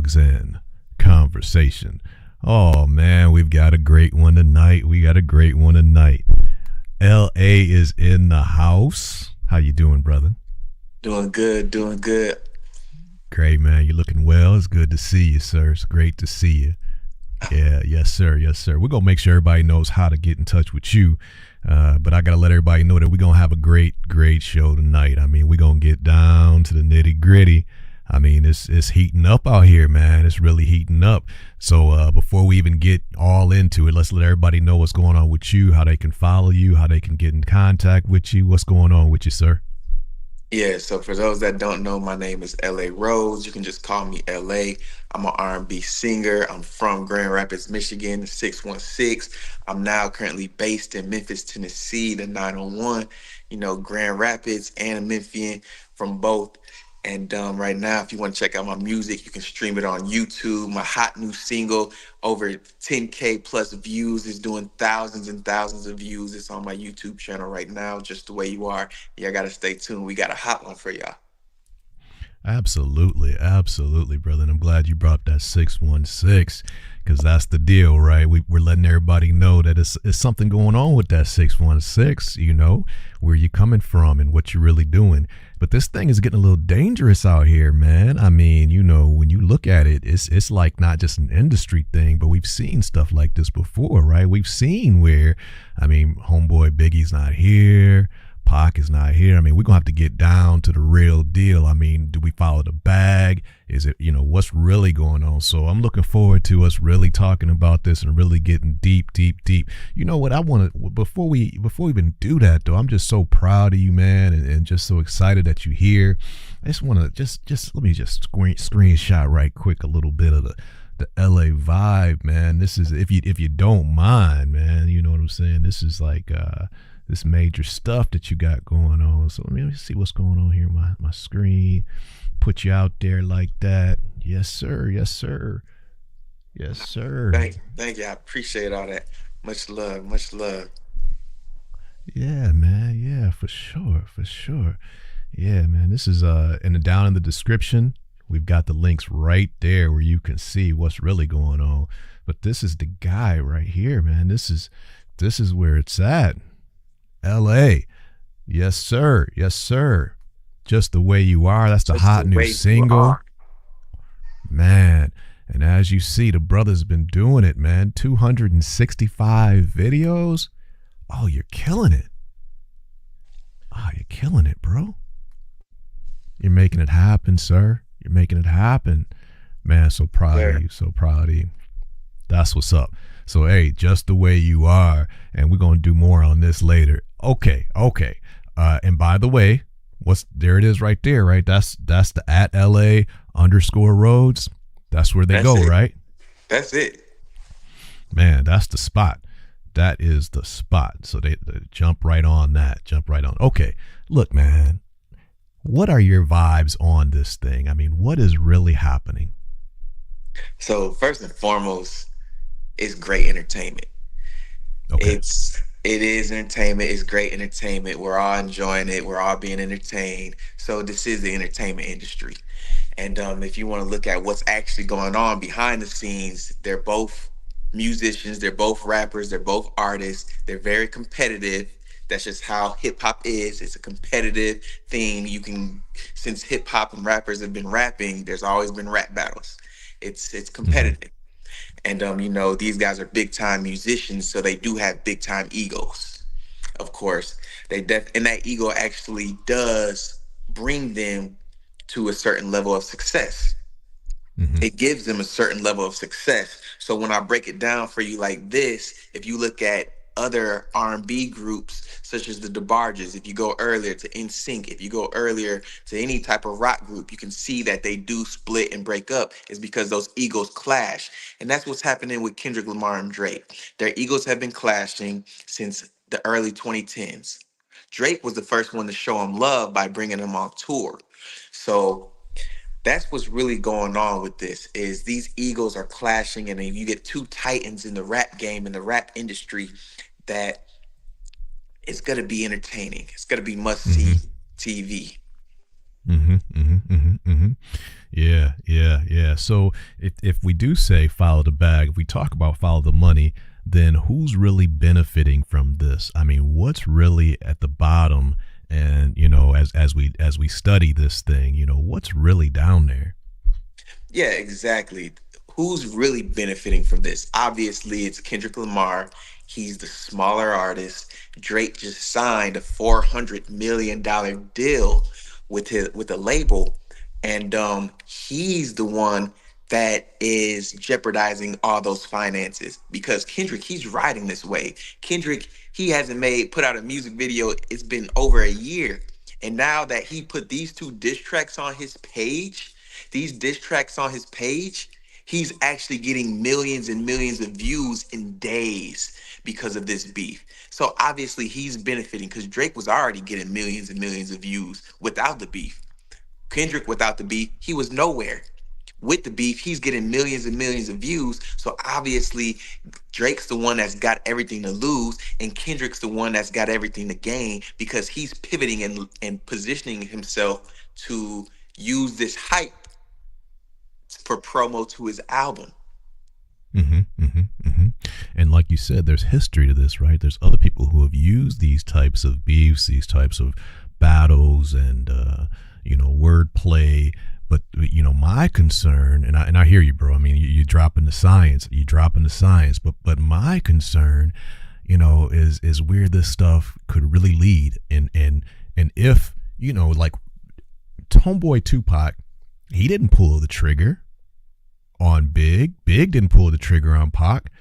Drugs and Conversation. Oh man, we've got a great one tonight. LA is in the house. How you doing, brother? Doing good, doing good. Great, man. You're looking well. It's good to see you, sir. It's great to see you. Yeah, yes, sir. Yes, sir. We're going to make sure everybody knows how to get in touch with you. But I got to let everybody know that we're going to have a great show tonight. I mean, we're going to get down to the nitty gritty. I mean, it's heating up out here, man. It's really heating up. So before we even get all into it, let's let everybody know what's going on with you, how they can follow you, how they can get in contact with you. What's going on with you, sir? Yeah, so for those that don't know, my name is L.A. Rhodes. You can just call me L.A. I'm an R&B singer. I'm from Grand Rapids, Michigan, 616. I'm now currently based in Memphis, Tennessee, the 901. Grand Rapids and a Memphian from both. And right now, if you want to check out my music, you can stream it on YouTube. My hot new single, over 10K plus views, is doing thousands and thousands of views. It's on my YouTube channel right now, Just the Way You Are. Y'all got to stay tuned. We got a hot one for y'all. Absolutely, brother. And I'm glad you brought that 616 because that's the deal, right? We're letting everybody know that it's something going on with that 616, where you coming from and what you're really doing. But this thing is getting a little dangerous out here, man. I mean, when you look at it, it's like not just an industry thing, but we've seen stuff like this before, right? We've seen where, homeboy Biggie's not here. Pac is not here. I mean, we're going to have to get down to the real deal. I mean, do we follow the bag? Is it, what's really going on? So I'm looking forward to us really talking about this and really getting deep. You know what I want to, before we even do that though, I'm just so proud of you, man, and just so excited that you're here. I just want to just let me just screenshot right quick a little bit of the LA vibe, man. This is, if you don't mind, man, you know what I'm saying? This is like, this major stuff that you got going on. So let me see what's going on here. My screen, put you out there like that. Yes, sir. Thank you. I appreciate all that. Much love. Yeah, man. Yeah, for sure. Yeah, man. This is down in the description, we've got the links right there where you can see what's really going on. But this is the guy right here, man. This is where it's at. LA. Yes, sir. Just the Way You Are. That's the hot new single. Man. And as you see, the brother's been doing it, man. 265 videos. Oh, you're killing it. Bro. You're making it happen, sir. You're making it happen. Man, so proud of you. That's what's up. So, hey, Just the Way You Are. And we're going to do more on this later. Okay. And by the way, there it is right there, right? That's the @LA_Rhodes. That's where they go, right? That's it. Man, that's the spot. That is the spot. So they jump right on that. Okay. Look, man, what are your vibes on this thing? I mean, what is really happening? So first and foremost, it's great entertainment. Okay. It is entertainment. It's great entertainment. We're all enjoying it. We're all being entertained. So this is the entertainment industry. And if you want to look at what's actually going on behind the scenes, they're both musicians. They're both rappers. They're both artists. They're very competitive. That's just how hip hop is. It's a competitive thing. Since hip hop and rappers have been rapping, there's always been rap battles. It's competitive. And these guys are big time musicians, so they do have big time egos. Of course, and that ego actually does bring them to a certain level of success. It gives them a certain level of success. So when I break it down for you like this, if you look at other R&B groups such as the DeBarges, if you go earlier to NSYNC, if you go earlier to any type of rock group, you can see that they do split and break up. Is because those egos clash. And that's what's happening with Kendrick Lamar and Drake. Their egos have been clashing since the early 2010s. Drake was the first one to show him love by bringing him on tour. So that's what's really going on with this, is these egos are clashing, and then you get two titans in the rap game, in the rap industry, that it's going to be entertaining. It's going to be must-see TV. Yeah, yeah, yeah. So if we do say follow the bag, if we talk about follow the money, then who's really benefiting from this? I mean, what's really at the bottom? And as we study this thing, what's really down there? Yeah, exactly. Who's really benefiting from this? Obviously, it's Kendrick Lamar. He's the smaller artist. Drake just signed a $400 million deal with a label, and he's the one that is jeopardizing all those finances because Kendrick, he's riding this wave. Kendrick, he hasn't made put out a music video. It's been over a year, and now that he put these two diss tracks on his page, these diss tracks on his page, he's actually getting millions and millions of views in days because of this beef. So obviously he's benefiting because Drake was already getting millions and millions of views without the beef. Kendrick without the beef, he was nowhere. With the beef, he's getting millions and millions of views. So obviously, Drake's the one that's got everything to lose, and Kendrick's the one that's got everything to gain because he's pivoting and positioning himself to use this hype for promo to his album. And like you said, there's history to this, right? There's other people who have used these types of beefs, these types of battles, and wordplay. But my concern, and I hear you, bro. I mean, you dropping the science, But my concern, is where this stuff could really lead, and if like homeboy Tupac, he didn't pull the trigger on Big. Big didn't pull the trigger on Pac.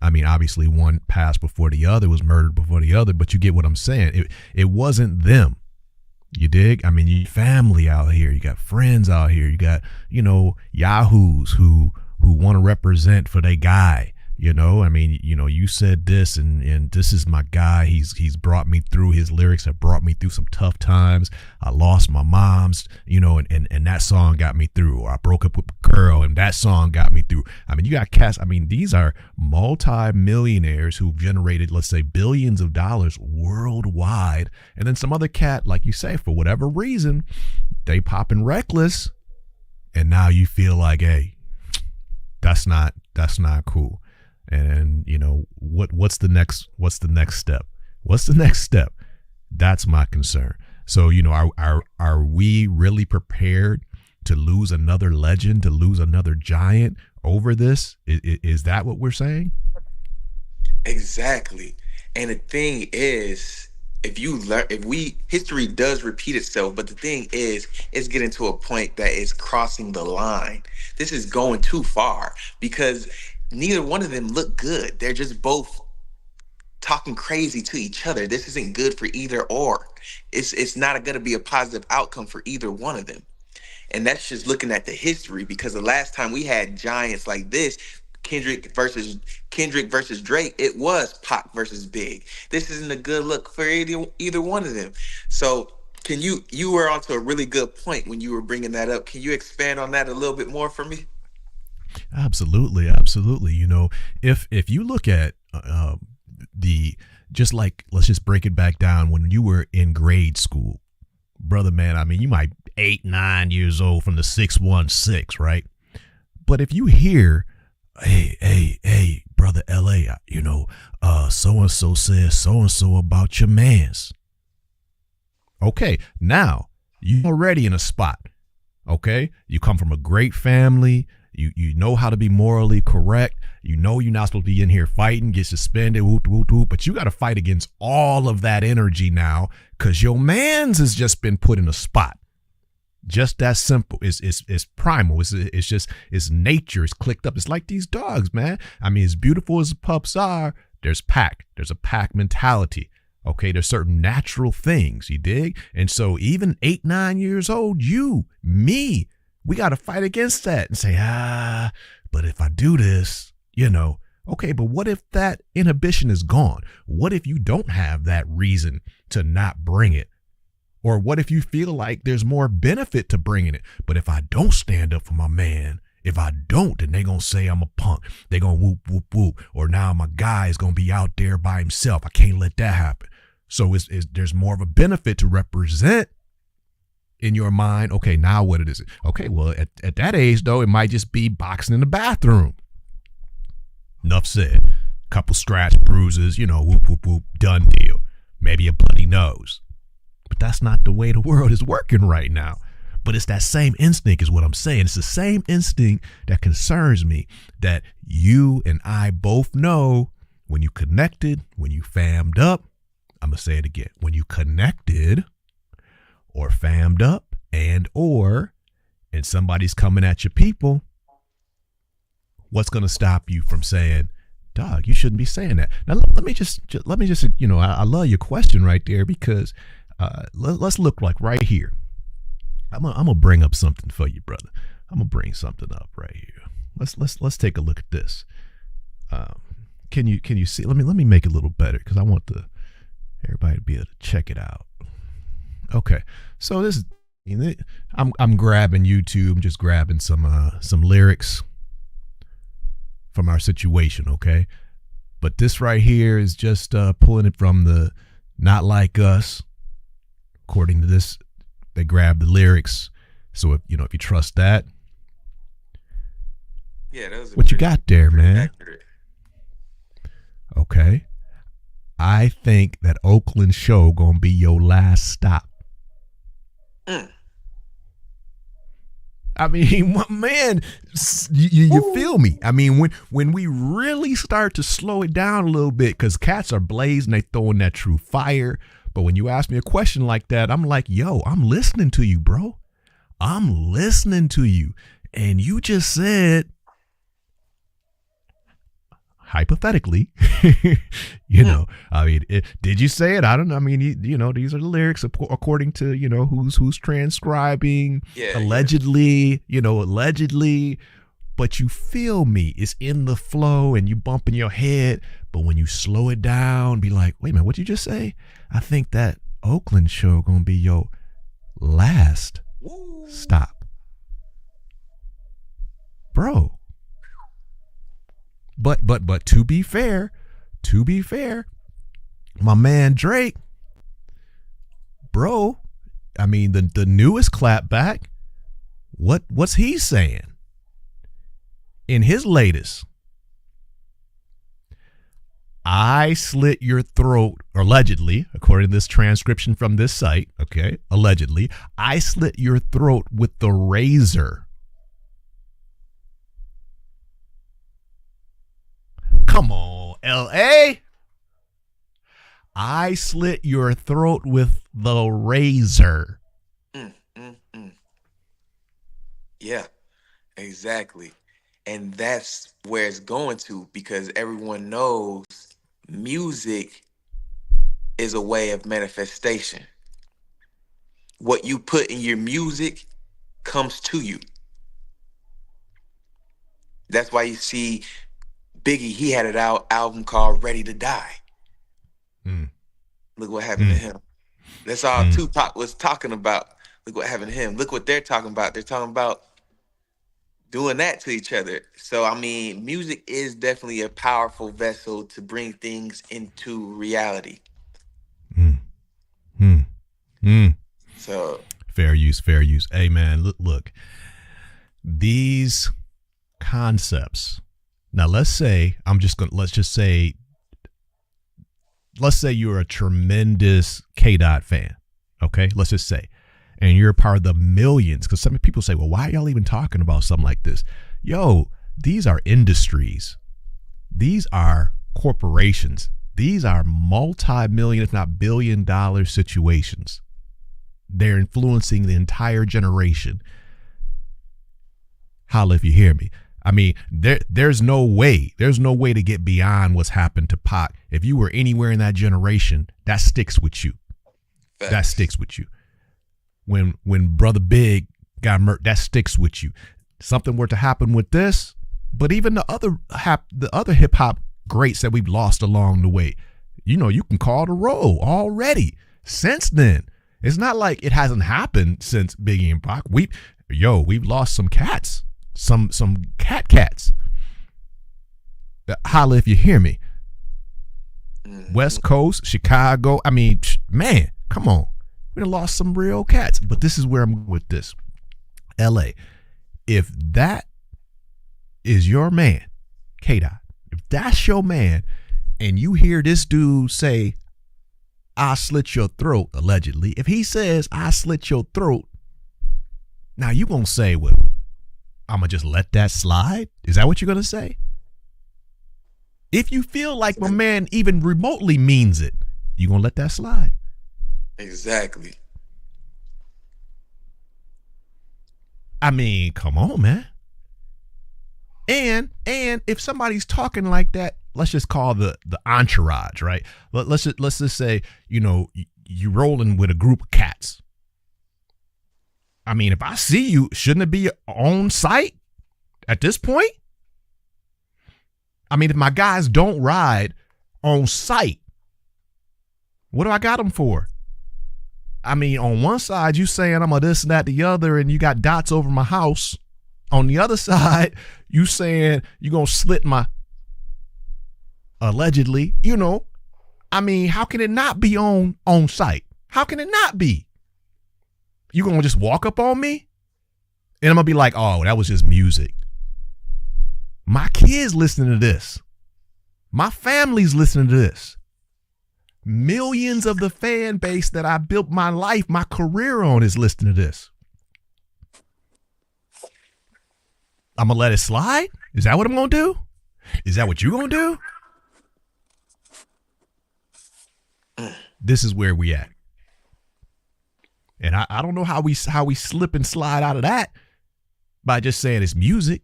I mean, obviously one passed before the other, was murdered before the other, but you get what I'm saying. It wasn't them. You dig? I mean, you family out here, you got friends out here, you got, yahoos who want to represent for their guy. I mean, you said this and this is my guy. He's brought me through. His lyrics have brought me through some tough times. I lost my mom's, and that song got me through. Or I broke up with a girl and that song got me through. I mean, you got cats. I mean, these are multi-millionaires who've generated, let's say, billions of dollars worldwide. And then some other cat, like you say, for whatever reason, they popping reckless. And now you feel like, hey, that's not cool. And what's the next step? What's the next step? That's my concern. So are we really prepared to lose another legend, to lose another giant over this? Is that what we're saying? Exactly. And the thing is, history does repeat itself, but the thing is, it's getting to a point that is crossing the line. This is going too far because neither one of them look good. They're just both talking crazy to each other. This isn't good for either or. It's not going to be a positive outcome for either one of them. And that's just looking at the history because the last time we had giants like this, Kendrick versus Drake, it was Pac versus Big. This isn't a good look for either one of them. So you were onto a really good point when you were bringing that up. Can you expand on that a little bit more for me? Absolutely. If you look at let's just break it back down when you were in grade school, brother, man. I mean, you might 8-9 years old from the 616, right? But if you hear, hey, brother LA, so and so says so and so about your mans. Okay, now you already in a spot. Okay, you come from a great family. You know how to be morally correct. You're not supposed to be in here fighting, get suspended, but you got to fight against all of that energy now because your man's has just been put in a spot. Just that simple. It's primal. It's nature. It's clicked up. It's like these dogs, man. I mean, as beautiful as the pups are, there's a pack mentality. Okay, there's certain natural things, you dig? And so even 8-9 years old, me, we got to fight against that and say, but if I do this, okay, but what if that inhibition is gone? What if you don't have that reason to not bring it? Or what if you feel like there's more benefit to bringing it? But if I don't stand up for my man, if I don't, then they going to say I'm a punk. They going to whoop, whoop, whoop. Or now my guy is going to be out there by himself. I can't let that happen. So there's more of a benefit to represent in your mind, okay, now what it is? Okay, well, at that age, though, it might just be boxing in the bathroom. Enough said. Couple scratch bruises, whoop, whoop, whoop, done deal. Maybe a bloody nose. But that's not the way the world is working right now. But it's that same instinct is what I'm saying. It's the same instinct that concerns me, that you and I both know when you connected, when you fammed up. I'm going to say it again. When you connected or fammed up and somebody's coming at your people, what's going to stop you from saying, dog, you shouldn't be saying that? Now, let me just, I love your question right there, because let's look like right here. I'm gonna bring up something for you, brother. I'm gonna bring something up right here. Let's take a look at this. Can you see? Let me make it a little better, because I want everybody to be able to check it out. Okay, so this is, I'm grabbing YouTube, just grabbing some lyrics from our situation, okay? But this right here is just pulling it from the Not Like Us. According to this, they grabbed the lyrics. So if you trust that, yeah, that was what you got there, man? Accurate. Okay, I think that Oakland show gonna be your last stop. I mean, man, you feel me? I mean, when we really start to slow it down a little bit, because cats are blazing, they throwing that true fire. But when you ask me a question like that, I'm like, yo, I'm listening to you, bro. I'm listening to you. And you just said, hypothetically, I mean, did you say it? I don't know. I mean, these are the lyrics according to, who's transcribing, allegedly, allegedly. But you feel me? It's in the flow and you bumping your head. But when you slow it down, be like, wait a minute, what'd you just say? I think that Oakland show gonna be your last stop, bro. But to be fair, my man Drake, bro, I mean the newest clapback, what's he saying in his latest? I slit your throat, or allegedly, according to this transcription from this site, okay, allegedly, I slit your throat with the razor. Come on, L.A. I slit your throat with the razor. Yeah, exactly. And that's where it's going to, because everyone knows music is a way of manifestation. What you put in your music comes to you. That's why you see Biggie, he had an album called Ready to Die. Look what happened to him. That's all Tupac was talking about. Look what happened to him. Look what they're talking about. They're talking about doing that to each other. So, I mean, music is definitely a powerful vessel to bring things into reality. So fair use. Hey, man, look, these concepts. Now, let's say you're a tremendous K-Dot fan. Okay, let's just say, and you're a part of the millions, because some people say, well, why are y'all even talking about something like this? Yo, these are industries. These are corporations. These are multi-million, if not billion-dollar situations. They're influencing the entire generation. Holla if you hear me. I mean, there's no way to get beyond what's happened to Pac. If you were anywhere in that generation, that sticks with you. Facts. That sticks with you. When Brother Big got murdered, that sticks with you. Something were to happen with this, but even the other hip hop greats that we've lost along the way, you can call the roll already. Since then, it's not like it hasn't happened since Biggie and Pac. We've lost some cats, some cats. Holla if you hear me. West Coast, Chicago. I mean, man, come on. We done lost some real cats. But this is where I'm going with this. LA, if that is your man, K-Dot, if that's your man, and you hear this dude say, I slit your throat, allegedly, if he says, I slit your throat, now you going to say, well, I'm going to just let that slide? Is that what you're going to say? If you feel like my man even remotely means it, you going to let that slide? Exactly. I mean, come on, man. And if somebody's talking like that, let's just call the entourage, right? Let's just say, you rolling with a group of cats. I mean, if I see you, shouldn't it be on site at this point? I mean, if my guys don't ride on site, what do I got them for? I mean, on one side, you saying I'm a this and that, the other, and you got dots over my house. On the other side, you saying you going to slit my, allegedly, I mean, how can it not be on site? How can it not be? You going to just walk up on me? And I'm going to be like, oh, that was just music. My kids listening to this. My family's listening to this. Millions of the fan base that I built my life, my career on is listening to this. I'm going to let it slide? Is that what I'm going to do? Is that what you're going to do? This is where we at. And I don't know how we slip and slide out of that by just saying it's music.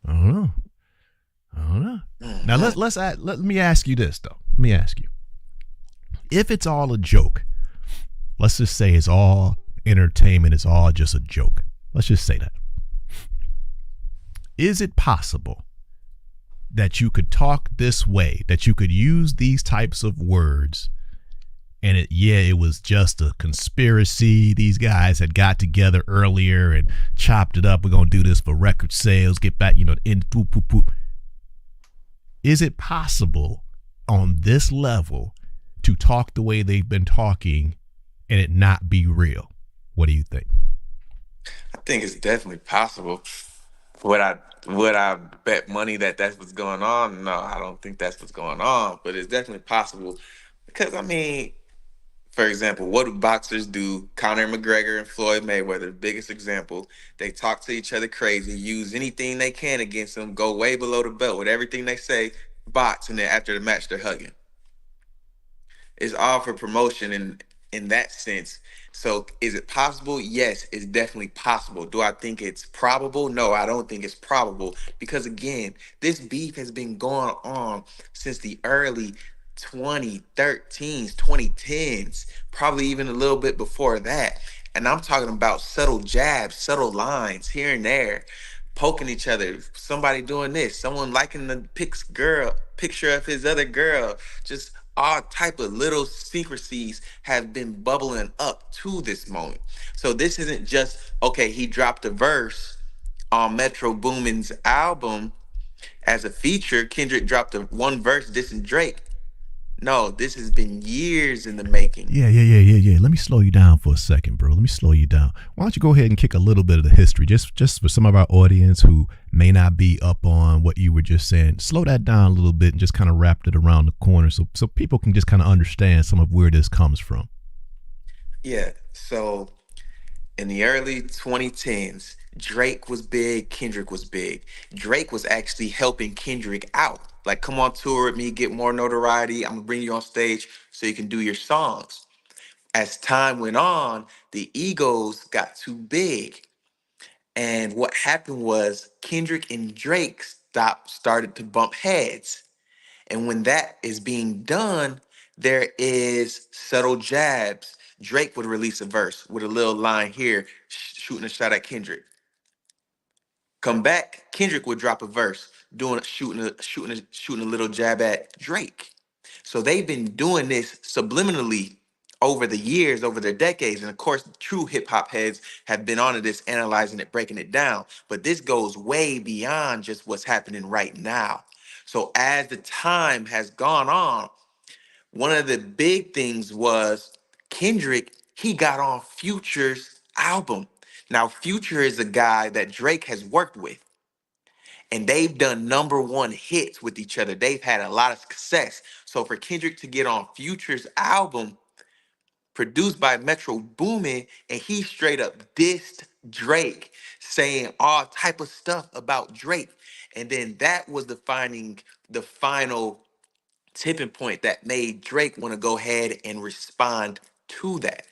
I don't know. Now let me ask you this though. Let me ask you. If it's all a joke, let's just say it's all entertainment, it's all just a joke. Let's just say that. Is it possible that you could talk this way, that you could use these types of words, and it was just a conspiracy? These guys had got together earlier and chopped it up. We're going to do this for record sales, get back, Is it possible on this level to talk the way they've been talking and it not be real? What do you think? I think it's definitely possible. Would I bet money that that's what's going on? No, I don't think that's what's going on. But it's definitely possible because I mean, for example, what do boxers do? Conor McGregor and Floyd Mayweather, biggest example. They talk to each other crazy, use anything they can against them, go way below the belt with everything they say, box, and then after the match they're hugging. It's all for promotion in that sense. So is it possible? Yes, it's definitely possible. Do I think it's probable? No, I don't think it's probable. Because again, this beef has been going on since the early 2013s, 2010s, probably even a little bit before that. And I'm talking about subtle jabs, subtle lines here and there, poking each other, somebody doing this, someone liking the picture of his other girl, just all type of little secrecies have been bubbling up to this moment. So this isn't just, okay, he dropped a verse on Metro Boomin's album as a feature. Kendrick dropped one verse dissing Drake. No, this has been years in the making. Yeah. Let me slow you down for a second, bro. Let me slow you down. Why don't you go ahead and kick a little bit of the history, just for some of our audience who may not be up on what you were just saying. Slow that down a little bit and just kind of wrap it around the corner so people can just kind of understand some of where this comes from. Yeah, so in the early 2010s, Drake was big, Kendrick was big. Drake was actually helping Kendrick out. Like, come on tour with me, get more notoriety. I'm gonna bring you on stage so you can do your songs. As time went on, the egos got too big. And what happened was Kendrick and Drake started to bump heads. And when that is being done, there is subtle jabs. Drake would release a verse with a little line here, shooting a shot at Kendrick. Come back, Kendrick would drop a verse, shooting a little jab at Drake. So they've been doing this subliminally over the years, over the decades. And of course, true hip hop heads have been onto this, analyzing it, breaking it down. But this goes way beyond just what's happening right now. So as the time has gone on, one of the big things was Kendrick, he got on Future's album. Now, Future is a guy that Drake has worked with, and they've done number one hits with each other. They've had a lot of success. So for Kendrick to get on Future's album, produced by Metro Boomin, and he straight up dissed Drake, saying all type of stuff about Drake. And then that was the final tipping point that made Drake want to go ahead and respond to that.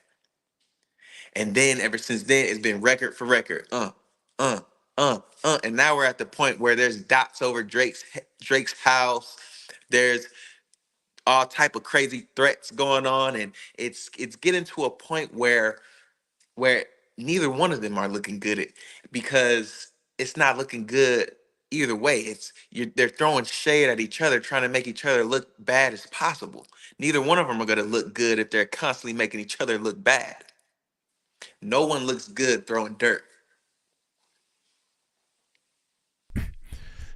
And then ever since then, it's been record for record. Uh, and now we're at the point where there's dots over Drake's house. There's all type of crazy threats going on, and it's getting to a point where neither one of them are looking good because it's not looking good either way. They're throwing shade at each other, trying to make each other look bad as possible. Neither one of them are going to look good if they're constantly making each other look bad. No one looks good throwing dirt.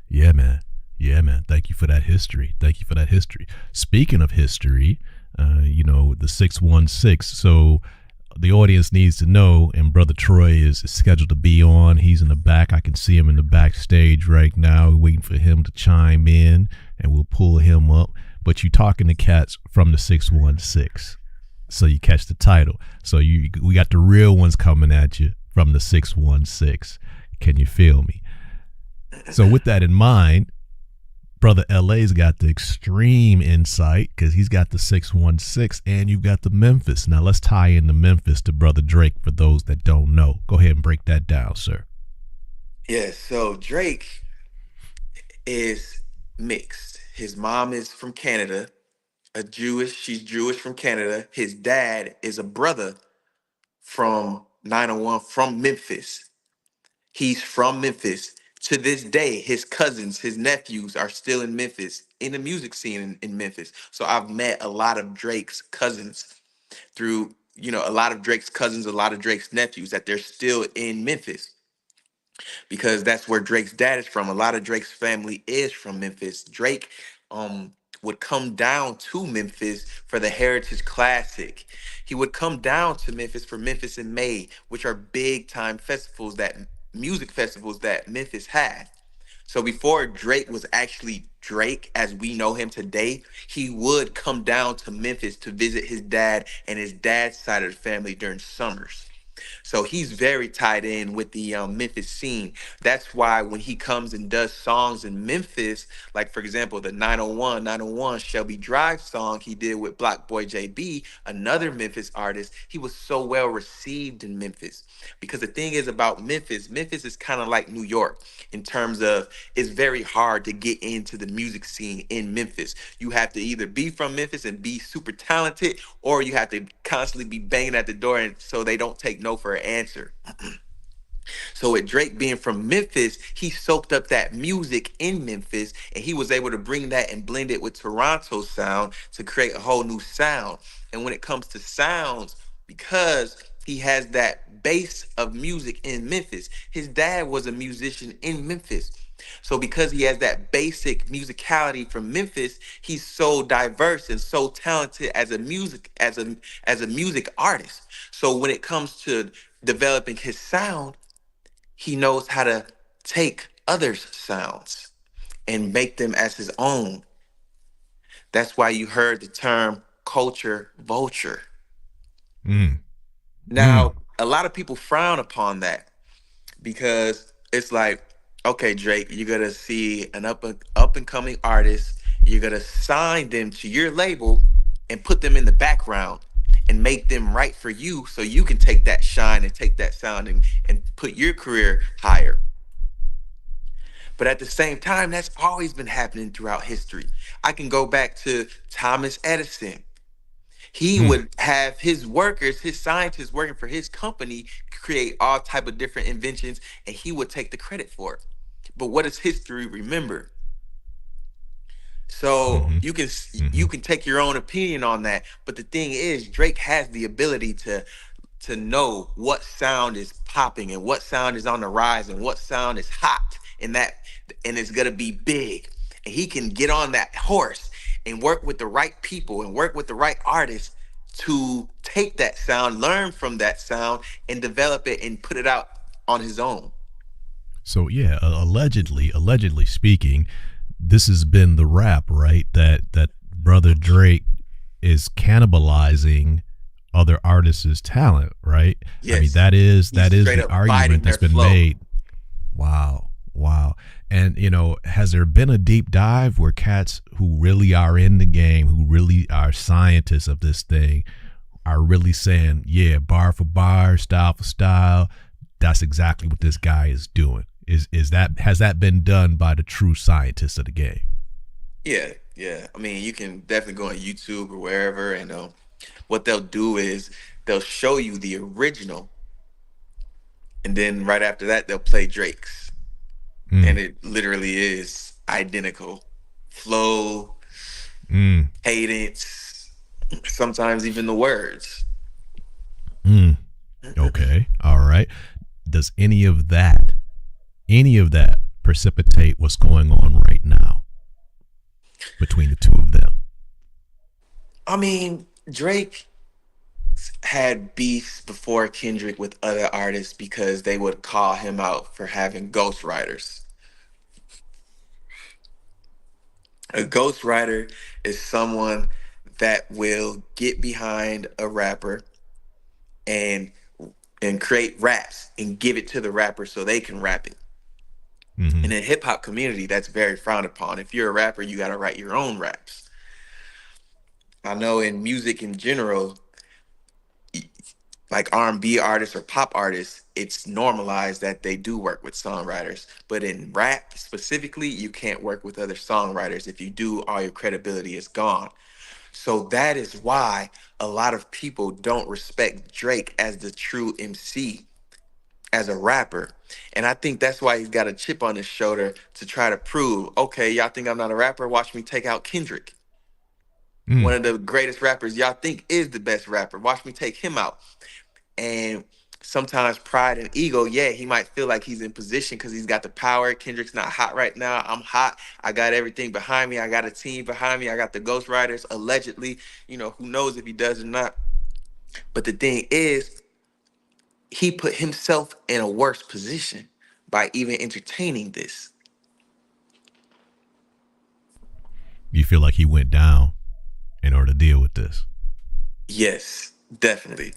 Yeah, man. Yeah, man. Thank you for that history. Thank you for that history. Speaking of history, the 616. So the audience needs to know, and Brother Troy is scheduled to be on. He's in the back. I can see him in the backstage right now, waiting for him to chime in, and we'll pull him up. But you talking to cats from the 616. So you catch the title. So we got the real ones coming at you from the 616. Can you feel me? So with that in mind, Brother LA's got the extreme insight because he's got the 616 and you've got the Memphis. Now let's tie in the Memphis to Brother Drake for those that don't know. Go ahead and break that down, sir. Yeah, so Drake is mixed. His mom is from Canada, she's Jewish from Canada. His dad is a brother from 901 from Memphis. He's from Memphis. To this day, his cousins, his nephews are still in Memphis, in the music scene in Memphis. So I've met a lot of Drake's cousins through, a lot of Drake's cousins, a lot of Drake's nephews that they're still in Memphis because that's where Drake's dad is from. A lot of Drake's family is from Memphis. Drake would come down to Memphis for the Heritage Classic. He would come down to Memphis for Memphis in May, which are big time music festivals that Memphis had. So before Drake was actually Drake as we know him today, he would come down to Memphis to visit his dad and his dad's side of the family during summers. So he's very tied in with the Memphis scene. That's why when he comes and does songs in Memphis, like for example, the 901 Shelby Drive song he did with Block Boy JB, another Memphis artist, he was so well received in Memphis. Because the thing is about Memphis is kind of like New York in terms of it's very hard to get into the music scene in Memphis. You have to either be from Memphis and be super talented, or you have to constantly be banging at the door and so they don't take no for an answer. So with Drake being from Memphis, he soaked up that music in Memphis and he was able to bring that and blend it with Toronto sound to create a whole new sound. And when it comes to sounds, because he has that base of music in Memphis, his dad was a musician in Memphis. So because he has that basic musicality from Memphis, he's so diverse and so talented as a music artist. So when it comes to developing his sound, he knows how to take others' sounds and make them as his own. That's why you heard the term culture vulture. Mm. Now, a lot of people frown upon that because it's like, okay, Drake, you're gonna see an up and coming artist, you're gonna sign them to your label and put them in the background and make them write for you so you can take that shine and take that sound and put your career higher. But at the same time, that's always been happening throughout history. I can go back to Thomas Edison. He Mm. would have his workers, his scientists working for his company create all type of different inventions and he would take the credit for it. But what does history remember? So Mm-hmm. you Mm-hmm. can take your own opinion on that, but the thing is Drake has the ability to know what sound is popping and what sound is on the rise and what sound is hot and it's gonna be big. And he can get on that horse and work with the right people and work with the right artists to take that sound, learn from that sound, and develop it and put it out on his own. So yeah, allegedly speaking, this has been the rap, right? That brother Drake is cannibalizing other artists' talent, right? I mean, Yes, that he's is straight the up argument biting that's their been flow. made. Wow, wow. And has there been a deep dive where cats who really are in the game, who really are scientists of this thing, are really saying, yeah, bar for bar, style for style, that's exactly what this guy is doing? Is that, has that been done by the true scientists of the game? Yeah, yeah. I mean, you can definitely go on YouTube or wherever, and what they'll do is they'll show you the original, and then right after that they'll play Drake's, and Mm, it literally is identical. Flow, mm, cadence, sometimes even the words. mm. Okay, all right. Does any of that precipitate what's going on right now between the two of them? I mean, Drake had beefs before Kendrick with other artists because they would call him out for having ghostwriters. A ghostwriter is someone that will get behind a rapper and create raps and give it to the rapper so they can rap it. Mm-hmm. In the hip hop community, that's very frowned upon. If you're a rapper, you got to write your own raps. I know in music in general, like R&B artists or pop artists, it's normalized that they do work with songwriters. But in rap specifically, you can't work with other songwriters. If you do, all your credibility is gone. So that is why a lot of people don't respect Drake as the true MC, as a rapper. And I think that's why he's got a chip on his shoulder to try to prove, okay, y'all think I'm not a rapper? Watch me take out Kendrick. One Mm. of the greatest rappers y'all think is the best rapper. Watch me take him out. And sometimes pride and ego, yeah, he might feel like he's in position because he's got the power. Kendrick's not hot right now. I'm hot. I got everything behind me. I got a team behind me. I got the ghostwriters, allegedly. Who knows if he does or not. But the thing is, he put himself in a worse position by even entertaining this. You feel like he went down in order to deal with this? Yes, definitely.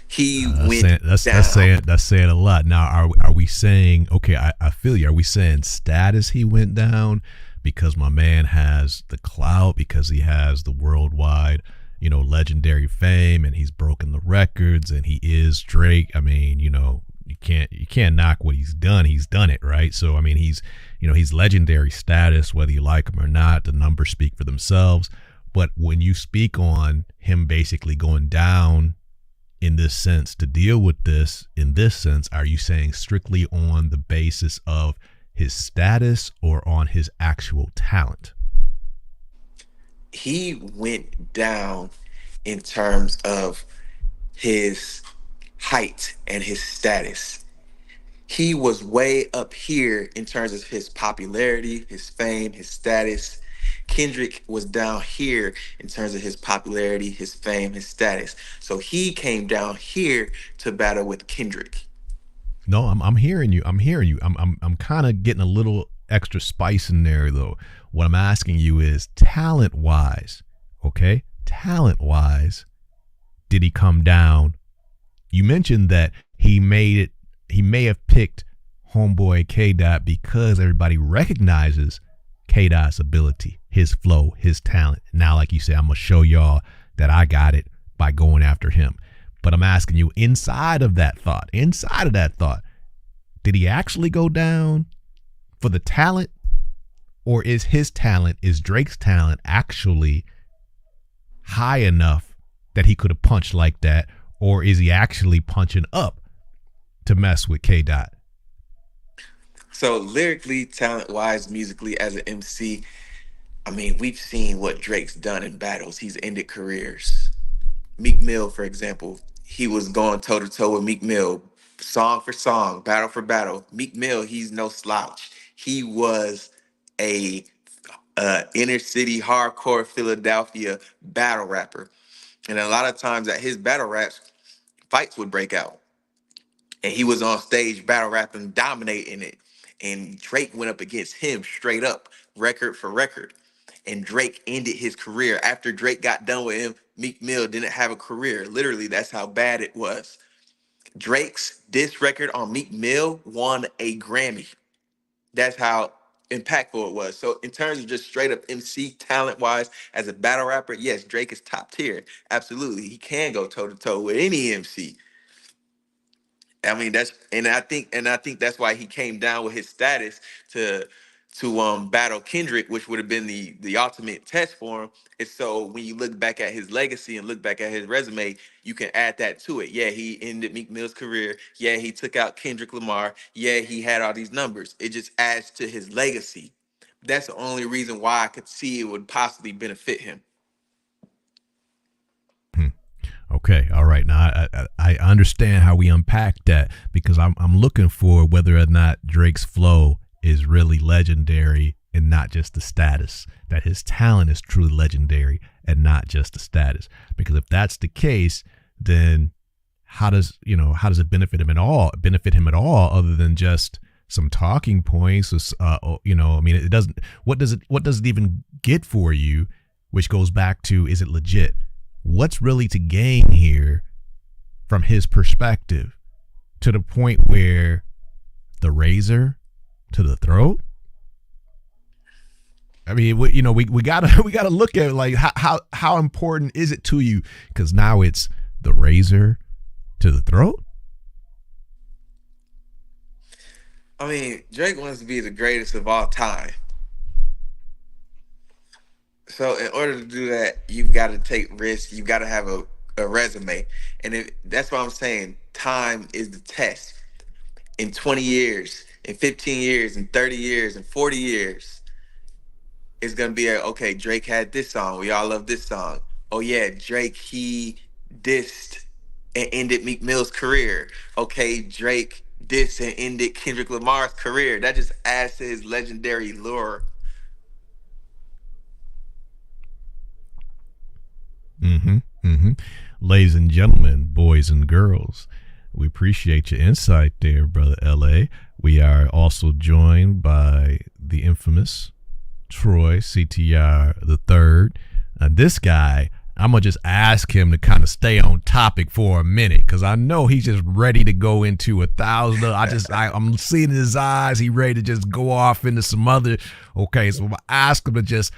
He That's went saying down. that's saying a lot. Now, are we saying, okay? I feel you. Are we saying status he went down because my man has the clout, because he has the worldwide, legendary fame, and he's broken the records, and he is Drake? I mean, you can't knock what he's done. He's done it, right? So I mean, he's legendary status, whether you like him or not. The numbers speak for themselves. But when you speak on him basically going down in this sense to deal with this in this sense, are you saying strictly on the basis of his status or on his actual talent? He went down in terms of his height and his status. He was way up here in terms of his popularity, his fame, his status. Kendrick was down here in terms of his popularity, his fame, his status. So he came down here to battle with Kendrick. No, I'm hearing you. I'm hearing you. I'm kind of getting a little extra spice in there though. What I'm asking you is talent wise, okay? Talent wise, did he come down? You mentioned that he may have picked homeboy K Dot because everybody recognizes K Dot's ability, his flow, his talent. Now, like you said, I'm gonna show y'all that I got it by going after him. But I'm asking you, inside of that thought, did he actually go down for the talent? Or is Drake's talent actually high enough that he could have punched like that? Or is he actually punching up to mess with K Dot? So lyrically, talent wise, musically, as an MC, I mean, we've seen what Drake's done in battles. He's ended careers. Meek Mill, for example, he was going toe to toe with Meek Mill, song for song, battle for battle. Meek Mill, he's no slouch. He was a inner city hardcore Philadelphia battle rapper. And a lot of times at his battle raps, fights would break out. And he was on stage battle rapping, dominating it. And Drake went up against him straight up, record for record. And Drake ended his career. After Drake got done with him, Meek Mill didn't have a career. Literally, that's how bad it was. Drake's diss record on Meek Mill won a Grammy. That's how impactful it was. So in terms of just straight up MC talent wise, as a battle rapper, yes, Drake is top tier. Absolutely. He can go toe to toe with any MC. I mean, I think that's why he came down with his status to battle Kendrick, which would have been the ultimate test for him. Is so when you look back at his legacy and look back at his resume, you can add that to it. Yeah, he ended Meek Mill's career. Yeah, he took out Kendrick Lamar. Yeah, he had all these numbers. It just adds to his legacy. That's the only reason why I could see it would possibly benefit him. Okay, all right. Now I understand how we unpack that, because I'm looking for whether or not Drake's flow is really legendary and not just the status. That his talent is truly legendary and not just the status. Because if that's the case, then how does it benefit him at all? Other than just some talking points? I mean, it doesn't. What does it even get for you? Which goes back to, is it legit? What's really to gain here from his perspective, to the point where the razor to the throat? I mean, we gotta look at, like, how important is it to you? Because now it's the razor to the throat. I mean, Drake wants to be the greatest of all time. So in order to do that, you've got to take risks. You've got to have a resume. And that's what I'm saying. Time is the test. In 20 years, in 15 years, in 30 years, in 40 years, it's going to be okay, Drake had this song. We all love this song. Oh, yeah, Drake, he dissed and ended Meek Mill's career. Okay, Drake dissed and ended Kendrick Lamar's career. That just adds to his legendary lure. Ladies and gentlemen, boys and girls, we appreciate your insight there, brother LA. We are also joined by the infamous Troy, CTR III. This guy, I'm going to just ask him to kind of stay on topic for a minute, because I know he's just ready to go into 1,000. I'm seeing in his eyes, he ready to just go off into some other. Okay, so I'm going to ask him to just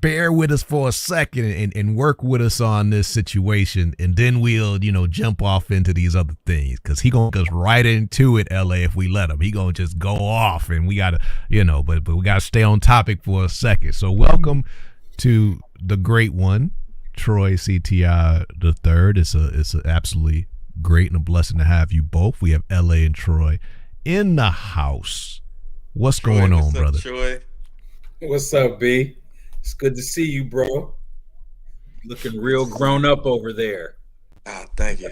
bear with us for a second and work with us on this situation, and then we'll, jump off into these other things, because he going to go right into it, LA, if we let him. He going to just go off, and we got to, but we got to stay on topic for a second. So welcome to the great one, Troy CTR III. It's a absolutely great and a blessing to have you both. We have LA and Troy in the house. What's Troy, going on, what's up, brother? Troy? What's up, B? It's good to see you, bro. Looking real grown up over there. Thank you.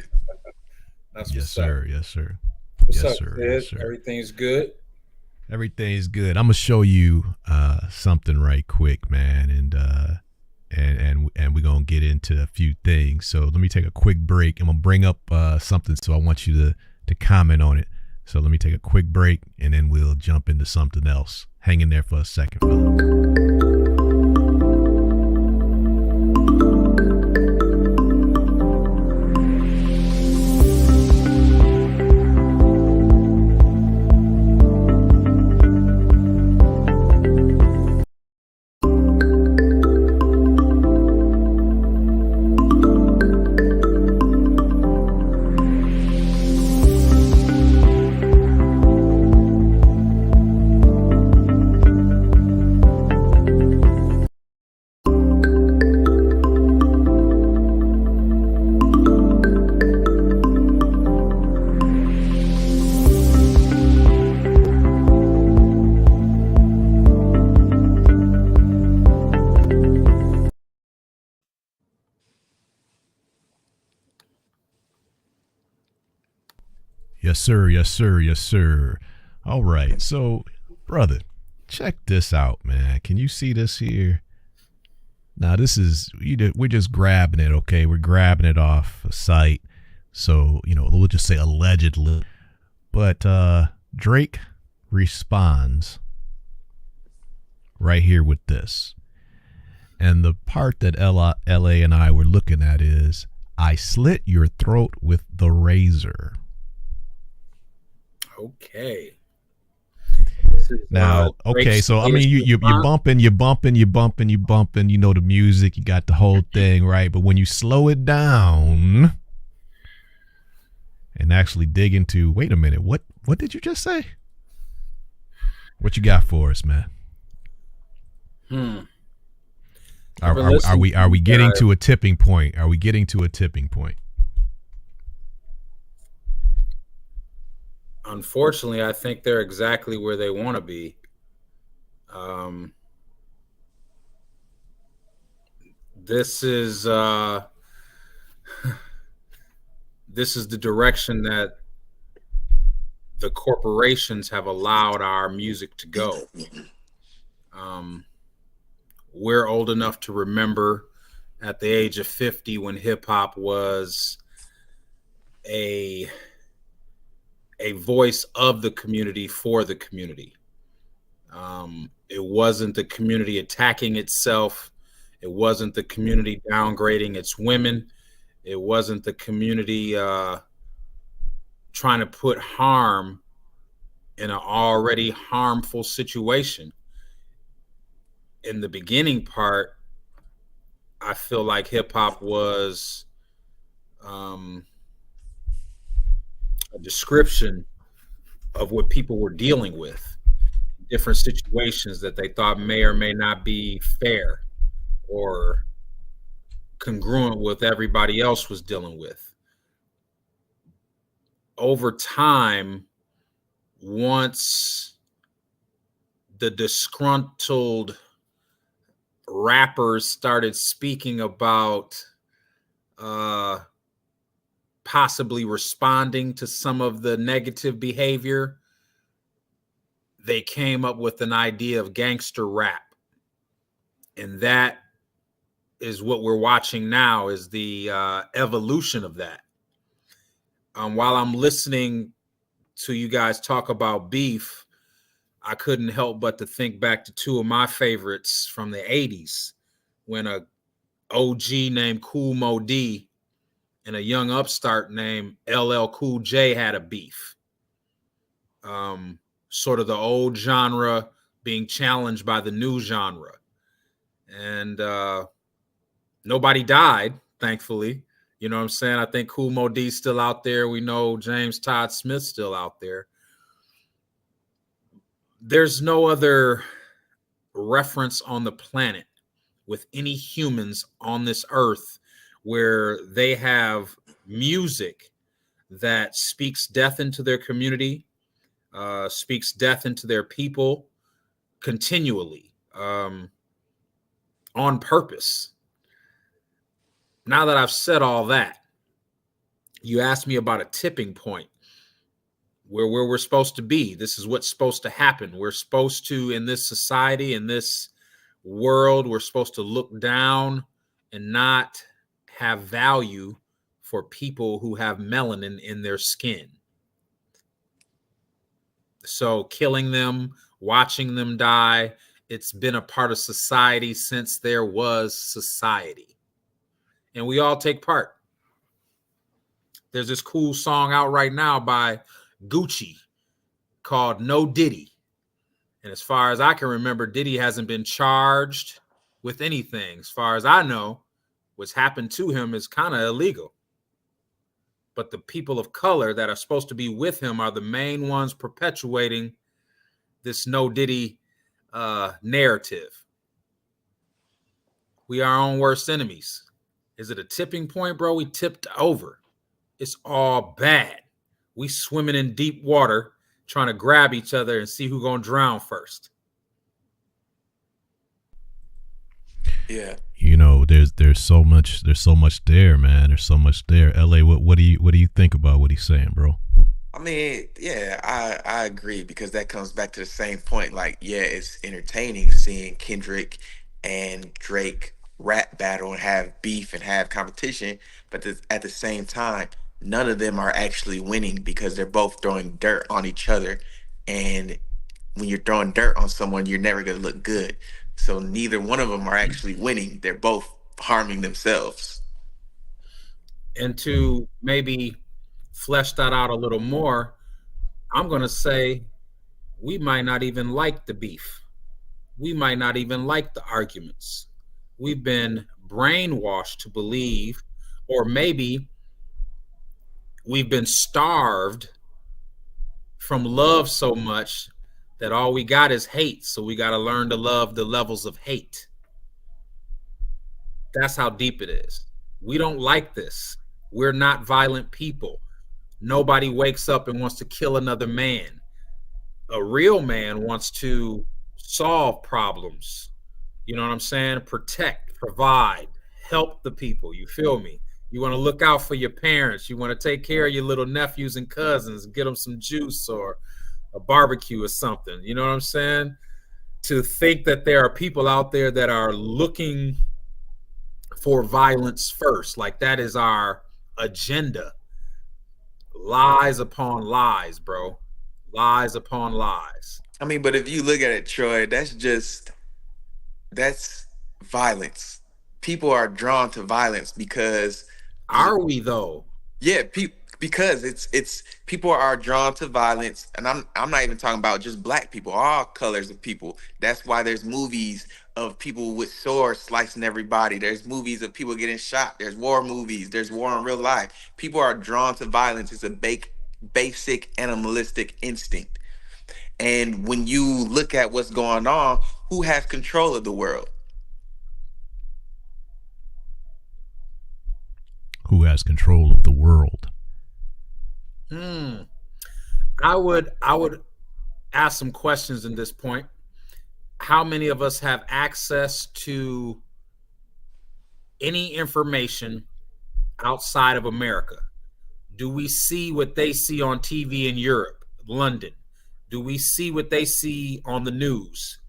That's Yes, sir. Yes, sir. What's yes, up, sir. Ed? Yes, sir. Everything's good? Everything's good. I'm gonna show you something right quick, man, and we're gonna get into a few things. So let me take a quick break. I'm gonna bring up something, so I want you to comment on it. So let me take a quick break, and then we'll jump into something else. Hang in there for a second, fella. Yes, sir. Yes, sir. Yes, sir. All right. So, brother, check this out, man. Can you see this here? Now this is we're just grabbing it, okay? We're grabbing it off a site, so we'll just say allegedly. But Drake responds right here with this, and the part that LA and I were looking at is, "I slit your throat with the razor." Okay. Now, okay, so I mean, you bumping, you bumping, you bumping, you bumping. You know the music, you got the whole thing, right? But when you slow it down and actually dig into, wait a minute, what did you just say? What you got for us, man? Are we getting to a tipping point? Are we getting to a tipping point? Unfortunately, I think they're exactly where they want to be. This is the direction that the corporations have allowed our music to go. We're old enough to remember at the age of 50 when hip hop was a voice of the community for the community. It wasn't the community attacking itself. It wasn't the community downgrading its women. It wasn't the community trying to put harm in an already harmful situation. In the beginning part, I feel like hip hop was a description of what people were dealing with, different situations that they thought may or may not be fair or congruent with everybody else was dealing with. Over time, once the disgruntled rappers started speaking about possibly responding to some of the negative behavior, they came up with an idea of gangster rap. And that is what we're watching now, is the evolution of that. While I'm listening to you guys talk about beef, I couldn't help but to think back to two of my favorites from the 80s, when a OG named Kool Moe Dee and a young upstart named LL Cool J had a beef. Sort of the old genre being challenged by the new genre. And nobody died, thankfully. You know what I'm saying? I think Kool Moe Dee's still out there. We know James Todd Smith's still out there. There's no other reference on the planet with any humans on this earth where they have music that speaks death into their community, speaks death into their people continually, on purpose. Now that I've said all that, you asked me about a tipping point where we're supposed to be. This is what's supposed to happen. We're supposed to, in this society, in this world, we're supposed to look down and not have value for people who have melanin in their skin. So killing them, watching them die, it's been a part of society since there was society. And we all take part. There's this cool song out right now by Gucci called No Diddy. And as far as I can remember, Diddy hasn't been charged with anything. As far as I know, what's happened to him is kind of illegal. But the people of color that are supposed to be with him are the main ones perpetuating this No Diddy narrative. We are our own worst enemies. Is it a tipping point, bro? We tipped over. It's all bad. We swimming in deep water, trying to grab each other and see who's gonna drown first. Yeah. There's so much there, man. There's so much there. LA, what do you think about what he's saying, bro? I mean, yeah, I agree, because that comes back to the same point. Like, yeah, it's entertaining seeing Kendrick and Drake rap battle and have beef and have competition, but at the same time, none of them are actually winning because they're both throwing dirt on each other. And when you're throwing dirt on someone, you're never going to look good. So neither one of them are actually winning. They're both harming themselves. And to maybe flesh that out a little more, I'm going to say we might not even like the beef. We might not even like the arguments. We've been brainwashed to believe, or maybe we've been starved from love so much that all we got is hate. So we got to learn to love the levels of hate. That's how deep it is. We don't like this. We're not violent people. Nobody wakes up and wants to kill another man. A real man wants to solve problems. You know what I'm saying? Protect, provide, help the people. You feel me? You want to look out for your parents. You want to take care of your little nephews and cousins, get them some juice or a barbecue or something. You know what I'm saying? To think that there are people out there that are looking for violence first, like that is our agenda. Lies upon lies, bro. Lies upon lies. I mean, but if you look at it, Troy, that's violence. People are drawn to violence because Are we though? yeah, because it's people are drawn to violence, and I'm not even talking about just black people, all colors of people. That's why there's movies of people with swords slicing everybody. There's movies of people getting shot. There's war movies. There's war in real life. People are drawn to violence. It's a basic animalistic instinct. And when you look at what's going on, who has control of the world? Who has control of the world? I would ask some questions in this point. How many of us have access to any information outside of America? Do we see what they see on TV in Europe, London? Do we see what they see on the news?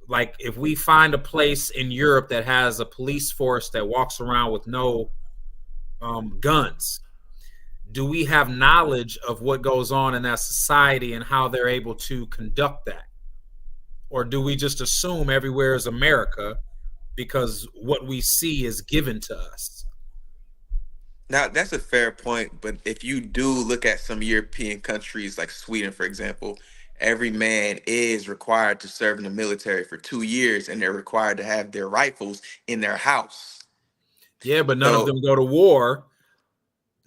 Like if we find a place in Europe that has a police force that walks around with no guns, do we have knowledge of what goes on in that society and how they're able to conduct that? Or do we just assume everywhere is America because what we see is given to us? Now, that's a fair point, but if you do look at some European countries like Sweden, for example, every man is required to serve in the military for 2 years, and they're required to have their rifles in their house. Yeah, but none of them go to war.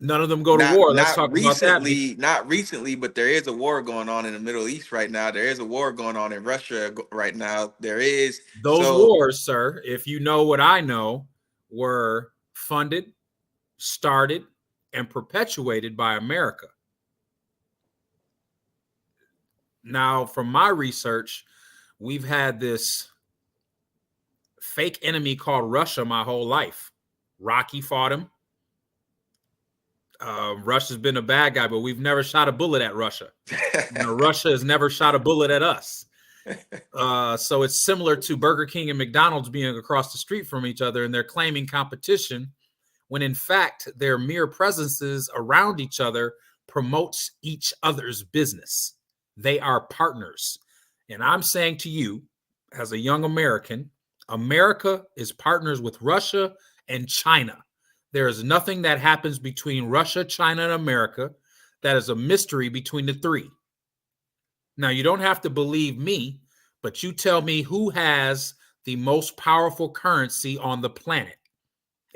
None of them go to war. Let's talk about that. Not recently, but there is a war going on in the Middle East right now. There is a war going on in Russia right now. There is those wars, sir, if you know what I know, were funded, started, and perpetuated by America. Now, from my research, we've had this fake enemy called Russia my whole life. Rocky fought him. Russia's been a bad guy, but we've never shot a bullet at Russia. Russia has never shot a bullet at us. So it's similar to Burger King and McDonald's being across the street from each other, and they're claiming competition when in fact their mere presences around each other promotes each other's business. They are partners. And I'm saying to you, as a young American, America is partners with Russia and China. There is nothing that happens between Russia, China, and America that is a mystery between the three. Now, you don't have to believe me, but you tell me who has the most powerful currency on the planet.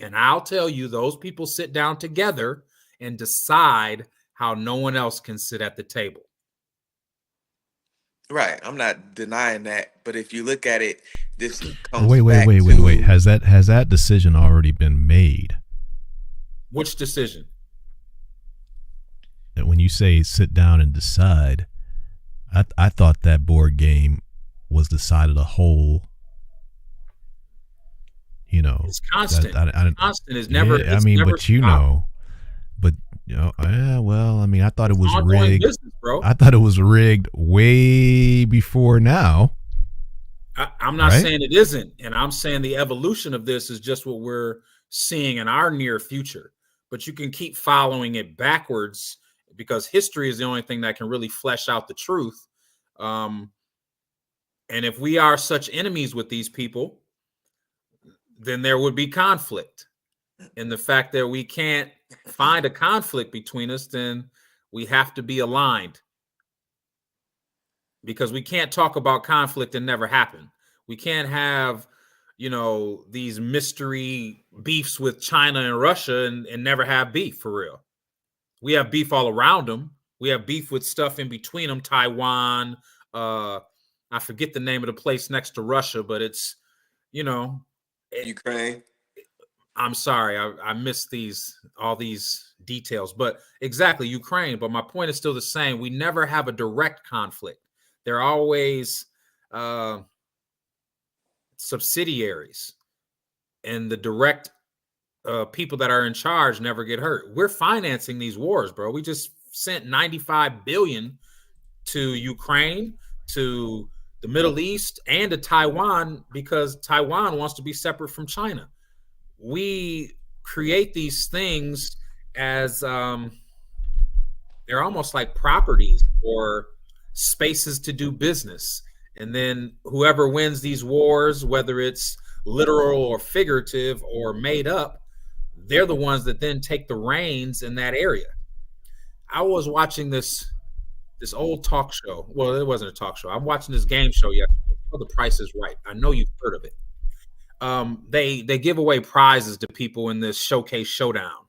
And I'll tell you, those people sit down together and decide how no one else can sit at the table. Right. I'm not denying that. But if you look at it, this comes wait. Has that decision already been made? Which decision? That when you say sit down and decide, I thought that board game was the side of the whole. You know, it's constant. Constant is never. Yeah, I mean, never but you know, but you know, well, I mean, I thought it was rigged. Business, bro. I thought it was rigged way before now. I'm not right? saying it isn't, and I'm saying the evolution of this is just what we're seeing in our near future. But you can keep following it backwards because history is the only thing that can really flesh out the truth. Um, and if we are such enemies with these people, then there would be conflict. And the fact that we can't find a conflict between us, then we have to be aligned, because we can't talk about conflict and never happen. We can't have, these mystery beefs with China and Russia and never have beef for real. We have beef all around them. We have beef with stuff in between them. Taiwan. I forget the name of the place next to Russia, but it's, Ukraine. I'm sorry, I missed all these details, but exactly, Ukraine. But my point is still the same. We never have a direct conflict. They're always subsidiaries, and the direct people that are in charge never get hurt. We're financing these wars, bro. We just sent 95 billion to Ukraine, to the Middle East, and to Taiwan because Taiwan wants to be separate from China. We create these things as they're almost like properties or spaces to do business. And then whoever wins these wars, whether it's literal or figurative or made up, they're the ones that then take the reins in that area. I was watching this old talk show. Well, it wasn't a talk show. I'm watching this game show yesterday called The Price is Right. I know you've heard of it. They give away prizes to people in this showcase showdown.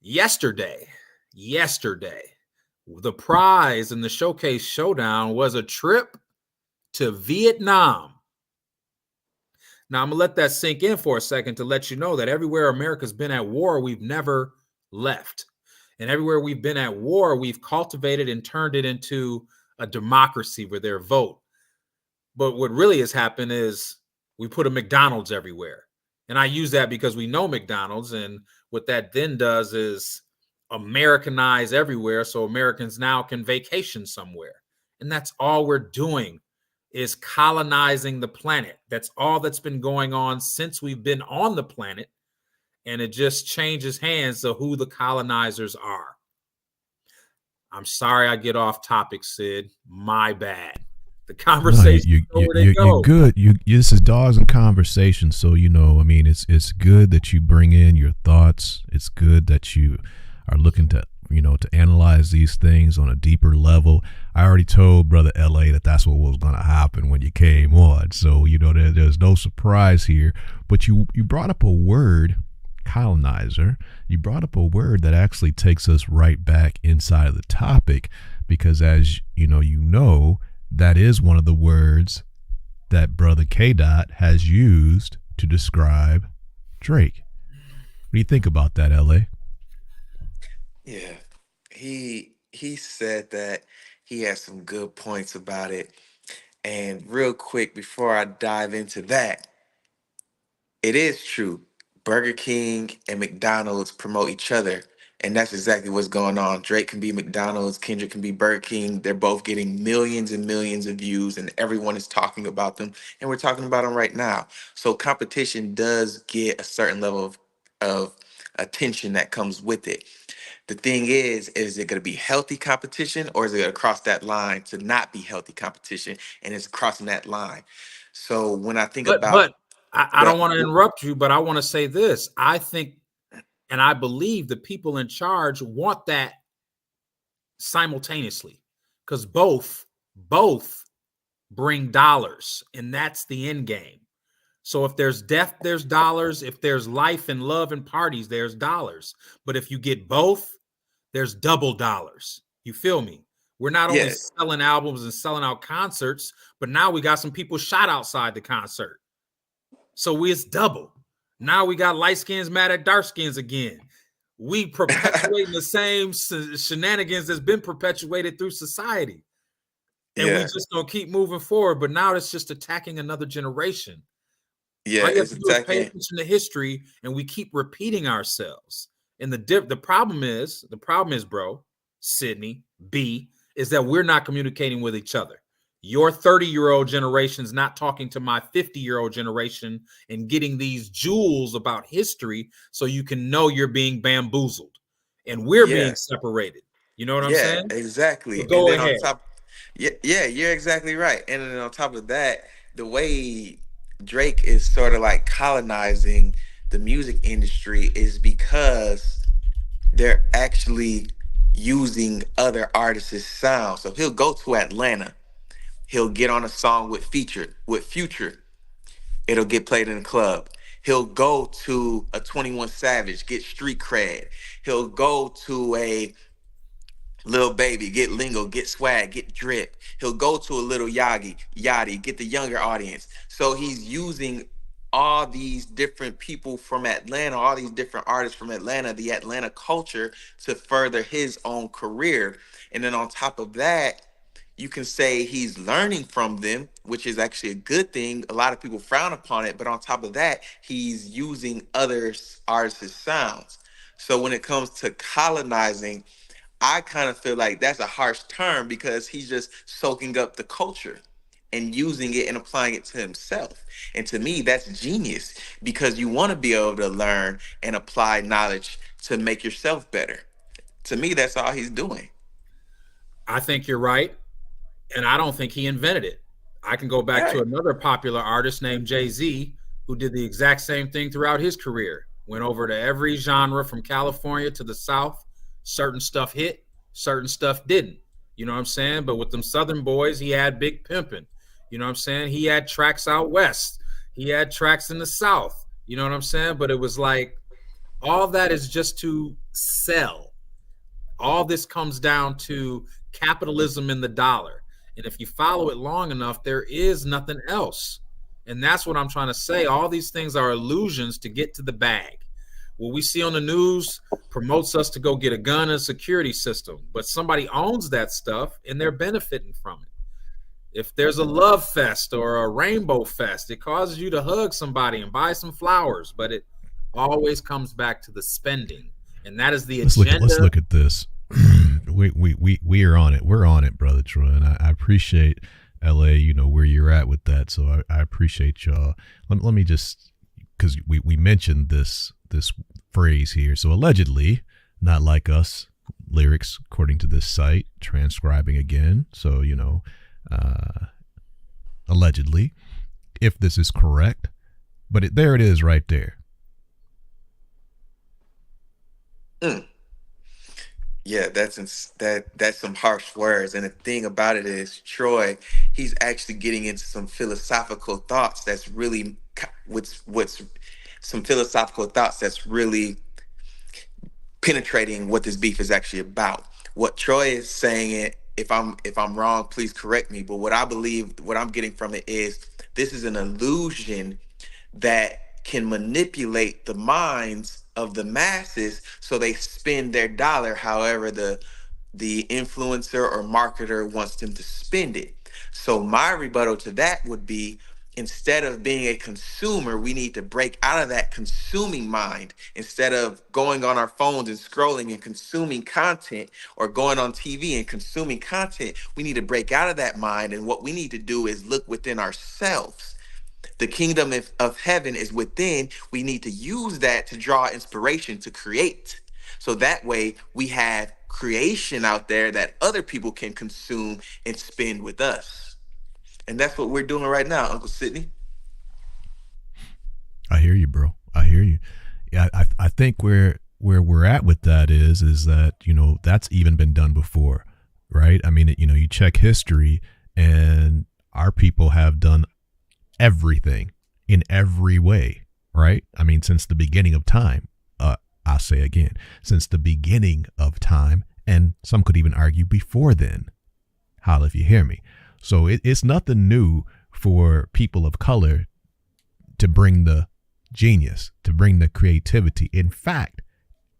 Yesterday, the prize in the showcase showdown was a trip to Vietnam. Now, I'm going to let that sink in for a second to let you know that everywhere America's been at war, we've never left. And everywhere we've been at war, we've cultivated and turned it into a democracy with their vote. But what really has happened is we put a McDonald's everywhere. And I use that because we know McDonald's. And what that then does is Americanize everywhere, so Americans now can vacation somewhere. And that's all we're doing, is colonizing the planet. That's all that's been going on since we've been on the planet. And it just changes hands of who the colonizers are. I'm sorry I get off topic, Sid. My bad. The conversation. No, you're good. This is dogs and conversation. So, I mean, it's good that you bring in your thoughts. It's good that you are looking to, to analyze these things on a deeper level. I already told Brother LA that that's what was going to happen when you came on. So, there's no surprise here. But you brought up a word, colonizer. You brought up a word that actually takes us right back inside of the topic, because as that is one of the words that Brother K-Dot has used to describe Drake. What do you think about that, LA? Yeah, he said that he has some good points about it. And real quick, before I dive into that, it is true. Burger King and McDonald's promote each other. And that's exactly what's going on. Drake can be McDonald's, Kendrick can be Burger King. They're both getting millions and millions of views, and everyone is talking about them. And we're talking about them right now. So competition does get a certain level of attention that comes with it. The thing is it going to be healthy competition, or is it going to cross that line to not be healthy competition? And it's crossing that line. So when I think about But I don't want to interrupt you, but I want to say this. I think, and I believe the people in charge want that simultaneously, because both bring dollars, and that's the end game. So if there's death, there's dollars. If there's life and love and parties, there's dollars. But if you get both, there's double dollars. You feel me? We're not only selling albums and selling out concerts, but now we got some people shot outside the concert. So it's double. Now we got light skins mad at dark skins again. We perpetuating the same shenanigans that's been perpetuated through society. And we just gonna keep moving forward. But now it's just attacking another generation. Yeah, it's attacking. Pay attention to history, and we keep repeating ourselves. And the problem is, bro, Sidney B, is that we're not communicating with each other. Your 30-year-old generation's not talking to my 50-year-old generation and getting these jewels about history so you can know you're being bamboozled and we're being Yeah, separated. You know what I'm yeah, saying? So exactly. And go then on ahead. top, yeah, you're exactly right. And then on top of that, the way Drake is sort of like colonizing the music industry is because they're actually using other artists' sound. So he'll go to Atlanta, he'll get on a song with Future. It'll get played in the club. He'll go to a 21 Savage, get street cred. He'll go to a Lil Baby, get lingo, get swag, get drip. He'll go to a little Yachty, get the younger audience. So he's using all these different people from Atlanta, all these different artists from Atlanta, the Atlanta culture to further his own career. And then on top of that, you can say he's learning from them, which is actually a good thing. A lot of people frown upon it, but on top of that, he's using other artists' sounds. So when it comes to colonizing, I kind of feel like that's a harsh term because he's just soaking up the culture and using it and applying it to himself. And to me, that's genius because you want to be able to learn and apply knowledge to make yourself better. To me, that's all he's doing. I think you're right. And I don't think he invented it. I can go back to Right. another popular artist named Jay-Z who did the exact same thing throughout his career. Went over to every genre from California to the South. Certain stuff hit, certain stuff didn't. You know what I'm saying? But with them Southern boys, he had Big Pimpin'. You know what I'm saying? He had tracks out west. He had tracks in the South. You know what I'm saying? But it was like all that is just to sell. All this comes down to capitalism in the dollar. And if you follow it long enough, there is nothing else. And that's what I'm trying to say. All these things are illusions to get to the bag. What we see on the news promotes us to go get a gun and a security system, but somebody owns that stuff and they're benefiting from it. If there's a love fest or a rainbow fest, it causes you to hug somebody and buy some flowers, but it always comes back to the spending. And that is the agenda. Let's look at this. we are on it. We're on it, brother Troy, and I appreciate LA. You know where you're at with that, so I appreciate y'all. Let me just because we mentioned this phrase here. So allegedly, not like us lyrics according to this site. Transcribing again. So allegedly, if this is correct, but there it is right there. Yeah, that's some harsh words. And the thing about it is, Troy, he's actually getting into some philosophical thoughts. That's really what's some philosophical thoughts that's really penetrating what this beef is actually about. What Troy is saying, it if I'm wrong, please correct me. But what I believe, what I'm getting from it is this is an illusion that can manipulate the minds of the masses so they spend their dollar however the influencer or marketer wants them to spend it. So my rebuttal to that would be, instead of being a consumer, we need to break out of that consuming mind. Instead of going on our phones and scrolling and consuming content, or going on TV and consuming content, we need to break out of that mind. And what we need to do is look within ourselves. The kingdom of heaven is within. We need to use that to draw inspiration to create. So that way we have creation out there that other people can consume and spend with us. And that's what we're doing right now, Uncle Sidney. I hear you, bro. I hear you. Yeah, I think where we're at with that is that, that's even been done before, right? I mean, you check history and our people have done everything in every way, right? I mean, since the beginning of time, I'll say again, since the beginning of time, and some could even argue before then. Holla if you hear me. So it's nothing new for people of color to bring the genius, to bring the creativity. In fact,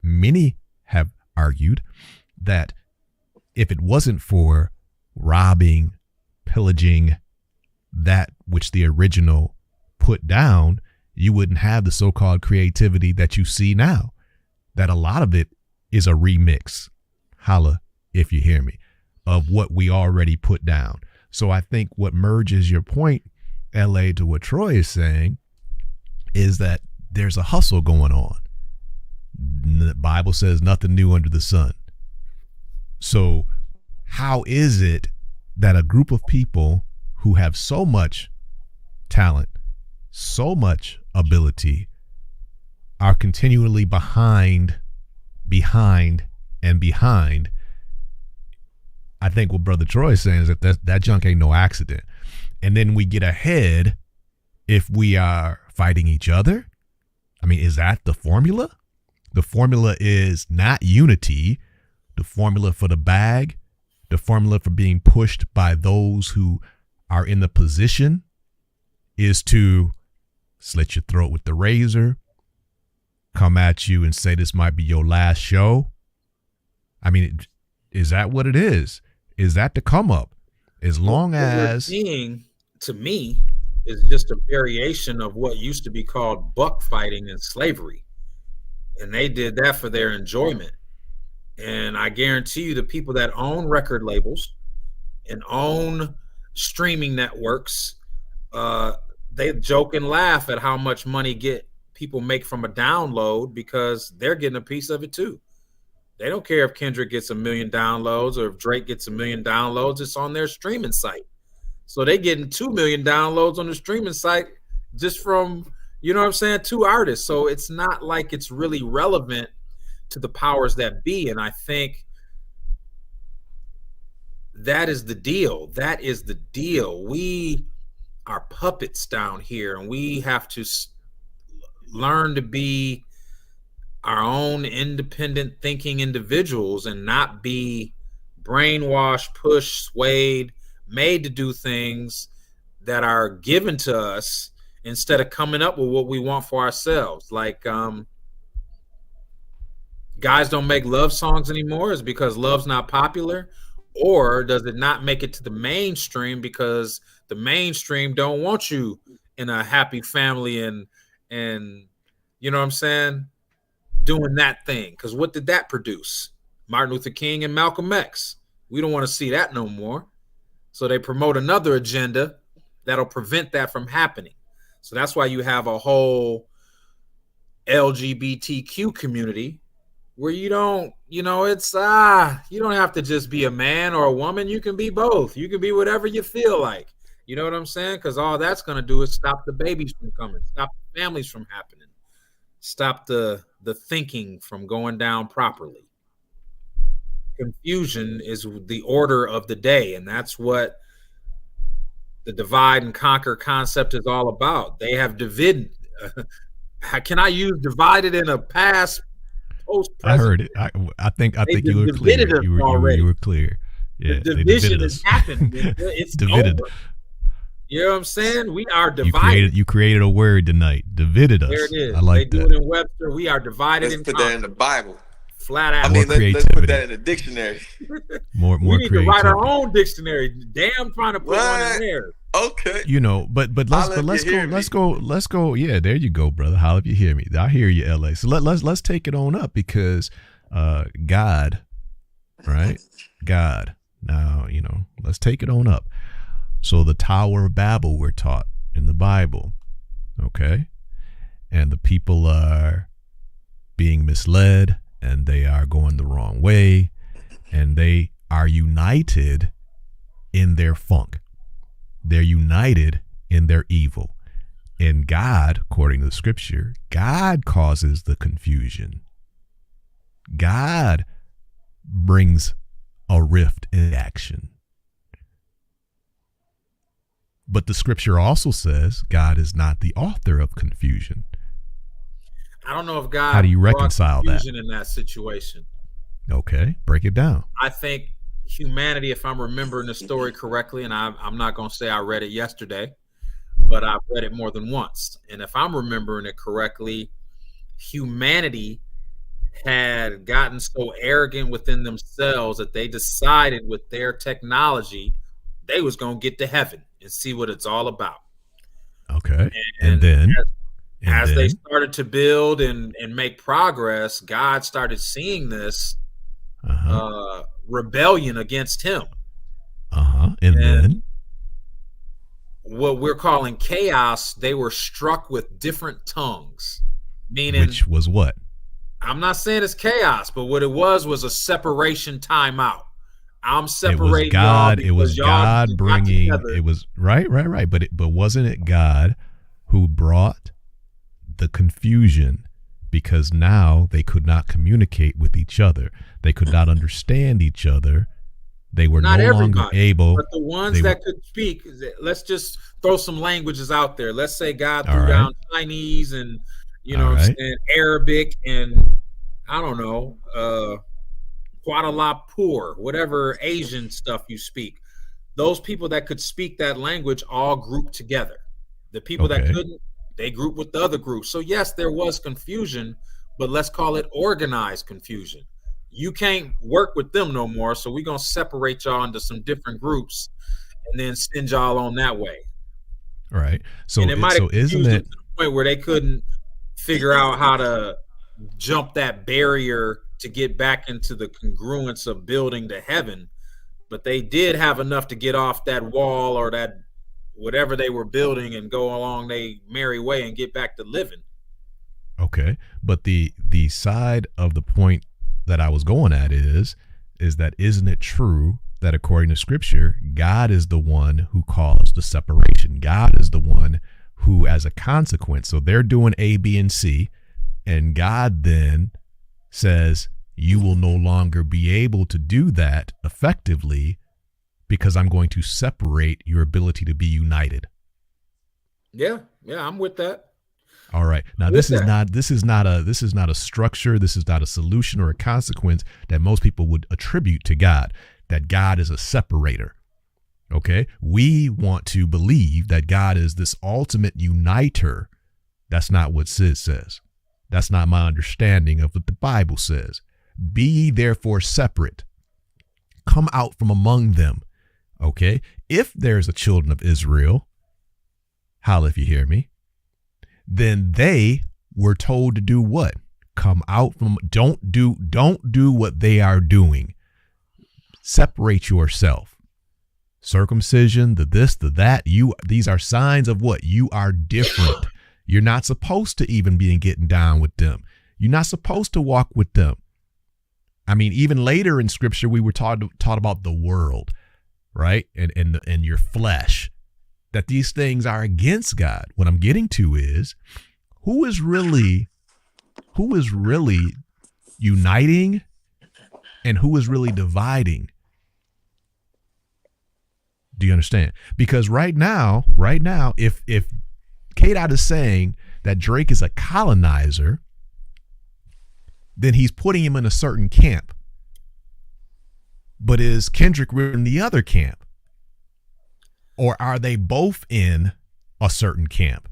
many have argued that if it wasn't for robbing, pillaging, that which the original put down, you wouldn't have the so-called creativity that you see now. That a lot of it is a remix, holla if you hear me, of what we already put down. So I think what merges your point, LA, to what Troy is saying is that there's a hustle going on. The Bible says nothing new under the sun. So how is it that a group of people who have so much talent, so much ability, are continually behind? I think what Brother Troy is saying is that junk ain't no accident. And then we get ahead if we are fighting each other. I mean, is that the formula? The formula is not unity. The formula for the bag, the formula for being pushed by those who are in the position is to slit your throat with the razor, come at you and say this might be your last show. I mean, is that what it is? Is that the come up? As long as what we're seeing, to me, is just a variation of what used to be called buck fighting and slavery. And they did that for their enjoyment. And I guarantee you the people that own record labels and own streaming networks, they joke and laugh at how much money people make from a download, because they're getting a piece of it too. They don't care if Kendrick gets 1 million downloads or if Drake gets 1 million downloads. It's on their streaming site. So they getting 2 million downloads on the streaming site just from, you know what I'm saying, 2 artists. So it's not like it's really relevant to the powers that be. And I think that is the deal. That is the deal. We are puppets down here, and we have to learn to be our own independent thinking individuals and not be brainwashed, pushed, swayed, made to do things that are given to us instead of coming up with what we want for ourselves. Like, guys don't make love songs anymore is because love's not popular, or does it not make it to the mainstream because the mainstream don't want you in a happy family and you know what I'm saying, doing that thing? Because what did that produce? Martin Luther King and Malcolm X. We don't want to see that no more. So they promote another agenda that'll prevent that from happening. So that's why you have a whole LGBTQ community where you don't, you know, it's you don't have to just be a man or a woman. You can be both. You can be whatever you feel like. You know what I'm saying? Because all that's going to do is stop the babies from coming, stop the families from happening, stop the thinking from going down properly. Confusion is the order of the day, and that's what the divide and conquer concept is all about. They have divided. Can I use divided in a past? I heard it. I think you were clear. You were clear. Yeah, the division has happened. It's divided. Over. You know what I'm saying? We are divided. You created a word tonight. Divided us. There it is. I like they that. Do it in Webster. We are divided. Let's put that in the Bible. Flat out. I mean, let's put that in the dictionary. More we need creativity. to write our own dictionary. Damn, trying to put one in there. Okay. You know, but let's go. Yeah, there you go, brother. Holla if you hear me. I hear you, LA. So let's take it on up, because God, right? God. Now, you know, let's take it on up. So the Tower of Babel, we're taught in the Bible, okay? And the people are being misled, and they are going the wrong way, and they are united in their funk. They're united in their evil. And God, according to the scripture, God causes the confusion. God brings a rift in action. But the scripture also says God is not the author of confusion. I don't know if God. How do you reconcile that in that situation? Okay, break it down. I think humanity, if I'm remembering the story correctly, and I'm not going to say I read it yesterday, but I've read it more than once. And if I'm remembering it correctly, humanity had gotten so arrogant within themselves that they decided with their technology they was going to get to heaven and see what it's all about. Okay. And then as they started to build and make progress, God started seeing this rebellion against him. And then what we're calling chaos, they were struck with different tongues. Meaning, which was what? I'm not saying it's chaos, but what it was a separation timeout. I'm It was separating y'all God. It was because y'all God got bringing. together. It was right. But wasn't it God who brought the confusion? Because now they could not communicate with each other. They could not understand each other. They were Not no longer everybody, able. but the ones They were that could speak. Let's just throw some languages out there. Let's say God all threw right. down Chinese and All what I'm right. saying, Arabic and I don't know, Kuala Lumpur, whatever Asian stuff you speak. Those people that could speak that language all grouped together. The people that Okay. couldn't, they grouped with the other groups. So yes, there was confusion, but let's call it organized confusion. You can't work with them no more, so we're gonna separate y'all into some different groups and then send y'all on that way. All right. And So it might have isn't confused them it to the point where they couldn't figure out how to jump that barrier to get back into the congruence of building to heaven, but they did have enough to get off that wall or that whatever they were building and go along they merry way and get back to living. okay? But the side of the point that I was going at is that isn't it true that according to Scripture, God is the one who caused the separation. God is the one who, as a consequence, so they're doing A, B, and C, and God then says, you will no longer be able to do that effectively because I'm going to separate your ability to be united. Yeah, I'm with that. All right. Now this is not a structure, this is not a solution or a consequence that most people would attribute to God, that God is a separator. Okay? We want to believe that God is this ultimate uniter. That's not what Sid says. That's not my understanding of what the Bible says. Be ye therefore separate. Come out from among them. Okay? If there's a children of Israel, holla if you hear me, then they were told to do what? Come out from, don't do what they are doing. Separate yourself. Circumcision, the this, the that, these are signs of what? You are different. You're not supposed to even be getting down with them. You're not supposed to walk with them. I mean, even later in Scripture, we were taught about the world, right? And your flesh, that these things are against God. What I'm getting to is who is really uniting and who is really dividing. Do you understand? Because right now, if K-Dot is saying that Drake is a colonizer, then he's putting him in a certain camp. But is Kendrick in the other camp? Or are they both in a certain camp?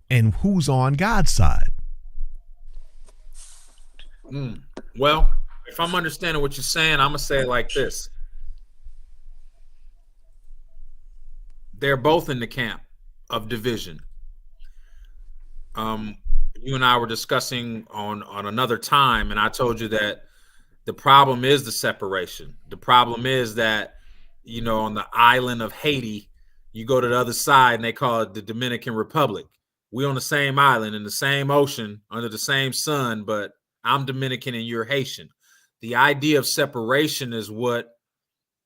And who's on God's side? Well, if I'm understanding what you're saying, I'm going to say it like this. They're both in the camp of division. You and I were discussing on another time, and I told you that the problem is the separation. The problem is that, on the island of Haiti, you go to the other side and they call it the Dominican Republic. We're on the same island in the same ocean under the same sun, but I'm Dominican and you're Haitian. The idea of separation is what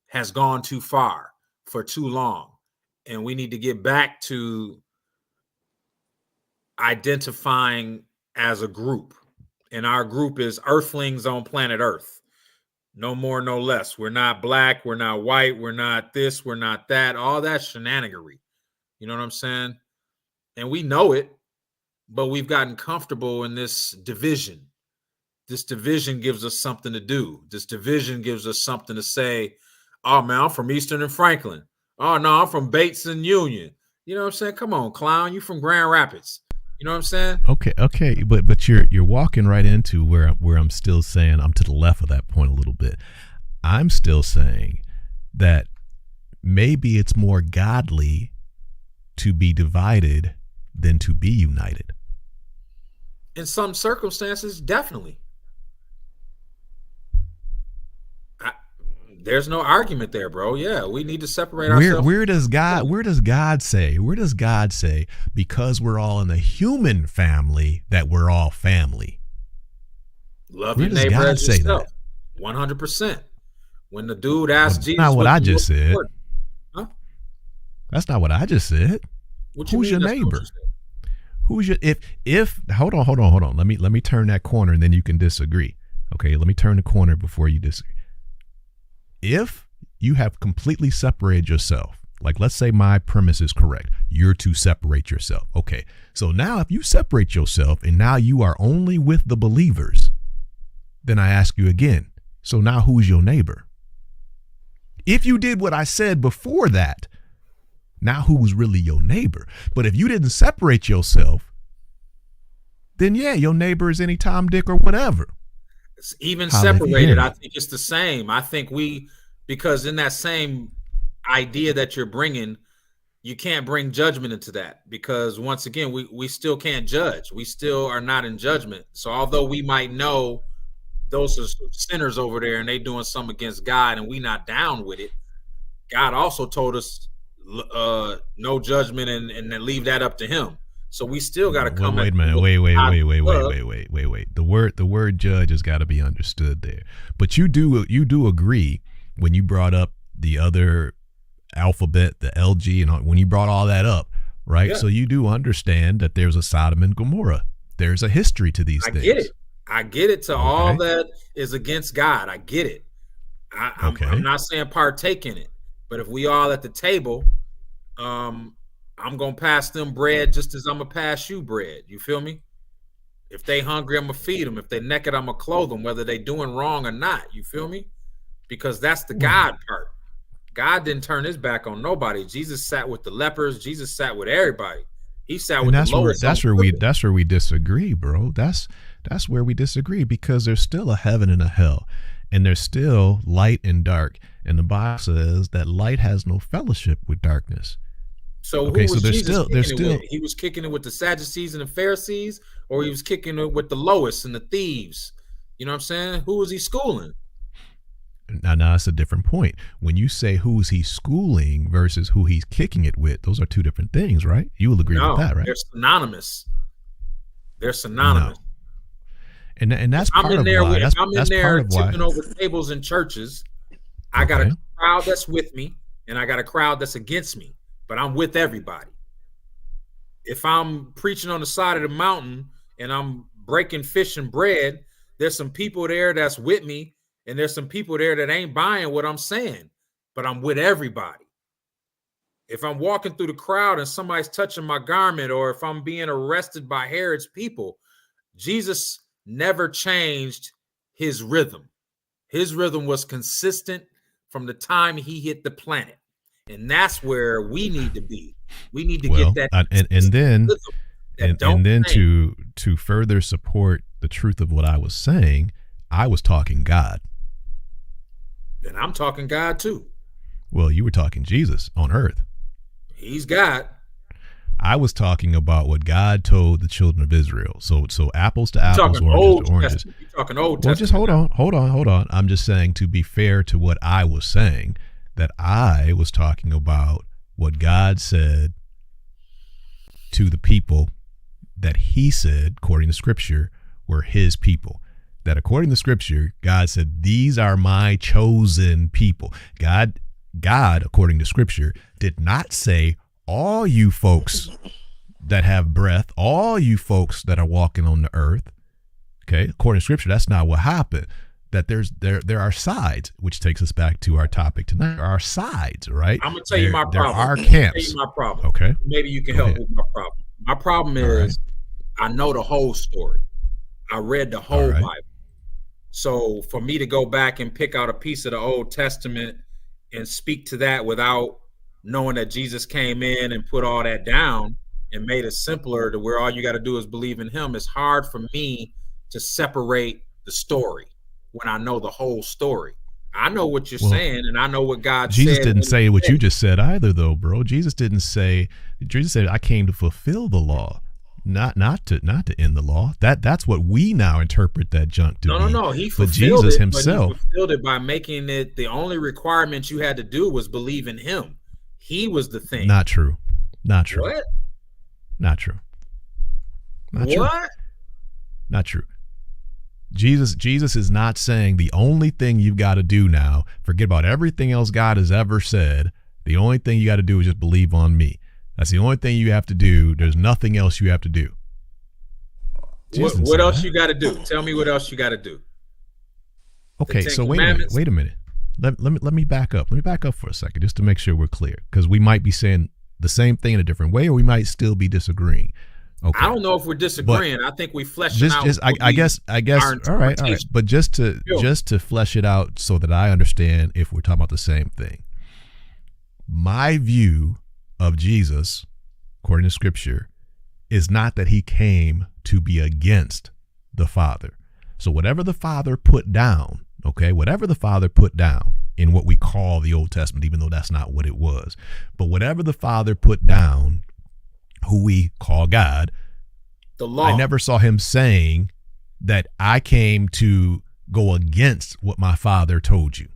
has gone too far for too long. And we need to get back to identifying as a group. And our group is Earthlings on planet Earth. No more, no less. We're not black. We're not white. We're not this. We're not that. All that shenanigery. You know what I'm saying? And we know it, but we've gotten comfortable in this division. This division gives us something to do. This division gives us something to say. Oh, man, I'm from Eastern and Franklin. Oh, no, I'm from Bates and Union. You know what I'm saying? Come on, clown. You from Grand Rapids. You know what I'm saying? Okay, but you're walking right into where I'm still saying I'm to the left of that point a little bit. I'm still saying that maybe it's more godly to be divided than to be united. In some circumstances, definitely. There's no argument there, bro. Yeah, we need to separate Where ourselves. where does God say because we're all in the human family that we're all family? Love Where your does neighbor God as say yourself. that? 100%. When the dude Well, asked that's Jesus, not what I just said. important? Huh? That's not what I just said. What you Who's mean? your That's not what neighbor? you said? Who's your if hold on. Let me turn that corner and then you can disagree. Okay, let me turn the corner before you disagree. If you have completely separated yourself, like let's say my premise is correct, you're to separate yourself. Okay, so now if you separate yourself and now you are only with the believers, then I ask you again, so now who's your neighbor? If you did what I said before that, now who's really your neighbor? But if you didn't separate yourself, then yeah, your neighbor is any Tom, Dick, or whatever. Even Holla if you hear separated, me. I think it's the same. I think because in that same idea that you're bringing, you can't bring judgment into that, because once again, we still can't judge. We still are not in judgment. So although we might know those are sinners over there and they doing something against God and we not down with it, God also told us no judgment and then leave that up to him. So we still got to come. Wait a minute. Wait. The word judge has got to be understood there. But you do agree when you brought up the other alphabet, the LG, and when you brought all that up, right? Yeah. So you do understand that there's a Sodom and Gomorrah. There's a history to these things. I get it. To all that is against God. I get it. I'm not saying partake in it, but if we all at the table, I'm gonna pass them bread just as I'm gonna pass you bread. You feel me? If they hungry, I'm gonna feed them. If they naked, I'm gonna clothe them, whether they doing wrong or not. You feel me? Because that's the God part. God didn't turn his back on nobody. Jesus sat with the lepers. Jesus sat with everybody. He sat with the lowest. That's where we disagree, bro. That's where we disagree, because there's still a heaven and a hell, and there's still light and dark. And the Bible says that light has no fellowship with darkness. So who was Jesus kicking it with? He was kicking it with the Sadducees and the Pharisees, or he was kicking it with the lowest and the thieves? You know what I'm saying? Who was he schooling? Now that's a different point. When you say who's he schooling versus who he's kicking it with, those are two different things, right? You will agree with that, right? They're synonymous. They're synonymous. No. And that's part of why. If I'm in there tipping over tables in churches, I got a crowd that's with me and I got a crowd that's against me, but I'm with everybody. If I'm preaching on the side of the mountain and I'm breaking fish and bread, there's some people there that's with me, and there's some people there that ain't buying what I'm saying, but I'm with everybody. If I'm walking through the crowd and somebody's touching my garment, or if I'm being arrested by Herod's people, Jesus never changed his rhythm. His rhythm was consistent from the time he hit the planet. And that's where we need to be. We need to get that. And then to further support the truth of what I was saying, I was talking God. And I'm talking God too. Well, you were talking Jesus on earth. He's God. I was talking about what God told the children of Israel. So apples to apples, oranges to oranges. You're talking Old Testament. Well, just hold on. I'm just saying, to be fair to what I was saying, that I was talking about what God said to the people that he said, according to scripture, were his people. That according to scripture, God said, these are my chosen people. God, according to scripture, did not say, all you folks that have breath, all you folks that are walking on the earth. Okay, according to scripture, that's not what happened. That there are sides, which takes us back to our topic tonight. There are sides, right? I'm gonna tell you my problem. There are camps. I'll tell you my problem. Okay. Maybe you can help with my problem. My problem is I know the whole story. I read the whole Bible. So for me to go back and pick out a piece of the Old Testament and speak to that without knowing that Jesus came in and put all that down and made it simpler to where all you got to do is believe in him, it's hard for me to separate the story when I know the whole story. I know what you're saying, and I know what God said. Jesus didn't say what you just said either, though, bro. Jesus said, I came to fulfill the law. not to end the law. That's what we now interpret that junk to be. No. He But fulfilled Jesus it, himself, but he fulfilled it by making it the only requirement you had to do was believe in him. He was the thing. not true. Not true. What? Not true. Not true. What? Not true. Jesus is not saying the only thing you've got to do now, forget about everything else God has ever said. The only thing you got to do is just believe on me. That's the only thing you have to do. There's nothing else you have to do. What else you got to do? Tell me what else you got to do. Okay, so wait a minute. Let me back up. Let me back up for a second just to make sure we're clear, because we might be saying the same thing in a different way, or we might still be disagreeing. Okay. I don't know if we're disagreeing. I think we flesh it out. I guess. All right. But just to flesh it out so that I understand if we're talking about the same thing. My view of Jesus, according to Scripture, is not that he came to be against the Father. So whatever the Father put down, whatever the Father put down in what we call the Old Testament, even though that's not what it was, but whatever the Father put down, who we call God, the law. I never saw him saying that I came to go against what my Father told you.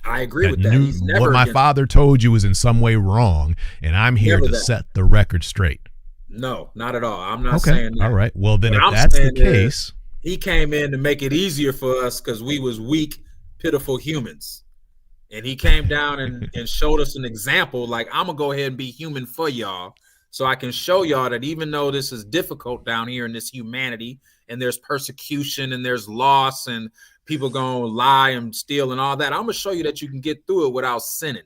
I agree with that. What my Father told you is in some way wrong, and I'm here to set the record straight. No, not at all. I'm not saying that. All right. Well, then if that's the case, he came in to make it easier for us because we was weak, pitiful humans. And he came down and showed us an example, like, I'm going to go ahead and be human for y'all so I can show y'all that even though this is difficult down here in this humanity and there's persecution and there's loss and people going to lie and steal and all that, I'm going to show you that you can get through it without sinning.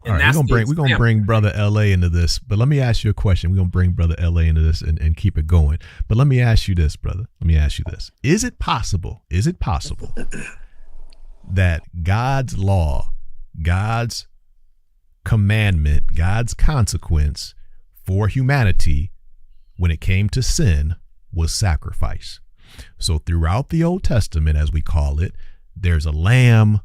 And all right, we're gonna bring Brother LA into this, but let me ask you a question. We're gonna bring Brother LA into this and keep it going. But let me ask you this, brother. Let me ask you this. Is it possible that God's law, God's commandment, God's consequence for humanity when it came to sin was sacrifice? So throughout the Old Testament, as we call it, there's a lamb,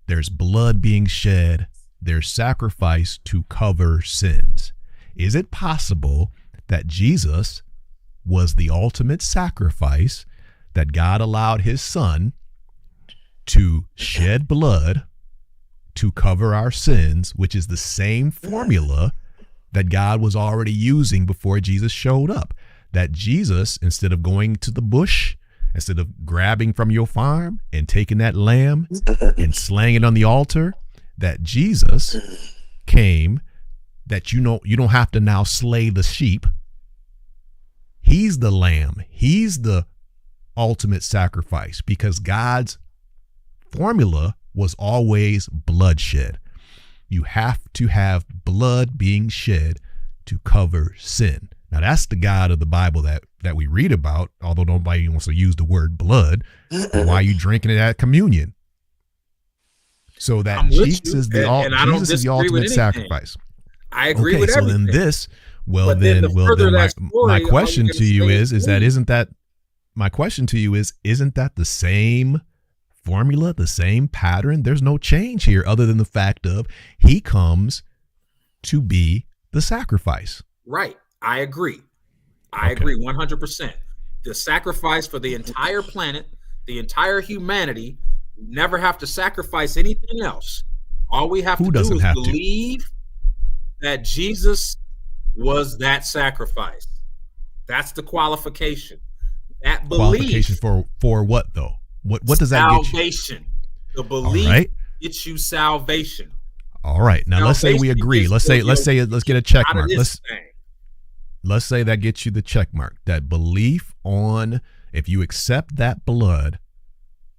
there's blood being shed, there's sacrifice to cover sins. Is it possible that Jesus was the ultimate sacrifice, that God allowed his son to shed blood to cover our sins, which is the same formula that God was already using before Jesus showed up? That Jesus, instead of going to the bush, instead of grabbing from your farm and taking that lamb and slaying it on the altar, that Jesus came, that you don't have to now slay the sheep. He's the lamb. He's the ultimate sacrifice, because God's formula was always bloodshed. You have to have blood being shed to cover sin. Now, that's the God of the Bible that we read about, although nobody wants to use the word blood. Why are you drinking it at communion? So that Jesus is the ultimate sacrifice. I agree with everything. So then this, my question to you isn't that the same formula, the same pattern? There's no change here other than the fact of he comes to be the sacrifice. Right. I agree. I agree 100%. The sacrifice for the entire planet, the entire humanity, never have to sacrifice anything else. All we have to do is believe that Jesus was that sacrifice. That's the qualification. That belief. Qualification for what though? What does that get you? Salvation. The belief gets you salvation. All right. Now let's say we agree. Let's get a check mark. Let's say that gets you the check mark. That belief on, if you accept that blood,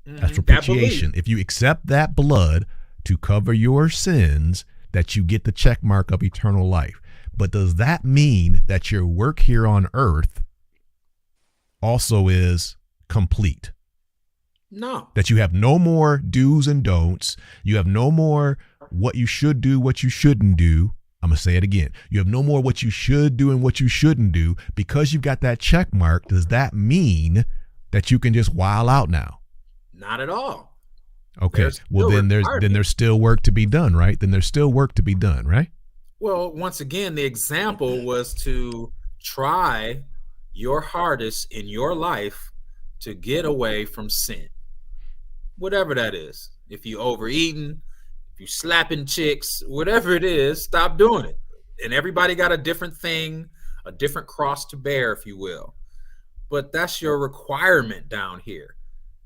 that's propitiation. If you accept that blood to cover your sins, that you get the check mark of eternal life. But does that mean that your work here on earth also is complete? No. That you have no more do's and don'ts. You have no more what you should do, what you shouldn't do. I'm going to say it again. You have no more what you should do and what you shouldn't do. Because you've got that check mark, does that mean that you can just wild out now? Not at all. Okay. Well, then there's still work to be done, right? Well, once again, the example was to try your hardest in your life to get away from sin. Whatever that is. If you overeating, if you slapping chicks, whatever it is, stop doing it. And everybody got a different thing, a different cross to bear, if you will. But that's your requirement down here.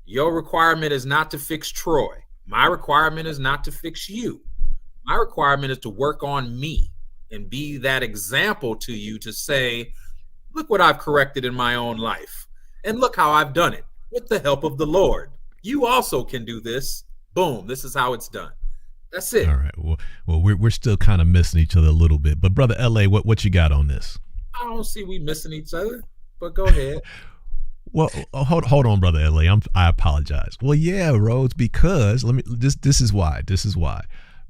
Your requirement is not to fix Troy. My requirement is not to fix you. My requirement is to work on me and be that example to you to say, look what I've corrected in my own life. And look how I've done it with the help of the Lord. You also can do this. Boom. This is how it's done. That's it. All right. Well, we're still kind of missing each other a little bit. But brother LA, what you got on this? I don't see we missing each other, but go ahead. Well, hold on, brother LA. I apologize. Well, yeah, Rhodes, because this is why.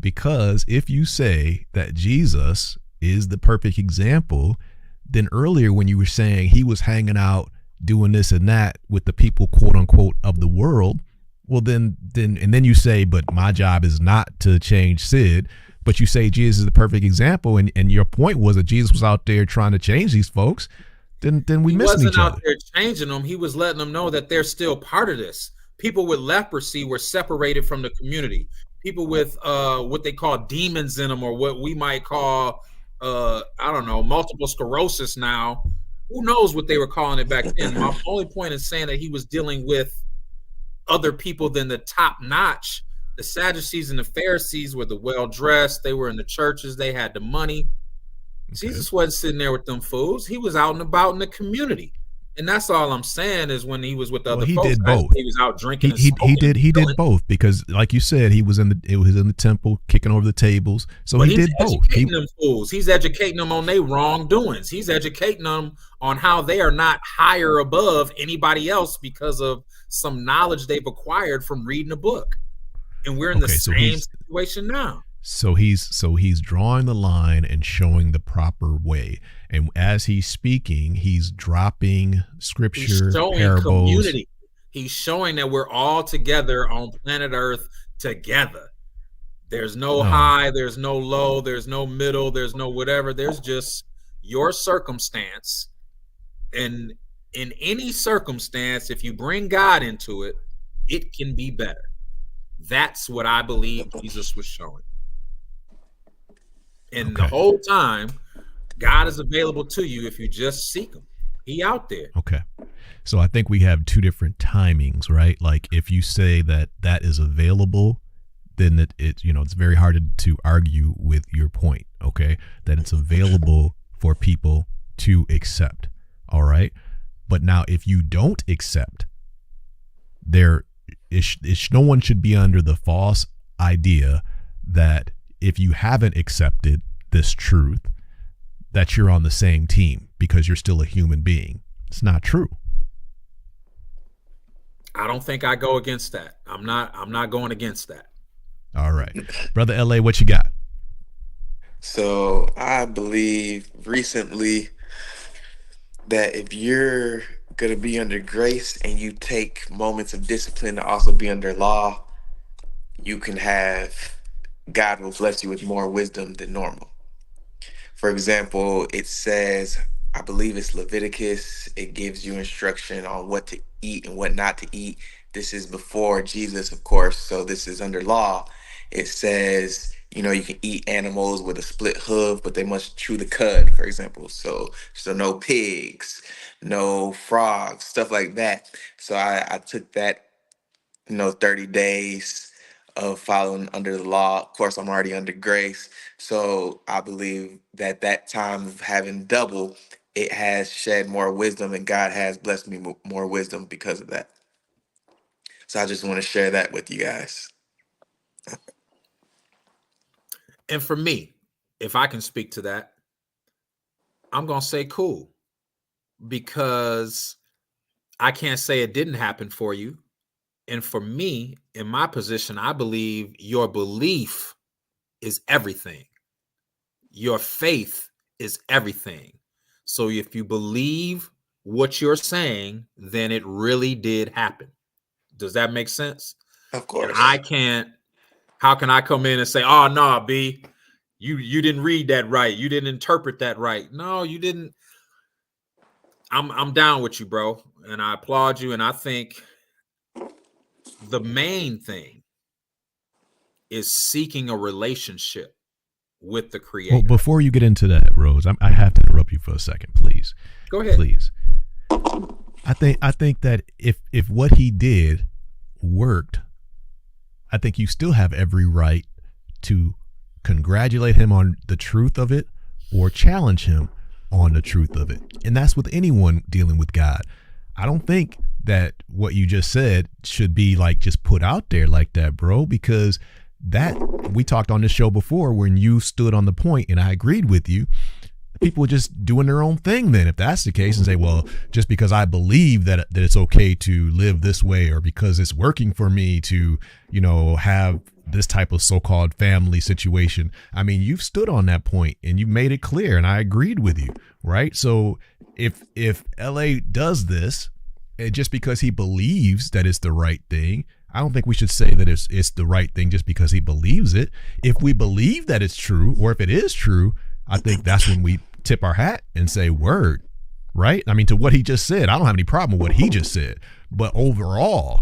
Because if you say that Jesus is the perfect example, then earlier when you were saying he was hanging out doing this and that with the people, quote unquote, of the world, well, then you say, but my job is not to change Sid, but you say Jesus is the perfect example, and your point was that Jesus was out there trying to change these folks. Then we missing each other. He wasn't out there changing them. He was letting them know that they're still part of this. People with leprosy were separated from the community. People with what they call demons in them, or what we might call I don't know, multiple sclerosis now. Who knows what they were calling it back then? My only point is saying that he was dealing with other people than the top notch. The Sadducees and the Pharisees were the well-dressed. They were in the churches. They had the money. Okay. Jesus wasn't sitting there with them fools. He was out and about in the community. And that's all I'm saying is when he was with the other folks, did both. He was out drinking. He did both, because like you said, it was in the temple kicking over the tables. So he did both. He's educating them on their wrongdoings. He's educating them on how they are not higher above anybody else because of some knowledge they've acquired from reading a book. And we're in the same situation now. So he's drawing the line and showing the proper way. And as he's speaking, he's dropping scripture, he's showing parables. Community. He's showing that we're all together on planet Earth together. There's no high, there's no low, there's no middle, there's no whatever. There's just your circumstance. And in any circumstance, if you bring God into it, it can be better. That's what I believe Jesus was showing. And the whole time, God is available to you if you just seek him. He out there. Okay. So I think we have two different timings, right? Like if you say that is available, then it's very hard to argue with your point, okay? That it's available for people to accept, all right? But now if you don't accept, no one should be under the false idea that if you haven't accepted this truth, that you're on the same team because you're still a human being. It's not true. I don't think I go against that. I'm not going against that. All right. Brother LA, what you got? So I believe recently that if you're going to be under grace and you take moments of discipline to also be under law, you can have God will bless you with more wisdom than normal. For example, it says, I believe it's Leviticus, it gives you instruction on what to eat and what not to eat. This is before Jesus, of course, so this is under law. It says, you can eat animals with a split hoof, but they must chew the cud, for example. So no pigs, no frogs, stuff like that. So I took that, 30 days of following under the law. Of course, I'm already under grace. So I believe that time of having double, it has shed more wisdom, and God has blessed me more wisdom because of that. So I just want to share that with you guys. And for me, if I can speak to that, I'm going to say cool, because I can't say it didn't happen for you. And for me, in my position, I believe your belief is everything. Your faith is everything. So if you believe what you're saying, then it really did happen. Does that make sense? Of course. And how can I come in and say, oh, no, B, you didn't read that right. You didn't interpret that right. No, you didn't. I'm down with you, bro, and I applaud you. And I think the main thing is seeking a relationship with the Well, Creator. before you get into that, Rose, I have to interrupt you for a second, please. Go ahead. Please. I think that if what he did worked, I think you still have every right to congratulate him on the truth of it or challenge him on the truth of it. And that's with anyone dealing with God. I don't think that what you just said should be like just put out there like that, bro, because that we talked on this show before when you stood on the point and I agreed with you. People are just doing their own thing then if that's the case and say, well, just because I believe that it's okay to live this way or because it's working for me to, you know, have this type of so-called family situation. I mean, you've stood on that point and you made it clear and I agreed with you, right? So if LA does this and just because he believes that it's the right thing, I don't think we should say that it's the right thing just because he believes it. If we believe that it's true or if it is true, I think that's when we tip our hat and say word, right? I mean, to what he just said, I don't have any problem with what he just said. But overall,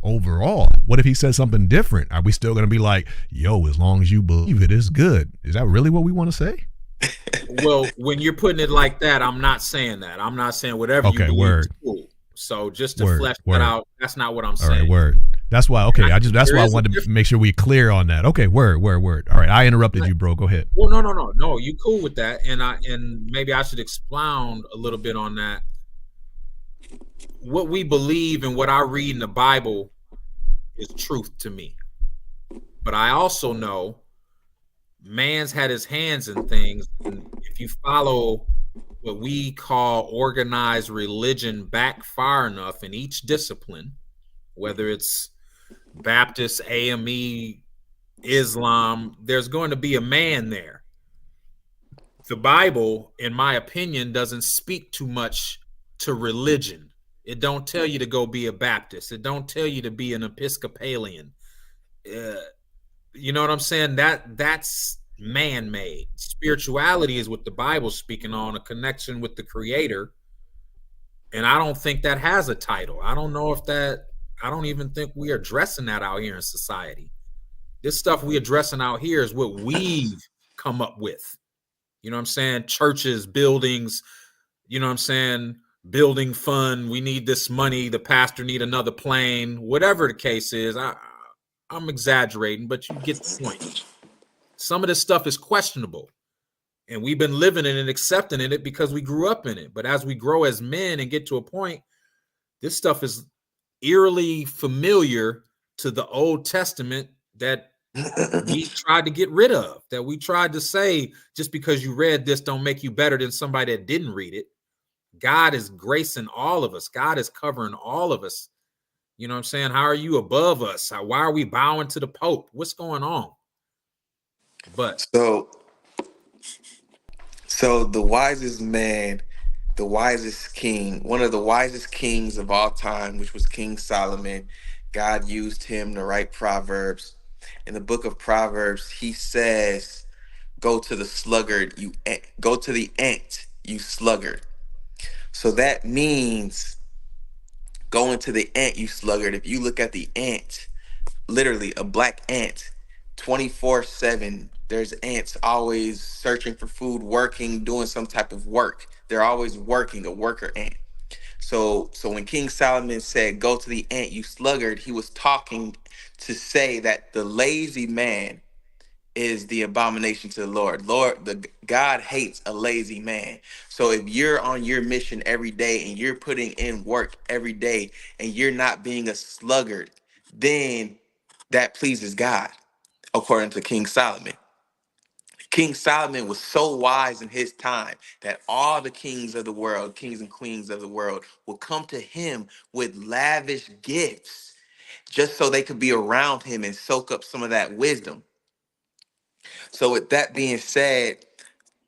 what if he says something different? Are we still going to be like, yo, as long as you believe it is good? Is that really what we want to say? Well, when you're putting it like that, I'm not saying that. I'm not saying whatever you believe is cool. So just to flesh that out, that's not what I'm saying. All right, word. That's why. Okay, that's why I wanted to make sure we clear on that. Okay, word. All right, I interrupted you, bro. Go ahead. Well, no. You cool with that, and maybe I should expound a little bit on that. What we believe and what I read in the Bible is truth to me, but I also know man's had his hands in things, and if you follow what we call organized religion back far enough in each discipline, whether it's Baptist, AME, Islam, there's going to be a man there. The Bible, in my opinion, doesn't speak too much to religion. It don't tell you to go be a Baptist. It don't tell you to be an Episcopalian. You know what I'm saying? That's man-made. Spirituality is what the Bible's speaking on, a connection with the Creator. And I don't think that has a title. I don't even think we are addressing that out here in society. This stuff we addressing out here is what we've come up with. You know what I'm saying? Churches, buildings, you know what I'm saying? Building fund. We need this money. The pastor need another plane. Whatever the case is, I'm exaggerating, but you get the point. Some of this stuff is questionable. And we've been living in it, accepting in it because we grew up in it. But as we grow as men and get to a point, this stuff is eerily familiar to the Old Testament that we tried to get rid of, that we tried to say, just because you read this don't make you better than somebody that didn't read it. God is gracing all of us. God is covering all of us. You know what I'm saying? How are you above us? Why are we bowing to the Pope? What's going on? But so the wisest man, the wisest king, one of the wisest kings of all time, which was King Solomon, God used him to write Proverbs. In the book of Proverbs, he says, go to the sluggard, go to the ant, you sluggard. So that means going to the ant, you sluggard. If you look at the ant, literally a black ant, 24/7, there's ants always searching for food, working, doing some type of work. They're always working, a worker ant. So when King Solomon said, go to the ant, you sluggard, he was talking to say that the lazy man is the abomination to the Lord. God hates a lazy man. So if you're on your mission every day and you're putting in work every day and you're not being a sluggard, then that pleases God, according to King Solomon. King Solomon was so wise in his time that all the kings of the world, kings and queens of the world, will come to him with lavish gifts just so they could be around him and soak up some of that wisdom. So with that being said,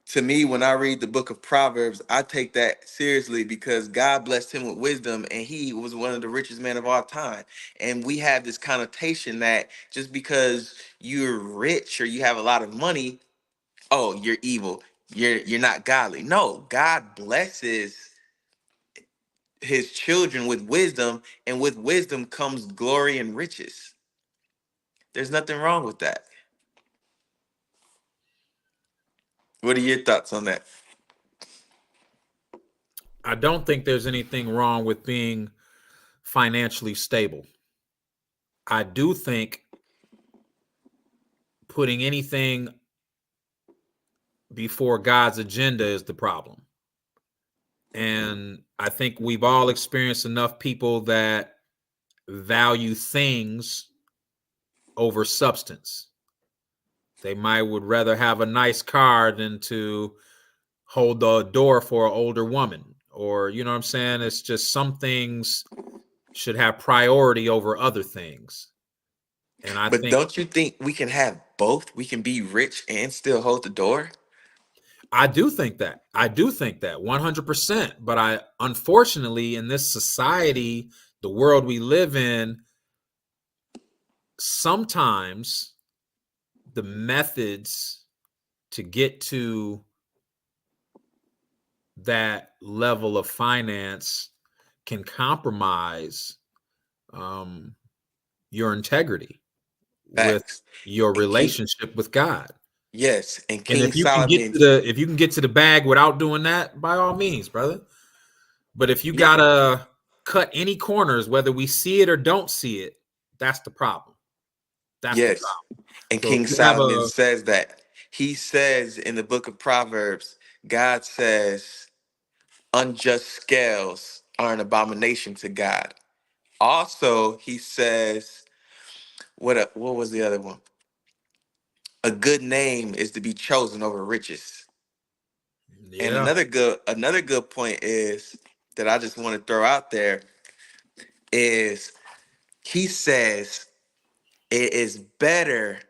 to me, when I read the book of Proverbs, I take that seriously because God blessed him with wisdom and he was one of the richest men of all time. And we have this connotation that just because you're rich or you have a lot of money, oh, you're evil. You're not godly. No, God blesses his children with wisdom, and with wisdom comes glory and riches. There's nothing wrong with that. What are your thoughts on that? I don't think there's anything wrong with being financially stable. I do think putting anything before God's agenda is the problem. And I think we've all experienced enough people that value things over substance. They might would rather have a nice car than to hold the door for an older woman, or you know what I'm saying? It's just some things should have priority over other things. And I But think don't you think we can have both? We can be rich and still hold the door? I do think that. I do think that 100%. But I, unfortunately, in this society, the world we live in, sometimes the methods to get to that level of finance can compromise your integrity with Facts. your And King, relationship with God. yes, and And King Solomon's. if you can get to the bag without doing that, by all means, brother. But if you Yeah, gotta cut any corners, whether we see it or don't see it, that's the problem. That's the yes. problem. And So if King you have Solomon a says that. He says in the book of Proverbs, God says, unjust scales are an abomination to God. Also, he says, what was the other one? A good name is to be chosen over riches. And yeah, another good point is that I just want to throw out there is he says it is better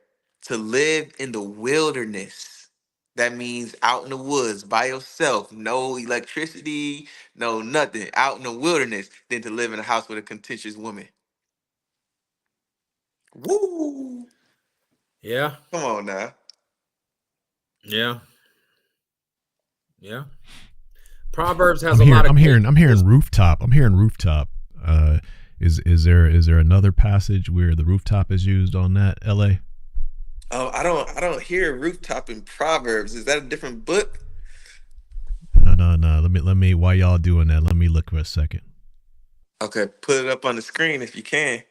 to live in the wilderness. That means out in the woods by yourself, no electricity, no nothing, out in the wilderness, than to live in a house with a contentious woman. Woo! yeah, Come on now. yeah, yeah. Proverbs has I'm a hearing lot of I'm great hearing I'm hearing wisdom. rooftop. I'm hearing rooftop. Is there another passage where the rooftop is used on that? LA? Oh, I don't hear rooftop in Proverbs. Is that a different book? No. Let me while y'all doing that, let me look for a second. Okay, put it up on the screen if you can.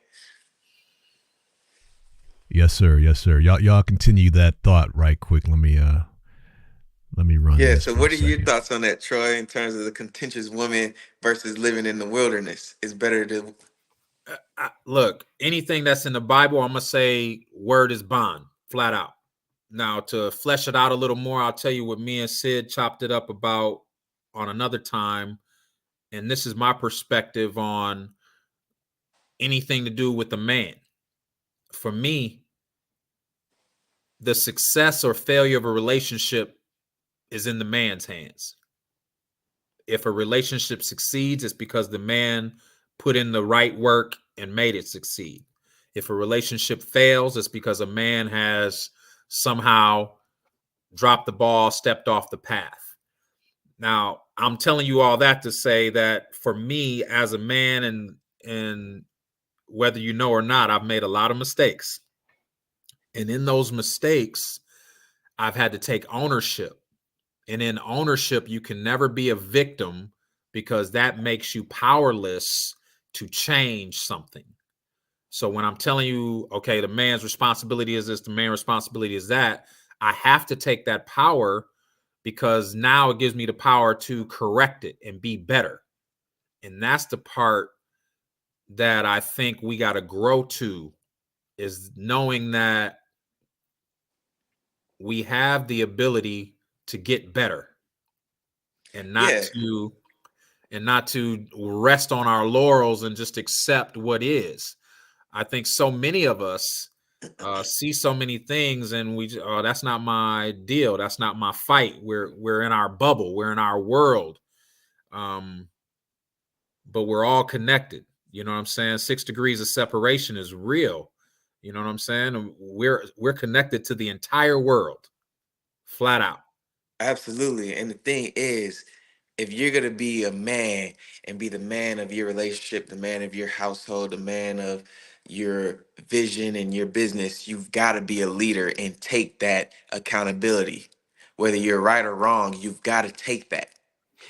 Yes, sir. Yes, sir. Y'all continue that thought right quick. Let me run Yeah, this so for a what are your second. thoughts on that, Troy, in terms of the contentious woman versus living in the wilderness? It's better to. Look, anything that's in the Bible, I'm gonna say word is bond, flat out. Now, to flesh it out a little more, I'll tell you what me and Sid chopped it up about on another time. And this is my perspective on anything to do with the man. For me, the success or failure of a relationship is in the man's hands. If a relationship succeeds, it's because the man put in the right work and made it succeed. If a relationship fails, it's because a man has somehow dropped the ball, stepped off the path. Now, I'm telling you all that to say that for me as a man, and whether you know or not, I've made a lot of mistakes. And in those mistakes, I've had to take ownership. And in ownership, you can never be a victim because that makes you powerless to change something. So when I'm telling you, okay, the man's responsibility is this, the man's responsibility is that, I have to take that power because now it gives me the power to correct it and be better. And that's the part that I think we got to grow to, is knowing that we have the ability to get better and not Yeah, to rest on our laurels and just accept what is. I think so many of us see so many things and oh, that's not my deal, that's not my fight. We're in our bubble, we're in our world, but we're all connected. You know what I'm saying? 6 degrees of separation is real. You know what I'm saying? We're connected to the entire world, flat out. absolutely. And the thing is, if you're gonna be a man and be the man of your relationship, the man of your household, the man of your vision and your business, you've got to be a leader and take that accountability. Whether you're right or wrong, you've got to take that.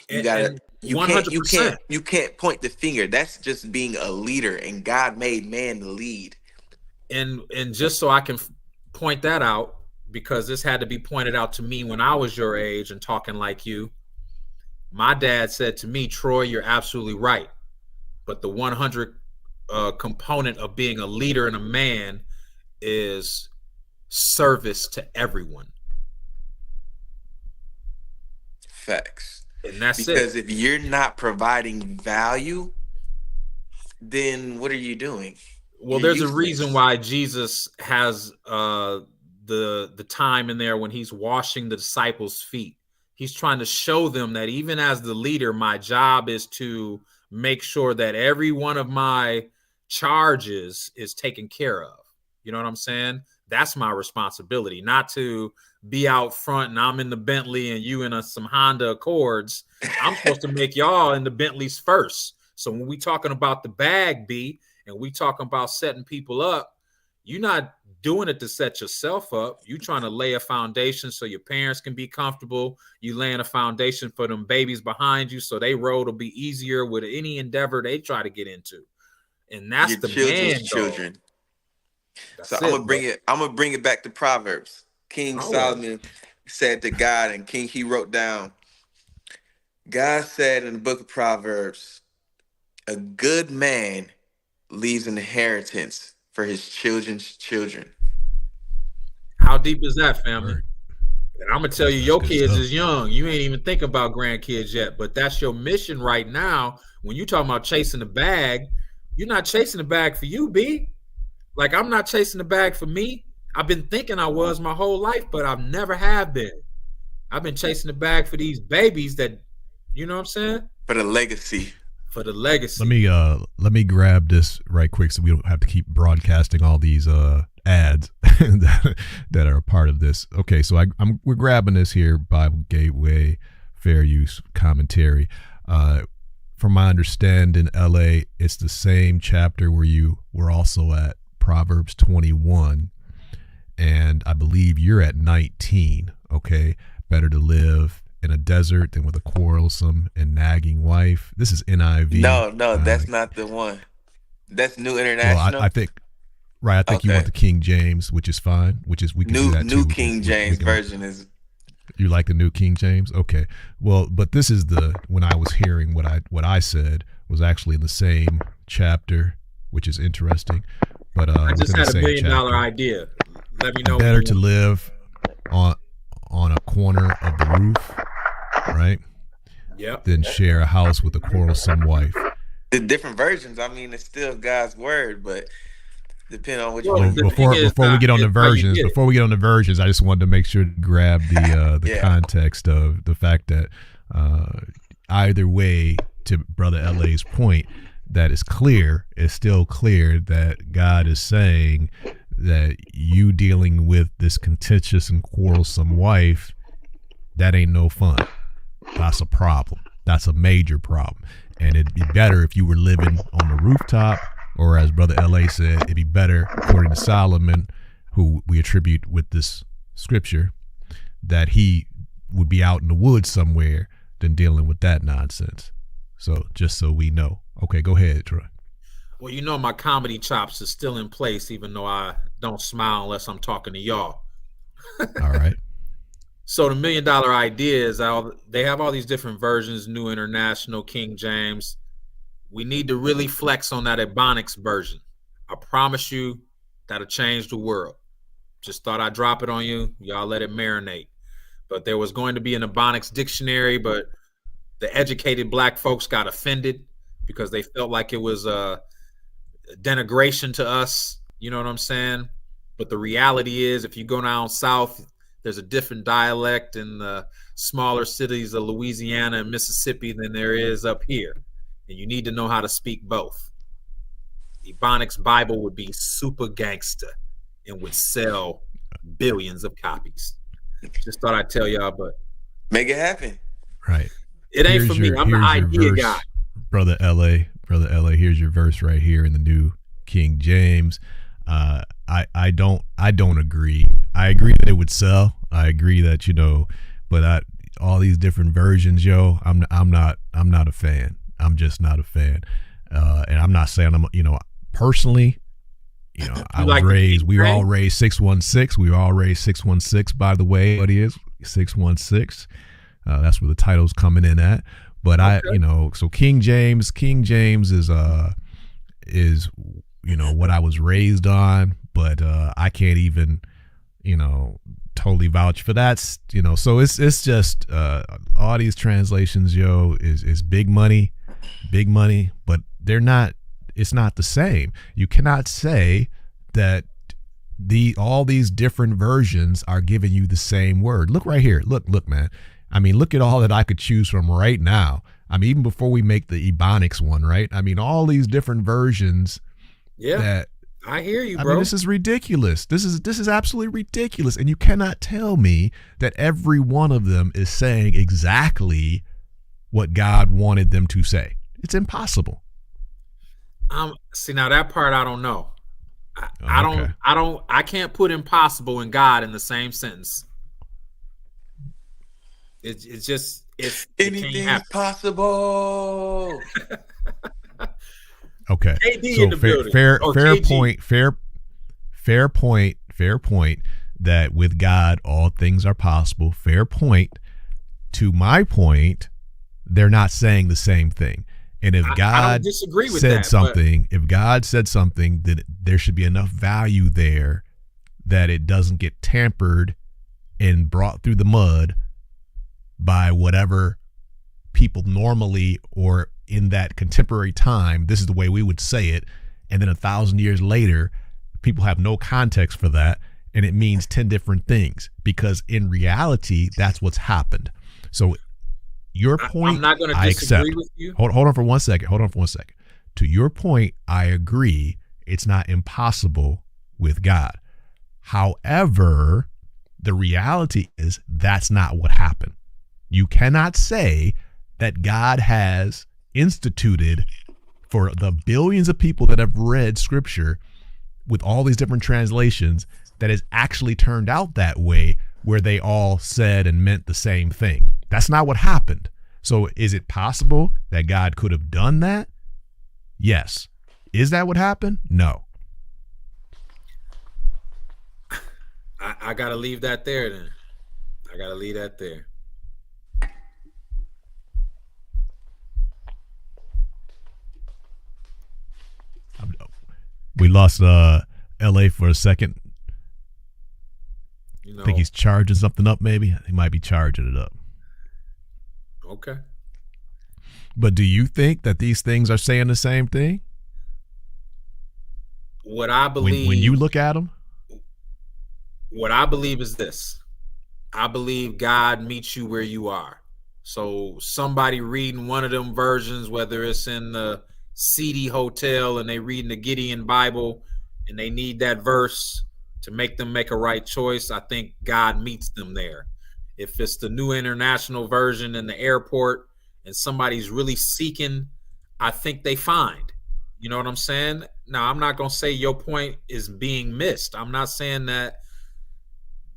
You gotta. And You can't. 100%. You can't point the finger. That's just being a leader, and God made man to lead. And just so I can point that out, because this had to be pointed out to me when I was your age and talking like you. My dad said to me, Troy, you're absolutely right. But the 100 component of being a leader and a man is service to everyone. Facts. And that's Because it. if you're not providing value, then what are you doing? Well, You're there's a reason useless. why Jesus has the time in there when he's washing the disciples' feet. He's trying to show them that even as the leader, my job is to make sure that every one of my charges is taken care of. You know what I'm saying? That's my responsibility, not to be out front and I'm in the Bentley and you in some Honda Accords. I'm supposed to make y'all in the Bentleys first. So when we talking about the bag, B, and we talking about setting people up, you're not doing it to set yourself up. You trying to lay a foundation so your parents can be comfortable. You laying a foundation for them babies behind you so they road will be easier with any endeavor they try to get into. And that's Your the children's man children. goal. That's So I'm it, gonna bring bro. it. I'm gonna bring it back to Proverbs. King Always. Solomon said to God, and King he wrote down. God said in the book of Proverbs, "A good man leaves an inheritance for his children's children." How deep is that, family? Word. And I'm gonna tell you, That's your good kids stuff. is young. You ain't even think about grandkids yet, but that's your mission right now. When you talking about chasing the bag, you're not chasing the bag for you, B. Like I'm not chasing the bag for me. I've been thinking I was my whole life, but I've never have been. I've been chasing the bag for these babies that, you know what I'm saying? For the legacy. For the legacy. Let me grab this right quick so we don't have to keep broadcasting all these ads that are a part of this. Okay, so we're grabbing this here, Bible Gateway Fair Use Commentary. From my understanding, LA, it's the same chapter where you were also at, Proverbs 21, and I believe you're at 19. Okay, better to live in a desert than with a quarrelsome and nagging wife. This is NIV. No, that's not the one. That's New Well, International. I think right. I think you want Okay. the King James, which is fine. Which is we can do that New too. King James version is You like the New King James? Okay. Well, but this is when I was hearing what I said was actually in the same chapter, which is interesting. But I just within had the a same $1 million chapter, idea. Let me know. better to live on a corner of the roof, right, Yep. than share a house with a quarrelsome wife. the different versions. I mean, it's still God's word, but depending on which Well, one Well, you the thing read. is, before we get on the it's how you versions, get it. I just wanted to make sure to grab the Yeah. context of the fact that either way, to Brother LA's point, that is clear. It's still clear that God is saying that you dealing with this contentious and quarrelsome wife, that ain't no fun. That's a problem. That's a major problem. And it'd be better if you were living on the rooftop, or as Brother LA said, it'd be better, according to Solomon, who we attribute with this scripture, that he would be out in the woods somewhere than dealing with that nonsense. So just so we know. Okay, go ahead, Troy. Well, you know my comedy chops is still in place, even though I don't smile unless I'm talking to y'all. All right. So the $1 million idea is they have all these different versions, New International, King James. We need to really flex on that Ebonics version. I promise you that'll change the world. Just thought I'd drop it on you. Y'all let it marinate. But there was going to be an Ebonics dictionary, but the educated black folks got offended because they felt like it was a denigration to us. You know what I'm saying? But the reality is, if you go down south, there's a different dialect in the smaller cities of Louisiana and Mississippi than there is up here. And you need to know how to speak both. Ebonics Bible would be super gangster and would sell billions of copies. Just thought I'd tell y'all, but Make it happen. Right. It ain't for me. I'm the here's your idea guy. verse, brother LA. Here's your verse right here in the New King James. I don't agree. I agree that it would sell. I agree that, but all these different versions, I'm not a fan. I'm just not a fan. And I'm not saying personally, I was raised. We were all raised 616. We were all raised 616. By the way, what he is 616. That's where the title's coming in at. But okay. So King James is what I was raised on. But I can't even totally vouch for that. So it's just all these translations, is big money, but they're not. It's not the same. You cannot say that all these different versions are giving you the same word. Look right here. Look, man. I mean, look at all that I could choose from right now. I mean, even before we make the Ebonics one, right? I mean, all these different versions. Yeah, that I hear you, bro. I mean, this is ridiculous. This is absolutely ridiculous. And you cannot tell me that every one of them is saying exactly what God wanted them to say. It's impossible. See, now that part I don't know. I can't put impossible and God in the same sentence. It's anything's possible. Okay. KD so fair point that with God all things are possible. Fair point. To my point, they're not saying the same thing. And if God said something, then there should be enough value there that it doesn't get tampered and brought through the mud by whatever people normally or in that contemporary time, this is the way we would say it. And then 1,000 years later, people have no context for that. And it means 10 different things because in reality, that's what's happened. So your point, I'm not going to disagree with you. Hold on for one second. To your point, I agree. It's not impossible with God. However, the reality is that's not what happened. You cannot say that God has instituted for the billions of people that have read scripture with all these different translations that has actually turned out that way where they all said and meant the same thing. That's not what happened. So is it possible that God could have done that? Yes. Is that what happened? No. I got to leave that there then. I got to leave that there. We lost LA for a second. I think he's charging something up maybe. He might be charging it up. Okay. But do you think that these things are saying the same thing? What I believe when you look at them? What I believe is this. I believe God meets you where you are. So somebody reading one of them versions, whether it's in the seedy hotel and they reading the Gideon Bible and they need that verse to make them make a right choice, I think God meets them there. If it's the New International Version in the airport and somebody's really seeking, I think they find. You know what I'm saying? Now, I'm not going to say your point is being missed. I'm not saying that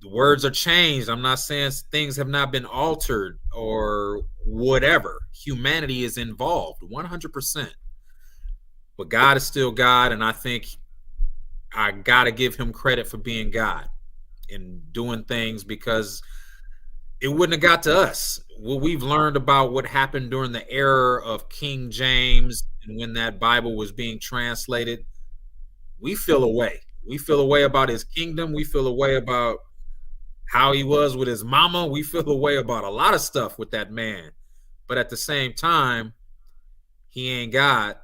the words are changed. I'm not saying things have not been altered or whatever. Humanity is involved 100%. But God is still God, and I think I got to give him credit for being God and doing things because it wouldn't have got to us. What we've learned about what happened during the era of King James and when that Bible was being translated, we feel a way. We feel a way about his kingdom. We feel a way about how he was with his mama. We feel a way about a lot of stuff with that man. But at the same time, he ain't God.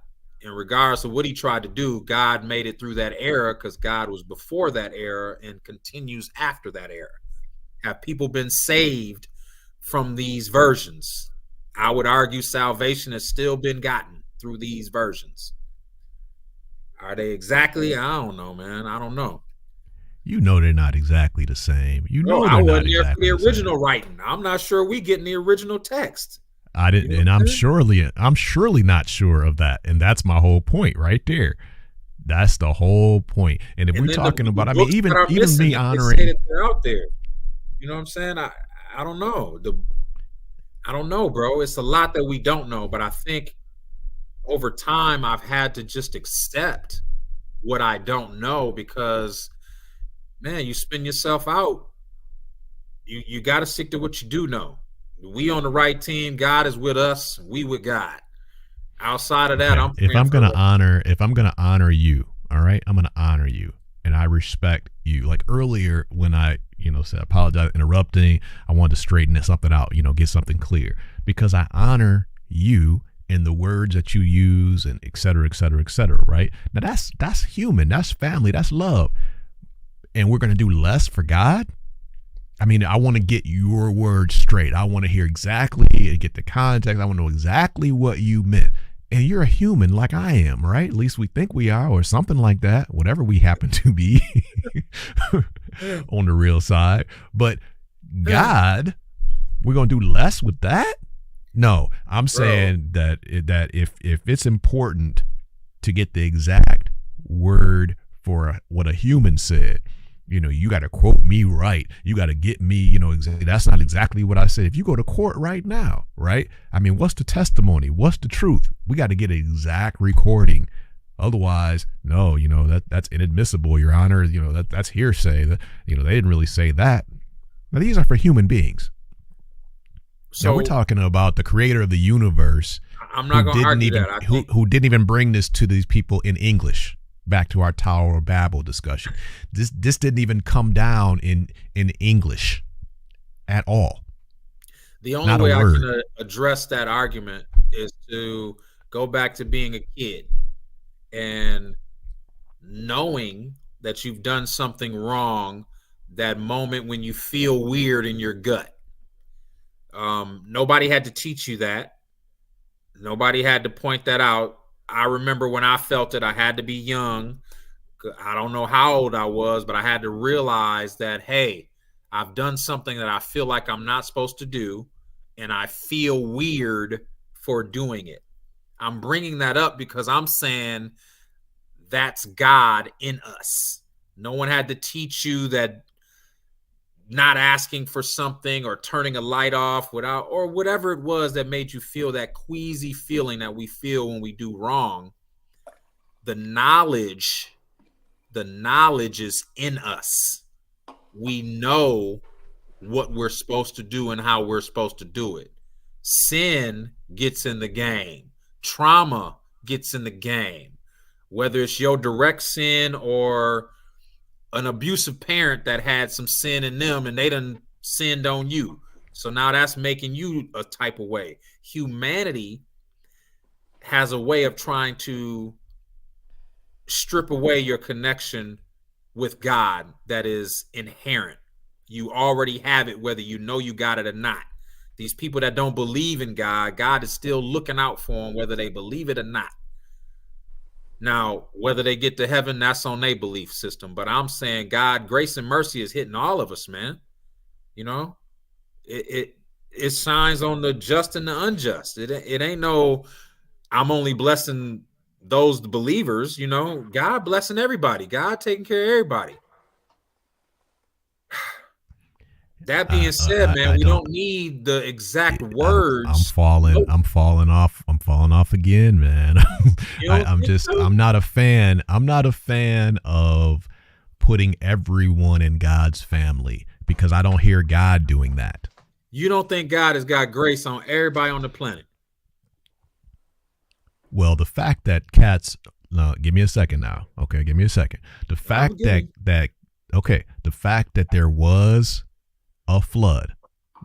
And regardless of what he tried to do, God made it through that era because God was before that era and continues after that era. Have people been saved from these versions? I would argue salvation has still been gotten through these versions. Are they exactly? I don't know, man. I don't know. You know they're not exactly the same. You know they're not exactly the same. I wasn't there for the original writing. I'm not sure we getting the original text. I didn't, You know and what I'm saying? I'm surely not sure of that, and that's my whole point right there. That's the whole point. And if we're And then talking the about, I mean, books that are even missing me that they say honoring, that they're out there. You know what I'm saying? I don't know. I don't know, bro. It's a lot that we don't know, but I think over time I've had to just accept what I don't know because man, you spin yourself out. You got to stick to what you do know. We on the right team. God is with us. We with God. Outside of that, okay, I'm praying for the if I'm gonna honor you, all right, I'm gonna honor you, and I respect you. Like earlier when I, said apologize, interrupting, I wanted to straighten something out, get something clear, because I honor you in the words that you use, and et cetera, et cetera, et cetera. Right now, that's human, that's family, that's love, and we're gonna do less for God. I mean, I want to get your words straight. I want to hear exactly and get the context. I want to know exactly what you meant. And you're a human like I am, right? At least we think we are, or something like that, whatever we happen to be on the real side. But God, we're going to do less with that? No, I'm saying that if it's important to get the exact word for what a human said, you got to quote me right. You got to get me, that's not exactly what I said. If you go to court right now, right? I mean, what's the testimony? What's the truth? We got to get an exact recording. Otherwise, no, that's inadmissible, Your Honor. That's hearsay. They didn't really say that. Now, these are for human beings. So now we're talking about the creator of the universe. I'm not going to argue that. Who didn't even bring this to these people in English. Back to our Tower of Babel discussion. This didn't even come down in English at all. The only way I can address that argument is to go back to being a kid and knowing that you've done something wrong, that moment when you feel weird in your gut. Nobody had to teach you that. Nobody had to point that out. I remember when I felt it, I had to be young. I don't know how old I was, but I had to realize that, hey, I've done something that I feel like I'm not supposed to do, and I feel weird for doing it. I'm bringing that up because I'm saying that's God in us. No one had to teach you that not asking for something or turning a light off without, or whatever it was that made you feel that queasy feeling that we feel when we do wrong. The knowledge is in us. We know what we're supposed to do and how we're supposed to do it. Sin gets in the game. Trauma gets in the game. Whether it's your direct sin or an abusive parent that had some sin in them and they done sinned on you. So now that's making you a type of way. Humanity has a way of trying to strip away your connection with God that is inherent. You already have it, whether you know you got it or not. These people that don't believe in God, God is still looking out for them, whether they believe it or not. Now, whether they get to heaven, that's on their belief system. But I'm saying God, grace and mercy is hitting all of us, man. It shines on the just and the unjust. It ain't no, I'm only blessing those believers, God blessing everybody. God taking care of everybody. That being said, man, we don't need the exact words. I'm falling off again, man. I'm not a fan. I'm not a fan of putting everyone in God's family because I don't hear God doing that. You don't think God has got grace on everybody on the planet? Well, the fact that cats, give me a second now. Okay, give me a second. The fact that there was a flood,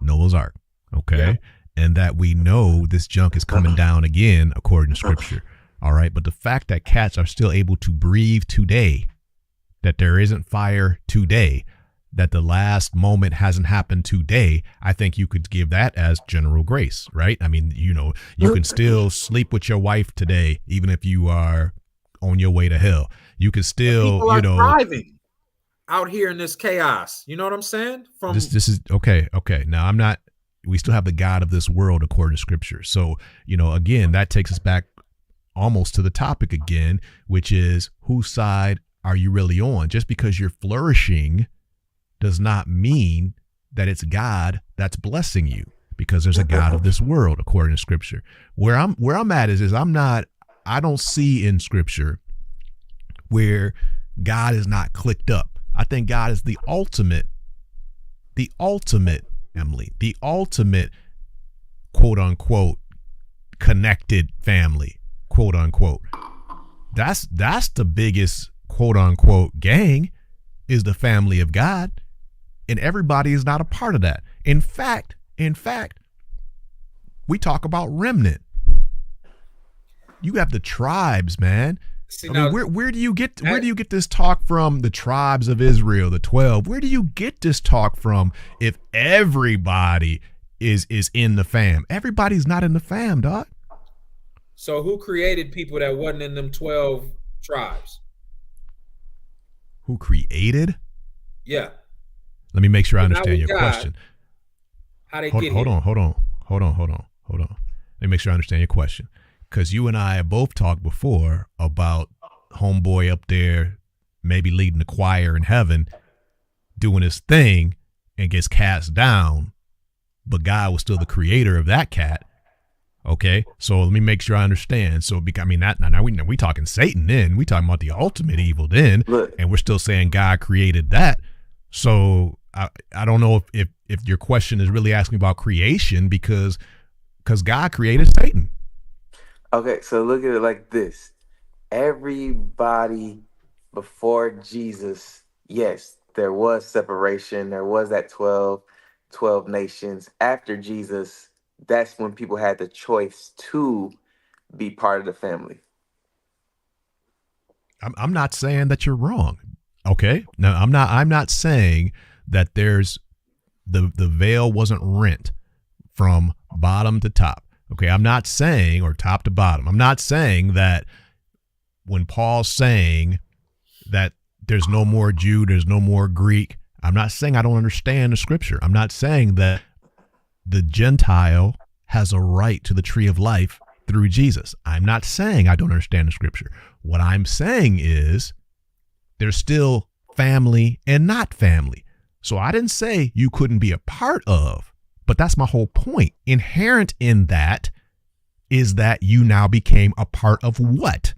Noah's Ark, okay, yeah, and that we know this junk is coming down again according to scripture, all right, but the fact that cats are still able to breathe today, that there isn't fire today, that the last moment hasn't happened today, I think you could give that as general grace, right? I mean, you can still sleep with your wife today, even if you are on your way to hell. You can still, thriving out here in this chaos. You know what I'm saying? This is okay. Now I'm not we still have the God of this world according to scripture. So, again, that takes us back almost to the topic again, which is, whose side are you really on? Just because you're flourishing does not mean that it's God that's blessing you, because there's a God of this world according to scripture. Where I'm at is I don't see in scripture where God is not clicked up. I think God is the ultimate family, the ultimate quote unquote connected family, quote unquote. That's the biggest quote unquote gang, is the family of God, and everybody is not a part of that. In fact, we talk about remnant. You have the tribes, man. See, I mean, where do you get this talk from? The tribes of Israel, the 12. Where do you get this talk from if everybody is in the fam? Everybody's not in the fam, dog. So who created people that wasn't in them 12 tribes? Who created? Yeah. Let me make sure I understand your question. How they get here? Hold on. Let me make sure I understand your question. Because you and I have both talked before about homeboy up there maybe leading the choir in heaven, doing his thing, and gets cast down, but God was still the creator of that cat. Okay, so let me make sure I understand. So, now we talking Satan then. We talking about the ultimate evil then. Look. And we're still saying God created that. So I don't know if your question is really asking about creation, because God created Satan. Okay, so look at it like this. Everybody before Jesus, yes, there was separation. There was that 12 nations. After Jesus, that's when people had the choice to be part of the family. I'm not saying that you're wrong. Okay. No, I'm not saying that there's the veil wasn't rent from bottom to top. Okay, I'm not saying, or top to bottom, I'm not saying that when Paul's saying that there's no more Jew, there's no more Greek, I'm not saying I don't understand the scripture. I'm not saying that the Gentile has a right to the tree of life through Jesus. I'm not saying I don't understand the scripture. What I'm saying is there's still family and not family. So I didn't say you couldn't be a part of. But that's my whole point. Inherent in that is that you now became a part of what?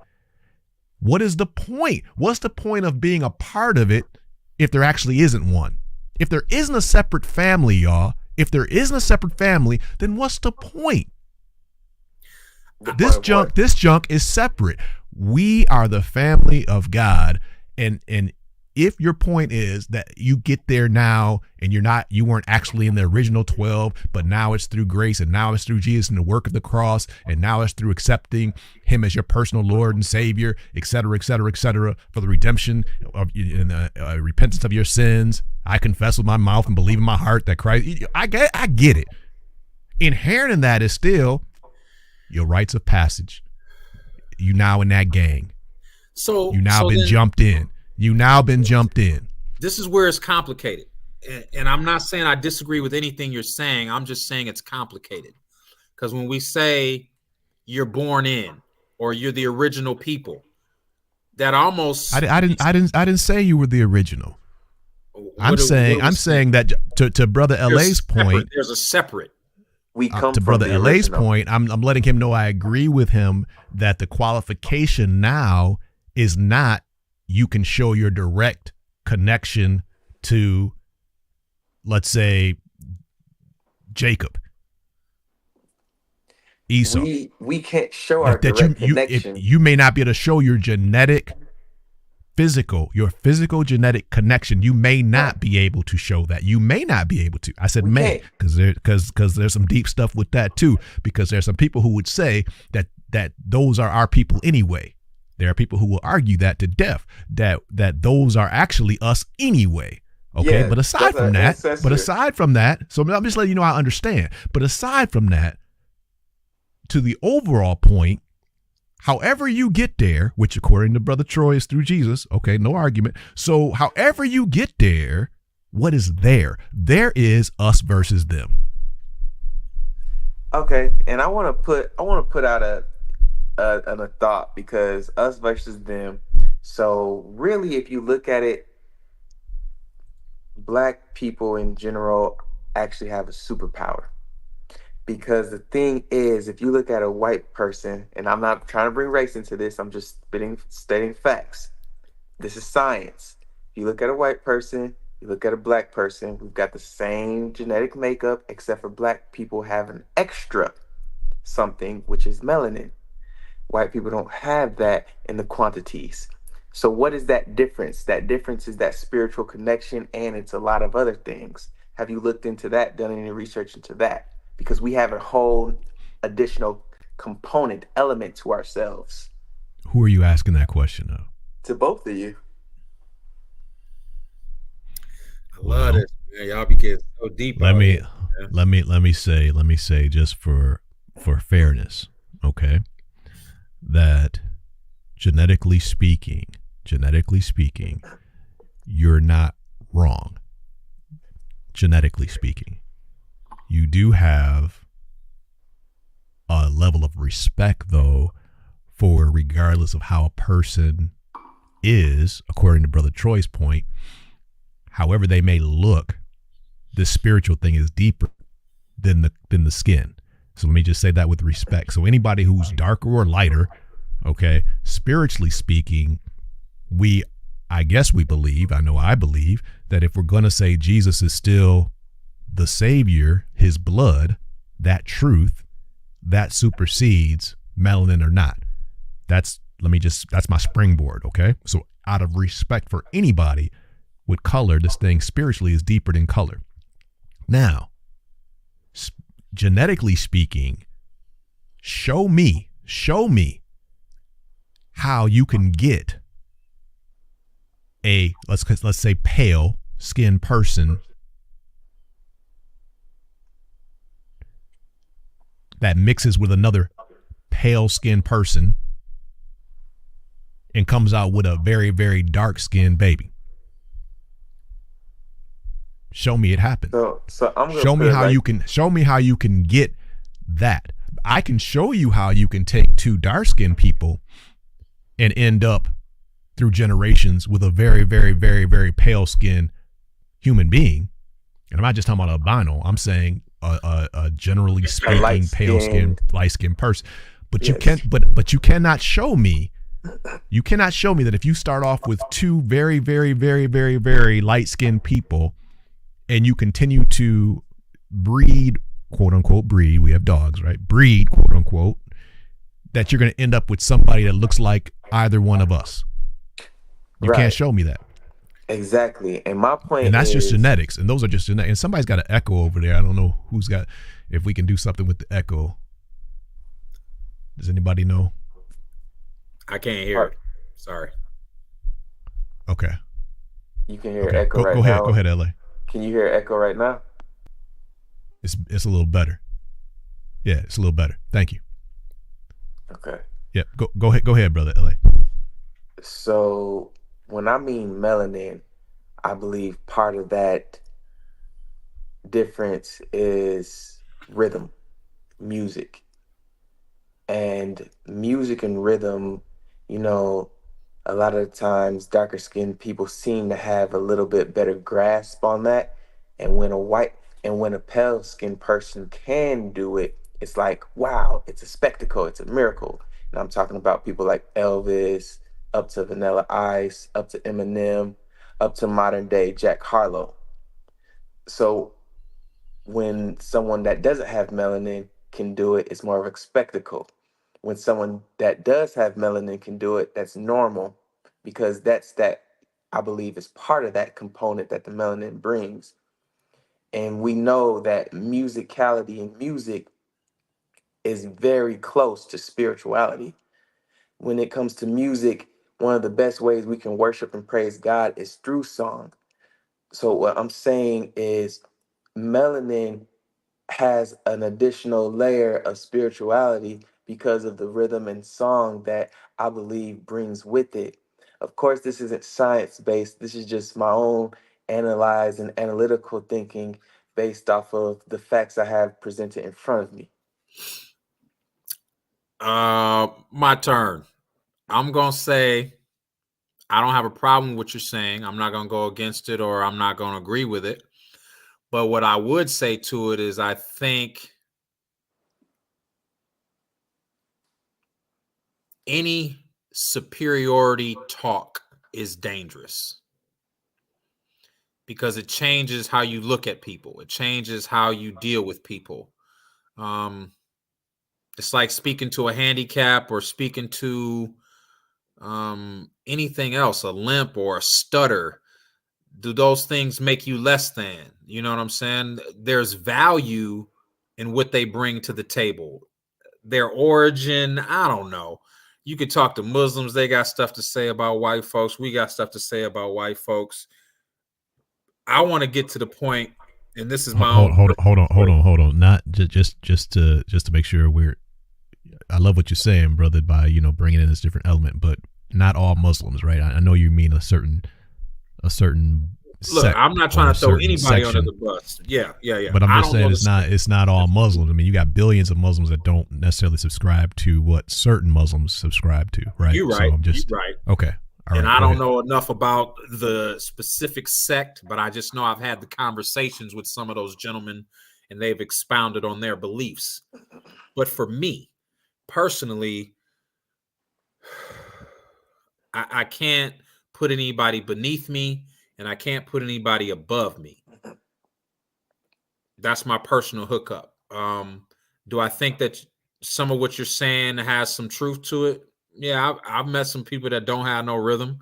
What is the point? What's the point of being a part of it if there actually isn't one? If there isn't a separate family, y'all, if there isn't a separate family, then what's the point? This junk is separate. We are the family of God, and if your point is that you get there now and you weren't actually in the original 12, but now it's through grace, and now it's through Jesus and the work of the cross, and now it's through accepting him as your personal Lord and Savior, et cetera, for the redemption of repentance of your sins. I confess with my mouth and believe in my heart that Christ, I get it. Inherent in that is still your rites of passage. You now in that gang. So you now been jumped in. You now been jumped in. This is where it's complicated. And I'm not saying I disagree with anything you're saying. I'm just saying it's complicated. Because when we say you're born in, or you're the original people, that almost I didn't say you were the original. I'm saying that to Brother LA's point, there's a separate. We come to from Brother the LA's original. point, I'm letting him know I agree with him that the qualification now is not you can show your direct connection to, let's say, Jacob, Esau. We can't show our direct connection. You may not be able to show your physical genetic connection. You may not be able to show that. You may not be able to. I said may, because there's some deep stuff with that too. Because there's some people who would say that those are our people anyway. There are people who will argue that to death, that those are actually us anyway. Okay, Yeah, but aside from that, so I'm just letting you know I understand. But aside from that, to the overall point, however you get there, which according to Brother Troy is through Jesus, okay, no argument. So however you get there, what is there? There is us versus them. Okay, and I want to put out a thought, because us versus them. So really, if you look at it, black people in general actually have a superpower. Because the thing is, if you look at a white person, and I'm not trying to bring race into this, I'm just stating facts. This is science. If you look at a white person, you look at a black person, we've got the same genetic makeup, except for black people have an extra something, which is melanin. White people don't have that in the quantities. So, what is that difference? That difference is that spiritual connection, and it's a lot of other things. Have you looked into that, done any research into that? Because we have a whole additional component, element to ourselves. Who are you asking that question of? To both of you. I love Well, this, man. Y'all be getting so deep let out me here, man. let me say just for fairness, okay, that genetically speaking, you're not wrong. Genetically speaking, you do have a level of respect, though, for regardless of how a person is, according to Brother Troy's point, however they may look, this spiritual thing is deeper than the skin. So let me just say that with respect. So anybody who's darker or lighter, okay, spiritually speaking, I guess we believe, I know I believe, that if we're going to say Jesus is still the Savior, his blood, that truth, that supersedes melanin or not. That's my springboard, okay? So out of respect for anybody with color, this thing spiritually is deeper than color. Now, genetically speaking, show me how you can get a let's say pale skinned person that mixes with another pale skinned person and comes out with a very, very dark skinned baby. Show me it happen. So I'm gonna Show put me it how like you can get that. I can show you how you can take two dark skinned people and end up through generations with a very, very, very, very pale skinned human being. And I'm not just talking about albino. I'm saying a generally a speaking light pale skinned, skinned. light skinned person. But you Yes. can't. But you cannot show me. You cannot show me that if you start off with two very, very, very, very, very light skinned people, and you continue to breed, quote unquote, breed. We have dogs, right? Breed, quote unquote. That you're going to end up with somebody that looks like either one of us. You can't Right. show me that. Exactly. And my And point that's just is, genetics. And those are just genetics. And somebody's got an echo over there. I don't know who's got, if we can do something with the echo. Does anybody know? I can't hear part it. Sorry. Okay. you can hear Okay. echo Go right ahead. Go now. ahead, LA. Can you hear echo right now? It's a little better. Yeah, it's a little better. Thank you. Okay. Yeah. Go ahead. Go ahead, brother LA. So when I mean melanin, I believe part of that difference is rhythm, music. And music and rhythm, you know, a lot of the times darker skinned people seem to have a little bit better grasp on that. And when a pale skinned person can do it, it's like, wow, it's a spectacle, it's a miracle. And I'm talking about people like Elvis, up to Vanilla Ice, up to Eminem, up to modern day Jack Harlow. So when someone that doesn't have melanin can do it, it's more of a spectacle. When someone that does have melanin can do it, that's normal, because I believe is part of that component that the melanin brings. And we know that musicality and music is very close to spirituality. When it comes to music, one of the best ways we can worship and praise God is through song. So what I'm saying is melanin has an additional layer of spirituality because of the rhythm and song that I believe brings with it. Of course, this isn't science based. This is just my own analyzed and analytical thinking based off of the facts I have presented in front of me. My turn. I'm going to say I don't have a problem with what you're saying. I'm not going to go against it or I'm not going to agree with it. But what I would say to it is I think any superiority talk is dangerous because it changes how you look at people. It changes how you deal with people. It's like speaking to a handicap or speaking to anything else, a limp or a stutter. Do those things make you less than? You know what I'm saying? There's value in what they bring to the table. Their origin, I don't know. You could talk to Muslims. They got stuff to say about white folks. We got stuff to say about white folks. I want to get to the point, and this is my own. Hold on. Not just to make sure we're. I love what you're saying, brother, by bringing in this different element, but not all Muslims, right? I know you mean a certain. Look, I'm not trying to throw anybody under the bus. Yeah. But I'm just saying it's not all Muslims. I mean, you got billions of Muslims that don't necessarily subscribe to what certain Muslims subscribe to, right? You're right. So I'm just you're right. Okay. All and right, I don't ahead. know enough about the specific sect, but I just know I've had the conversations with some of those gentlemen, and they've expounded on their beliefs. But for me, personally, I can't put anybody beneath me, and I can't put anybody above me. That's my personal hookup. Do I think that some of what you're saying has some truth to it? Yeah, I've met some people that don't have no rhythm,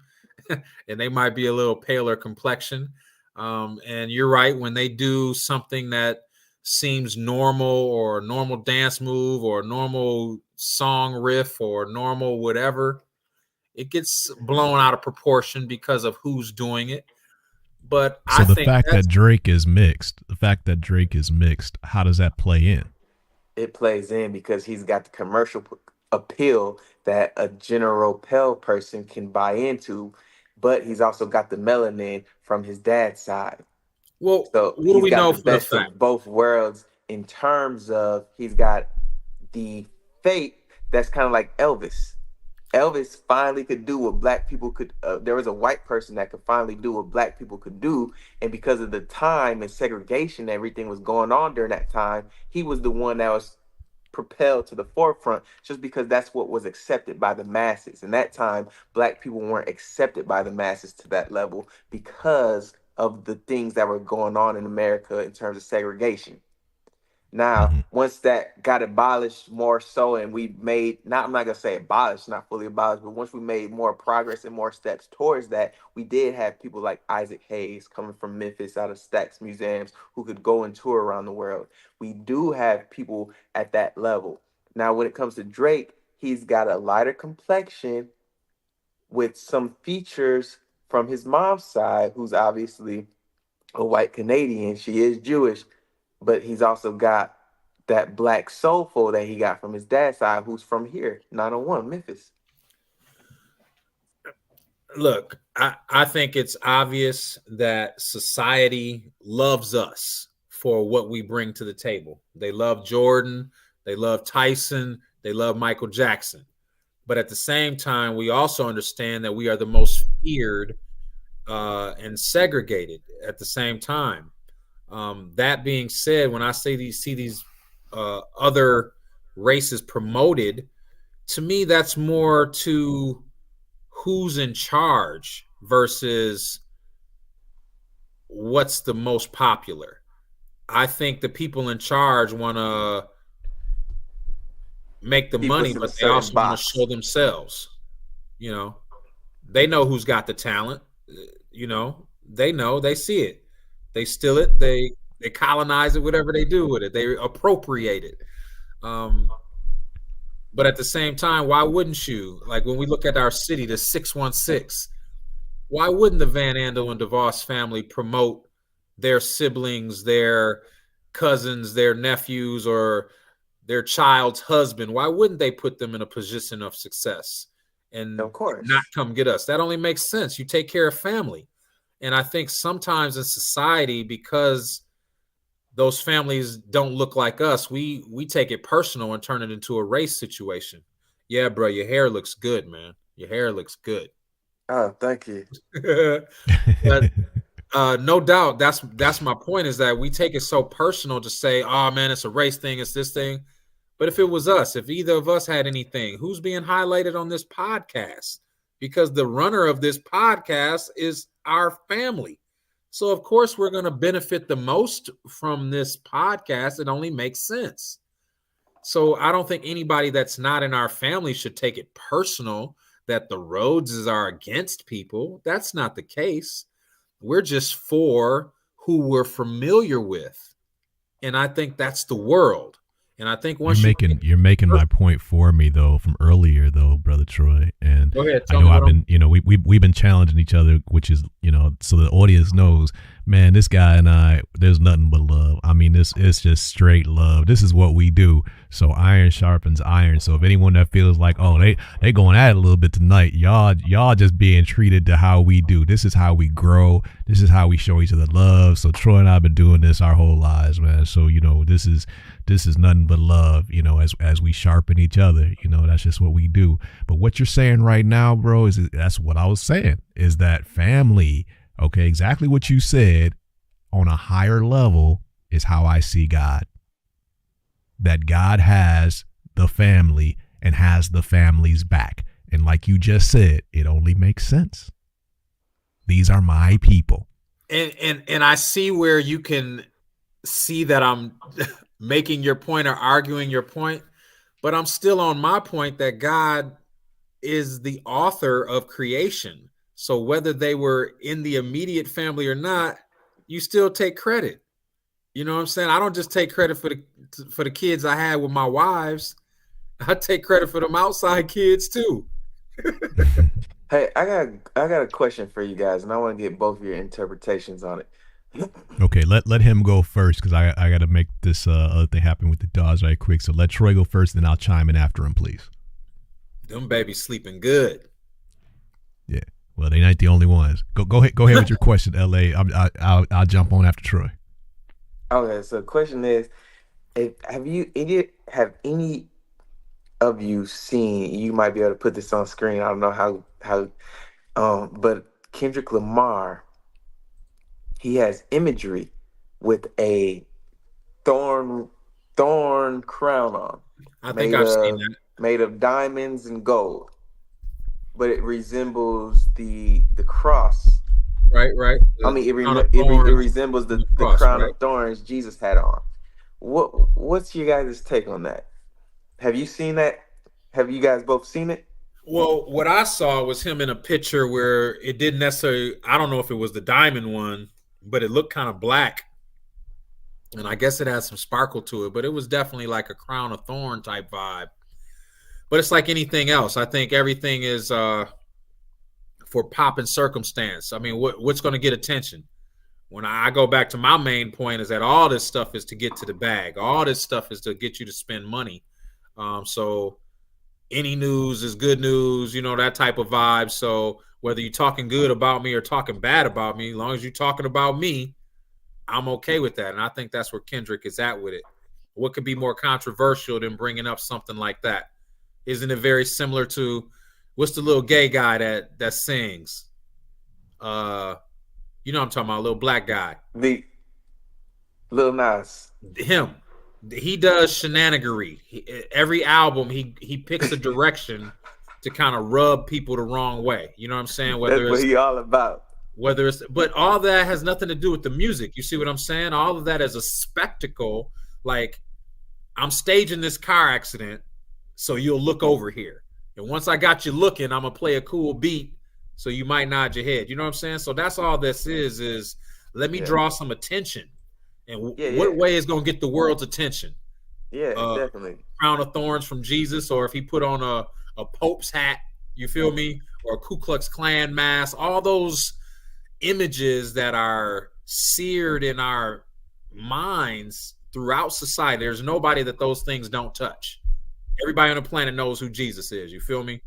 and they might be a little paler complexion. And you're right, when they do something that seems normal or a normal dance move or a normal song riff or normal whatever, it gets blown out of proportion because of who's doing it. But So I the think fact that Drake is mixed, how does that play in? It plays in because he's got the commercial appeal that a general pale person can buy into, but he's also got the melanin from his dad's side. Well, So what do he's we got know the for the best fact? of both worlds in terms of he's got the fate that's kind of like Elvis. Elvis finally could do what black people could. There was a white person that could finally do what black people could do, and because of the time and segregation, everything was going on during that time. He was the one that was propelled to the forefront, just because that's what was accepted by the masses. In that time, black people weren't accepted by the masses to that level because of the things that were going on in America in terms of segregation. Now, Mm-hmm. once that got abolished more so, and we made, not, I'm not gonna say abolished, not fully abolished, but once we made more progress and more steps towards that, we did have people like Isaac Hayes coming from Memphis out of Stax Museums who could go and tour around the world. We do have people at that level. Now, when it comes to Drake, he's got a lighter complexion with some features from his mom's side, who's obviously a white Canadian. She is Jewish, but he's also got that black soulful that he got from his dad's side, who's from here, 901 Memphis. Look, I think it's obvious that society loves us for what we bring to the table. They love Jordan, they love Tyson, they love Michael Jackson. But at the same time, we also understand that we are the most feared and segregated at the same time. That being said, when I see these other races promoted, to me, that's more to who's in charge versus what's the most popular. I think the people in charge want to make the Keep money, us in a but they certain also want to box. show themselves. You know, they know who's got the talent. You know, they see it, they steal it, they colonize it, whatever they do with it, they appropriate it. But at the same time, why wouldn't you? Like when we look at our city, the 616, why wouldn't the Van Andel and DeVos family promote their siblings, their cousins, their nephews, or their child's husband? Why wouldn't they put them in a position of success and Of not course. come get us? That only makes sense. You take care of family. And I think sometimes in society, because those families don't look like us. We take it personal and turn it into a race situation. Yeah, bro, your hair looks good, man. Your hair looks good. Oh, thank you. But no doubt, that's my point, is that we take it so personal to say, oh man, it's a race thing, it's this thing. But if it was us, if either of us had anything, who's being highlighted on this podcast? Because the runner of this podcast is our family. So of course we're going to benefit the most from this podcast. It only makes sense. So I don't think anybody that's not in our family should take it personal that the Rhodeses are against people. That's not the case. We're just for who we're familiar with. And I think that's the world. And I think once you're making my point for me though from earlier though, brother Troy. And go ahead, I know I've been, we've been challenging each other, which is, so the audience knows, man, this guy and I, there's nothing but love. I mean, it's just straight love. This is what we do. So iron sharpens iron. So if anyone that feels like, oh, they going at it a little bit tonight, y'all just being treated to how we do. This is how we grow. This is how we show each other love. So Troy and I have been doing this our whole lives, man. So, this is nothing but love, as we sharpen each other, that's just what we do. But what you're saying right now, bro, that's what I was saying, is that family, okay, exactly what you said, on a higher level is how I see God. That God has the family and has the family's back. And like you just said, it only makes sense. These are my people. And I see where you can see that I'm making your point or arguing your point, but I'm still on my point that God is the author of creation. So whether they were in the immediate family or not, you still take credit. You know what I'm saying? I don't just take credit for the kids I had with my wives. I take credit for them outside kids too. Hey, I got a question for you guys, and I want to get both of your interpretations on it. Okay, let him go first, because I got to make this other thing happen with the dogs right quick. So let Troy go first, then I'll chime in after him, please. Them babies sleeping good. Yeah, well, they ain't the only ones. Go ahead with your question, LA. I'll jump on after Troy. Okay, so the question is, have any of you seen? You might be able to put this on screen. I don't know how, but Kendrick Lamar. He has imagery with a thorn crown on. I think I've seen that. Made of diamonds and gold. But it resembles the cross. Right. It resembles the cross, crown right? of thorns Jesus had on. What's your guys' take on that? Have you seen that? Have you guys both seen it? Well, what I saw was him in a picture where it didn't necessarily, I don't know if it was the diamond one, but it looked kind of black. And I guess it had some sparkle to it, but it was definitely like a crown of thorn type vibe. But it's like anything else. I think everything is for pop and circumstance. I mean, what's going to get attention? When I go back to my main point is that all this stuff is to get to the bag. All this stuff is to get you to spend money. So any news is good news, that type of vibe. So whether you're talking good about me or talking bad about me, as long as you're talking about me, I'm okay with that. And I think that's where Kendrick is at with it. What could be more controversial than bringing up something like that? Isn't it very similar to, what's the little gay guy that sings? I'm talking about, a little black guy. The Lil Nas. Him. He does shenanigery. Every album, he picks a direction to kind of rub people the wrong way. You know what I'm saying? That's what he all about. But all that has nothing to do with the music. You see what I'm saying? All of that is a spectacle. Like, I'm staging this car accident, so you'll look over here. And once I got you looking, I'm going to play a cool beat, so you might nod your head. You know what I'm saying? So that's all this is let me draw some attention. And what way is going to get the world's attention? Yeah, definitely. Crown of thorns from Jesus, or if he put on a Pope's hat, you feel me? Or a Ku Klux Klan mask, all those images that are seared in our minds throughout society. There's nobody that those things don't touch. Everybody on the planet knows who Jesus is, you feel me?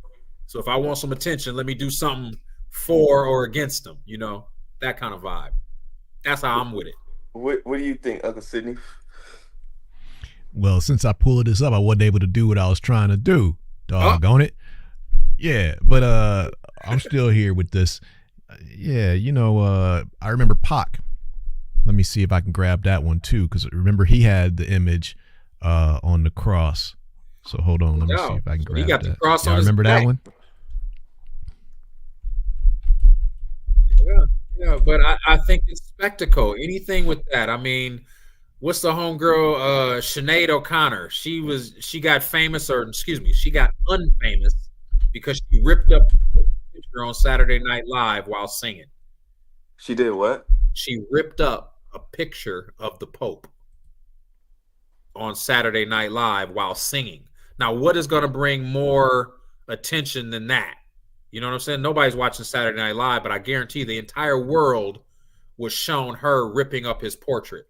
So if I want some attention, let me do something for or against them, that kind of vibe. That's how I'm with it. What do you think, Uncle Sidney? Well, since I pulled this up, I wasn't able to do what I was trying to do. Oh, Doggone it. Yeah, but I'm still here with this. Yeah, I remember Pac. Let me see if I can grab that one too, because remember he had the image on the cross. So hold on, let me see no. if I can So he grab got the that. cross Y'all on his remember that back. one? Yeah, yeah, but I think it's spectacle. Anything with that. I mean, what's the homegirl? Sinead O'Connor. She got famous, or excuse me, she got unfamous because she ripped up a picture on Saturday Night Live while singing. She did what? She ripped up a picture of the Pope on Saturday Night Live while singing. Now, what is going to bring more attention than that? You know what I'm saying? Nobody's watching Saturday Night Live, but I guarantee the entire world was shown her ripping up his portrait.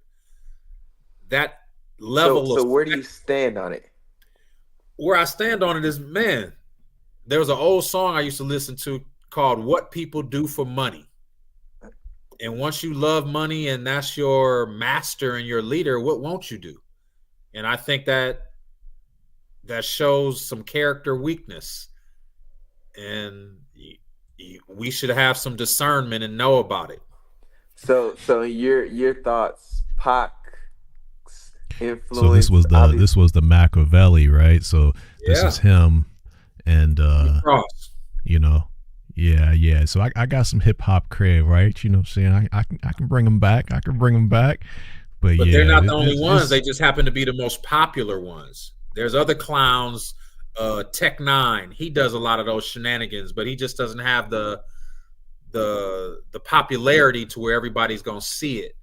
That level So of where do you stand on it? where I stand on it is, man, there was an old song I used to listen to called What People Do for Money. And once you love money and that's your master and your leader, what won't you do? And I think that shows some character weakness. And we should have some discernment and know about it. So your thoughts, Pac's influence. So this was the Machiavelli, right? So this Yeah. is him, and Cross. yeah. So I got some hip hop cred, right? You know what I'm saying? I can bring them back. I can bring them back. But yeah, they're not the only ones. They just happen to be the most popular ones. There's other clowns. Tech Nine, he does a lot of those shenanigans, but he just doesn't have the popularity to where everybody's gonna see it.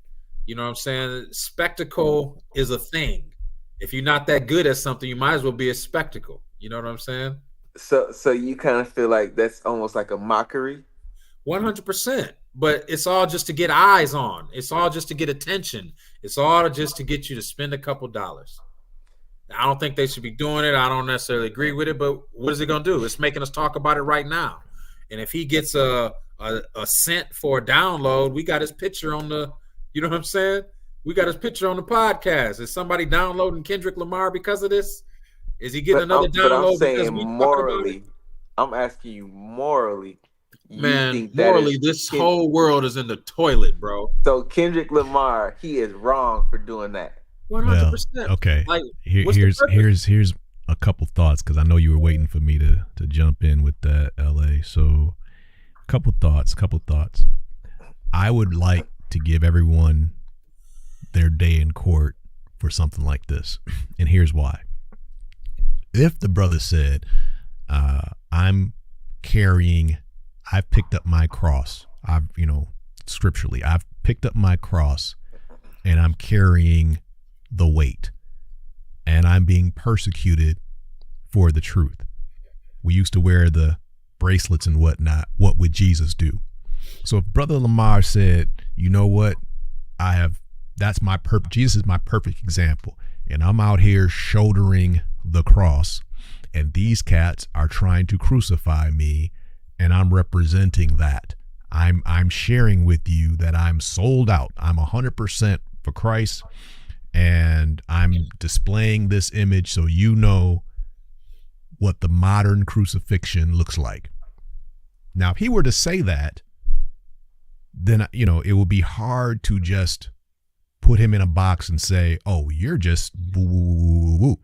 You know what I'm saying? Spectacle is a thing. If you're not that good at something, you might as well be a spectacle. You know what I'm saying? So you kind of feel like that's almost like a mockery. 100%. But it's all just to get eyes on. It's all just to get attention. It's all just to get you to spend a couple dollars. I don't think they should be doing it. I don't necessarily agree with it, but what is it going to do? It's making us talk about it right now. And if he gets a cent for a download, we got his picture on the, you know what I'm saying? We got his picture on the podcast. Is somebody downloading Kendrick Lamar because of this? Is he getting another download? But I'm because saying we morally, I'm asking you morally. Man, morally, this whole world is in the toilet, bro. So Kendrick Lamar, he is wrong for doing that. 100%. Well, okay. Like, here's a couple thoughts, because I know you were waiting for me to jump in with that, LA. So couple thoughts. I would like to give everyone their day in court for something like this. And here's why. If the brother said, I've picked up my cross, scripturally, I've picked up my cross and I'm carrying the weight, and I'm being persecuted for the truth. We used to wear the bracelets and whatnot. What would Jesus do? So if Brother Lamar said, you know what, Jesus is my perfect example, and I'm out here shouldering the cross, and these cats are trying to crucify me, and I'm representing that. I'm sharing with you that I'm sold out. I'm 100% for Christ, and I'm displaying this image so you know what the modern crucifixion looks like. Now, if he were to say that, then, it would be hard to just put him in a box and say, oh, you're just woo.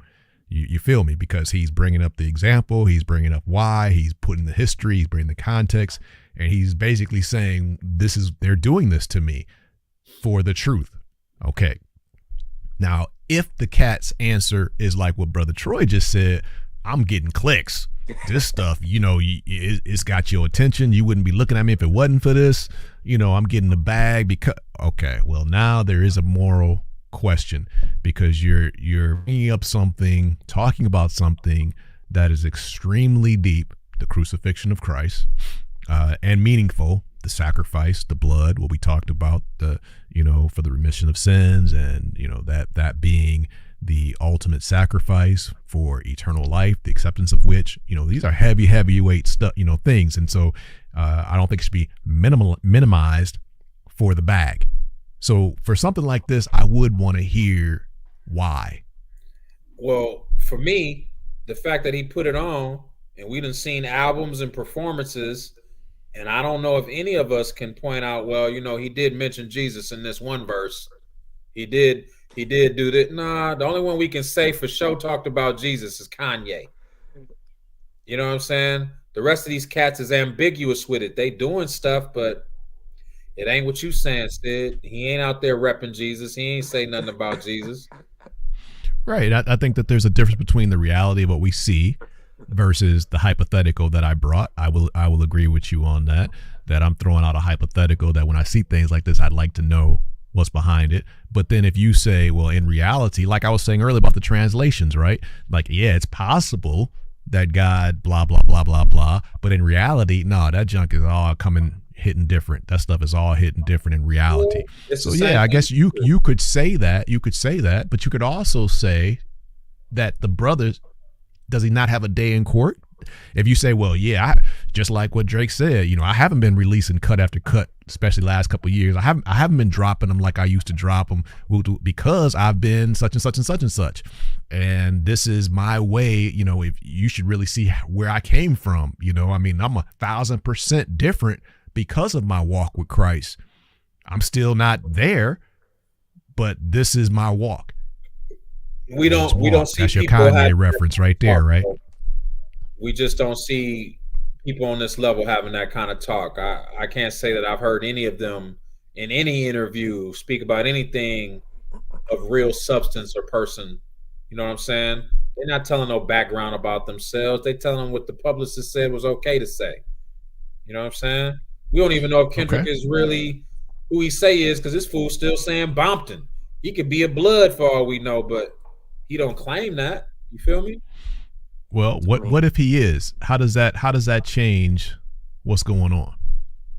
You feel me? Because he's bringing up the example, he's bringing up why, he's putting the history, he's bringing the context, and he's basically saying they're doing this to me for the truth. Okay. Now, if the cat's answer is like what Brother Troy just said, I'm getting clicks. This stuff, it's got your attention. You wouldn't be looking at me if it wasn't for this. I'm getting the bag because, okay, well, now there is a moral question, because you're bringing up something, talking about something that is extremely deep, the crucifixion of Christ, and meaningful, the sacrifice, the blood, what we talked about, for the remission of sins, and that being the ultimate sacrifice for eternal life, the acceptance of which, these are heavyweight stuff, things. And so I don't think it should be minimized for the bag. So for something like this, I would want to hear why. Well, for me, the fact that he put it on and we done seen albums and performances, and I don't know if any of us can point out, well, you know, he did mention Jesus in this one verse. He did do that. Nah, the only one we can say for sure talked about Jesus is Kanye. You know what I'm saying? The rest of these cats is ambiguous with it. They doing stuff, but it ain't what you saying, Sid. He ain't out there repping Jesus. He ain't say nothing about Jesus. Right. I think that there's a difference between the reality of what we see versus the hypothetical that I brought. I will agree with you on that. That I'm throwing out a hypothetical that when I see things like this, I'd like to know what's behind it. But then if you say, well, in reality, like I was saying earlier about the translations, right? Like, yeah, it's possible that God blah blah blah blah blah, but in reality, no, that junk is all coming hitting different. That stuff is all hitting different in reality. So yeah, I guess you could say that. You could say that, but you could also say that the brothers, does he not have a day in court? If you say, well, yeah, just like what Drake said, you know, I haven't been releasing cut after cut, especially last couple of years. I haven't been dropping them like I used to drop them because I've been such and such and such and such. And this is my way, you know, if you should really see where I came from. You know, I mean, I'm 1,000% different because of my walk with Christ. I'm still not there, but this is my walk. We don't see that's your Kanye reference right there, right? We just don't see people on this level having that kind of talk. I can't say that I've heard any of them in any interview speak about anything of real substance or person. You know what I'm saying? They're not telling no background about themselves. They telling what the publicist said was okay to say. You know what I'm saying? We don't even know if Kendrick is really who he say is, because this fool's still saying Bompton. He could be a blood for all we know, but he don't claim that. You feel me? Well, what if he is? How does that change what's going on?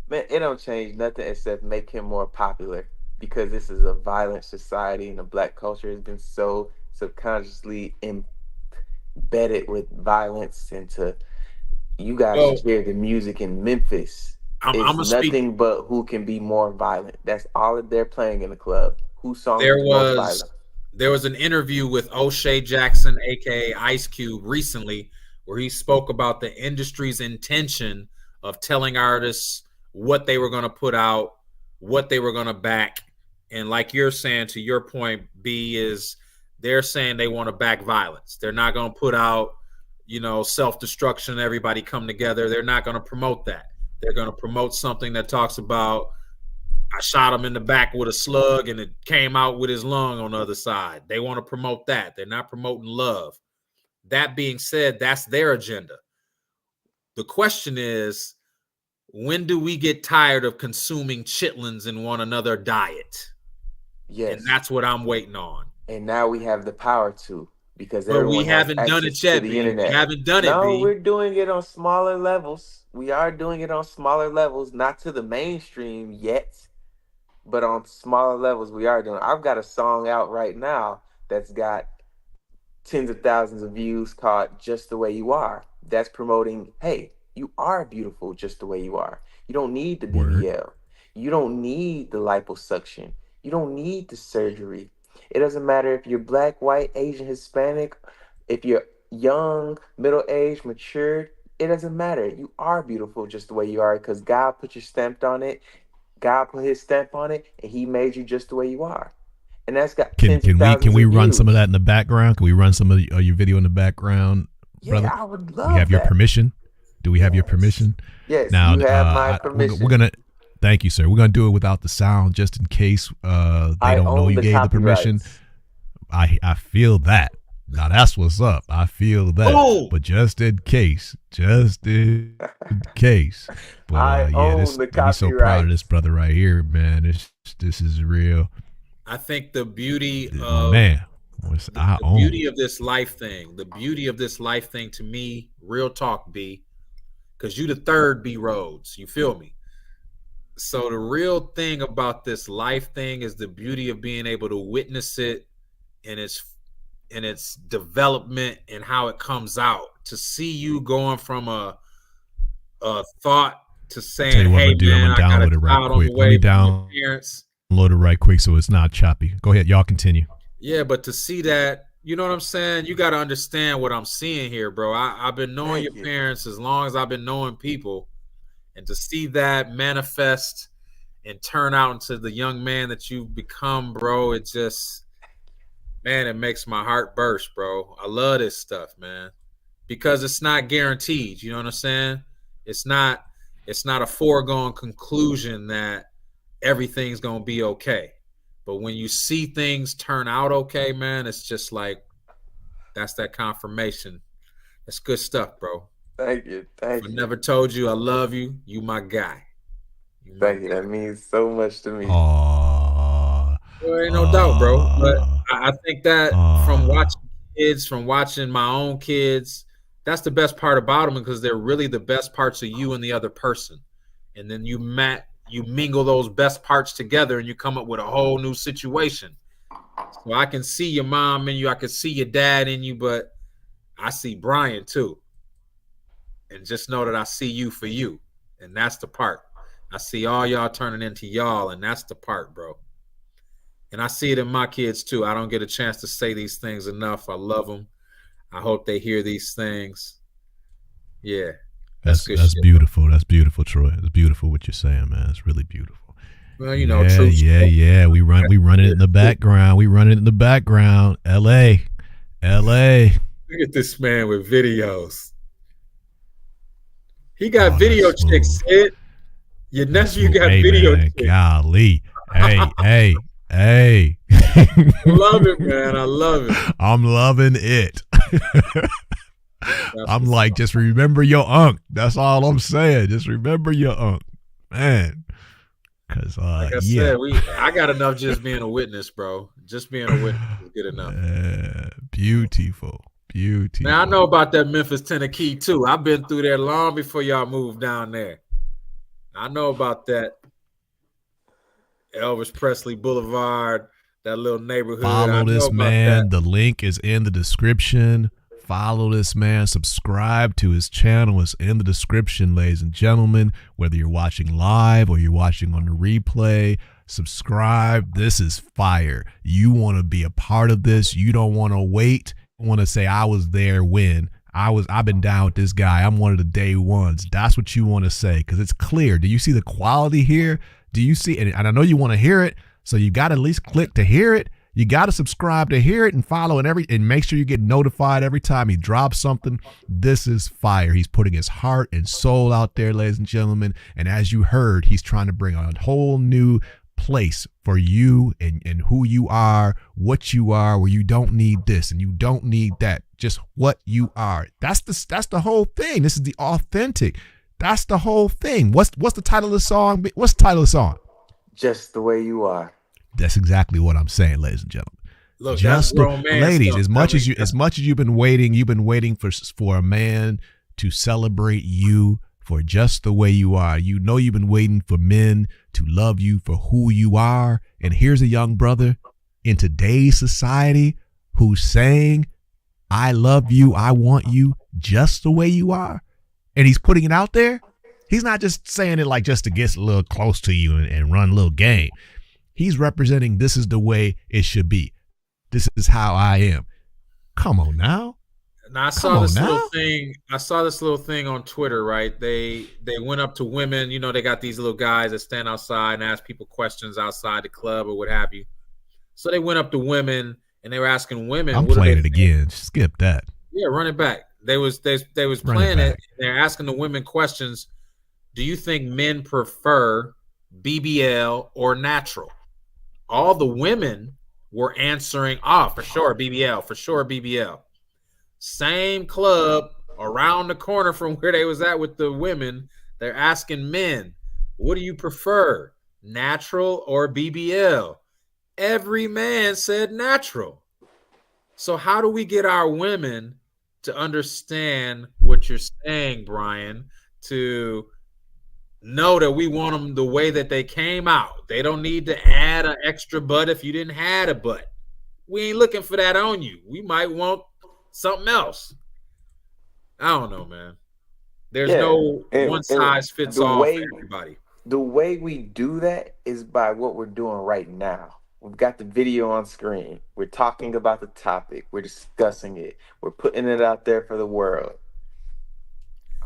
Man, it don't change nothing except make him more popular, because this is a violent society and the black culture has been so subconsciously embedded with violence. And you guys should hear the music in Memphis. It's nothing but who can be more violent. That's all that they're playing in the club. Whose song is most violent? There was an interview with O'Shea Jackson, aka Ice Cube, recently, where he spoke about the industry's intention of telling artists what they were going to put out, what they were going to back. And like you're saying, to your point, B, is they're saying they want to back violence. They're not going to put out, you know, self-destruction, everybody come together. They're not going to promote that. They're going to promote something that talks about, I shot him in the back with a slug and it came out with his lung on the other side. They want to promote that. They're not promoting love. That being said, that's their agenda. The question is, when do we get tired of consuming chitlins in one another diet? Yes. And that's what I'm waiting on. And now we have the power to, because but we haven't done it yet. We haven't done it. No, we're doing it on smaller levels. We are doing it on smaller levels, not to the mainstream yet, but on smaller levels we are doing. I've got a song out right now that's got tens of thousands of views called Just the Way You Are. That's promoting, hey, you are beautiful just the way you are. You don't need the BBL. You don't need the liposuction. You don't need the surgery. It doesn't matter if you're black, white, Asian, Hispanic, if you're young, middle-aged, mature. It doesn't matter. You are beautiful just the way you are, because God put your stamp on it. God put his stamp on it, and he made you just the way you are. And that's got tens of thousands of views. Can we run some of that in the background? Can we run some of your video in the background, brother? Yeah, I would love that. We have your permission? Do we have your permission? Yes, now, you have my permission. We're going to, thank you, sir. We're going to do it without the sound just in case they don't know you gave the permission. I feel that. Now that's what's up. I feel that. Oh! But just in case. But I'm so proud of this brother right here, man. This is real. I think the beauty of beauty of this life thing, to me, real talk, B, because you the third B Rhodes. You feel me? So the real thing about this life thing is the beauty of being able to witness it in its development and how it comes out. To see you going from a thought to saying, "Hey man, I got a child on the way from your parents." Load it right quick so it's not choppy. Go ahead, y'all continue. Yeah, but to see that, you know what I'm saying? You got to understand what I'm seeing here, bro. I've been knowing your parents as long as I've been knowing people. And to see that manifest and turn out into the young man that you've become, bro, it just, man, it makes my heart burst, bro. I love this stuff, man. Because it's not guaranteed, you know what I'm saying? It's not a foregone conclusion that everything's going to be okay. But when you see things turn out okay, man, it's just like, that's that confirmation. That's good stuff, bro. Thank you. I never told you I love you. You my guy. Thank you. That means so much to me. There ain't no doubt, bro. But I think that from watching kids, from watching my own kids, that's the best part about them, because they're really the best parts of you and the other person. And then you mingle those best parts together and you come up with a whole new situation. So I can see your mom in you, I can see your dad in you, but I see Brian too. And just know that I see you for you. And that's the part. I see all y'all turning into y'all, and that's the part, bro. And I see it in my kids too. I don't get a chance to say these things enough. I love them. I hope they hear these things. Yeah. That's beautiful. Bro. That's beautiful, Troy. It's beautiful what you're saying, man. It's really beautiful. Well, you know, yeah. We run it in the background. We run it in the background. LA. Look at this man with videos. He got video chicks, Sid. Your nephew got video chicks. Golly. Hey. I love it, man. I love it. I'm loving it. I'm like, just remember your unk. That's all I'm saying. Just remember your unk, man. Cause like I said, I got enough just being a witness, bro. Just being a witness is good enough. Beautiful. Now I know about that Memphis, Tennessee too. I've been through there long before y'all moved down there. I know about that. Elvis Presley Boulevard, that little neighborhood. Follow this man. The link is in the description. Follow this man. Subscribe to his channel. It's in the description, ladies and gentlemen. Whether you're watching live or you're watching on the replay, subscribe. This is fire. You want to be a part of this. You don't want to wait. You want to say, I was there when. I've been down with this guy. I'm one of the day ones. That's what you want to say, because it's clear. Do you see the quality here? Do you see? And I know you want to hear it, so you got to at least click to hear it. You got to subscribe to hear it and follow and make sure you get notified every time he drops something. This is fire. He's putting his heart and soul out there, ladies and gentlemen. And as you heard, he's trying to bring a whole new place for you and who you are, what you are, where you don't need this and you don't need that. Just what you are. That's the whole thing. This is the authentic. That's the whole thing. What's the title of the song? What's the title of the song? Just the Way You Are. That's exactly what I'm saying, ladies and gentlemen. Look, just ladies, as much as you've been waiting for a man to celebrate you for just the way you are. You know, you've been waiting for men to love you for who you are. And here's a young brother in today's society who's saying, I love you. I want you just the way you are. And he's putting it out there. He's not just saying it like just to get a little close to you and run a little game. He's representing this is the way it should be. This is how I am. Come on now. Now I saw this little thing on Twitter, right? They went up to women. You know, they got these little guys that stand outside and ask people questions outside the club or what have you. So they went up to women and they were asking women. I'm playing it again. Skip that. Yeah, run it back. They was playing it. They're asking the women questions. Do you think men prefer BBL or natural? All the women were answering, for sure BBL, for sure BBL. Same club around the corner from where they was at with the women. They're asking men, what do you prefer, natural or BBL? Every man said natural. So how do we get our women to understand what you're saying, Brian, to know that we want them the way that they came out? They don't need to add an extra butt if you didn't have a butt. We ain't looking for that on you. We might want something else. I don't know, man. There's no one size fits all for everybody. the way we do that is by what we're doing right now. We've got the video on screen. We're talking about the topic. We're discussing it. We're putting it out there for the world.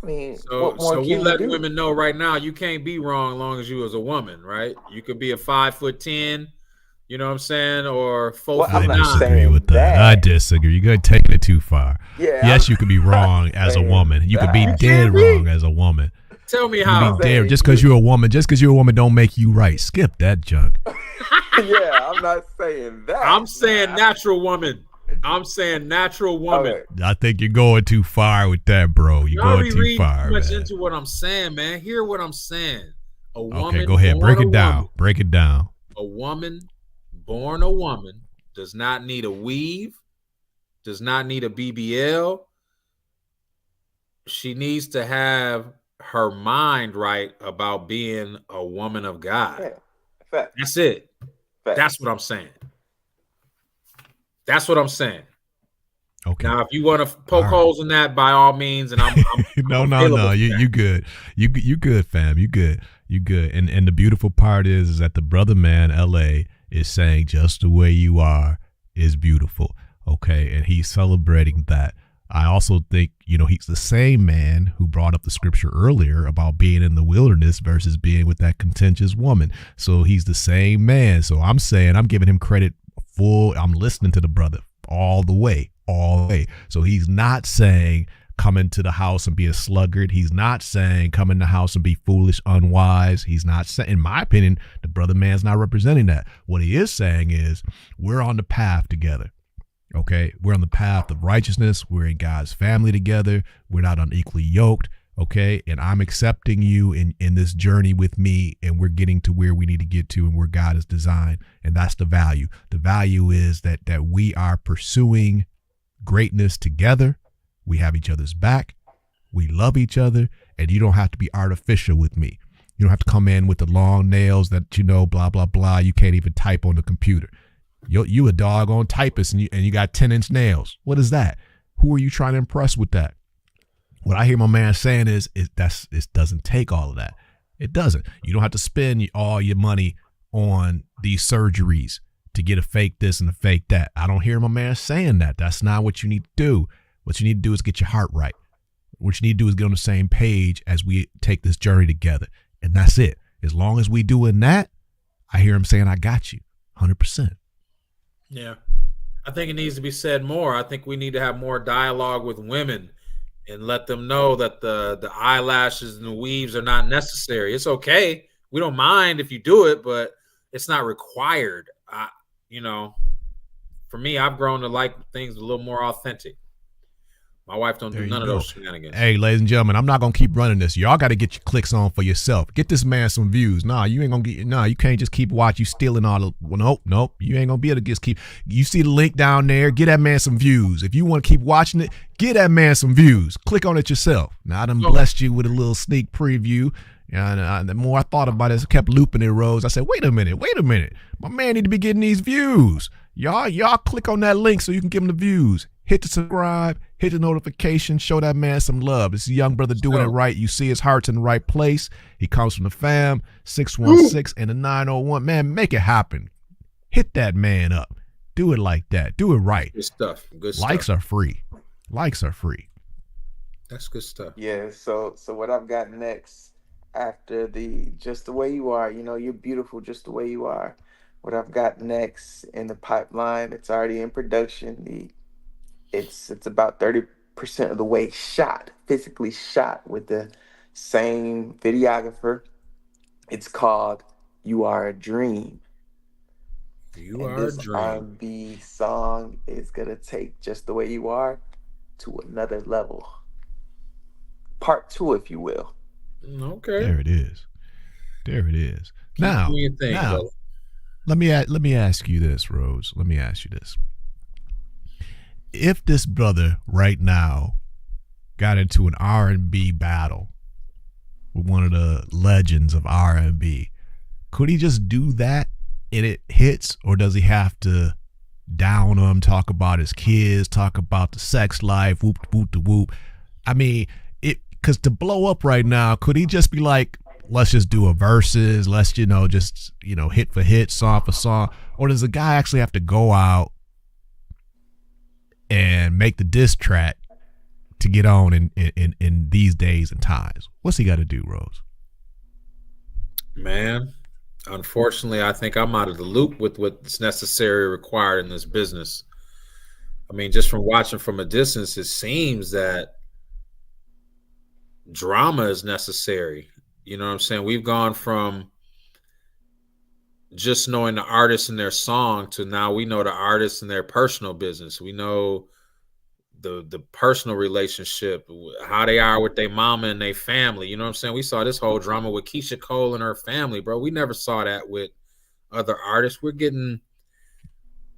I mean, So what more we can we letting do? women know right now you can't be wrong as long as you as a woman, right? You could be a 5'10", you know what I'm saying, or Well, I'm I 4'9". not disagree saying with that. I that. disagree. You're taking it too far. Yeah, Yes, I'm you could be not wrong as a saying woman. You could be You that. dead can't wrong be. as a woman. Tell me You could be I'm how. dead saying just because you're a woman. Just because you're a woman don't make you right. Skip that junk. yeah, I'm not saying that. I'm saying Nah. natural woman. I'm saying natural woman. Okay. I think you're going too far with that, bro. You're Y'all going be too reading far, too much man. into what I'm saying, man. Hear what I'm saying. A woman Okay, go ahead. born Break a it down. woman. Break it down. A woman born a woman does not need a weave, does not need a BBL. She needs to have her mind right about being a woman of God. Yeah. Facts. That's it. Facts. That's what I'm saying. That's what I'm saying. Okay. Now, if you want to poke holes in that, by all means, and I'm no. available for You good. You good, fam. You good. You good. And the beautiful part is that the brother man, LA, is saying just the way you are is beautiful. Okay, and he's celebrating that. I also think, he's the same man who brought up the scripture earlier about being in the wilderness versus being with that contentious woman. So he's the same man. So I'm saying I'm giving him credit full. I'm listening to the brother all the way. So he's not saying come into the house and be a sluggard. He's not saying come in the house and be foolish, unwise. He's not saying, in my opinion, the brother man's not representing that. What he is saying is we're on the path together. Okay, we're on the path of righteousness. We're in God's family together. We're not unequally yoked. Okay, and I'm accepting you in this journey with me, and we're getting to where we need to get to and where God is designed. And that's the value. The value is that we are pursuing greatness together. We have each other's back. We love each other, and you don't have to be artificial with me. You don't have to come in with the long nails that, blah, blah, blah. You can't even type on the computer. You a doggone typist and you got 10-inch nails. What is that? Who are you trying to impress with that? What I hear my man saying is it doesn't take all of that. It doesn't. You don't have to spend all your money on these surgeries to get a fake this and a fake that. I don't hear my man saying that. That's not what you need to do. What you need to do is get your heart right. What you need to do is get on the same page as we take this journey together. And that's it. As long as we doing that, I hear him saying, I got you 100%. Yeah. I think it needs to be said more. I think we need to have more dialogue with women and let them know that the eyelashes and the weaves are not necessary. It's okay. We don't mind if you do it, but it's not required. For me, I've grown to like things a little more authentic. My wife don't do none of those shenanigans. Hey, ladies and gentlemen, I'm not going to keep running this. Y'all got to get your clicks on for yourself. Get this man some views. Nah, you ain't going to get, you can't just keep watching. You stealing all the, nope. You ain't going to be able to just keep, you see the link down there. Get that man some views. If you want to keep watching it, get that man some views. Click on it yourself. Now, I done blessed you with a little sneak preview. And the more I thought about it, I kept looping it, Rhodes. I said, wait a minute. My man need to be getting these views. Y'all click on that link so you can give him the views. Hit the subscribe, hit the notification, show that man some love. This is a young brother doing it right. You see his heart's in the right place. He comes from the fam, 616 and the 901. Man, make it happen. Hit that man up. Do it like that. Do it right. Good stuff. Likes are free. That's good stuff. Yeah, so what I've got next after the just the way you are, you're beautiful just the way you are. What I've got next in the pipeline, it's already in production. It's about 30% of the way physically shot with the same videographer. It's called You Are a Dream. This R&B song is going to take Just the Way You Are to another level. Part 2, if you will. Okay. There it is. Keep Now, doing your thing, brother. let me ask you this, Rhodes. Let me ask you this. If this brother right now got into an R&B battle with one of the legends of R&B, could he just do that and it hits, or does he have to down him, talk about his kids, talk about the sex life, whoop, whoop, the whoop? I mean, because to blow up right now, could he just be like, let's just do a verses, let's just hit for hit, song for song, or does the guy actually have to go out and make the diss track to get on in these days and times? What's he got to do, Rhodes? Man, unfortunately, I think I'm out of the loop with what's necessary or required in this business. I mean, just from watching from a distance, it seems that drama is necessary. You know what I'm saying? We've gone from just knowing the artist and their song to now we know the artist and their personal business. We know the personal relationship, how they are with their mama and their family. You know what I'm saying? We saw this whole drama with Keisha Cole and her family, bro. We never saw that with other artists. We're in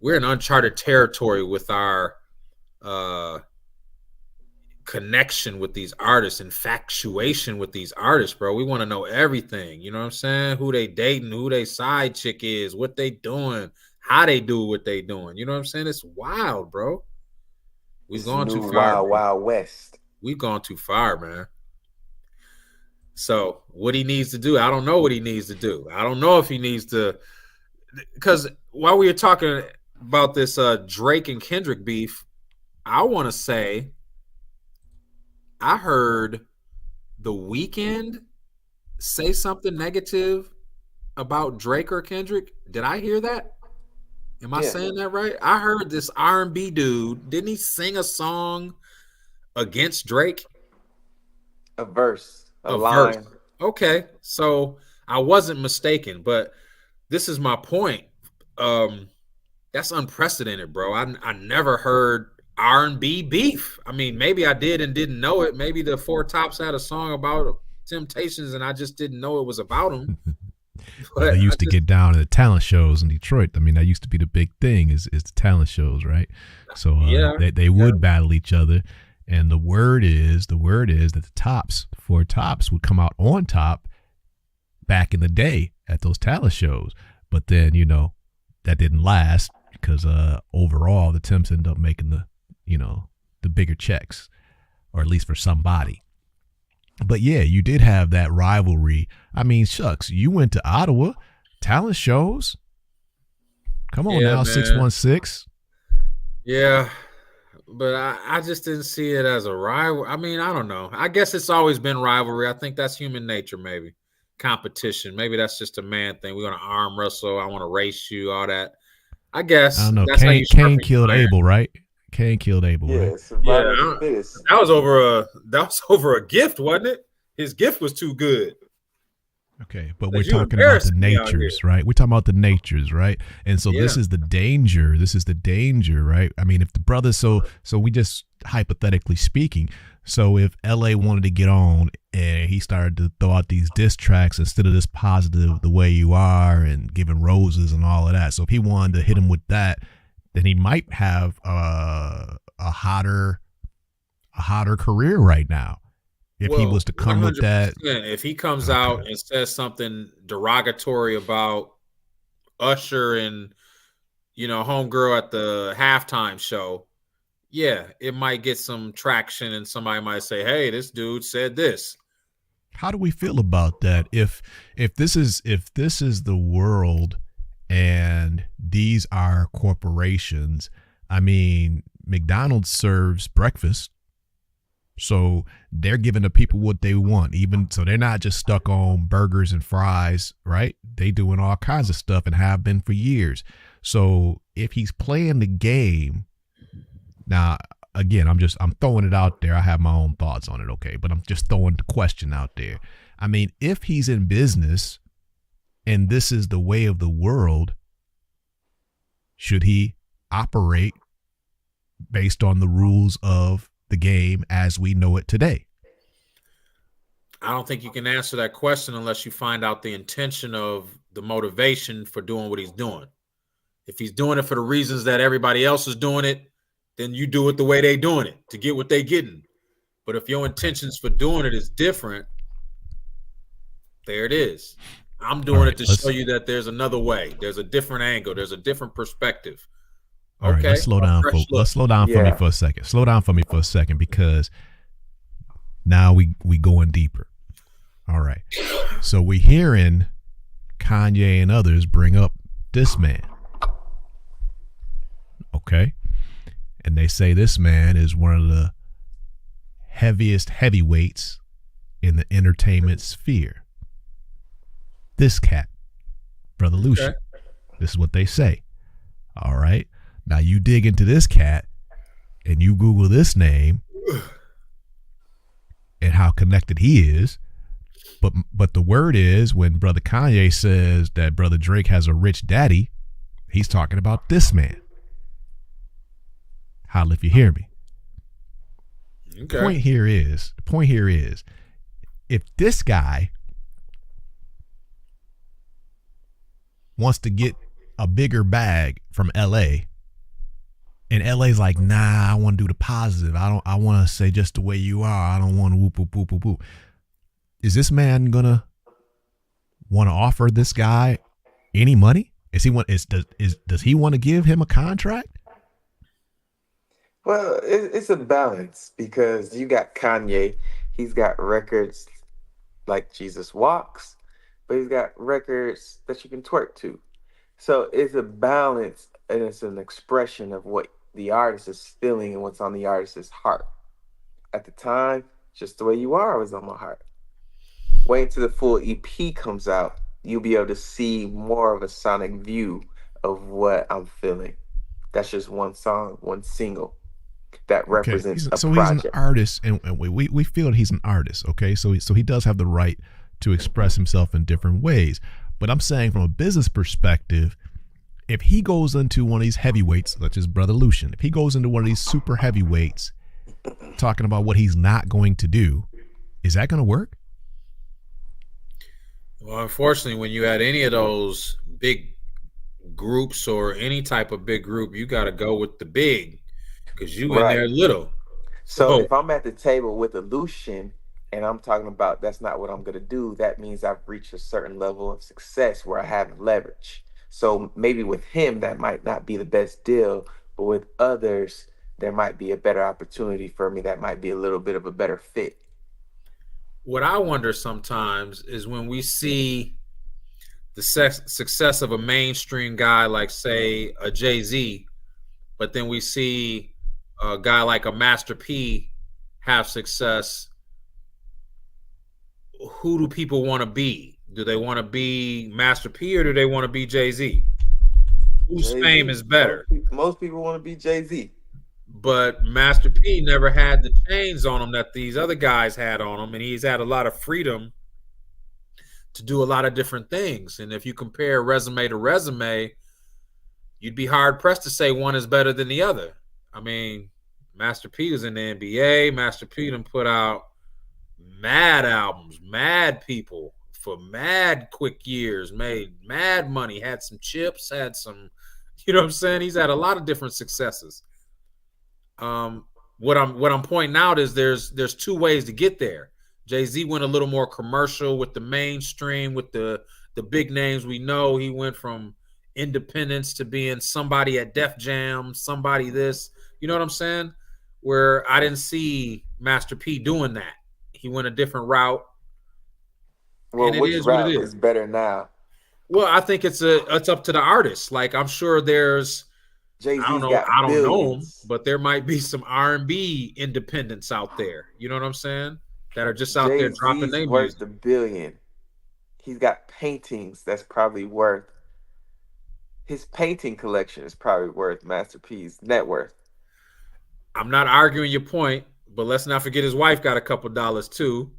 uncharted territory with our connection with these artists, infatuation with these artists, bro. We want to know everything. You know what I'm saying? Who they dating, who they side chick is, what they doing, how they do what they doing. You know what I'm saying? It's wild, bro. We've gone too far. Wild West. We've gone too far, man. So what he needs to do, I don't know what he needs to do. I don't know if he needs to, because while we were talking about this Drake and Kendrick beef, I want to say I heard The Weeknd say something negative about Drake or Kendrick. Did I hear that? Am I saying that right? I heard this R&B dude. Didn't he sing a song against Drake? A verse, a line. Verse. Okay, so I wasn't mistaken, but this is my point. That's unprecedented, bro. I never heard R&B beef. I mean, maybe I did and didn't know it. Maybe the Four Tops had a song about Temptations and I just didn't know it was about them. Well, they used to get down to the talent shows in Detroit. I mean, that used to be the big thing is the talent shows, right? So they would battle each other. And the word is that the Four Tops would come out on top back in the day at those talent shows. But then, that didn't last because overall the Temps ended up making the bigger checks, or at least for somebody. But yeah, you did have that rivalry. I mean, shucks, you went to Ottawa, talent shows. Come on now, man. 616. Yeah, but I just didn't see it as a rival. I mean, I don't know. I guess it's always been rivalry. I think that's human nature, maybe. Competition. Maybe that's just a man thing. We're going to arm wrestle. I want to race you, all that. I guess. I don't know. Cain killed Abel, right? Cain killed Abel, right? That was over a gift, wasn't it? His gift was too good. Okay, but we're talking about the natures, right? We're talking about the natures, right? And so this is the danger. This is the danger, right? I mean, if the brothers, so we just hypothetically speaking, so if LA wanted to get on and he started to throw out these diss tracks instead of this positive, the way you are, and giving roses and all of that. So if he wanted to hit him with that, then he might have a hotter career right now. If he was to come with that. If he comes out and says something derogatory about Usher and, homegirl at the halftime show, yeah, it might get some traction and somebody might say, hey, this dude said this. How do we feel about that? If this is the world and these are corporations, I mean, McDonald's serves breakfast. So they're giving the people what they want, even so they're not just stuck on burgers and fries, right? They doing all kinds of stuff and have been for years. So if he's playing the game, now again, I'm throwing it out there. I have my own thoughts on it, okay? But I'm just throwing the question out there. I mean, if he's in business and this is the way of the world, should he operate based on the rules of the game as we know it today? I don't think you can answer that question unless you find out the intention of the motivation for doing what he's doing. If he's doing it for the reasons that everybody else is doing it, then you do it the way they doing it to get what they getting. But if your intentions for doing it is different, there it is. I'm doing it to show you that there's another way. There's a different angle. There's a different perspective. All right, let's slow down, folks. Let's slow down for me for a second. Slow down for me for a second, because now we going deeper. All right. So we hearing Kanye and others bring up this man. Okay. And they say this man is one of the heaviest heavyweights in the entertainment sphere. This cat, Brother Lucian. Okay. This is what they say. All right. Now you dig into this cat and you Google this name and how connected he is. But the word is, when Brother Kanye says that Brother Drake has a rich daddy, he's talking about this man. Holla if you hear me. Okay. The point here is, if this guy wants to get a bigger bag from LA, and LA's like, nah, I want to do the positive. I want to say just the way you are. I don't want to whoop, whoop, whoop, whoop, whoop. Is this man gonna want to offer this guy any money? Does he want to give him a contract? Well, it's a balance, because you got Kanye. He's got records like Jesus Walks, but he's got records that you can twerk to. So it's a balance, and it's an expression of what the artist is feeling and what's on the artist's heart. At the time, Just the Way You Are was on my heart. Wait till the full EP comes out. You'll be able to see more of a sonic view of what I'm feeling. That's just one song, one single that represents a project. He's an artist, and we feel that he's an artist. Okay, so he does have the right to express himself in different ways. But I'm saying, from a business perspective, if he goes into one of these heavyweights, such as Brother Lucian, if he goes into one of these super heavyweights talking about what he's not going to do, is that going to work? Well, unfortunately, when you had any of those big groups or any type of big group, you got to go with the big, because you in there little. So if I'm at the table with a Lucian and I'm talking about that's not what I'm going to do, that means I've reached a certain level of success where I have leverage. So maybe with him, that might not be the best deal, but with others, there might be a better opportunity for me. That might be a little bit of a better fit. What I wonder sometimes is when we see the success of a mainstream guy like, say, a Jay-Z, but then we see a guy like a Master P have success, who do people want to be? Do they want to be Master P, or do they want to be Jay-Z? Whose Jay-Z. fame is better? Most people want to be Jay-Z. But Master P never had the chains on him that these other guys had on him, and he's had a lot of freedom to do a lot of different things. And if you compare resume to resume, you'd be hard-pressed to say one is better than the other. I mean, Master P was in the NBA. Master P done put out mad albums, mad people for mad quick years, made mad money, had some chips, had some, you know what I'm saying? He's had a lot of different successes. What I'm pointing out is there's two ways to get there. Jay-Z went a little more commercial with the mainstream, with the big names we know. He went from independence to being somebody at Def Jam, somebody this, you know what I'm saying? Where I didn't see Master P doing that. He went a different route. Well, which route is better now? Well, I think it's up to the artist. Like, I'm sure there's, Jay-Z's I don't know him, but there might be some R&B independents out there. You know what I'm saying? That are just out there dropping their music. Worth $1 billion. He's got paintings that's probably worth. His painting collection is probably worth Master P's net worth. I'm not arguing your point, but let's not forget his wife got a couple dollars too.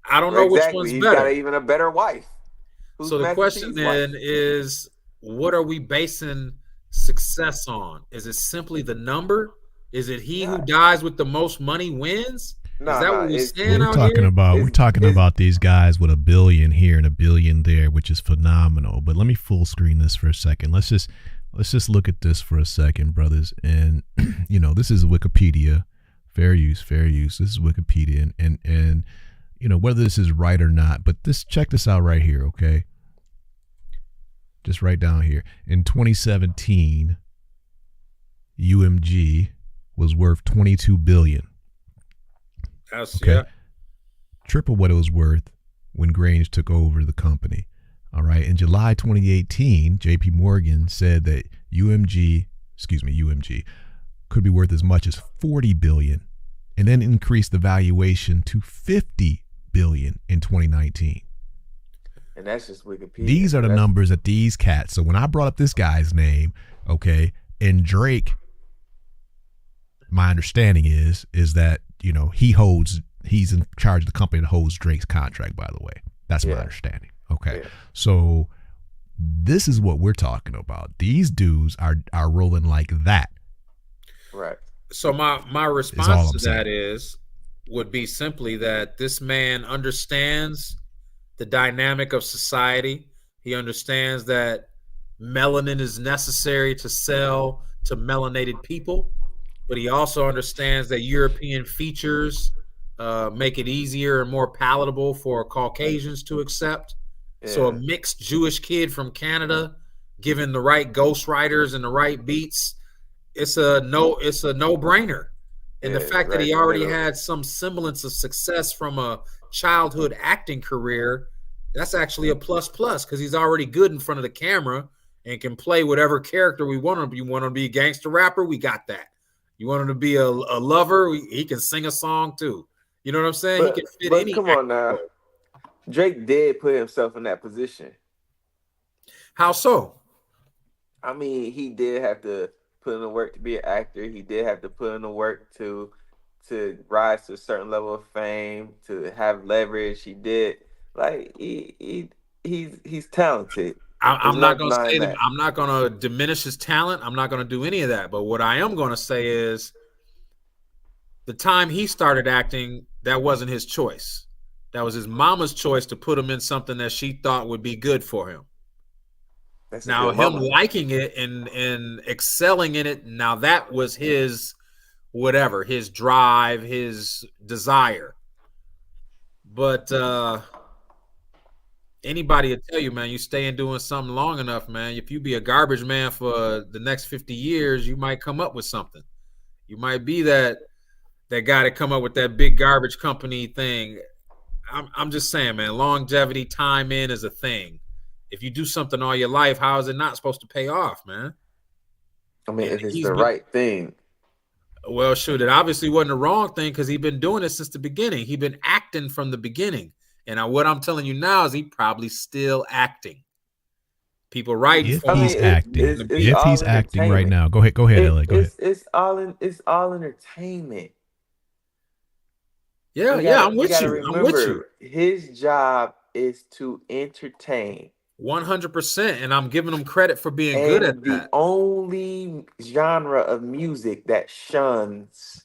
I don't know which one's He's better. got even a better wife. So the question then is, what are we basing success on? Is it simply the number? Is it he who dies with the most money wins? Is that what we're saying out here? We're talking about these guys with $1 billion here and $1 billion there, which is phenomenal. But let me full screen this for a second. Let's just look at this for a second, brothers. And you know, this is Wikipedia. Fair use. This is Wikipedia, and you know, whether this is right or not, but check this out right here, okay? Just right down here. In 2017, UMG was worth $22 billion. Okay. Yeah. triple what it was worth when Grange took over the company. All right. In July 2018, JP Morgan said that UMG could be worth as much as 40 billion and then increased the valuation to 50 billion in 2019. And that's just Wikipedia. These are the numbers that these cats. So when I brought up this guy's name, okay, and Drake, my understanding is that, you know, he's in charge of the company that holds Drake's contract, by the way. That's my understanding. Okay. Yeah. So this is what we're talking about. These dudes are rolling like that. Right. So my response to that would be simply that this man understands the dynamic of society. He understands that melanin is necessary to sell to melanated people, but he also understands that European features make it easier and more palatable for Caucasians to accept. Yeah. So a mixed Jewish kid from Canada, given the right ghostwriters and the right beats, it's a no-brainer. And the fact that he already had some semblance of success from a childhood acting career, that's actually a plus because he's already good in front of the camera and can play whatever character we want him to be. You want him to be a gangster rapper? We got that. You want him to be a lover? He can sing a song too. You know what I'm saying? He can fit any. Come on now. Drake did put himself in that position. How so? I mean, he did have to put in the work to be an actor. He did have to put in the work to rise to a certain level of fame, to have leverage. He did. Like he's talented. I'm not going to say that. I'm not going to diminish his talent. I'm not going to do any of that. But what I am going to say is the time he started acting, that wasn't his choice. That was his mama's choice to put him in something that she thought would be good for him. That's now him liking it and excelling in it, now that was his whatever, his drive, his desire. But anybody will tell you, man, you stay in doing something long enough, man. If you be a garbage man for the next 50 years, you might come up with something. You might be that guy to come up with that big garbage company thing. I'm just saying, man, longevity, time in is a thing. If you do something all your life, how is it not supposed to pay off, man? I mean, if it's the right thing. Well, shoot, it obviously wasn't the wrong thing because he's been doing it since the beginning. He's been acting from the beginning. And what I'm telling you now is he probably still acting. People writing. If he's acting right now, go ahead, LA. Go ahead. It's all entertainment. Yeah, I'm with you. His job is to entertain. 100%, and I'm giving him credit for being good at that. The only genre of music that shuns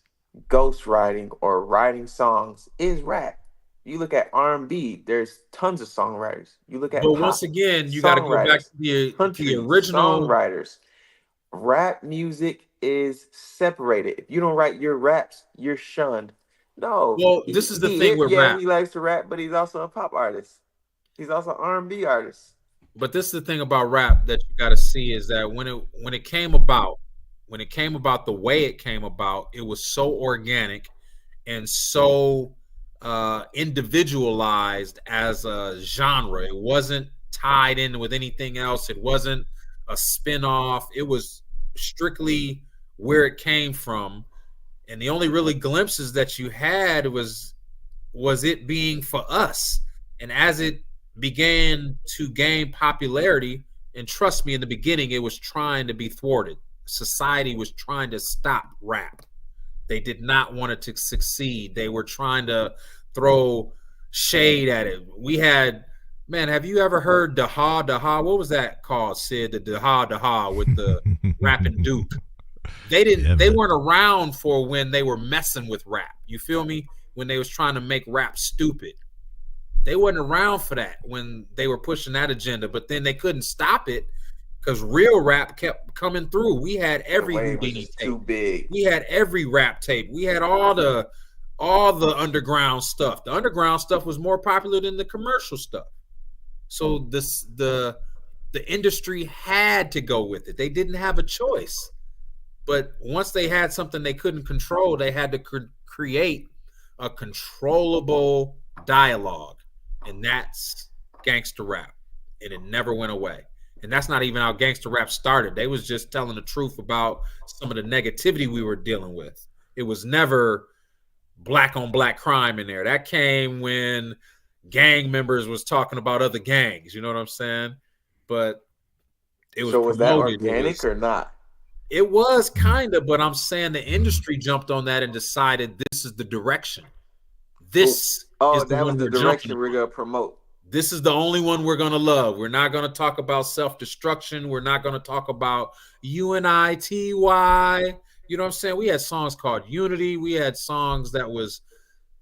ghostwriting or writing songs is rap. You look at R&B, there's tons of songwriters. You look at but once again, you got to go back to the original songwriters. Rap music is separated. If you don't write your raps, you're shunned. No. Well, this is the thing with rap. He likes to rap, but he's also a pop artist. He's also an R&B artist. But this is the thing about rap that you got to see is that when it came about the way it came about, it was so organic and so individualized as a genre. It wasn't tied in with anything else. It wasn't a spin-off. It was strictly where it came from. And the only really glimpses that you had was it being for us. And as it began to gain popularity, and trust me, in the beginning, it was trying to be thwarted. Society was trying to stop rap. They did not want it to succeed. They were trying to throw shade at it. We had, man, have you ever heard Daha? What was that called, Sid? The Daha with the rapping Duke. They weren't around for when they were messing with rap. You feel me? When they was trying to make rap stupid. They wasn't around for that when they were pushing that agenda, but then they couldn't stop it because real rap kept coming through. We had every Houdini tape. Too big. We had every rap tape. We had all the underground stuff. The underground stuff was more popular than the commercial stuff. So the industry had to go with it. They didn't have a choice. But once they had something they couldn't control, they had to create a controllable dialogue, and that's gangster rap, and it never went away. And that's not even how gangster rap started. They was just telling the truth about some of the negativity we were dealing with. It was never black on black crime in there. That came when gang members was talking about other gangs. You know what I'm saying? But it was So was that promoted. organic or not? It was kind of, but I'm saying the industry jumped on that and decided this is the direction. This Oh, is the that was one the we're jumping direction we're on. gonna promote. This is the only one we're going to love. We're not going to talk about self-destruction. We're not going to talk about unity. You know what I'm saying? We had songs called Unity. We had songs that was,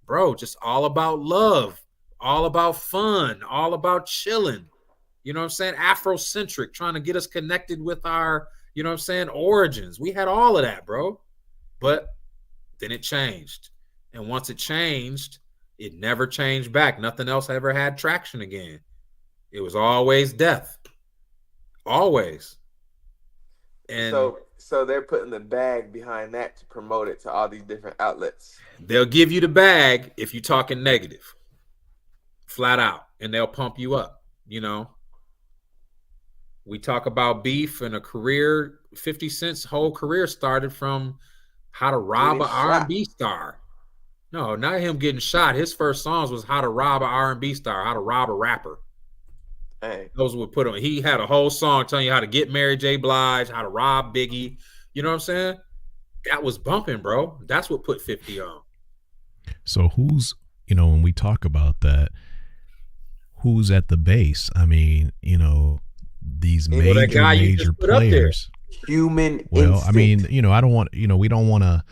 bro, just all about love, all about fun, all about chilling. You know what I'm saying? Afrocentric, trying to get us connected with our, you know what I'm saying, origins. We had all of that, bro. But then it changed. And once it changed, it never changed back. Nothing else ever had traction again. It was always death. Always. And So they're putting the bag behind that to promote it to all these different outlets. they'll give you the bag if you're talking negative. Flat out. And they'll pump you up, you know. We talk about beef and a career. 50 Cent's whole career started from how to rob an R&B star. No, not him getting shot. His first songs was how to rob an R&B star, how to rob a rapper. Hey. Those would put on. He had a whole song telling you how to get Mary J. Blige, how to rob Biggie. You know what I'm saying? That was bumping, bro. That's what put 50 on. So who's, you know, when we talk about that, who's at the base? I mean, you know, these major players. Human well, instinct. I mean, you know, I don't want, you know, we don't want to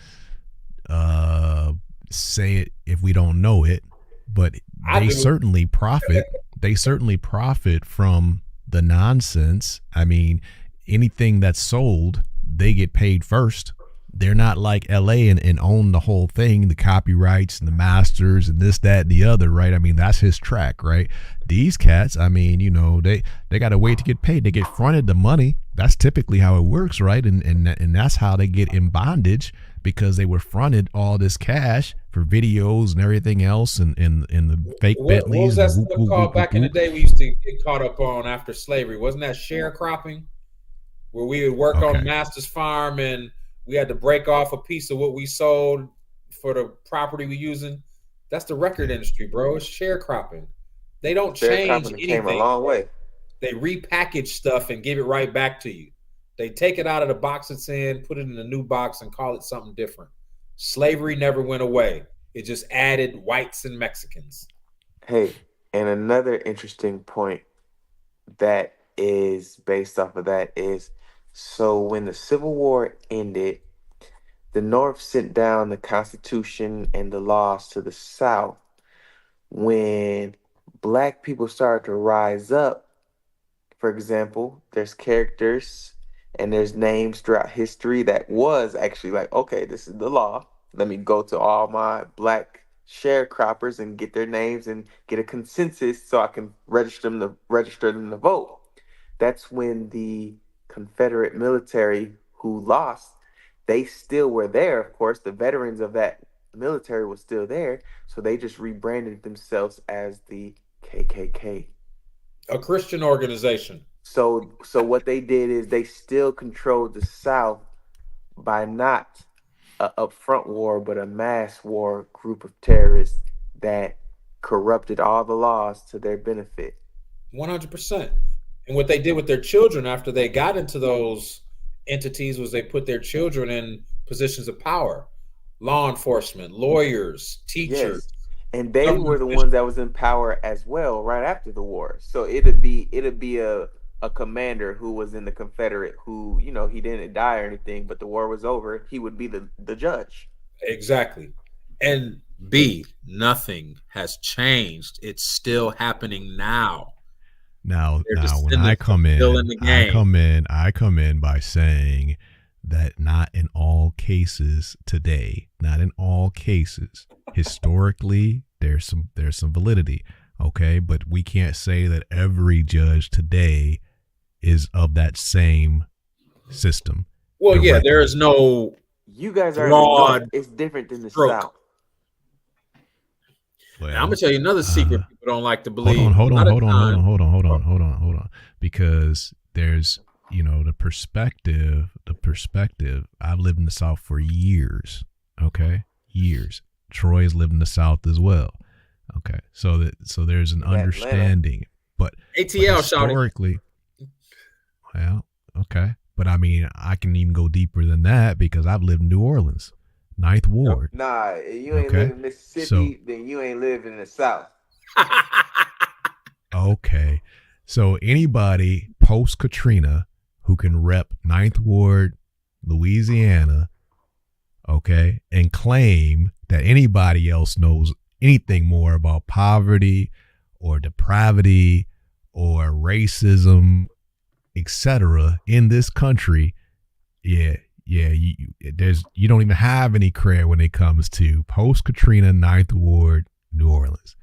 say it if we don't know it, but they certainly profit. They certainly profit from the nonsense. I mean, anything that's sold, they get paid first. They're not like LA and own the whole thing, the copyrights and the masters and this, that, and the other, right? I mean, that's his track, right? These cats, I mean, you know, they got to wait to get paid. They get fronted the money. That's typically how it works, right? And that's how they get in bondage, because they were fronted all this cash for videos and everything else, and the fake Bentleys. What was that stuff called back in the day we used to get caught up on after slavery? Wasn't that sharecropping? Where we would work on master's farm and we had to break off a piece of what we sold for the property we using. That's the record industry, bro. It's sharecropping. They don't change anything. Came a long way. They repackage stuff and give it right back to you. They take it out of the box it's in, put it in a new box, and call it something different. Slavery never went away. It just added whites and Mexicans. Hey, and another interesting point that is based off of that is, so when the Civil War ended, the North sent down the Constitution and the laws to the South. When Black people started to rise up, for example, there's characters and there's names throughout history that was actually like, okay, this is the law. Let me go to all my Black sharecroppers and get their names and get a consensus so I can register them to vote. That's when the Confederate military who lost, they still were there. Of course, the veterans of that military was still there, so they just rebranded themselves as the KKK, a Christian organization. So what they did is they still controlled the South by not a upfront war, but a mass war group of terrorists that corrupted all the laws to their benefit. 100%. And what they did with their children after they got into those entities was they put their children in positions of power. Law enforcement, lawyers, teachers. Yes. And they were the ones that was in power as well right after the war. So it'd be a commander who was in the Confederate who, you know, he didn't die or anything, but the war was over. He would be the judge. Exactly. And B, nothing has changed. It's still happening now. Now when I come in, I come in by saying that not in all cases today, not in all cases, historically, there's some validity. Okay. But we can't say that every judge today is of that same system. Well, yeah, there is no. You guys are in the North. It's different than the South. And I'm gonna tell you another secret people don't like to believe. Hold on. Because there's, the perspective. I've lived in the South for years. Okay, years. Troy's lived in the South as well. Okay, so there's an understanding, but ATL historically, well, okay, but I mean, I can even go deeper than that because I've lived in New Orleans, Ninth Ward. Nah, you ain't live in Mississippi, then you ain't live in the South. Okay, so anybody post Katrina who can rep Ninth Ward, Louisiana, okay, and claim that anybody else knows anything more about poverty or depravity or racism, etc. in this country, you don't even have any credit when it comes to post Katrina Ninth Ward, New Orleans.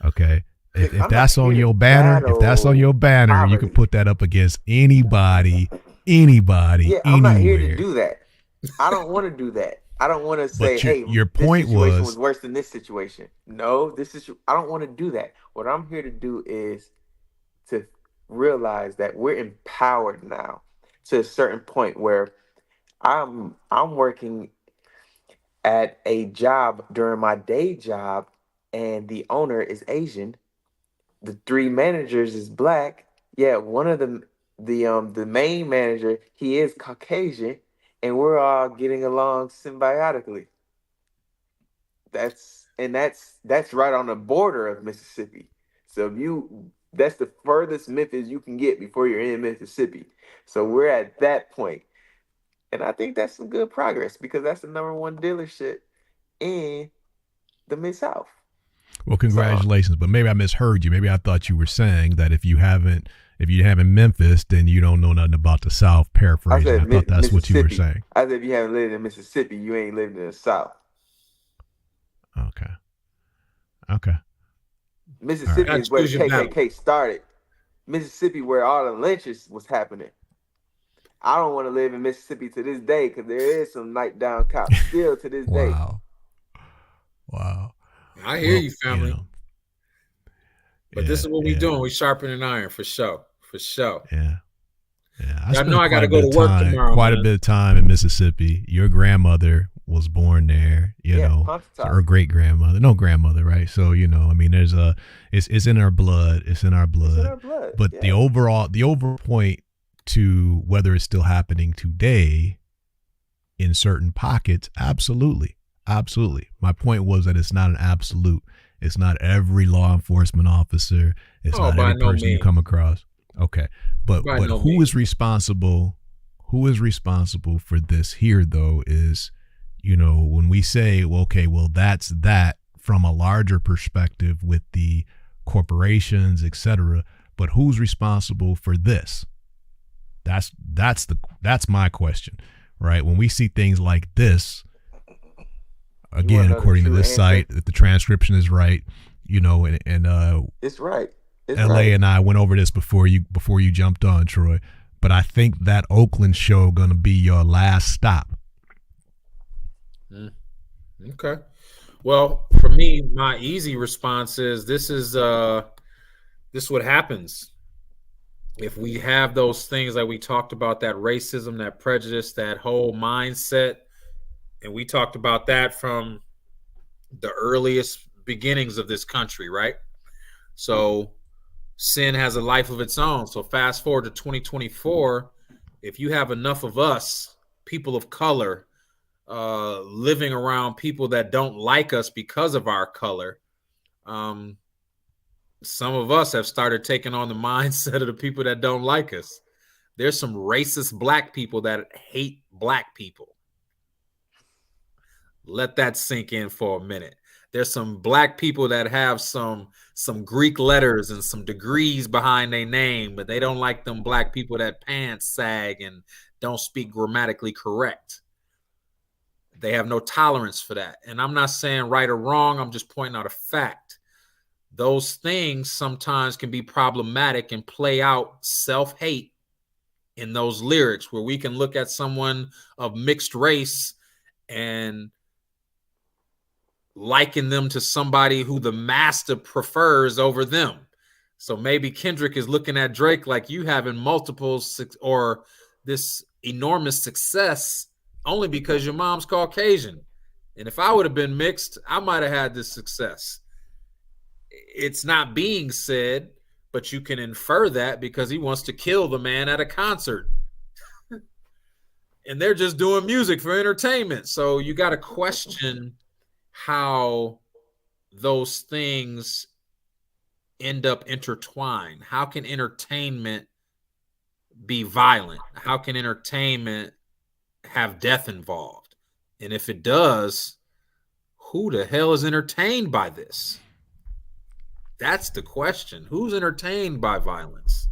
Okay, if that's on your banner, poverty, you can put that up against anybody. Yeah, I'm not here to do that. I don't want to do that. I don't want to say, hey, your point this situation was worse than this situation. No, I don't want to do that. What I'm here to do is to realize that we're empowered now to a certain point where I'm working at a job during my day job, and the owner is Asian. The 3 managers is Black. Yeah, one of them, the main manager, he is Caucasian, and we're all getting along symbiotically. That's right on the border of Mississippi. So that's the furthest Memphis you can get before you're in Mississippi. So we're at that point. And I think that's some good progress because that's the #1 dealership in the Mid-South. Well, congratulations. But maybe I misheard you. Maybe I thought you were saying that if you haven't Memphis, then you don't know nothing about the South. Paraphrasing. I thought that's what you were saying. I said if you haven't lived in Mississippi, you ain't lived in the South. Okay. Mississippi is where the KKK started. Mississippi where all the lynches was happening. I don't want to live in Mississippi to this day because there is some night down cops still to this day. Wow. I hear you, family. But this is what we're doing. We sharpening iron for sure. Yeah. I know I got to go to work tomorrow. Quite a bit of time in Mississippi. Your grandmother was born there, you know, or great grandmother, no grandmother, right? So, I mean, there's it's in our blood. It's in our blood. But the overall point to whether it's still happening today in certain pockets, absolutely. My point was that it's not an absolute. It's not every law enforcement officer. It's not every person you come across. Okay. But who is responsible? Who is responsible for this here, though, is, when we say, that's that from a larger perspective with the corporations, etc. But who's responsible for this? That's my question, right? When we see things like this, again, according to this site, if the transcription is right, and it's right. LA and I went over this before you jumped on, Troy. But I think that Oakland show gonna be your last stop. Okay. Well, for me, my easy response is this is what happens if we have those things that we talked about, that racism, that prejudice, that whole mindset, and we talked about that from the earliest beginnings of this country, right? So sin has a life of its own. So fast forward to 2024, if you have enough of us, people of color, living around people that don't like us because of our color, some of us have started taking on the mindset of the people that don't like us. There's some racist Black people that hate Black people. Let that sink in for a minute. There's some Black people that have some Greek letters and some degrees behind their name, but they don't like them Black people that pants sag and don't speak grammatically correct. They have no tolerance for that. And I'm not saying right or wrong. I'm just pointing out a fact. Those things sometimes can be problematic and play out self-hate in those lyrics, where we can look at someone of mixed race and liken them to somebody who the master prefers over them. So maybe Kendrick is looking at Drake like, you having multiple or this enormous success only because your mom's Caucasian. And if I would have been mixed, I might have had this success. It's not being said, but you can infer that because he wants to kill the man at a concert. And they're just doing music for entertainment. So you got to question how those things end up intertwined. How can entertainment be violent? How can entertainment have death involved? And if it does, who the hell is entertained by this? That's the question. Who's entertained by violence?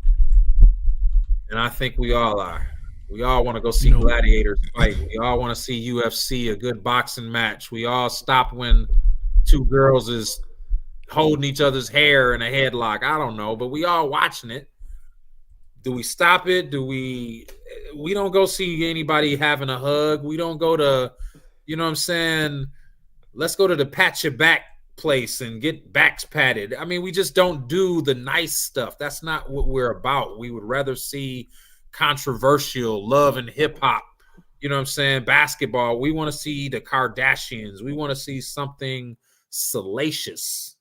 And I think we all are. We all want to go see gladiators fight. We all want to see UFC, a good boxing match. We all stop when two girls is holding each other's hair in a headlock. I don't know, but we all watching it. Do we stop it? We don't go see anybody having a hug. We don't go to, you know what I'm saying? Let's go to the pat your back place and get backs patted. I mean, we just don't do the nice stuff. That's not what we're about. We would rather see controversial love and hip hop, you know what I'm saying? Basketball. We want to see the Kardashians. We want to see something salacious.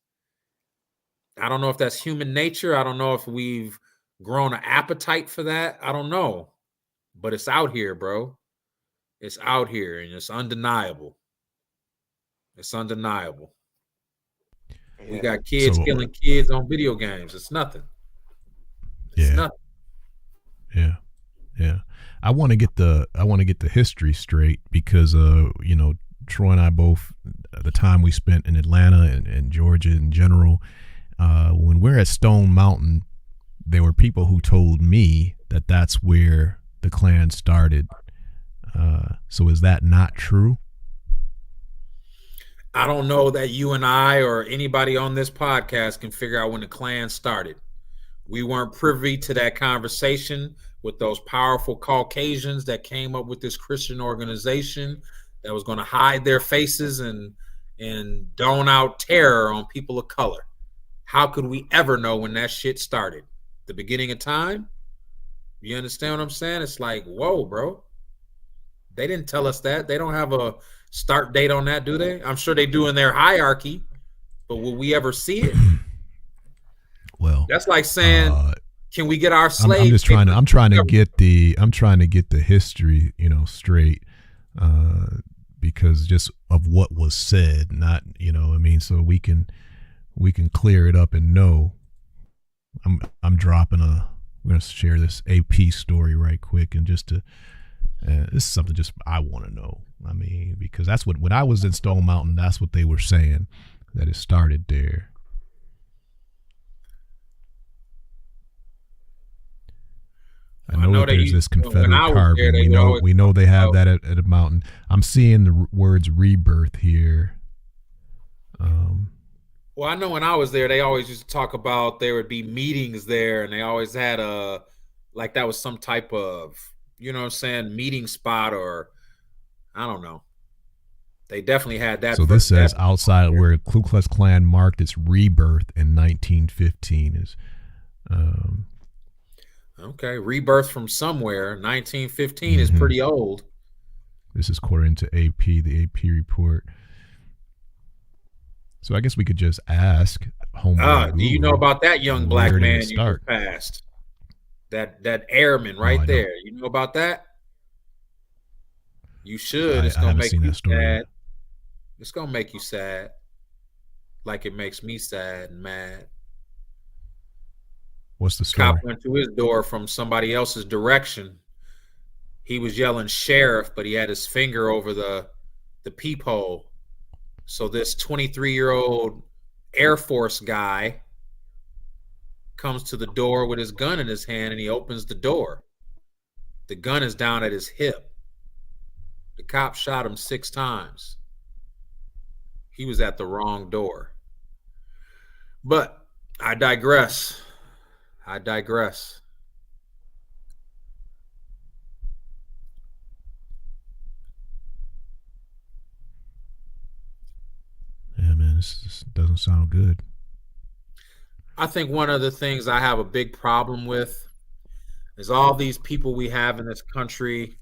I don't know if that's human nature. I don't know if we've grown an appetite for that. I don't know. But it's out here, bro. It's out here and it's undeniable. It's undeniable. Yeah. We got kids killing kids on video games. It's nothing. It's nothing. Yeah. Yeah. I want to get the history straight because you know, Troy and I both, the time we spent in Atlanta and Georgia in general, when we're at Stone Mountain, there were people who told me that that's where the Klan started. So is that not true? I don't know that you and I or anybody on this podcast can figure out when the Klan started. We weren't privy to that conversation with those powerful Caucasians that came up with this Christian organization that was going to hide their faces and done out terror on people of color. How could we ever know when that shit started? The beginning of time? You understand what I'm saying? It's like, whoa, bro. They didn't tell us that. They don't have a start date on that, do they? I'm sure they do in their hierarchy, but will we ever see it? Well, that's like saying, can we get our slaves? I'm just trying to. I'm trying to get the history, you know, straight, because just of what was said, not, you know, I mean, so we can clear it up and know. I'm dropping we're gonna share this AP story right quick, and just to. This is something just I want to know. I mean, because that's when I was in Stone Mountain, that's what they were saying, that it started there. I know that there's this Confederate carving. We know they have that at a mountain. I'm seeing the words rebirth here. Well, I know when I was there, they always used to talk about there would be meetings there, and they always had like that was some type of, you know what I'm saying, meeting spot, or I don't know. They definitely had that. So this says outside where Ku Klux Klan marked its rebirth in 1915 is. Okay, rebirth from somewhere. 1915 is pretty old. This is according to AP, the AP report. So I guess we could just ask homeboy. Do you know about that young black man you just passed? That airman right there. You know about that? You should. It's gonna make you sad. It's gonna make you sad. Like it makes me sad and mad. What's the story? Cop went to his door from somebody else's direction. He was yelling sheriff, but he had his finger over the peephole. So this 23-year-old Air Force guy comes to the door with his gun in his hand, and he opens the door. The gun is down at his hip. The cop shot him 6 times. He was at the wrong door. But I digress. This doesn't sound good. I think one of the things I have a big problem with is all these people we have in this country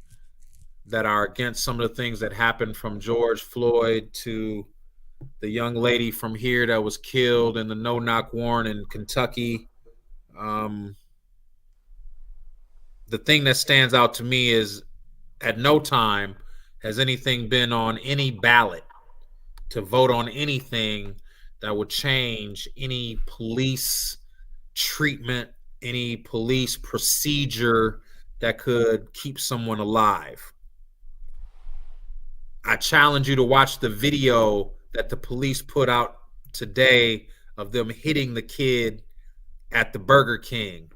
that are against some of the things that happened, from George Floyd to the young lady from here that was killed in the no-knock warrant in Kentucky. The thing that stands out to me is at no time has anything been on any ballot to vote on anything that would change any police treatment, any police procedure that could keep someone alive. I challenge you to watch the video that the police put out today of them hitting the kid at the Burger King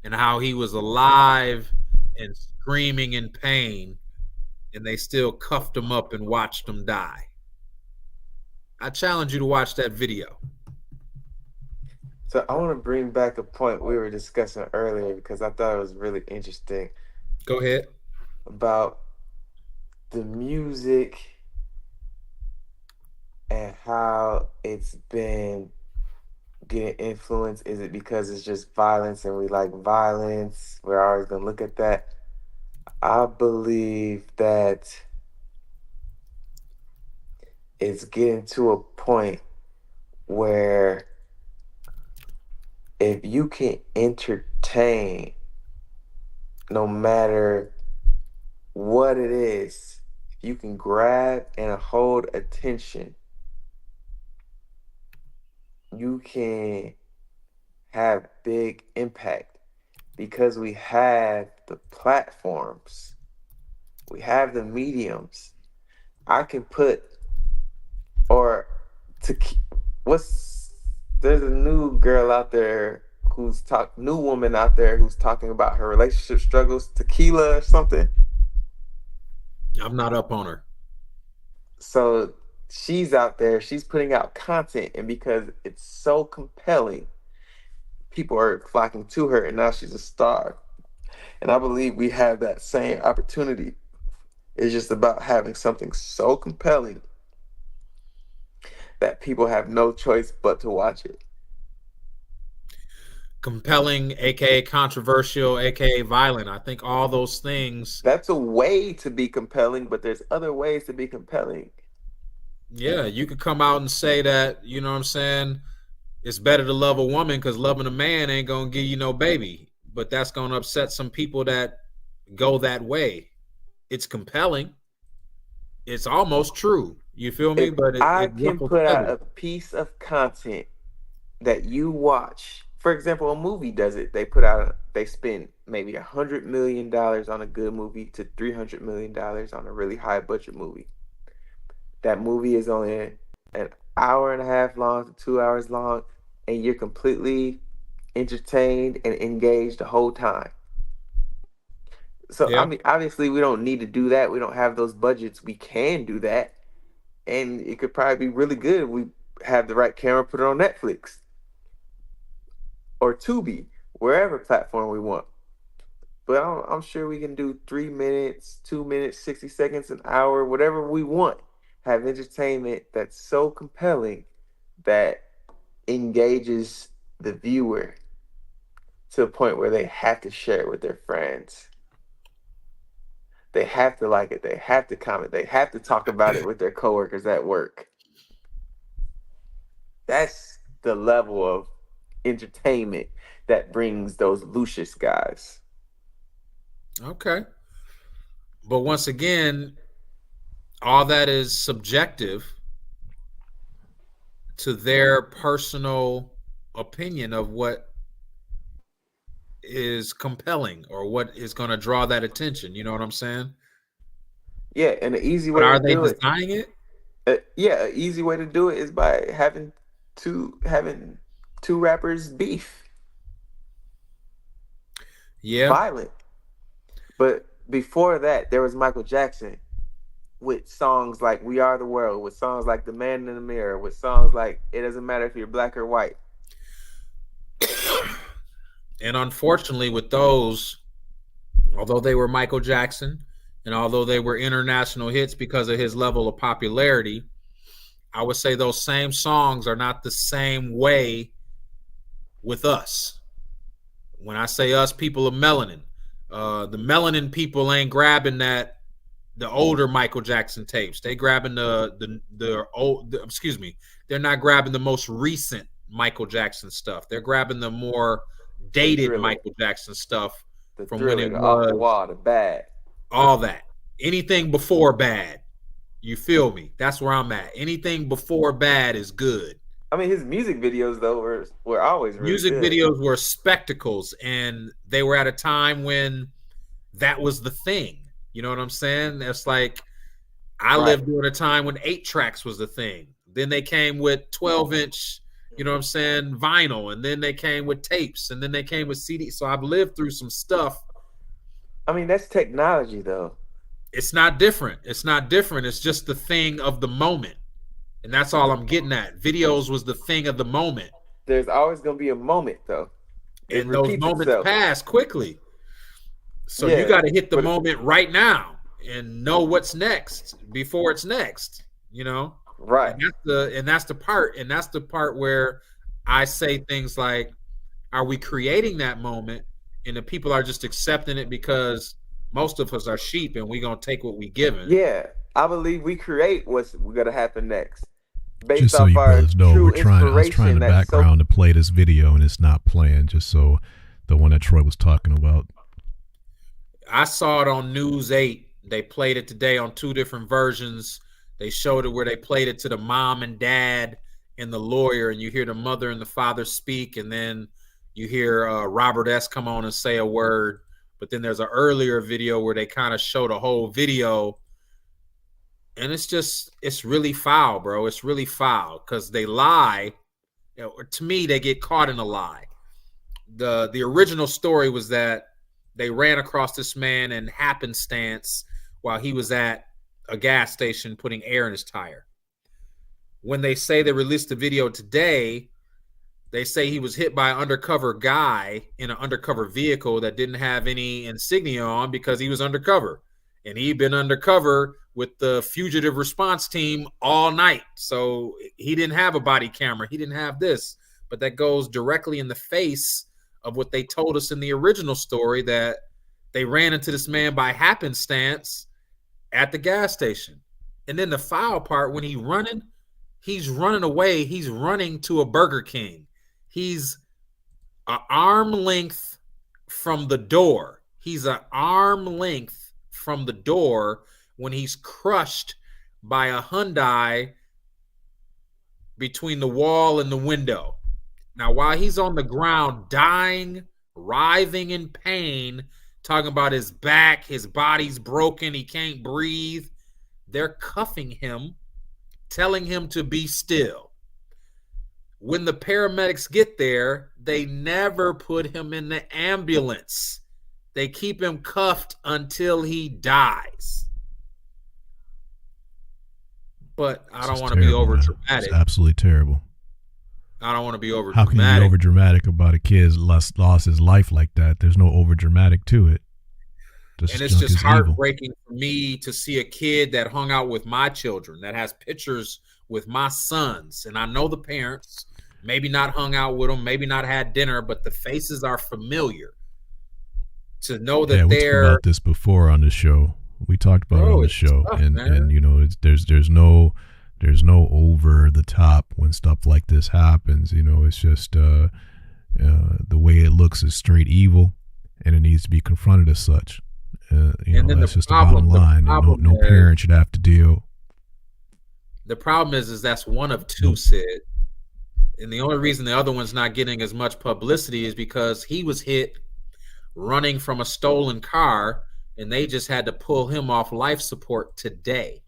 and how he was alive and screaming in pain, and they still cuffed him up and watched him die. I challenge you to watch that video. So I want to bring back a point we were discussing earlier because I thought it was really interesting Go ahead. about the music and how it's been getting influenced. Is it because it's just violence and we like violence? We're always going to look at that. I believe that it's getting to a point where if you can entertain, no matter what it is, if you can grab and hold attention, you can have big impact because we have the platforms, we have the mediums. I can put, or to there's a new girl out there new woman out there who's talking about her relationship struggles, Tequila or something. I'm not up on her. So she's out there, she's putting out content, and because it's so compelling, people are flocking to her, and now she's a star. And I believe we have that same opportunity. It's just about having something so compelling that people have no choice but to watch it. Compelling, aka controversial, aka violent. I think all those things. That's a way to be compelling, but there's other ways to be compelling. Yeah, you could come out and say that, you know what I'm saying, it's better to love a woman because loving a man ain't gonna give you no baby. But that's gonna upset some people that go that way. It's compelling. It's almost true. You feel me? If But I it can ruffles put out feathers. a piece of content that you watch, for example, a movie does it. They spend maybe $100 million on a good movie to $300 million on a really high budget movie. That movie is only an hour and a half long to 2 hours long, and you're completely entertained and engaged the whole time. So I Yeah. mean, obviously we don't need to do that. We don't have those budgets. We can do that, and it could probably be really good if we have the right camera, put it on Netflix or Tubi, wherever platform we want. But I'm sure we can do 3 minutes, 2 minutes, 60 seconds, an hour, whatever we want. Have entertainment that's so compelling that engages the viewer to a point where they have to share it with their friends. They have to like it. They have to comment. They have to talk about it with their coworkers at work. That's the level of entertainment that brings those Lucius guys. Okay. But once again, all that is subjective to their personal opinion of what is compelling or what is going to draw that attention. You know what I'm saying? Yeah, and the easy But way are to they do it, designing it? an easy way to do it is by having two rappers beef, Yeah. violent. But before that, there was Michael Jackson with songs like "We Are the World," with songs like "The Man in the Mirror," with songs like "It Doesn't Matter If You're Black or White." And unfortunately, with those, although they were Michael Jackson and although they were international hits because of his level of popularity, I would say those same songs are not the same way with us. When I say us, people of melanin. The melanin people ain't grabbing the older Michael Jackson tapes. They grabbing the old. Excuse me. They're not grabbing the most recent Michael Jackson stuff. They're grabbing the more dated Michael Jackson stuff from when it the was off the wall, the bad, all that. Anything before bad. You feel me? That's where I'm at. Anything before bad is good. I mean, his music videos though were always really music good. videos were spectacles, and they were at a time when that was the thing. You know what I'm saying? It's like I lived during a time when 8 tracks was the thing. Then they came with 12-inch, you know what I'm saying, vinyl, and then they came with tapes, and then they came with CD. So I've lived through some stuff. I mean, that's technology though. It's not different. It's not different. It's just the thing of the moment. And that's all I'm getting at. Videos was the thing of the moment. There's always going to be a moment, though. And those moments pass quickly. So you got to hit the moment right now and know what's next before it's next, you know? Right. And that's the part where I say things like, are we creating that moment? And the people are just accepting it because most of us are sheep and we're going to take what we given. Yeah. I believe we create what's going to happen next. Just so you brothers know, I was trying in the background to play this video and it's not playing, just so the one that Troy was talking about. I saw it on News 8. They played it today on 2 different versions. They showed it where they played it to the mom and dad and the lawyer, and you hear the mother and the father speak, and then you hear Robert S. come on and say a word. But then there's an earlier video where they kind of show the whole video. And it's really foul, bro. It's really foul because they lie. You know, to me, they get caught in a lie. The original story was that they ran across this man in happenstance while he was at a gas station putting air in his tire. When they say they released the video today, they say he was hit by an undercover guy in an undercover vehicle that didn't have any insignia on because he was undercover. And he'd been undercover with the fugitive response team all night. So he didn't have a body camera. He didn't have this. But that goes directly in the face of what they told us in the original story, that they ran into this man by happenstance at the gas station. And then the foul part, when he's running away. He's running to a Burger King. He's an arm length from the door. He's an arm length from the door when he's crushed by a Hyundai between the wall and the window. Now, while he's on the ground dying, writhing in pain, talking about his back, his body's broken, he can't breathe, they're cuffing him, telling him to be still. When the paramedics get there, they never put him in the ambulance. They keep him cuffed until he dies. But I don't want to be over dramatic. It's absolutely terrible. I don't want to be over dramatic. How can you be over dramatic about a kid lost his life like that? There's no over dramatic to it. And it's just heartbreaking for me to see a kid that hung out with my children, that has pictures with my sons. And I know the parents, maybe not hung out with them, maybe not had dinner, but the faces are familiar. To know that we talked about this before on the show. We talked about it on the show, tough, and you know, there's no over the top when stuff like this happens. You know, it's just the way it looks is straight evil, and it needs to be confronted as such. You know, that's just the bottom line. No parent should have to deal. The problem is that's one of 2, Sid. And the only reason the other one's not getting as much publicity is because he was hit running from a stolen car, and they just had to pull him off life support today.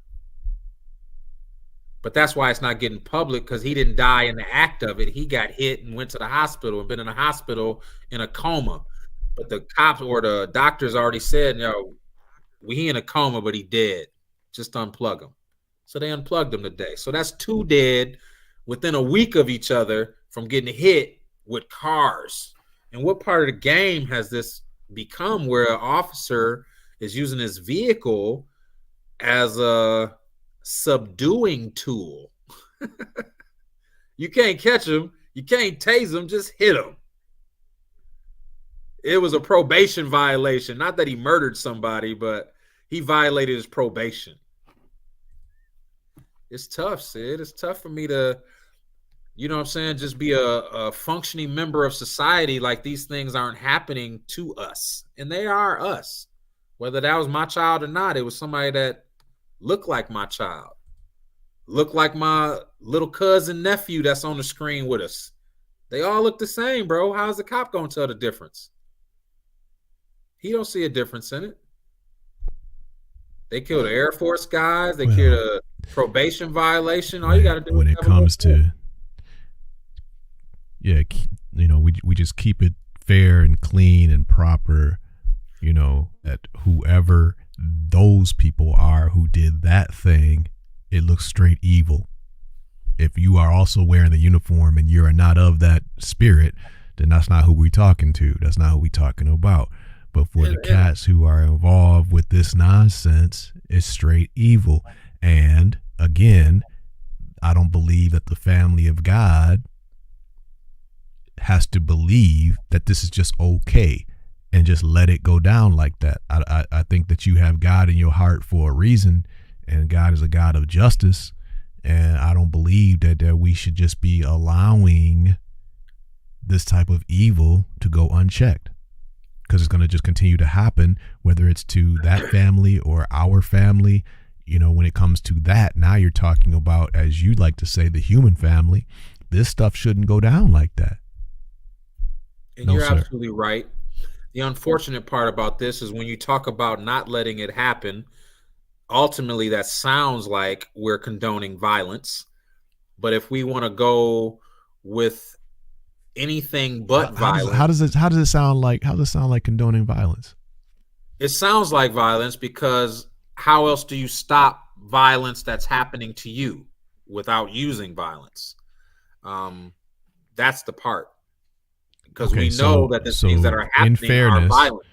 But that's why it's not getting public, because he didn't die in the act of it. He got hit and went to the hospital and been in the hospital in a coma. But the cops or the doctors already said, he in a coma, but he dead. Just unplug him. So they unplugged him today. So that's 2 dead within a week of each other from getting hit with cars. And what part of the game has this become, where an officer is using his vehicle as a subduing tool? You can't catch him. You can't tase him. Just hit him. It was a probation violation. Not that he murdered somebody, but he violated his probation. It's tough, Sid. It's tough for me to, you know what I'm saying, just be a functioning member of society like these things aren't happening to us. And they are us. Whether that was my child or not, it was somebody that looked like my child. Looked like my little cousin nephew that's on the screen with us. They all look the same, bro. How's the cop going to tell the difference? He don't see a difference in it. They killed Air Force guys. They killed a probation violation. All you got to do when it comes to, you know, we just keep it fair and clean and proper, you know, that whoever those people are who did that thing, it looks straight evil. If you are also wearing the uniform and you're not of that spirit, then that's not who we're talking to. That's not who we're talking about. But for the cats who are involved with this nonsense, it's straight evil. And again, I don't believe that the family of God has to believe that this is just okay and just let it go down like that. I think that you have God in your heart for a reason, and God is a God of justice. And I don't believe that we should just be allowing this type of evil to go unchecked, because it's going to just continue to happen, whether it's to that family or our family. You know, when it comes to that, now you're talking about, as you like to say, the human family. This stuff shouldn't go down like that. And no, you're absolutely right. The unfortunate part about this is when you talk about not letting it happen, ultimately that sounds like we're condoning violence. But if we want to go with anything but violence, how does it sound like condoning violence? It sounds like violence, because how else do you stop violence that's happening to you without using violence? That's the part, because we know that the things that are happening are violent.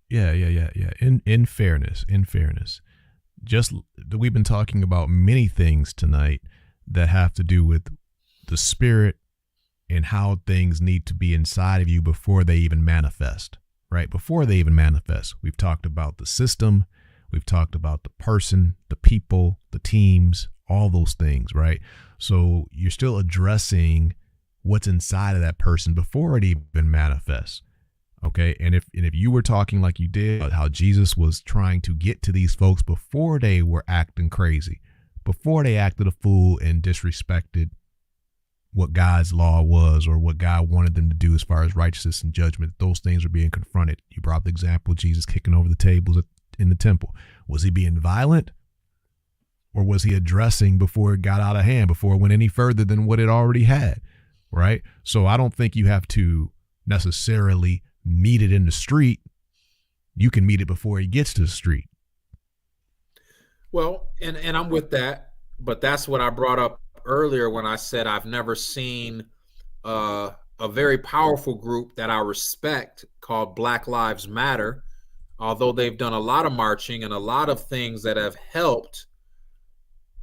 Yeah. In fairness, just we've been talking about many things tonight that have to do with the spirit and how things need to be inside of you before they even manifest, right? Before they even manifest. We've talked about the system. We've talked about the person, the people, the teams, all those things, right? So you're still addressing what's inside of that person before it even manifests. Okay. And if you were talking like you did about how Jesus was trying to get to these folks before they were acting crazy, before they acted a fool and disrespected what God's law was or what God wanted them to do as far as righteousness and judgment, those things were being confronted. You brought up the example of Jesus kicking over the tables in the temple. Was he being violent, or was he addressing before it got out of hand, before it went any further than what it already had? Right. So I don't think you have to necessarily meet it in the street. You can meet it before he gets to the street. Well, and I'm with that, but that's what I brought up earlier when I said I've never seen a very powerful group that I respect called Black Lives Matter, although they've done a lot of marching and a lot of things that have helped.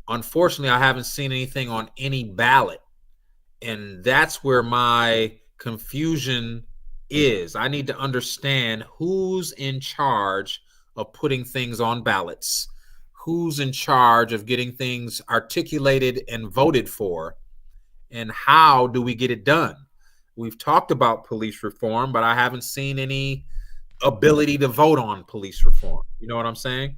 Unfortunately, I haven't seen anything on any ballot. And that's where my confusion is. I need to understand who's in charge of putting things on ballots, who's in charge of getting things articulated and voted for, and how do we get it done? We've talked about police reform, but I haven't seen any ability to vote on police reform. You know what I'm saying?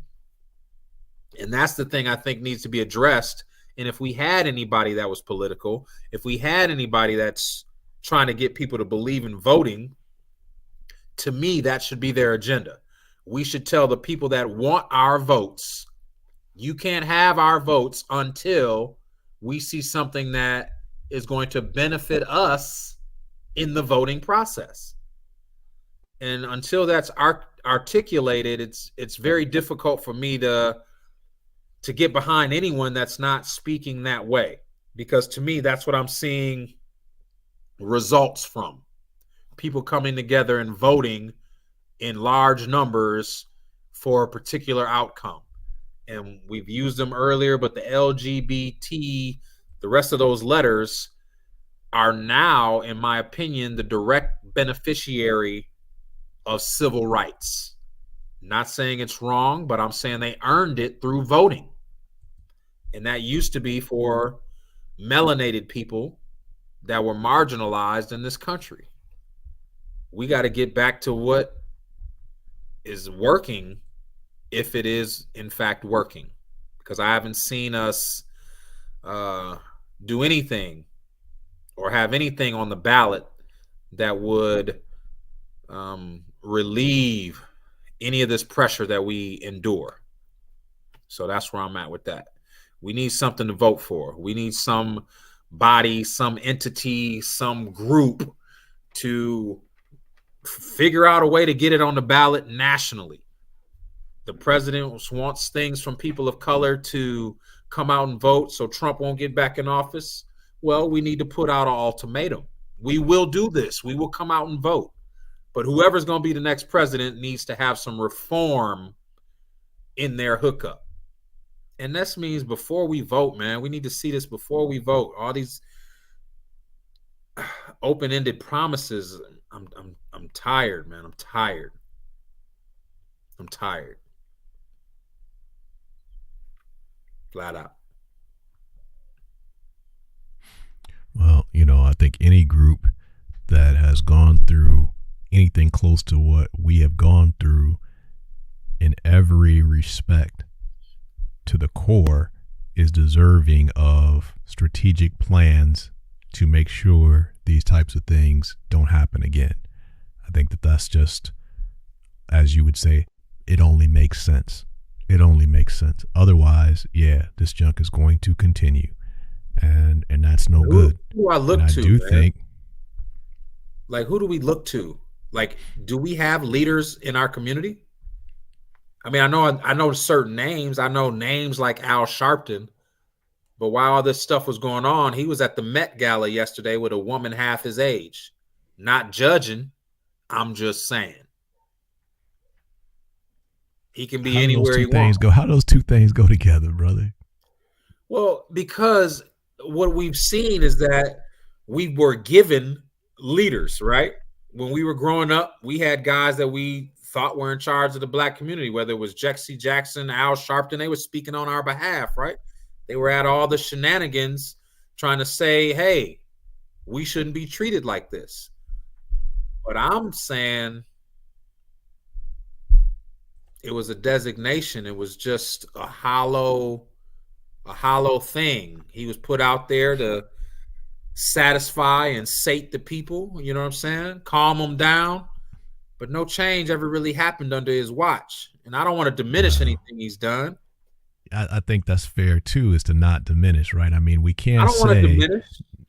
And that's the thing I think needs to be addressed. And if we had anybody that was political, if we had anybody that's trying to get people to believe in voting, to me, that should be their agenda. We should tell the people that want our votes, you can't have our votes until we see something that is going to benefit us in the voting process. And until that's articulated, it's very difficult for me to get behind anyone that's not speaking that way, because to me, that's what I'm seeing results from. People coming together and voting in large numbers for a particular outcome. and we've used them earlier, but the LGBT, the rest of those letters are now, in my opinion, the direct beneficiary of civil rights. Not saying it's wrong, but I'm saying they earned it through voting. And that used to be for melanated people that were marginalized in this country. We got to get back to what is working, if it is in fact working, because I haven't seen us do anything or have anything on the ballot that would relieve any of this pressure that we endure. So that's where I'm at with that. We need something to vote for. We need some body, some entity, some group to figure out a way to get it on the ballot nationally. The president wants things from people of color to come out and vote so Trump won't get back in office. Well, we need to put out an ultimatum. We will do this. We will come out and vote. But whoever's going to be the next president needs to have some reform in their hookup. And this means before we vote, man, we need to see this before we vote. All these open-ended promises. I'm tired, man. I'm tired. Flat out. Well, I think any group that has gone through anything close to what we have gone through in every respect to the core is deserving of strategic plans to make sure these types of things don't happen again. I think that that's just, as you would say, it only makes sense. It only makes sense. Otherwise, yeah, this junk is going to continue, and that's no good. Who do I look and to? I do think, like, who do we look to? Like, do we have leaders in our community? I mean, I know certain names. I know names like Al Sharpton. But while all this stuff was going on, he was at the Met Gala yesterday with a woman half his age. Not judging. I'm just saying. He can be anywhere he wants. How do those two things go together, brother? Well, because what we've seen is that we were given leaders, right? When we were growing up, we had guys that we thought were in charge of the black community, whether it was Jesse Jackson, Al Sharpton, they were speaking on our behalf, right? They were at all the shenanigans trying to say, hey, we shouldn't be treated like this. But I'm saying it was a designation. It was just a hollow thing. He was put out there to satisfy and sate the people, you know what I'm saying? Calm them down. But no change ever really happened under his watch. And I don't want to diminish anything he's done. I think that's fair too, is to not diminish, right? I mean, we can't I don't want to diminish.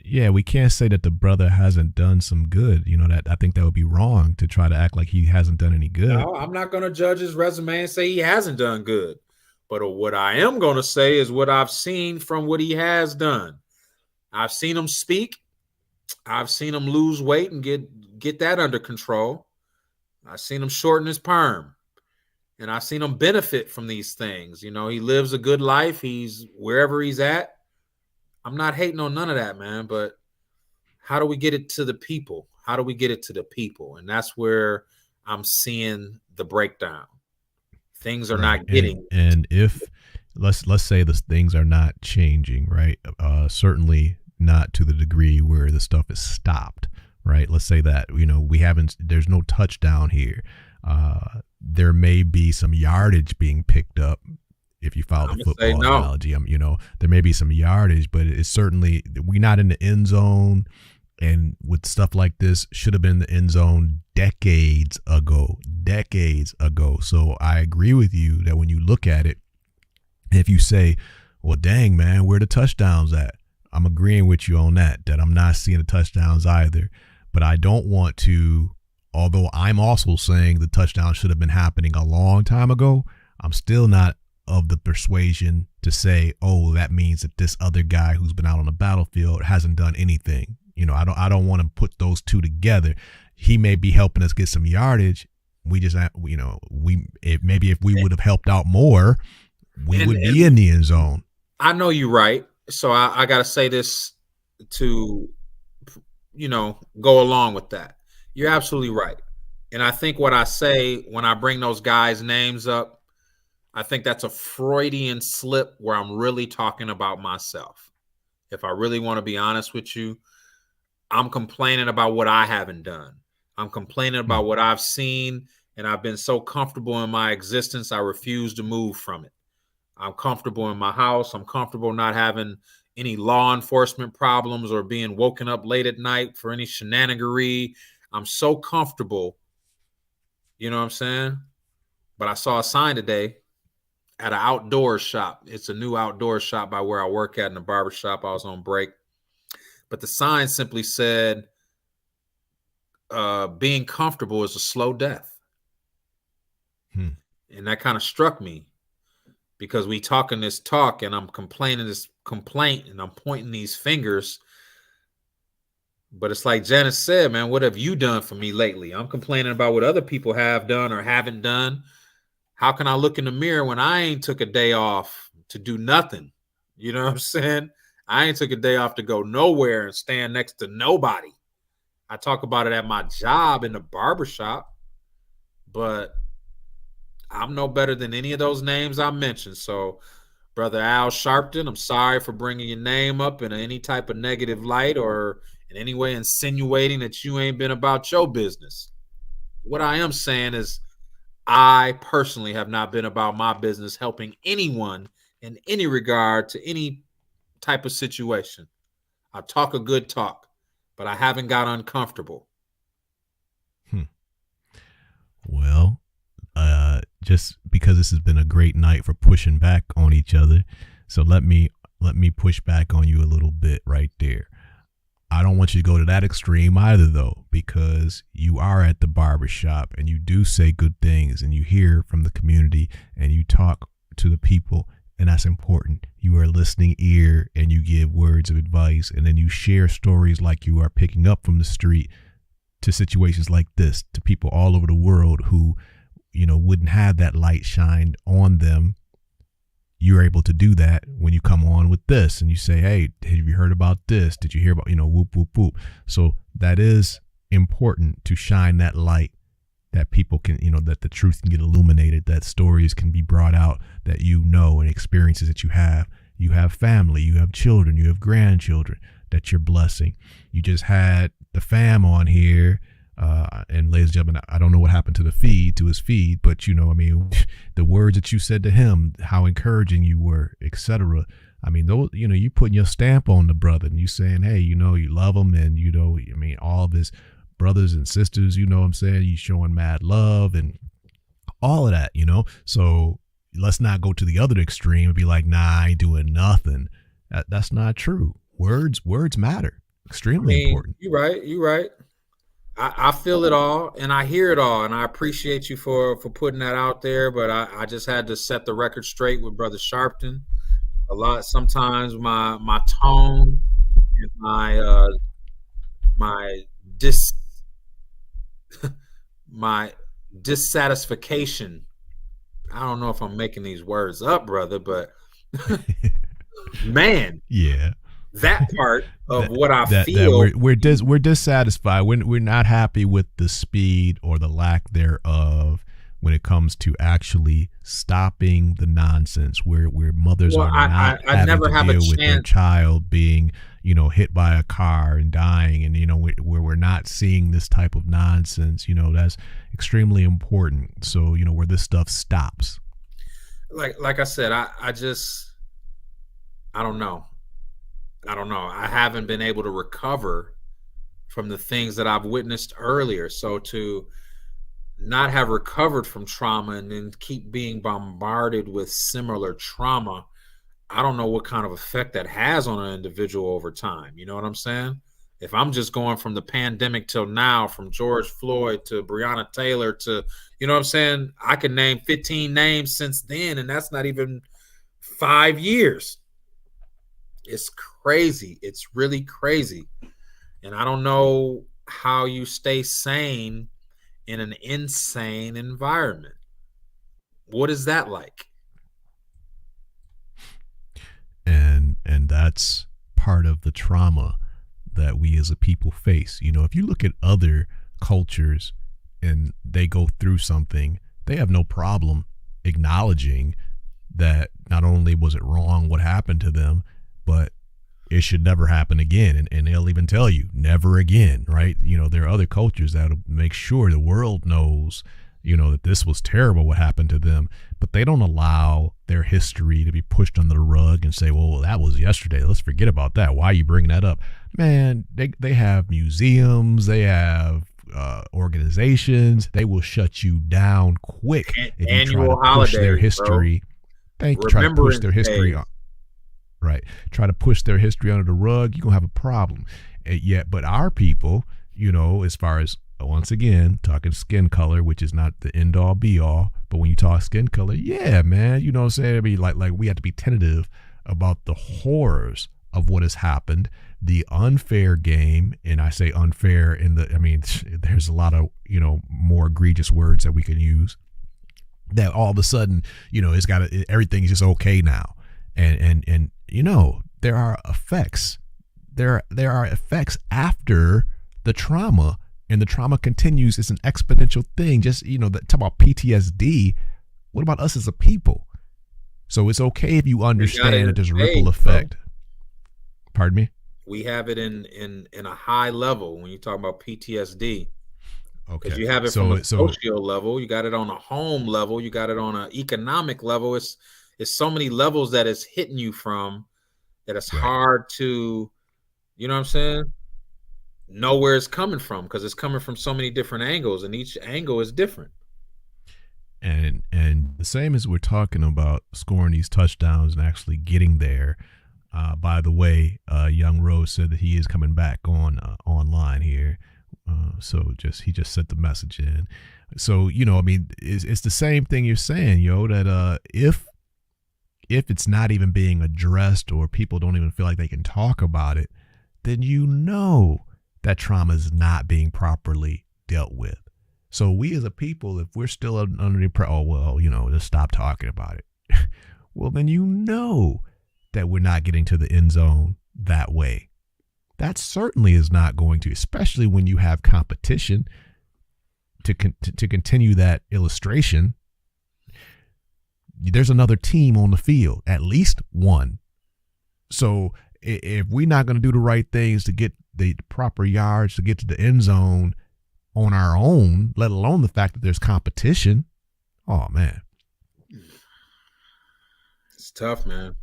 Yeah, we can't say that the brother hasn't done some good. That I think that would be wrong to try to act like he hasn't done any good. No, I'm not going to judge his resume and say he hasn't done good. But what I am going to say is what I've seen from what he has done. I've seen him speak. I've seen him lose weight and get that under control. I've seen him shorten his perm. And I've seen him benefit from these things. He lives a good life. He's wherever he's at. I'm not hating on none of that, man. But how do we get it to the people? How do we get it to the people? And that's where I'm seeing the breakdown. Things are not getting. And if let's say the things are not changing, right? Certainly not to the degree where the stuff is stopped, right? Let's say that there's no touchdown here. There may be some yardage being picked up if you follow the football analogy. There may be some yardage, but it's certainly, we're not in the end zone. And with stuff like this, should have been in the end zone decades ago. So I agree with you that when you look at it, if you say, well, dang, man, where the touchdowns at? I'm agreeing with you on that I'm not seeing the touchdowns either. But I don't want to, although I'm also saying the touchdown should have been happening a long time ago, I'm still not of the persuasion to say, oh, that means that this other guy who's been out on the battlefield hasn't done anything. I don't want to put those two together. He may be helping us get some yardage. We just, maybe if we would have helped out more, we would And be in the end zone. I know you're right. So I got to say this to, go along with that. You're absolutely right. And I think what I say when I bring those guys' names up, I think that's a Freudian slip where I'm really talking about myself. If I really want to be honest with you, I'm complaining about what I haven't done. I'm complaining about what I've seen, and I've been so comfortable in my existence, I refuse to move from it. I'm comfortable in my house. I'm comfortable not having any law enforcement problems or being woken up late at night for any shenaniganery. I'm so comfortable. You know what I'm saying? But I saw a sign today at an outdoor shop. It's a new outdoor shop by where I work at in the barber shop. I was on break. But the sign simply said, being comfortable is a slow death. And that kind of struck me because we talking this talk and I'm complaining this complaint and I'm pointing these fingers. But it's like Janice said, man, what have you done for me lately? I'm complaining about what other people have done or haven't done. How can I look in the mirror when I ain't took a day off to do nothing? You know what I'm saying? I ain't took a day off to go nowhere and stand next to nobody. I talk about it at my job in the barbershop, but I'm no better than any of those names I mentioned. So, Brother Al Sharpton, I'm sorry for bringing your name up in any type of negative light or in any way insinuating that you ain't been about your business. What I am saying is I personally have not been about my business helping anyone in any regard to any type of situation. I talk a good talk, but I haven't got uncomfortable. Well, just because this has been a great night for pushing back on each other, so let me push back on you a little bit right there. I don't want you to go to that extreme either, though, because you are at the barbershop and you do say good things and you hear from the community and you talk to the people, and that's important. You are a listening ear and you give words of advice, and then you share stories like you are picking up from the street to situations like this, to people all over the world who, wouldn't have that light shined on them. You're able to do that when you come on with this and you say, hey, have you heard about this? Did you hear about, whoop, whoop, whoop. So that is important, to shine that light, that people can, that the truth can get illuminated, that stories can be brought out, that and experiences that you have. You have family, you have children, you have grandchildren that you're blessing. You just had the fam on here. And ladies and gentlemen, I don't know what happened to his feed, but the words that you said to him, how encouraging you were, etc. I mean, those, you putting your stamp on the brother and you saying, hey, you love him, and all of his brothers and sisters, what I'm saying, you showing mad love and all of that, So let's not go to the other extreme and be like, nah, I ain't doing nothing. That's not true. Words matter. Extremely important. You're right. I feel it all and I hear it all, and I appreciate you for putting that out there. But I just had to set the record straight with Brother Sharpton. A lot sometimes my tone and my my dissatisfaction. I don't know if I'm making these words up, brother, but man, yeah. That part of what I feel, we're dissatisfied. We're not happy with the speed or the lack thereof when it comes to actually stopping the nonsense. Where mothers are not having to deal with their child being, hit by a car and dying, and where we're not seeing this type of nonsense. That's extremely important. So where this stuff stops. Like I said, I don't know. I haven't been able to recover from the things that I've witnessed earlier. So to not have recovered from trauma and then keep being bombarded with similar trauma, I don't know what kind of effect that has on an individual over time. You know what I'm saying? If I'm just going from the pandemic till now, from George Floyd to Breonna Taylor to, you know what I'm saying? I can name 15 names since then, and that's not even 5 years. It's crazy. It's really crazy. And I don't know how you stay sane in an insane environment. What is that like? and that's part of the trauma that we as a people face. You know, if you look at other cultures and they go through something, they have no problem acknowledging that not only was it wrong what happened to them, but it should never happen again. And they'll even tell you never again, right? You know, there are other cultures that'll make sure the world knows, you know, that this was terrible what happened to them, but they don't allow their history to be pushed under the rug and say, well, that was yesterday, let's forget about that. Why are you bringing that up? Man, they have museums, they have organizations. They will shut you down quick if you try to push their history. Try to push their history on. Right. Try to push their history under the rug, you're going to have a problem. But our people, you know, as far as, once again, talking skin color, which is not the end all be all, but when you talk skin color, yeah, man, you know what I'm saying? I mean, like we have to be tentative about the horrors of what has happened, the unfair game. And I say unfair there's a lot of, you know, more egregious words that we can use, that all of a sudden, you know, everything's just okay now. And you know, there are effects. There are effects after the trauma, and the trauma continues. It's an exponential thing. Just, you know, talk about PTSD. What about us as a people? So it's okay if you understand that there's a ripple effect. Bro. Pardon me? We have it in a high level when you talk about PTSD. Okay. Because you have it from a social level, you got it on a home level, you got it on an economic level. It's so many levels that it's hitting you from, that it's hard to, you know what I'm saying, know where it's coming from, because it's coming from so many different angles, and each angle is different. And the same as we're talking about scoring these touchdowns and actually getting there. By the way, young Rhodes said that he is coming back on online here. So he just sent the message in. So, you know, I mean, it's the same thing you're saying, yo, that if it's not even being addressed, or people don't even feel like they can talk about it, then you know that trauma is not being properly dealt with. So we as a people, if we're still under the just stop talking about it. Well, then you know that we're not getting to the end zone that way. That certainly is not going to, especially when you have competition. To continue that illustration, there's another team on the field, at least one. So if we're not going to do the right things to get the proper yards to get to the end zone on our own, let alone the fact that there's competition, oh man, it's tough, man.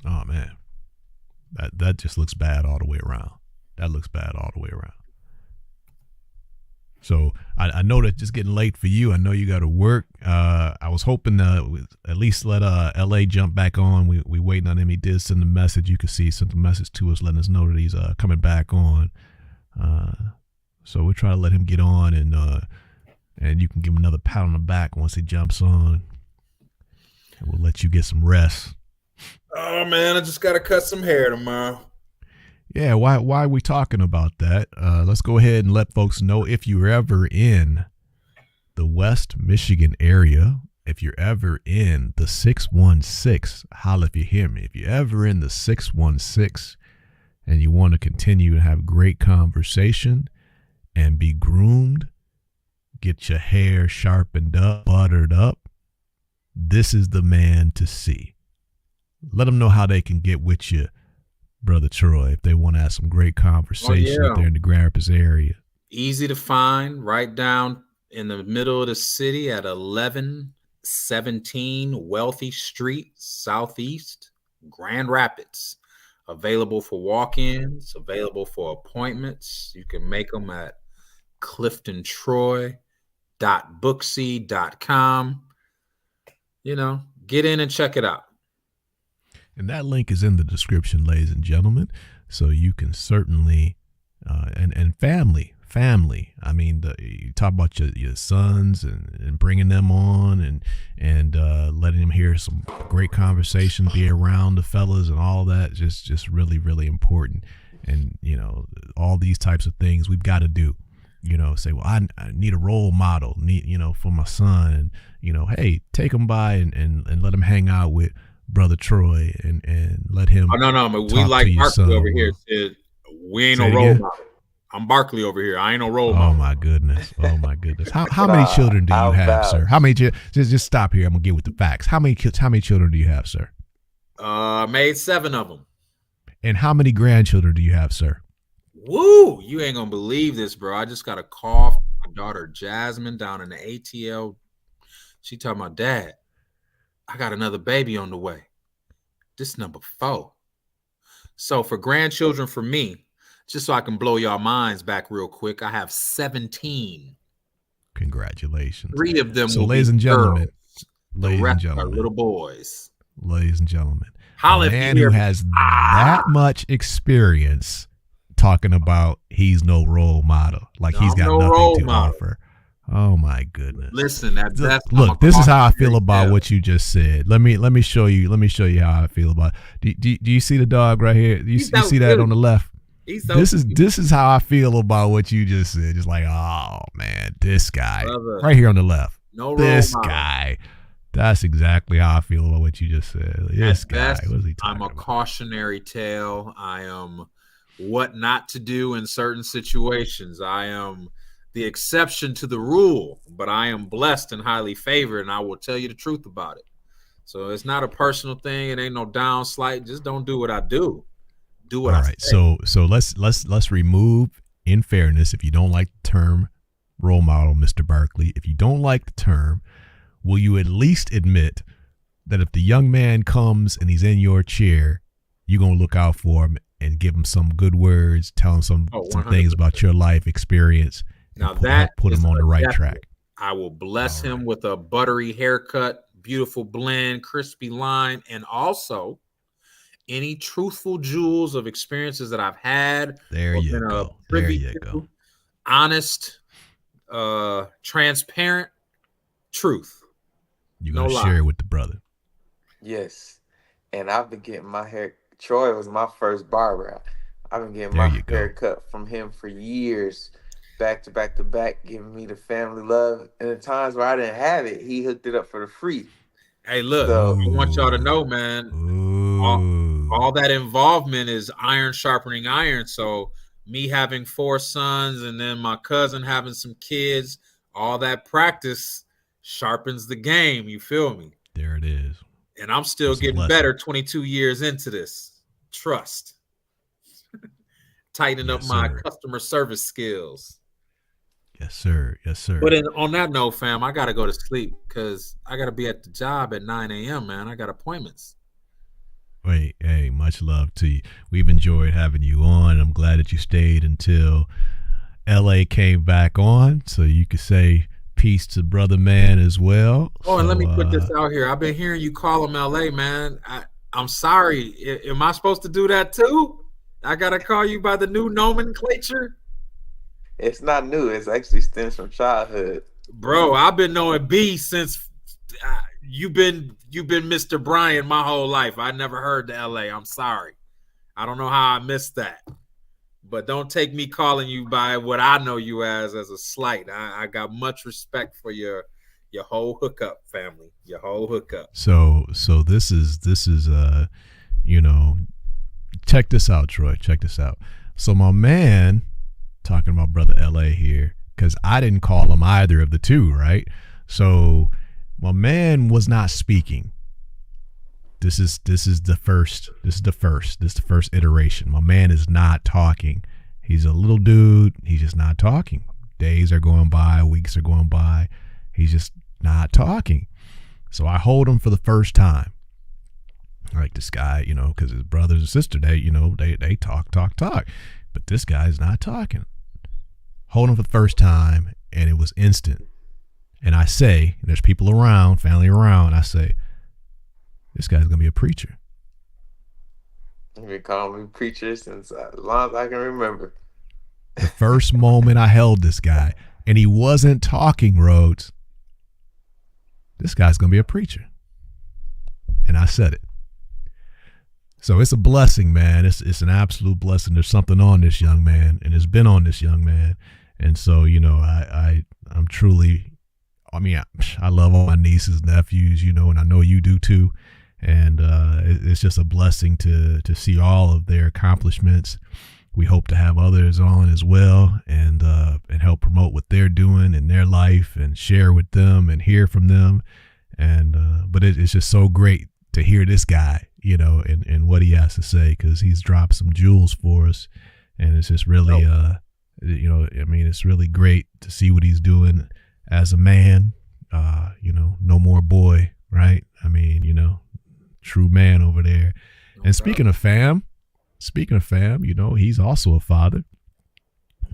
Oh man, that just looks bad all the way around. That looks bad all the way around. So I know that it's getting late for you. I know you got to work. I was hoping to at least let LA jump back on. We waiting on him. He did send a message. You can see he sent a message to us letting us know that he's coming back on. So we'll try to let him get on, and you can give him another pat on the back once he jumps on. And we'll let you get some rest. Oh man, I just got to cut some hair tomorrow. Yeah, why are we talking about that? Let's go ahead and let folks know, if you're ever in the West Michigan area, if you're ever in the 616, holla if you hear me. If you're ever in the 616 and you want to continue to have great conversation and be groomed, get your hair sharpened up, buttered up, this is the man to see. Let them know how they can get with you, Brother Troy, if they want to have some great conversation if they're in the Grand Rapids area. Easy to find, right down in the middle of the city at 1117 Wealthy Street, Southeast, Grand Rapids. Available for walk-ins, available for appointments. You can make them at cliftontroy.booksy.com. You know, get in and check it out. And that link is in the description, ladies and gentlemen. So you can certainly, and family. I mean, you talk about your sons and bringing them on and letting them hear some great conversation, be around the fellas and all that. Just really, really important. And, you know, all these types of things we've got to do. You know, say, well, I need a role model, for my son. And, you know, hey, take them by and let them hang out with brother Troy and let him. Oh no, but we talk like to your Barkley son, over here. Will. Sid. We ain't Say no it role again? model. I'm Barkley over here. I ain't no role Oh model. my goodness! Oh my goodness! How many Nah, children do you I'll have, sir? vouch. How many? Just stop here. I'm gonna get with the facts. How many kids? How many children do you have, sir? I made 7 of them. And how many grandchildren do you have, sir? Woo! You ain't gonna believe this, bro. I just got a call from my daughter Jasmine down in the ATL. She talking about, Dad, I got another baby on the way. This number 4. So for grandchildren, for me, just so I can blow y'all minds back real quick, I have 17. Congratulations. 3 of them So, will ladies be and gentlemen, girls. The rest are little boys. ladies and gentlemen, Holla a if you man hear who me. has that much experience talking about he's no role model, like he's I'm got no nothing role to model. offer. Oh my goodness! Listen, at best, I'm a Look, this is how I feel cautionary about tale. what you just said. Let me show you. Let me show you how I feel about. Do you see the dog right here? You He's so see that cute. on the left? He's so This cute. is how I feel about what you just said. Just like, oh man, this guy Brother, right here on the left. no role This model. guy. That's exactly how I feel about what you just said. This At guy. best, What is he I'm talking a about? cautionary tale. I am what not to do in certain situations. I am the exception to the rule, but I am blessed and highly favored, and I will tell you the truth about it. So it's not a personal thing. It ain't no downslight. Just don't do what I do. Do what All I right. say. So let's remove, in fairness, if you don't like the term role model, Mr. Barkley, if you don't like the term, will you at least admit that if the young man comes and he's in your chair, you're going to look out for him and give him some good words, tell him some things 100%. about your life experience, Now and that help put is him on the a right definite. track? I will bless All him right. with a buttery haircut, beautiful blend, crispy line, and also any truthful jewels of experiences that I've had. There or you been go. privy There you to, go. Honest, transparent truth. You're No going to lie. share it with the brother. Yes. And I've been getting my hair. Troy was my first barber. I've been getting There my you go. hair cut from him for years, back to back to back, giving me the family love. And the times where I didn't have it, he hooked it up for the free. Hey, look, So I want y'all to know, man, all that involvement is iron sharpening iron. So me having 4 sons and then my cousin having some kids, all that practice sharpens the game. You feel me? There it is. And I'm still It's a getting blessing. better 22 years into this. Trust. Tightening up Yes, my sir. customer service skills. Yes, sir. Yes, sir. But on that note, fam, I got to go to sleep because I got to be at the job at 9 a.m., man. I got appointments. Wait, hey, much love to you. We've enjoyed having you on. I'm glad that you stayed until LA came back on, so you could say peace to brother man as well. Oh, and let me put this out here. I've been hearing you call him LA, man. I'm sorry. Am I supposed to do that too? I got to call you by the new nomenclature? it's not new. It's actually stems from childhood. Bro, I've been knowing B since you've been Mr. Brian my whole life. I never heard the LA. I'm sorry. I don't know how I missed that. But don't take me calling you by what I know you as a slight. I got much respect for your whole hookup family. Your whole hookup. So this is check this out, Troy. Check this out. So my man, talking about brother LA here, because I didn't call him either of the two, right? So my man was not speaking. This is the first iteration. My man is not talking. He's a little dude. He's just not talking. Days are going by, weeks are going by. He's just not talking. So I hold him for the first time. Like this guy, because his brothers and sister, they talk. But this guy's not talking. Hold him for the first time, and it was instant. And I say, and there's people around, family around, I say, this guy's going to be a preacher. You've been calling me preacher since as long as I can remember. The first moment I held this guy, and he wasn't talking, Rhodes, this guy's going to be a preacher. And I said it. So it's a blessing, man. It's an absolute blessing. There's something on this young man, and it's been on this young man. And so, I'm truly, I love all my nieces, nephews, and I know you do too. and it's just a blessing to see all of their accomplishments. We hope to have others on as well, and help promote what they're doing in their life and share with them and hear from them. And but it's just so great to hear this guy, you know, and what he has to say, because he's dropped some jewels for us, and it's just really you know, I mean, it's really great to see what he's doing as a man. You know, no more boy, right? I mean, you know, true man over there. And speaking of fam, you know, he's also a father.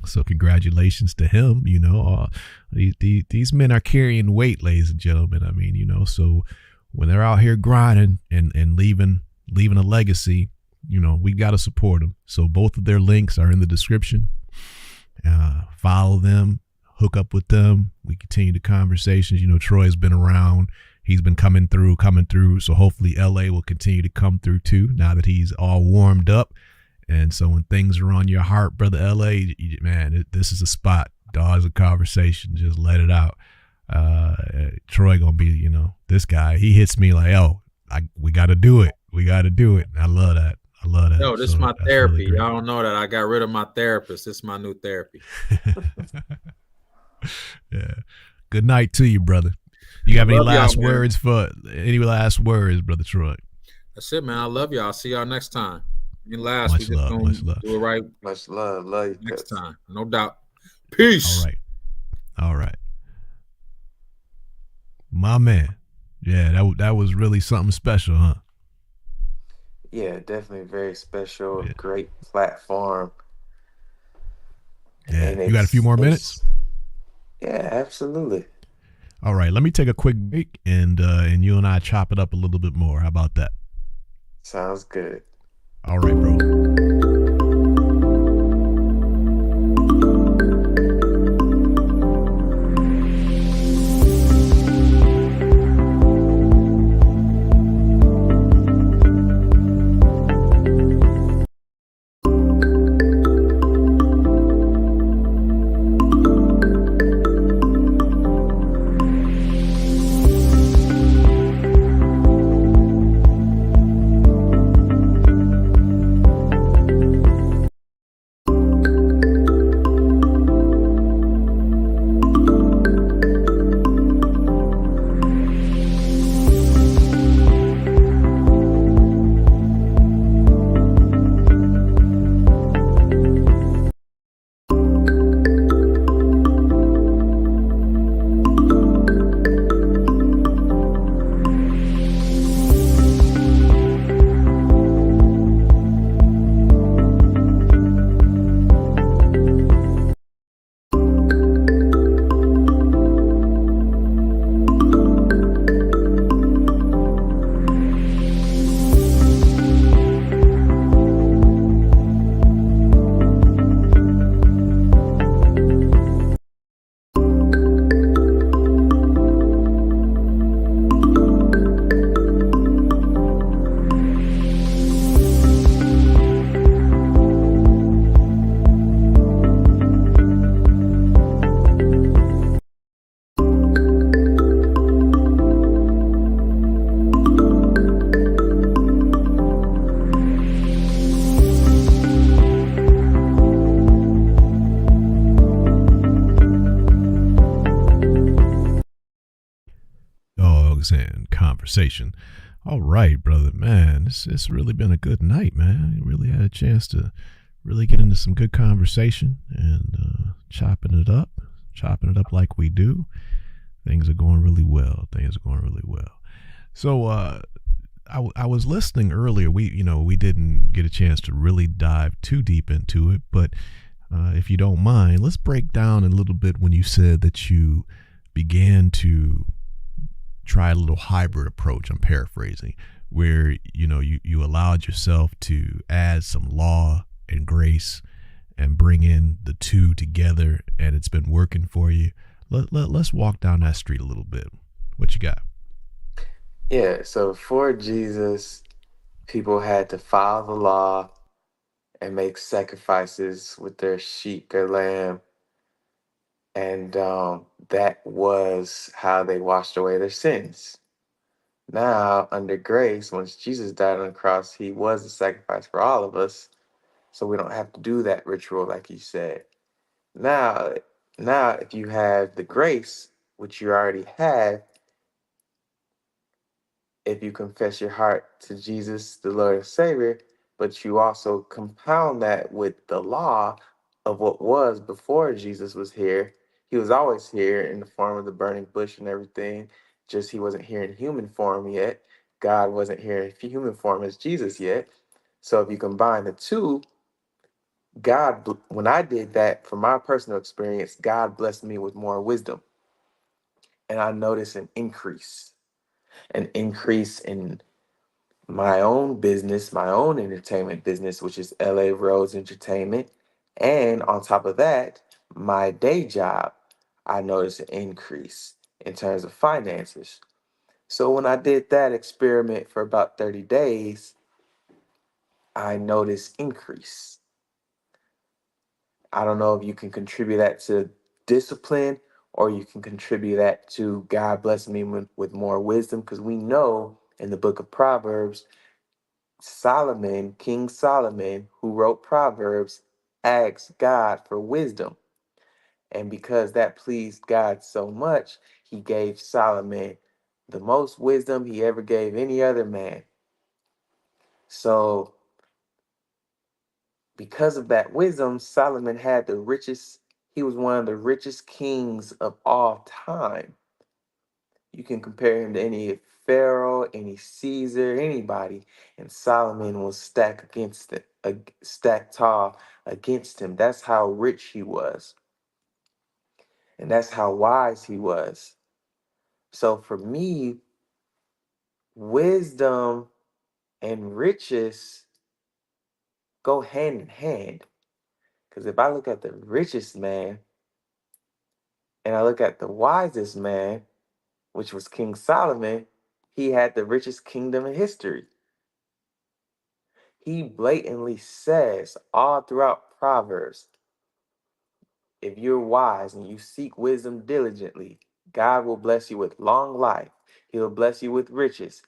So congratulations to him. You know, these men are carrying weight, ladies and gentlemen. I mean, you know, so when they're out here grinding and leaving a legacy, you know, we got to support them. So both of their links are in the description. Follow them, hook up with them. We continue the conversations. You know, Troy's been around. He's been coming through. So hopefully LA will continue to come through too, now that he's all warmed up. And so when things are on your heart, brother LA, man, this is a spot. Dog's a conversation. Just let it out. Troy gonna be, you know, this guy. He hits me like, oh, we got to do it. We got to do it. I love that. No, this is my therapy. Really, y'all don't know that. I got rid of my therapist. This is my new therapy. Yeah. Good night to you, brother. You have any last words, brother Troy? That's it, man. I love y'all. See y'all next time. Last, much love. Do it right. Much love. Love you. Next time. No doubt. Peace. All right. My man. Yeah, that was really something special, huh? Yeah, definitely very special. Yeah. Great platform. Yeah. You got a few more minutes? Yeah, absolutely. All right, let me take a quick break, and you and I chop it up a little bit more. How about that? Sounds good. All right, bro. And conversation. All right, brother, man, it's really been a good night, man. You really had a chance to really get into some good conversation and chopping it up like we do. Things are going really well. So I was listening earlier. We didn't get a chance to really dive too deep into it, but if you don't mind, let's break down a little bit when you said that you began to try a little hybrid approach. I'm paraphrasing, where you allowed yourself to add some law and grace and bring in the two together, and it's been working for you. Let's walk down that street a little bit. What you got? Yeah, so for Jesus, people had to follow the law and make sacrifices with their sheep, their lamb, and that was how they washed away their sins. Now, under grace, once Jesus died on the cross, he was a sacrifice for all of us. So we don't have to do that ritual like you said. Now, now if you have the grace, which you already have, if you confess your heart to Jesus, the Lord and Savior, but you also compound that with the law of what was before Jesus was here. He was always here in the form of the burning bush and everything, just he wasn't here in human form yet. God wasn't here in human form as Jesus yet. So if you combine the two, when I did that, from my personal experience, God blessed me with more wisdom. And I noticed an increase in my own business, my own entertainment business, which is LA Rhodes Entertainment. And on top of that, my day job, I noticed an increase in terms of finances. So when I did that experiment for about 30 days, I noticed increase. I don't know if you can contribute that to discipline or you can contribute that to God blessing me with more wisdom, because we know in the book of Proverbs, Solomon, King Solomon, who wrote Proverbs, asked God for wisdom. And because that pleased God so much, he gave Solomon the most wisdom he ever gave any other man. So, because of that wisdom, Solomon had the richest, he was one of the richest kings of all time. You can compare him to any Pharaoh, any Caesar, anybody, and Solomon was stacked tall against him. That's how rich he was, and that's how wise he was. So for me, wisdom and riches go hand in hand. Because if I look at the richest man and I look at the wisest man, which was King Solomon, he had the richest kingdom in history. He blatantly says all throughout Proverbs, if you're wise and you seek wisdom diligently, God will bless you with long life. He will bless you with riches.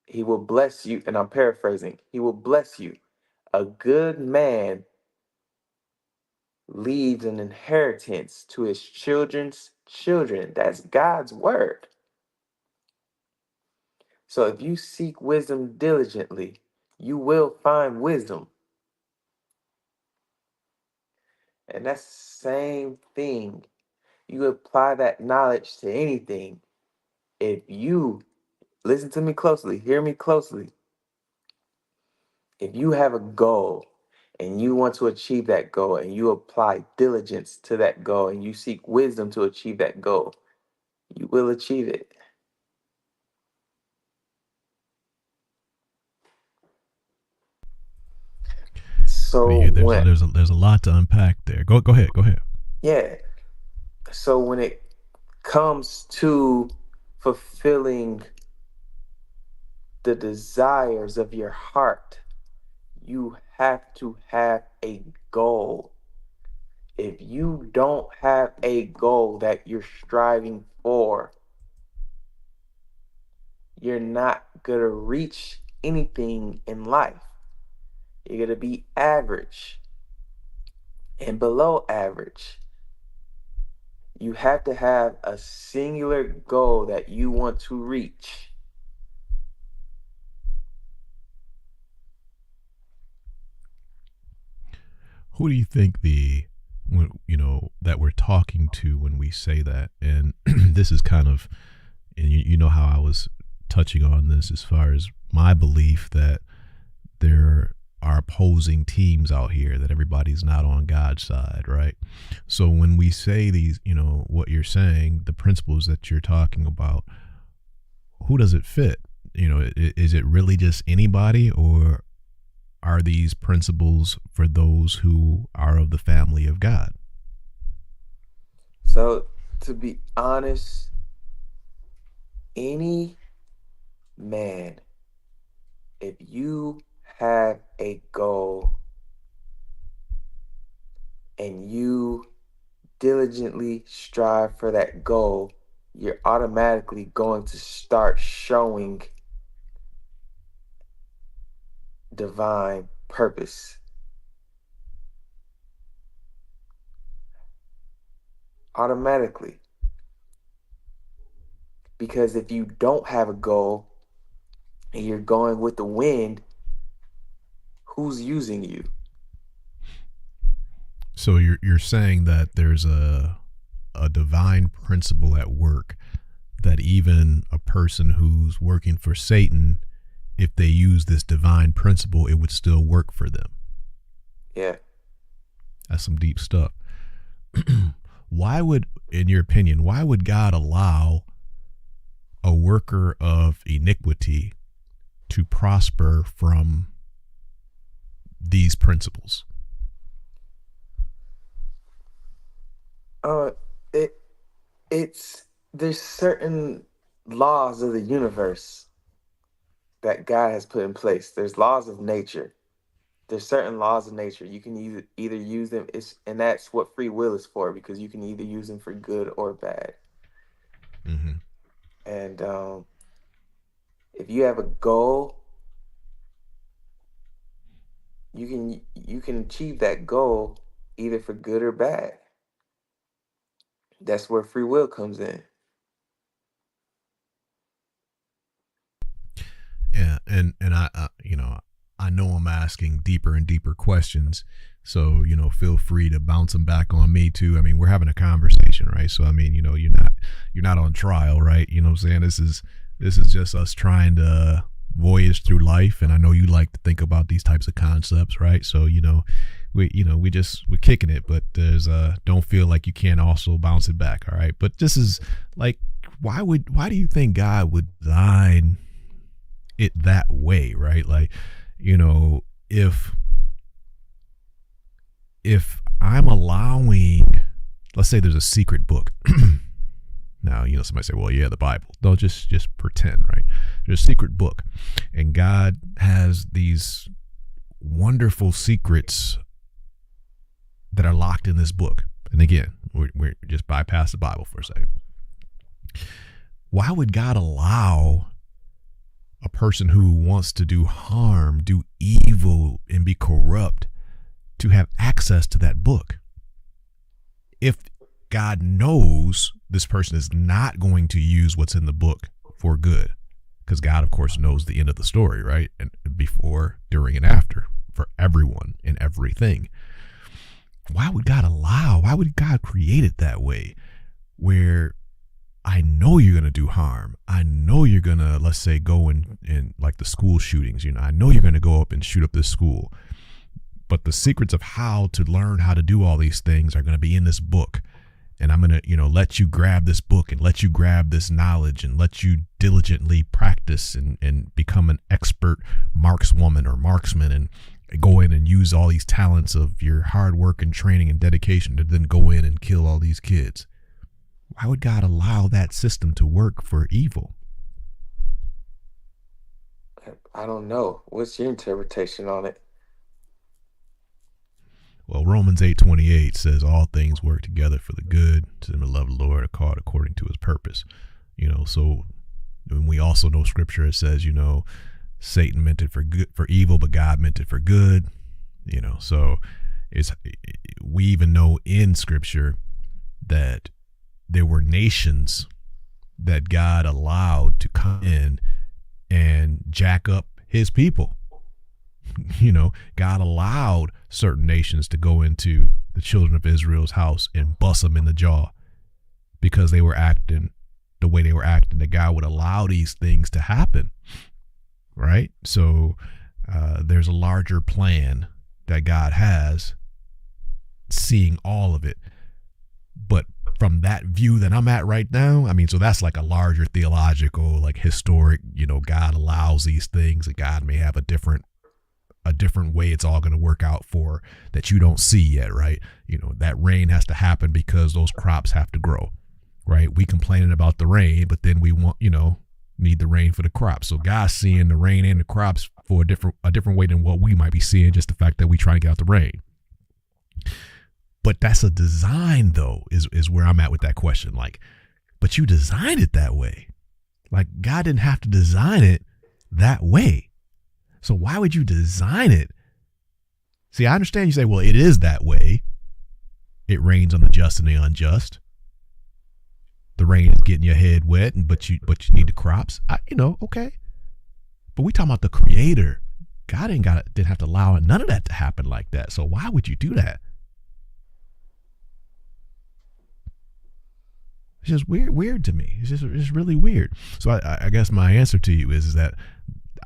He will bless you, and I'm paraphrasing, he will bless you. A good man leaves an inheritance to his children's children. That's God's word. So if you seek wisdom diligently, you will find wisdom. And that's the same thing. You apply that knowledge to anything. If you listen to me closely, hear me closely. If you have a goal and you want to achieve that goal and you apply diligence to that goal and you seek wisdom to achieve that goal, you will achieve it. I So mean, when there's a lot to unpack there. Go ahead. Go ahead. yeah, so when it comes to fulfilling the desires of your heart, you have to have a goal. If you don't have a goal that you're striving for, you're not going to reach anything in life. You're going to be average and below average. You have to have a singular goal that you want to reach. Who do you think that we're talking to when we say that? And this is kind of, and you know how I was touching on this as far as my belief that there are opposing teams out here, that everybody's not on God's side, right? So when we say these, what you're saying, the principles that you're talking about, who does it fit? Is it really just anybody, or are these principles for those who are of the family of God? So, to be honest, any man, if you have a goal and you diligently strive for that goal, you're automatically going to start showing divine purpose. Automatically. Because if you don't have a goal and you're going with the wind, who's using you? So you're saying that there's a divine principle at work, that even a person who's working for Satan, if they use this divine principle, it would still work for them. Yeah. That's some deep stuff. Why would, in your opinion, why would God allow a worker of iniquity to prosper from these principles? There's certain laws of the universe that God has put in place. There's laws of nature. There's certain laws of nature. You can either use them, and that's what free will is for, because you can either use them for good or bad. Mm-hmm. And if you have a goal, you can achieve that goal either for good or bad. That's where free will comes in. Yeah, and I know I'm asking deeper and deeper questions, so feel free to bounce them back on me too. I mean, we're having a conversation, right? So I mean, you're not on trial, right? You know what I'm saying? This is just us trying to voyage through life, and I know you like to think about these types of concepts, right? So we're kicking it, but there's don't feel like you can't also bounce it back, all right? But this is like, why do you think God would design it that way, right? Like, if I'm allowing, let's say there's a secret book. Now, somebody say, well, yeah, the Bible. No, just pretend, right? There's a secret book, and God has these wonderful secrets that are locked in this book. And again, we're just bypass the Bible for a second. Why would God allow a person who wants to do harm, do evil, and be corrupt to have access to that book? If God knows this person is not going to use what's in the book for good, because God, of course, knows the end of the story, right? And before, during, and after, for everyone and everything. Why would God create it that way, where I know you're going to do harm. I know you're going to, let's say, go in like the school shootings, I know you're going to go up and shoot up this school, but the secrets of how to learn how to do all these things are going to be in this book. And I'm going to, let you grab this book and let you grab this knowledge and let you diligently practice and become an expert markswoman or marksman and go in and use all these talents of your hard work and training and dedication to then go in and kill all these kids. Why would God allow that system to work for evil? I don't know. What's your interpretation on it? Well, Romans 8:28 says all things work together for the good to them that love the Lord, are called according to his purpose. So and we also know scripture, it says, Satan meant it for good, for evil, but God meant it for good. So we even know in scripture that there were nations that God allowed to come in and jack up his people. God allowed certain nations to go into the children of Israel's house and bust them in the jaw because they were acting the way they were acting, that God would allow these things to happen, right? So there's a larger plan that God has, seeing all of it. But from that view that I'm at right now, so that's like a larger theological, like historic, God allows these things, and God may have a different way it's all going to work out for that you don't see yet, right? That rain has to happen because those crops have to grow, right? We complaining about the rain, but then we want, need the rain for the crops. So God's seeing the rain and the crops for a different way than what we might be seeing, just the fact that we trying to get out the rain. But that's a design, though, is where I'm at with that question. Like, but you designed it that way. Like, God didn't have to design it that way. So why would you design it? See, I understand you say, well, it is that way. It rains on the just and the unjust. The rain is getting your head wet, but you need the crops. Okay. But we talking about the creator. God didn't have to allow none of that to happen like that. So why would you do that? It's just weird to me. It's just really weird. So I guess my answer to you is that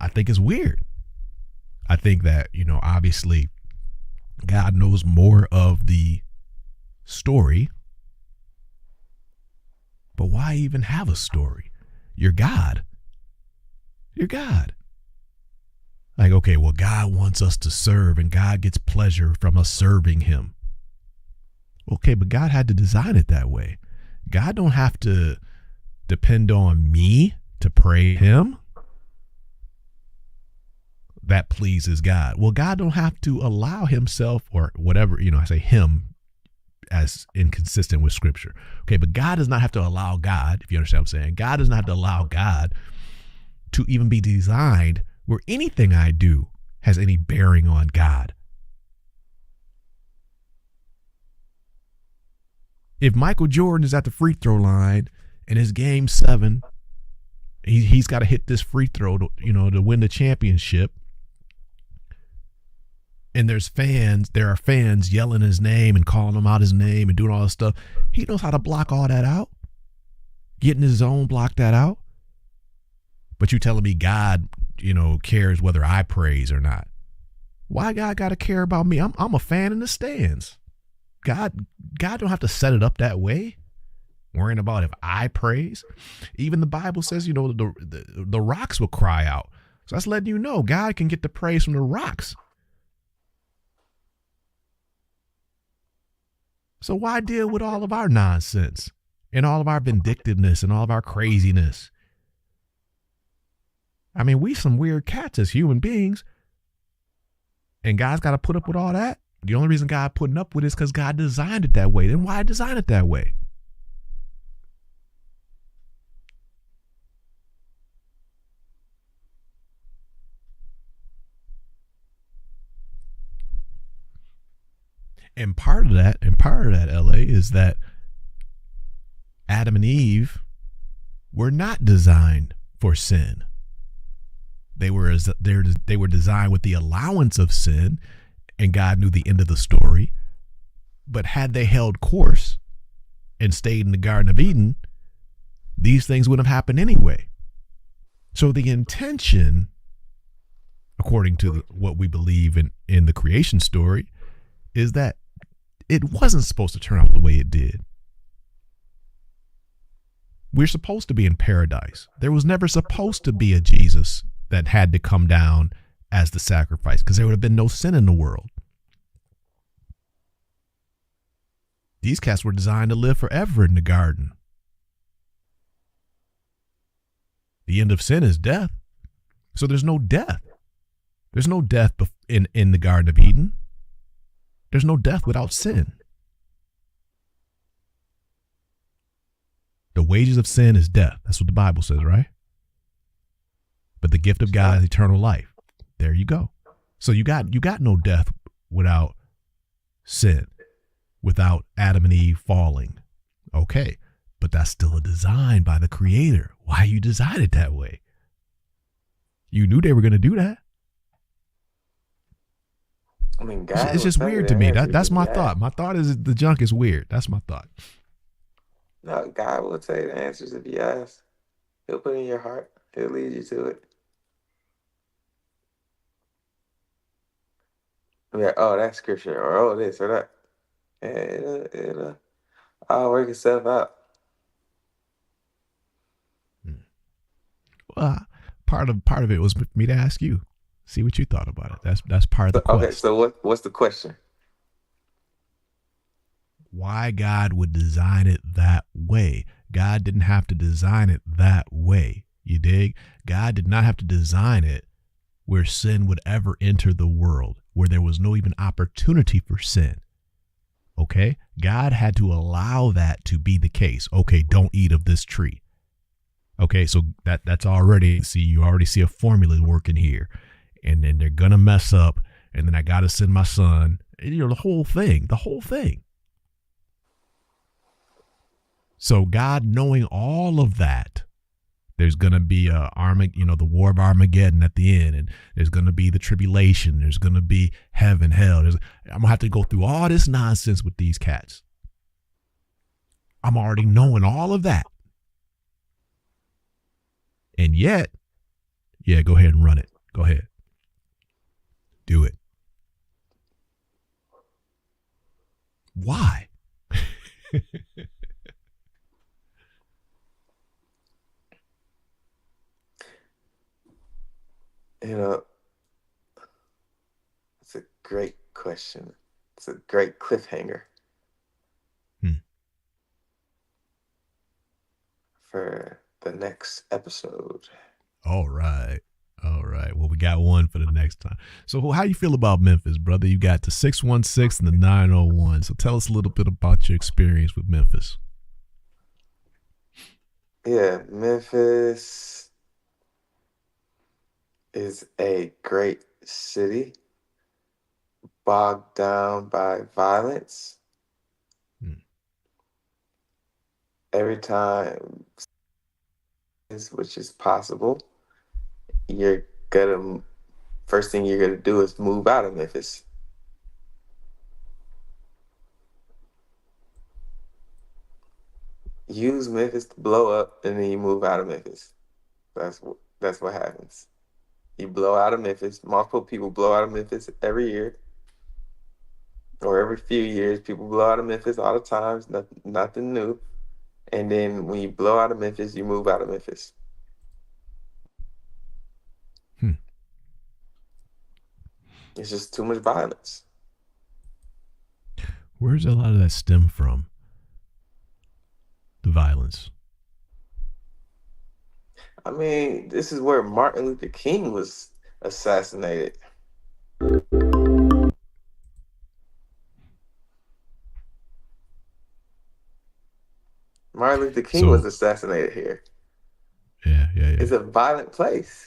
I think it's weird. I think that, obviously God knows more of the story, but why even have a story? You're God. You're God. Like, okay, well, God wants us to serve and God gets pleasure from us serving him. Okay, but God had to design it that way. God don't have to depend on me to praise him. That pleases God. Well, God don't have to allow himself or whatever, I say him as inconsistent with scripture. Okay, but God does not have to allow God, if you understand what I'm saying, God does not have to allow God to even be designed where anything I do has any bearing on God. If Michael Jordan is at the free throw line and it's game 7, he's got to hit this free throw to win the championship. And there are fans yelling his name and calling him out his name and doing all this stuff. He knows how to block all that out. Get in his zone, block that out. But you telling me God, cares whether I praise or not. Why God got to care about me? I'm a fan in the stands. God don't have to set it up that way, worrying about if I praise. Even the Bible says, the rocks will cry out. So that's letting you know God can get the praise from the rocks. So why deal with all of our nonsense and all of our vindictiveness and all of our craziness? I mean, we some weird cats as human beings, and God's got to put up with all that. The only reason God putting up with it is because God designed it that way. Then why design it that way? And part of that, LA, is that Adam and Eve were not designed for sin. They were designed with the allowance of sin, and God knew the end of the story. But had they held course and stayed in the Garden of Eden, these things wouldn't have happened anyway. So the intention, according to what we believe in the creation story, is that it wasn't supposed to turn out the way it did. We're supposed to be in paradise. There was never supposed to be a Jesus that had to come down as the sacrifice, because there would have been no sin in the world. These cats were designed to live forever in the garden. The end of sin is death. So there's no death. There's no death in the Garden of Eden. There's no death without sin. The wages of sin is death. That's what the Bible says, right? But the gift of God is eternal life. There you go. So you got no death without sin, without Adam and Eve falling. Okay, but that's still a design by the Creator. Why you designed it that way? You knew they were going to do that. I mean, God, it's just weird to me. That's my thought. My thought is the junk is weird. That's my thought. No, God will tell you the answers if you ask. He'll put it in your heart. He'll lead you to it. Yeah, oh, that's scripture, or oh, this or that. Yeah, it'll all work itself out. Well, part of it was for me to ask you, see what you thought about it. That's part of the quest. Okay, so what's the question? Why God would design it that way? God didn't have to design it that way. You dig? God did not have to design it where sin would ever enter the world, where there was no even opportunity for sin. Okay? God had to allow that to be the case. Okay, don't eat of this tree. Okay, so that's already, you already see a formula working here. and then they're gonna mess up, and then I gotta send my son. The whole thing. So God, knowing all of that, there's going to be the war of Armageddon at the end, and there's going to be the tribulation. There's going to be heaven, hell. I'm going to have to go through all this nonsense with these cats. I'm already knowing all of that. And yet, yeah, go ahead and run it. Go ahead. Do it. Why? It's a great question. It's a great cliffhanger for the next episode. All right. Well, we got one for the next time. So how you feel about Memphis, brother? You got the 616 and the 901. So tell us a little bit about your experience with Memphis. Yeah, Memphis is a great city, bogged down by violence. Every time, which is possible, first thing you're gonna do is move out of Memphis. Use Memphis to blow up, and then you move out of Memphis. That's what happens. You blow out of Memphis. Multiple people blow out of Memphis every year, or every few years. People blow out of Memphis all the time. Nothing new. And then when you blow out of Memphis, you move out of Memphis. It's just too much violence. Where's a lot of that stem from? The violence. I mean, this is where Martin Luther King was assassinated. Martin Luther King was assassinated here. Yeah. It's a violent place.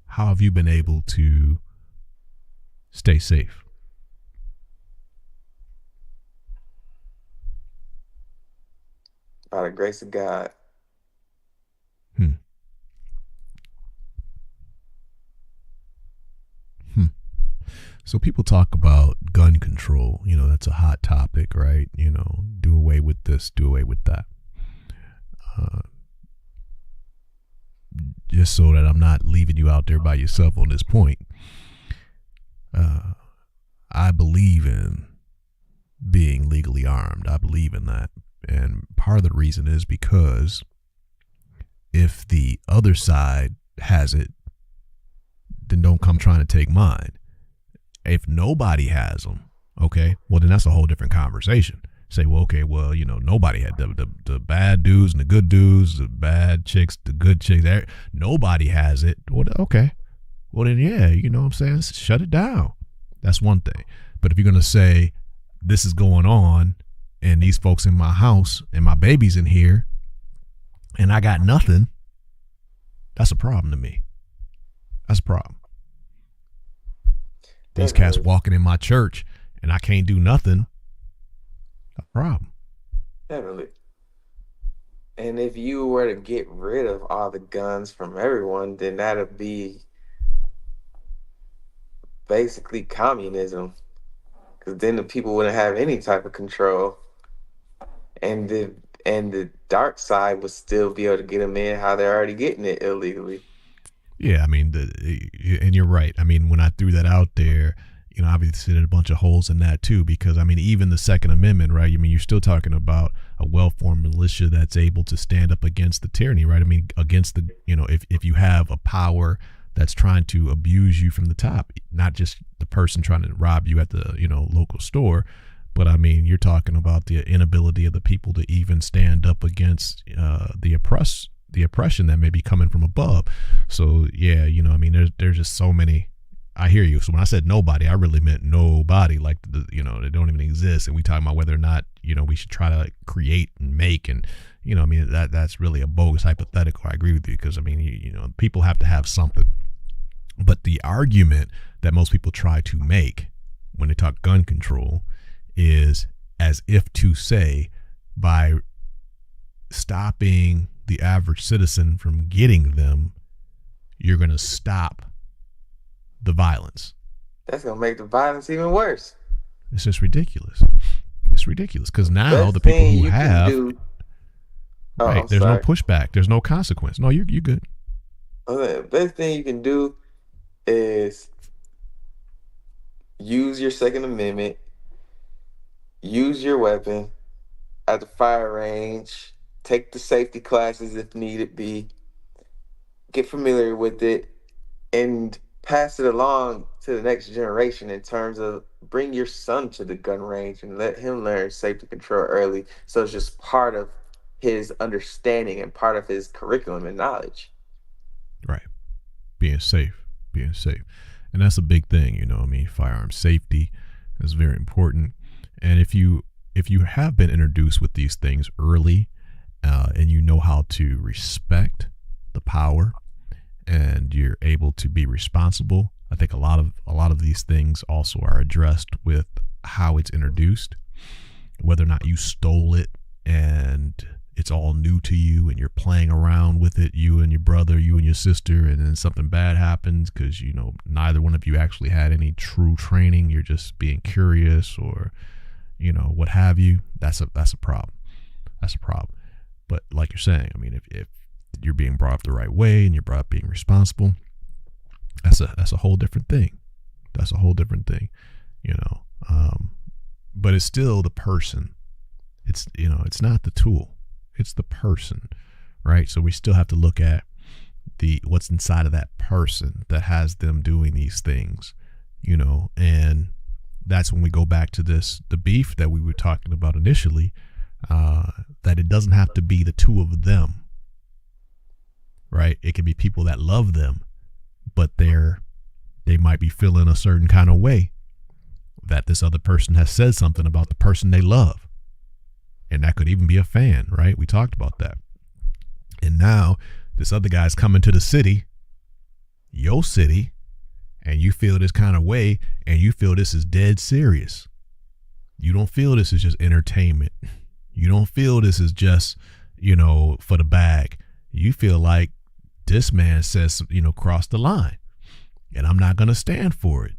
How have you been able to stay safe? By the grace of God. So people talk about gun control. That's a hot topic, right? Do away with this, do away with that. Just so that I'm not leaving you out there by yourself on this point. I believe in being legally armed. I believe in that. And part of the reason is because if the other side has it, then don't come trying to take mine. If nobody has them, okay, well, then that's a whole different conversation. Say, nobody had the bad dudes and the good dudes, the bad chicks, the good chicks. Nobody has it. Well, okay. Well, then, yeah, you know what I'm saying? Shut it down. That's one thing. But if you're going to say this is going on and these folks in my house and my baby's in here and I got nothing, that's a problem to me. That's a problem. These cats walking in my church and I can't do nothing. A problem. Definitely. And if you were to get rid of all the guns from everyone, then that'd be basically communism. Because then the people wouldn't have any type of control. And the dark side would still be able to get them in how they're already getting it illegally. Yeah, I mean, and you're right. I mean, when I threw that out there, obviously there's a bunch of holes in that too, because I mean, even the Second Amendment, right? I mean, you're still talking about a well-formed militia that's able to stand up against the tyranny, right? I mean, against the, if you have a power that's trying to abuse you from the top, not just the person trying to rob you at the, local store, but I mean, you're talking about the inability of the people to even stand up against the oppression that may be coming from above. So yeah, I mean, there's just so many. I hear you. So when I said nobody, I really meant nobody. Like they don't even exist. And we talking about whether or not we should try to like create and make and I mean that's really a bogus hypothetical. I agree with you because I mean people have to have something. But the argument that most people try to make when they talk gun control is as if to say by stopping the average citizen from getting them, you're going to stop the violence. That's going to make the violence even worse. It's just ridiculous. It's ridiculous because now the people who have, right, there's no pushback. There's no consequence. No, you're good. The best thing you can do is use your Second Amendment, use your weapon at the fire range, take the safety classes if needed be, get familiar with it, and pass it along to the next generation in terms of bring your son to the gun range and let him learn safety control early so it's just part of his understanding and part of his curriculum and knowledge. Right. Being safe. And that's a big thing, I mean, firearm safety is very important. And if you have been introduced with these things early and you know how to respect the power and you're able to be responsible, I think a lot of these things also are addressed with how it's introduced, whether or not you stole it and it's all new to you and you're playing around with it, you and your brother, you and your sister, and then something bad happens because neither one of you actually had any true training. You're just being curious or what have you. That's a problem. But like you're saying, I mean, if you're being brought up the right way and you're brought up being responsible, that's a whole different thing. But it's still the person. It's it's not the tool. It's the person, right? So we still have to look at what's inside of that person that has them doing these things, and that's when we go back to the beef that we were talking about initially, that it doesn't have to be the two of them, right? It can be people that love them, but they might be feeling a certain kind of way that this other person has said something about the person they love. And that could even be a fan, right? We talked about that. And now this other guy's coming to the city, your city, and you feel this kind of way, and you feel this is dead serious. You don't feel this is just entertainment. You don't feel this is just, for the bag. You feel like this man says, cross the line, and I'm not going to stand for it,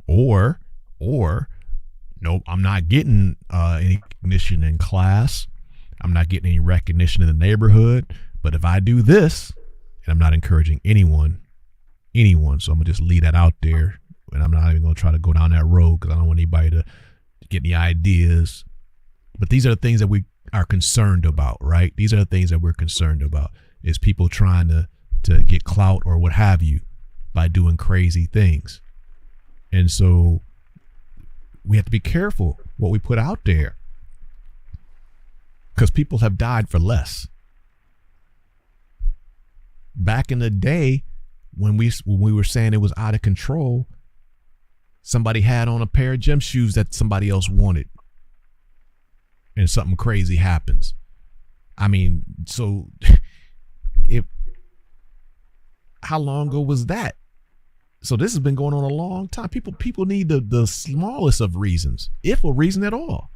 or nope, I'm not getting any recognition in class. I'm not getting any recognition in the neighborhood. But if I do this, and I'm not encouraging anyone, so I'm going to just leave that out there. And I'm not even going to try to go down that road because I don't want anybody to get any ideas. But these are the things that we are concerned about, right? These are the things that we're concerned about is people trying to get clout or what have you by doing crazy things. And so we have to be careful what we put out there because people have died for less. Back in the day when we were saying it was out of control, somebody had on a pair of gym shoes that somebody else wanted and something crazy happens. I mean, so how long ago was that? So this has been going on a long time. People need the smallest of reasons, if a reason at all,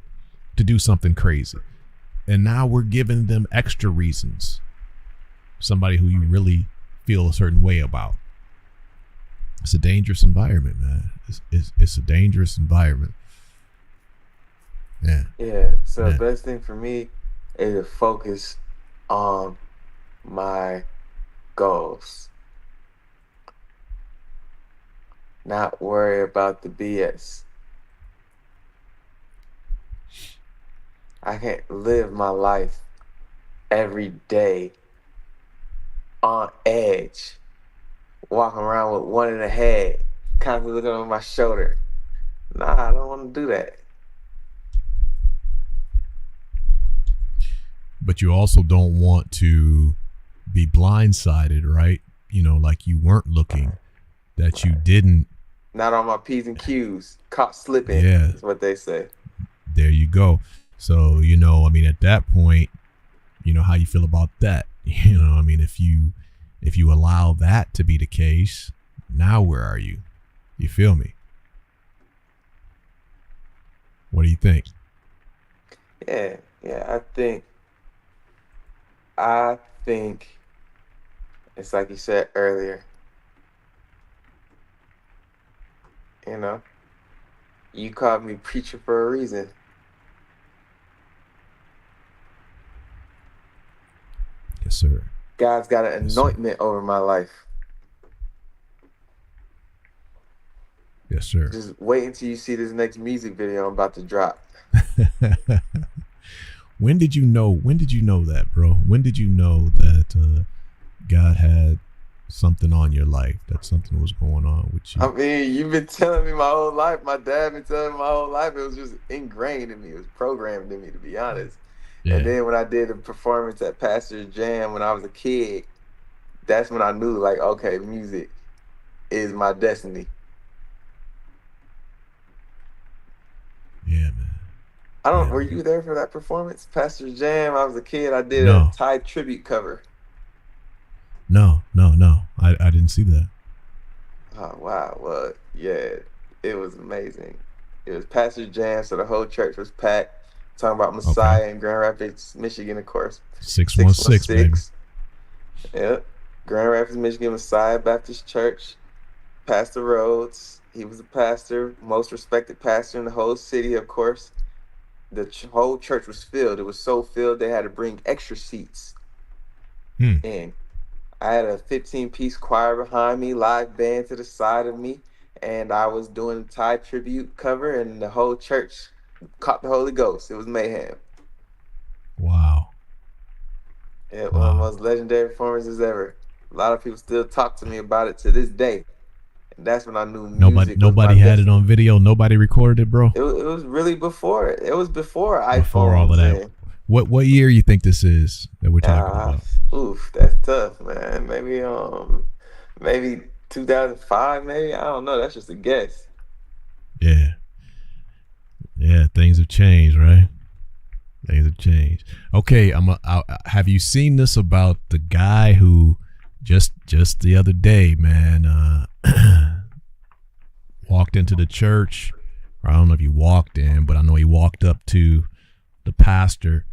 to do something crazy. And now we're giving them extra reasons. Somebody who you really feel a certain way about. It's a dangerous environment, man. It's a dangerous environment. Yeah. Yeah. So the best thing for me is to focus on my goals. Not worry about the BS. I can't live my life every day on edge, walking around with one in the head, constantly looking over my shoulder. Nah, I don't want to do that. But you also don't want to be blindsided, right? Like you weren't looking that you didn't. Not on my P's and Q's. Caught slipping. Yeah, Is what they say. there you go. So, you know, I mean, at that point, you know how you feel about that. You know, I mean, if you allow that to be the case, now where are you? You feel me? What do you think? Yeah, I think it's like you said earlier, you know, you called me preacher for a reason. Yes, sir. God's got an Yes, sir. anointment over my life. Yes, sir. Just wait until you see this next music video I'm about to drop. When did you know that, bro? When did you know that God had something on your life, that something was going on with you? I mean, you've been telling me my whole life. My dad been telling me my whole life. It was just ingrained in me. It was programmed in me, to be honest. Yeah. And then when I did a performance at Pastor's Jam when I was a kid, that's when I knew, like, okay, music is my destiny. Yeah, man. Were you there for that performance? Pastor's Jam, I was a kid. I did No. a Thai tribute cover. No. I didn't see that. Oh, wow. Well, yeah, it was amazing. It was Pastor's Jam, so the whole church was packed. Talking about Messiah in Grand Rapids, Michigan, of course. 616, baby. Yep. Grand Rapids, Michigan, Messiah Baptist Church. Pastor Rhodes. He was the pastor, most respected pastor in the whole city, of course. The whole church was filled. It was so filled they had to bring extra seats in. I had a 15-piece choir behind me, live band to the side of me, and I was doing a Thai tribute cover, and the whole church caught the Holy Ghost. It was mayhem. Wow. Yeah, one of the most legendary performances ever. A lot of people still talk to me about it to this day. And that's when I knew music Nobody had it on video. Nobody recorded it, bro. It was really before it. It was before iPhone. Before all of that. What year you think this is that we're talking about? Oof, that's tough, man. Maybe 2005. Maybe, I don't know. That's just a guess. Yeah. Things have changed, right? Things have changed. Okay, have you seen this about the guy who just the other day, man, walked into the church? Or I don't know if he walked in, but I know he walked up to the pastor,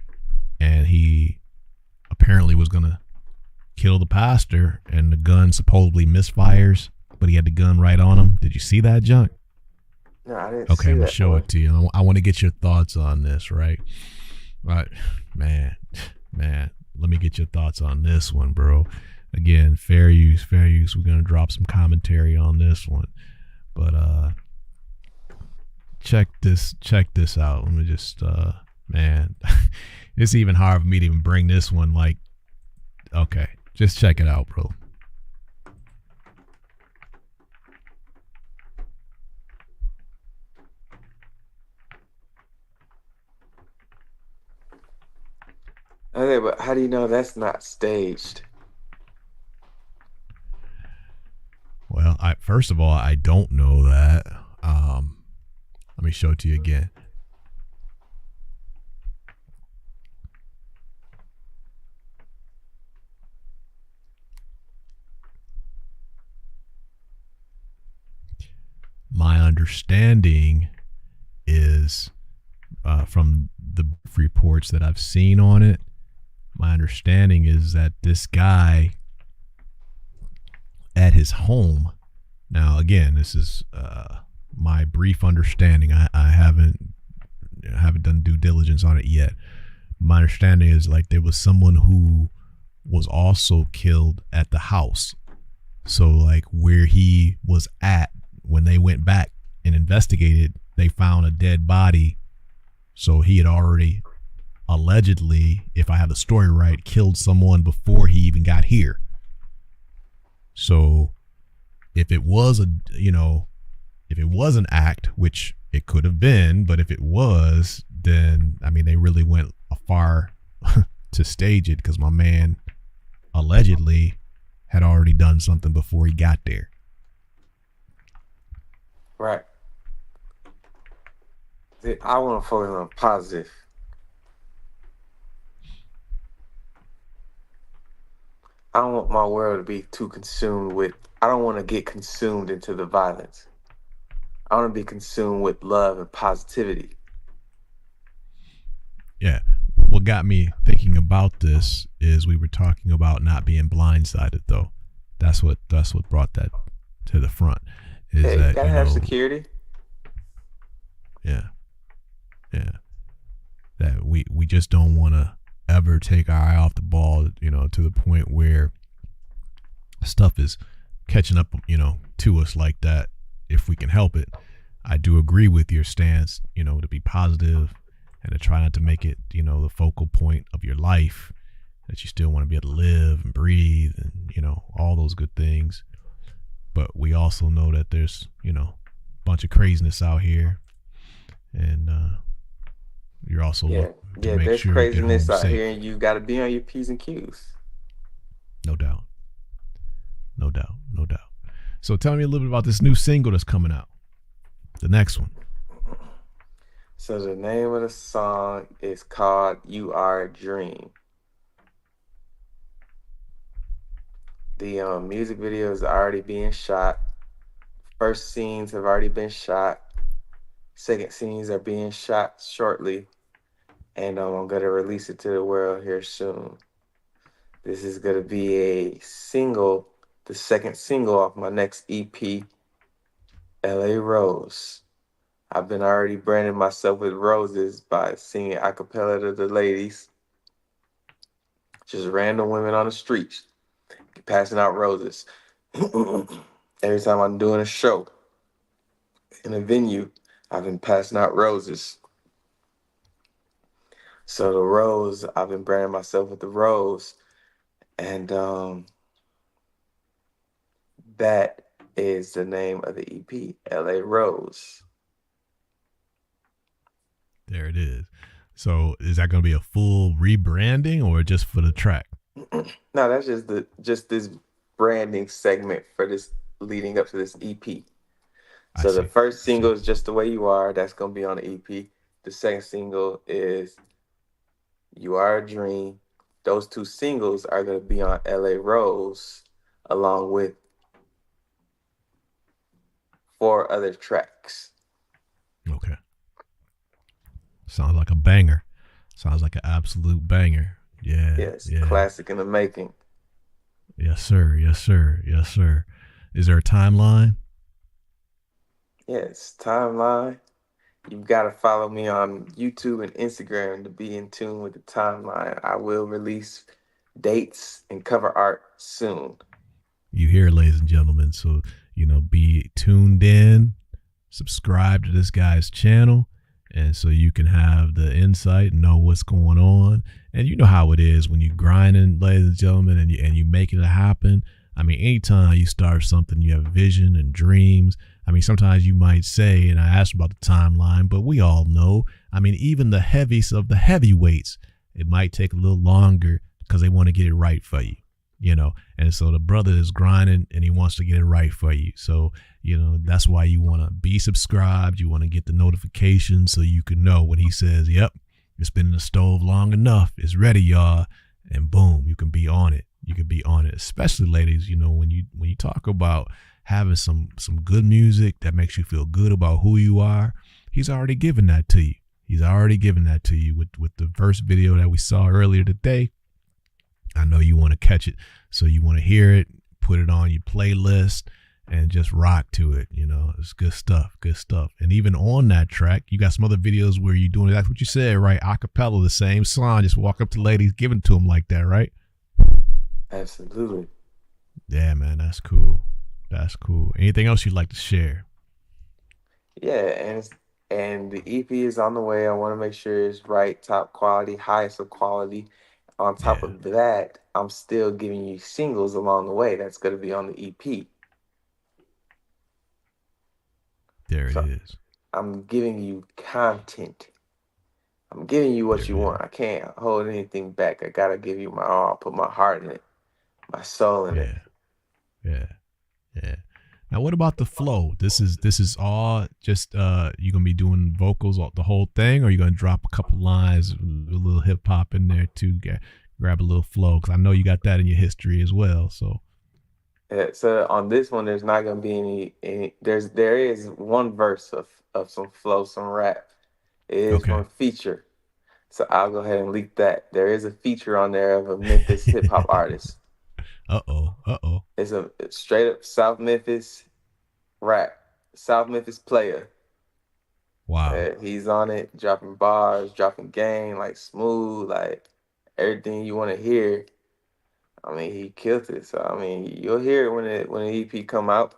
and he apparently was gonna kill the pastor, and the gun supposedly misfires, but he had the gun right on him. Did you see that junk? No, I didn't. Okay, I'm gonna show it to you. I want to get your thoughts on this, right? Right, man. Let me get your thoughts on this one, bro. Again, fair use. We're gonna drop some commentary on this one, but check this out. Let me just man, it's even hard for me to even bring this one. Like, okay, just check it out, bro. Okay, but how do you know that's not staged? Well, first of all, I don't know that. Let me show it to you again. My understanding is, from the reports that I've seen on it, my understanding is that this guy at his home. Now, again, this is my brief understanding. I haven't done due diligence on it yet. My understanding is like there was someone who was also killed at the house. So like where he was at when they went back and investigated, they found a dead body. So he had already allegedly, if I have the story right, killed someone before he even got here. So if it was an act, which it could have been, but if it was, then I mean they really went far to stage it, because my man allegedly had already done something before he got there. Right. I want to focus on positive. I don't want my world to be too consumed with. I don't want to get consumed into the violence. I want to be consumed with love and positivity. Yeah. What got me thinking about this is we were talking about not being blindsided, though. That's what brought that to the front. Is Yeah, you that gotta have security. yeah, yeah, that we just don't want to ever take our eye off the ball, to the point where stuff is catching up, to us like that. If we can help it, I do agree with your stance, to be positive and to try not to make it, the focal point of your life. That you still want to be able to live and breathe and all those good things. But we also know that there's a bunch of craziness out here, and you're also Yeah, look to yeah. make There's sure you get craziness home out here, safe. and you gotta be on your p's and q's. No doubt. No doubt. No doubt. So tell me a little bit about this new single that's coming out. The next one. So the name of the song is called "You Are a Dream." The music video is already being shot. First scenes have already been shot. Second scenes are being shot shortly, and I'm gonna release it to the world here soon. This is gonna be a single, the second single off my next EP, "L.A. Rose." I've been already branding myself with roses by singing a cappella to the ladies, just random women on the streets, passing out roses. Every time I'm doing a show in a venue, I've been passing out roses. So the rose, I've been branding myself with the rose, and that is the name of the EP, "L.A. Rose." There it is. So is that going to be a full rebranding or just for the track? No, that's just this branding segment for this leading up to this EP. I So the see. first I see. single is "Just the Way You Are." That's gonna be on the EP. The second single is "You Are a Dream." Those two singles are gonna be on "L.A. Rose," along with 4 other tracks. Okay. Sounds like a banger. Sounds like an absolute banger. Yeah. Yes, Yeah. classic in the making. Yes, sir. Yes, sir. Yes, sir. Is there a timeline? Yes, timeline. You've got to follow me on YouTube and Instagram to be in tune with the timeline. I will release dates and cover art soon. You hear, ladies and gentlemen. So, be tuned in, subscribe to this guy's channel, and so you can have the insight and know what's going on. And you know how it is when you grinding, ladies and gentlemen, and you making it happen. I mean, anytime you start something, you have vision and dreams. I mean, sometimes you might say, and I asked about the timeline, but we all know. I mean, even the heaviest of the heavyweights, it might take a little longer because they want to get it right for you. And so the brother is grinding and he wants to get it right for you. So, that's why you want to be subscribed. You want to get the notification so you can know when he says, yep, it's been in the stove long enough. It's ready, y'all. And boom, you can be on it. You can be on it, especially ladies, when you talk about having some good music that makes you feel good about who you are. He's already given that to you. He's already given that to you with the first video that we saw earlier today. I know you want to catch it, so you want to hear it, put it on your playlist, and just rock to it. It's good stuff, good stuff. And even on that track, you got some other videos where you're doing that's what you said, right? Acapella, the same song, just walk up to ladies, give it to them like that, right? Absolutely. Yeah, man, that's cool. That's cool. Anything else you'd like to share? Yeah, and the EP is on the way. I want to make sure it's right, top quality, highest of quality. On top Yeah, of that, I'm still giving you singles along the way. That's going to be on the EP. there it So is. I'm giving you content. I'm giving you There what you it is. want. I can't hold anything back. I gotta give you my all. Put my heart in it, my soul in it. Yeah, yeah, yeah. Now, what about the flow? This is all just you gonna be doing vocals the whole thing, or you gonna drop a couple lines, a little hip hop in there to grab a little flow? Because I know you got that in your history as well. So Yeah, so on this one, there's not gonna be any. There is one verse of some flow, some rap. It is okay. one feature. So I'll go ahead and leak that. There is a feature on there of a Memphis hip hop artist. Uh oh. It's a straight up South Memphis rap, South Memphis player. Wow. He's on it, dropping bars, dropping game, like smooth, like everything you want to hear. I mean, he killed it. So I mean, you'll hear it when the EP come out.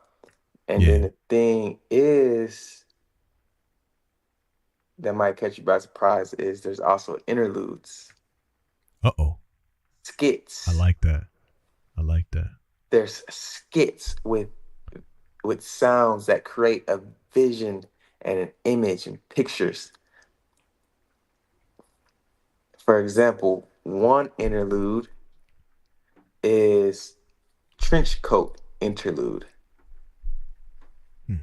And then Yeah. the thing is that might catch you by surprise is there's also interludes, Uh oh. skits. I like that. I like that. There's skits with sounds that create a vision and an image and pictures. For example, one interlude is trench coat interlude. Hmm.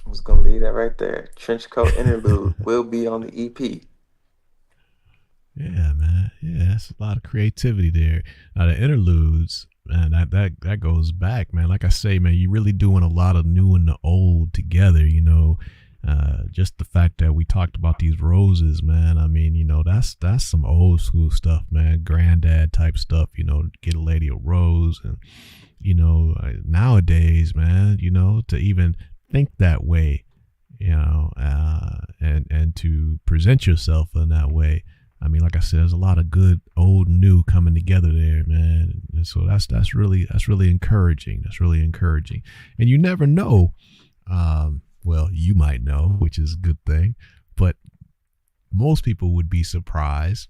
I was gonna leave that right there. Trench coat interlude will be on the EP. Yeah, man. Yeah, that's a lot of creativity there. Now the interludes, man, that goes back, man. Like I say, man, you're really doing a lot of new and the old together. Just the fact that we talked about these roses, man. I mean, that's some old school stuff, man. Granddad type stuff. Get a lady a rose, and nowadays, man, to even think that way, and to present yourself in that way. I mean, like I said, there's a lot of good old and new coming together there, man. And so that's really encouraging. That's really encouraging. And you never know. Well, you might know, which is a good thing, but most people would be surprised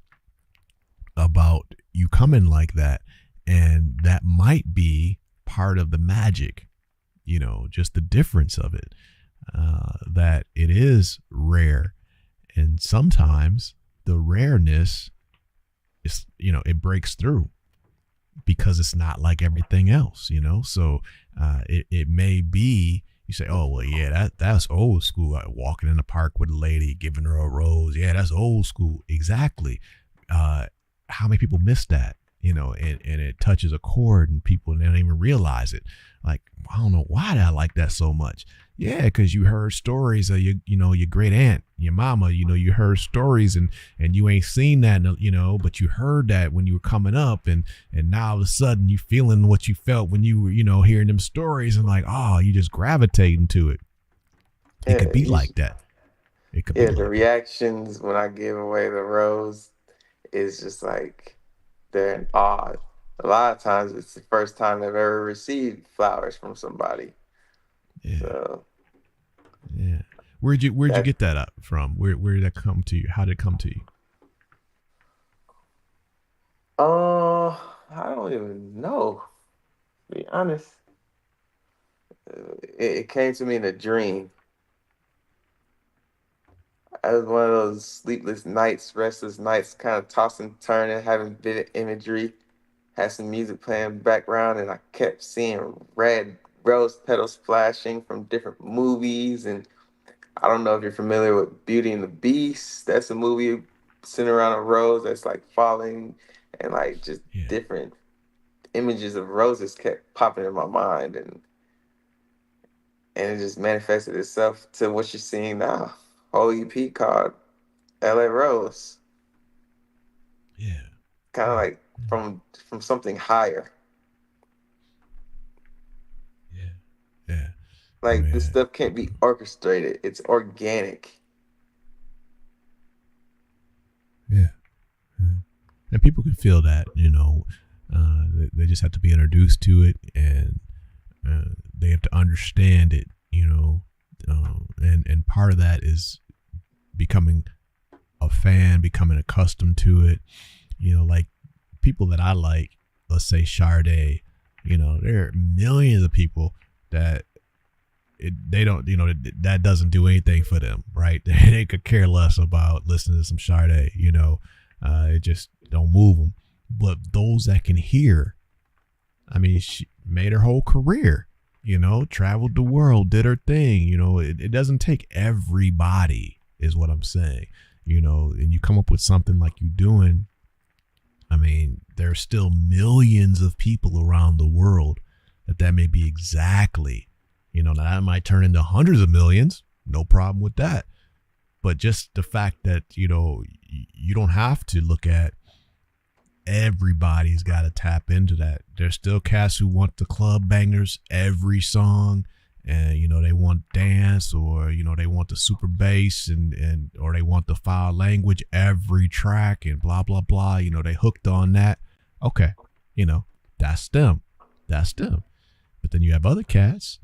about you coming like that. And that might be part of the magic, just the difference of it, that it is rare. And sometimes the rareness is, it breaks through because it's not like everything else, so it may be, you say, oh, well, yeah, that's old school. Like walking in the park with a lady, giving her a rose. Yeah, that's old school. Exactly. How many people miss that, and it touches a chord and people they don't even realize it. Like, I don't know why I like that so much. Yeah, because you heard stories of your great aunt, your mama, you heard stories and you ain't seen that, but you heard that when you were coming up and now all of a sudden you feeling what you felt when you were, hearing them stories and like, oh, you just gravitating to it. It could be like that. It could be like the that. reactions when I give away the rose is just like they're in awe. A lot of times it's the first time they've ever received flowers from somebody. Yeah. So yeah. Where'd you get that up from? Where did that come to you? How did it come to you? I don't even know. To be honest, it came to me in a dream. I was one of those sleepless nights, restless nights, kind of tossing, turning, having vivid imagery. Had some music playing in the background, and I kept seeing red rose petals flashing from different movies. And I don't know if you're familiar with Beauty and the Beast. That's a movie centered around a rose that's like falling, and like just different images of roses kept popping in my mind, and it just manifested itself to what you're seeing now. Whole EP called LA Rose. Yeah. Kind of like from something higher. Yeah. Like this stuff can't be orchestrated. It's organic. Yeah. And people can feel that, they just have to be introduced to it, and they have to understand it, and part of that is becoming a fan, becoming accustomed to it. Like people that I like, let's say Sade, there are millions of people that they don't, that doesn't do anything for them, right? They could care less about listening to some Sade, it just don't move them. But those that can hear I mean, she made her whole career, traveled the world, did her thing. It doesn't take everybody, is what I'm saying, and you come up with something like you doing. I mean, there's still millions of people around the world that may be exactly, now that might turn into hundreds of millions. No problem with that. But just the fact that, you don't have to look at everybody's got to tap into that. There's still cats who want the club bangers every song, and they want dance, or they want the super bass, and or they want the foul language every track, and blah blah blah. They hooked on that. Okay, that's them. But then you have other cats,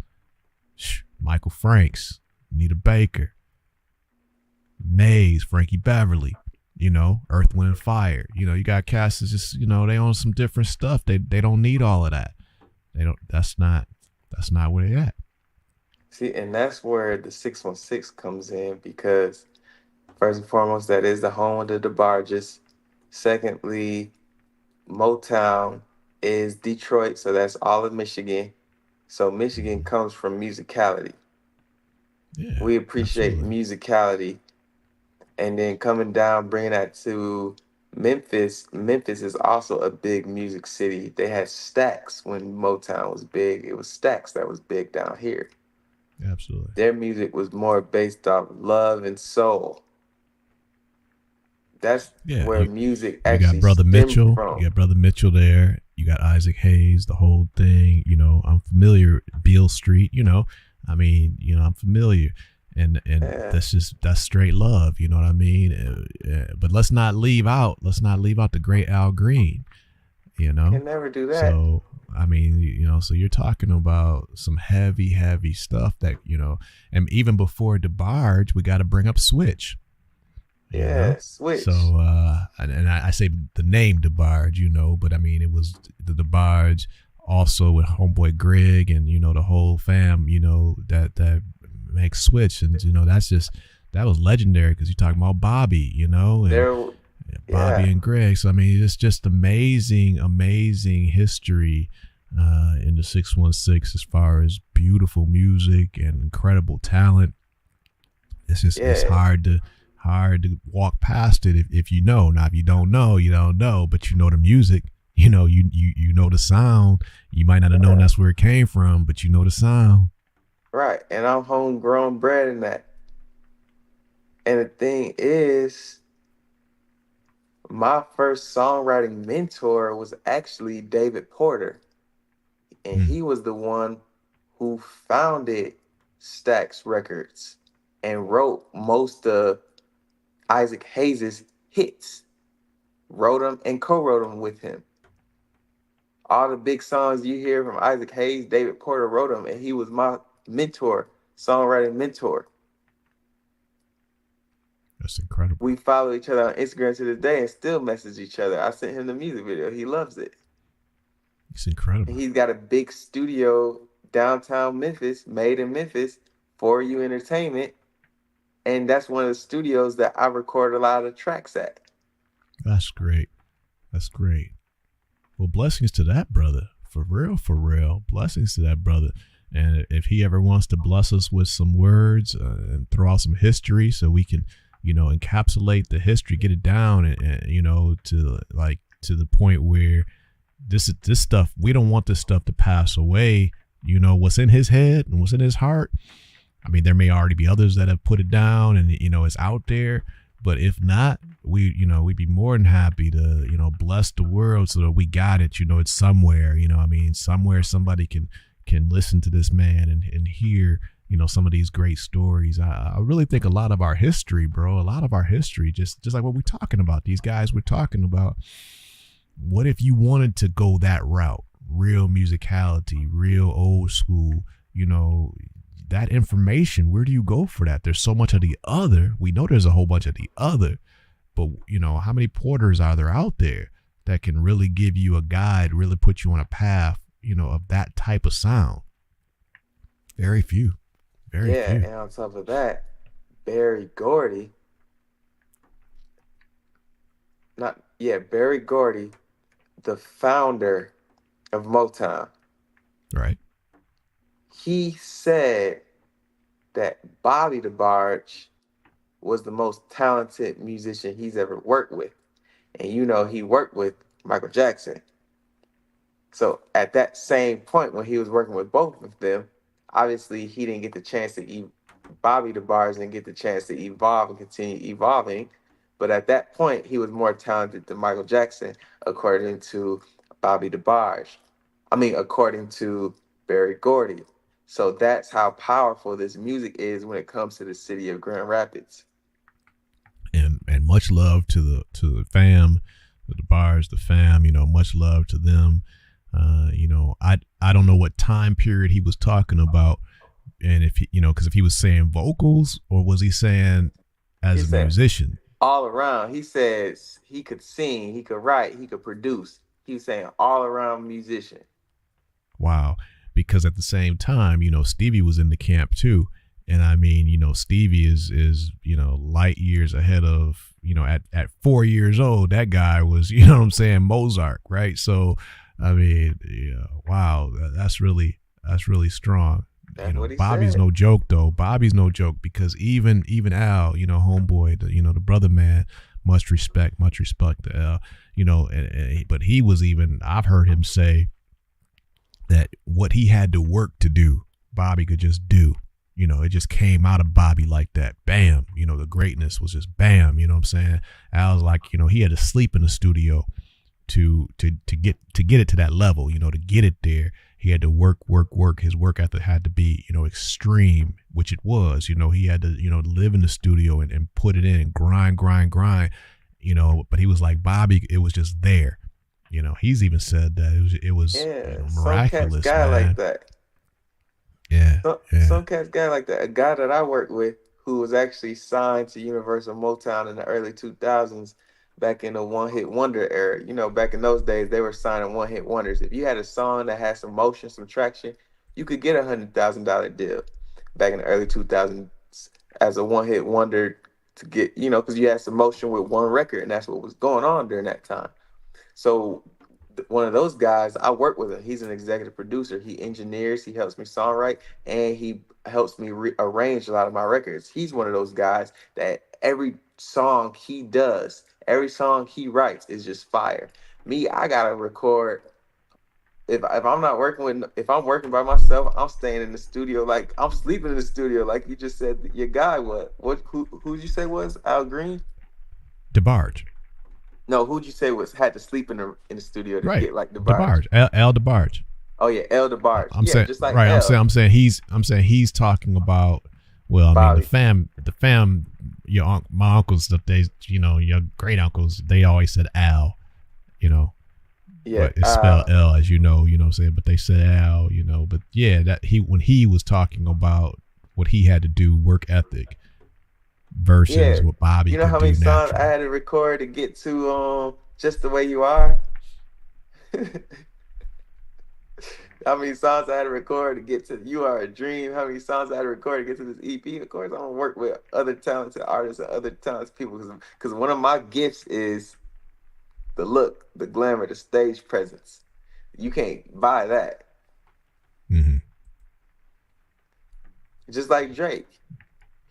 Michael Franks, Anita Baker, Maze, Frankie Beverly, Earth, Wind and Fire. You got cats that just, they own some different stuff. They don't need all of that. They don't. That's not where they at. See, and that's where the 616 comes in, because first and foremost, that is the home of the DeBarges. Secondly, Motown is Detroit, so that's all of Michigan. So Michigan comes from musicality. Yeah, We appreciate absolutely. musicality. And then coming down, bringing that to Memphis. Memphis is also a big music city. They had Stax when Motown was big. It was Stax that was big down here. Absolutely. Their music was more based off love and soul. That's Yeah, where music you got actually Brother stemmed Mitchell. from. You got Brother Mitchell there. You got Isaac Hayes, the whole thing. I'm familiar. Beale Street. I mean, I'm familiar. And Yeah. that's straight love. You know what I mean? But let's not leave out the great Al Green. Can never do that. So I mean, so you're talking about some heavy stuff that and even before DeBarge, we got to bring up Switch. Yeah, Switch. So and I say the name DeBarge, but I mean it was the DeBarge also with homeboy Greg and the whole fam, that makes Switch, and that was legendary, because you're talking about Bobby, and Bobby and Greg. So I mean, it's just amazing history in the 616 as far as beautiful music and incredible talent. It's just it's hard to walk past it if you know. Now, if you don't know, you don't know, but you know the music. You know the sound. You might not have known that's where it came from, but you know the sound. Right, and I'm homegrown bred in that. And the thing is, my first songwriting mentor was actually David Porter. And he was the one who founded Stax Records and wrote most of Isaac Hayes' hits. Wrote them and co-wrote them with him. All the big songs you hear from Isaac Hayes, David Porter wrote them, and he was my mentor, songwriting mentor. That's incredible. We follow each other on Instagram to this day and still message each other. I sent him the music video. He loves it. It's incredible. And he's got a big studio downtown Memphis, made in Memphis, for you entertainment. And that's one of the studios that I record a lot of tracks at. That's great. Well, blessings to that brother. For real. Blessings to that brother. And if he ever wants to bless us with some words and throw out some history so we can, encapsulate the history, get it down and to the point where this stuff, we don't want this stuff to pass away. What's in his head and what's in his heart. I mean, there may already be others that have put it down and, it's out there. But if not, we'd be more than happy to, bless the world so that we got it. It's somewhere, somewhere somebody can listen to this man and hear, some of these great stories. I really think a lot of our history, just like what we're talking about, these guys we're talking about. What if you wanted to go that route? Real musicality, real old school, that information, where do you go for that? There's so much of the other. We know there's a whole bunch of the other, but how many porters are there out there that can really give you a guide, really put you on a path, of that type of sound? Very few. Very few. And on top of that, Barry Gordy, the founder of Motown. Right. He said that Bobby DeBarge was the most talented musician he's ever worked with. And you know, he worked with Michael Jackson. So at that same point when he was working with both of them, obviously he didn't get the chance to Bobby DeBarge didn't get the chance to evolve and continue evolving. But at that point, he was more talented than Michael Jackson, according to Bobby DeBarge. I mean, according to Barry Gordy. So that's how powerful this music is when it comes to the city of Grand Rapids. And much love to the fam, the bars, the fam. You know, much love to them. You know, I don't know what time period he was talking about, and if he, you know, because if he was saying vocals or was he saying as a musician? All around. He says he could sing, he could write, he could produce. He was saying all around musician. Wow. Because at the same time, you know, Stevie was in the camp too. And I mean, you know, Stevie is, you know, light years ahead of, you know, at 4 years old, that guy was, you know what I'm saying, Mozart, right? So, I mean, yeah, wow, that's really strong. That's you know, what he Bobby's said. no joke though. Bobby's no joke because even Al, you know, homeboy, the brother man, much respect to Al, you know, but he was even, I've heard him say that what he had to work to do, Bobby could just do. You know, it just came out of Bobby like that. Bam. You know, the greatness was just bam. You know what I'm saying? Al's like, you know, he had to sleep in the studio to get it to that level, you know, to get it there. He had to work. His work ethic had to be, you know, extreme, which it was. You know, he had to, you know, live in the studio and put it in and grind, you know, but he was like Bobby, it was just there. You know, he's even said that it was Yeah, you know, some cats miraculous, guy man. like that. Yeah, Some cats guy like that. A guy that I worked with who was actually signed to Universal Motown in the early 2000s, back in the one hit wonder era. You know, back in those days, they were signing one hit wonders. If you had a song that had some motion, some traction, you could get $100,000 deal back in the early 2000s as a one hit wonder to get, you know, because you had some motion with one record, and that's what was going on during that time. So one of those guys, I work with him. He's an executive producer. He engineers, he helps me songwrite, and he helps me arrange a lot of my records. He's one of those guys that every song he does, every song he writes is just fire. Me, I gotta record. If I'm not working with, if I'm working by myself, I'm staying in the studio. Like I'm sleeping in the studio. Like you just said, your guy. Who'd you say was Al Green? DeBarge. No, who'd you say had to sleep in the studio to Right. get like DeBarge. Al DeBarge. Oh yeah, L DeBarge. I'm Yeah, saying just like right. L. I'm saying he's talking about. Well, I Bobby. mean the fam. My uncles, they, you know, your great uncles, they always said Al. You know. Yeah, But it's spelled L, as you know what I'm saying. But they said Al, you know. But yeah, that when he was talking about what he had to do, work ethic, versus what Bobby you know could how many do songs naturally. I had to record to get to Just the Way You Are? How many songs I had to record to get to You Are a Dream? How many songs I had to record to get to this EP? Of course, I'm gonna work with other talented artists and other talented people because one of my gifts is the look, the glamour, the stage presence. You can't buy that. Mm-hmm. Just like Drake,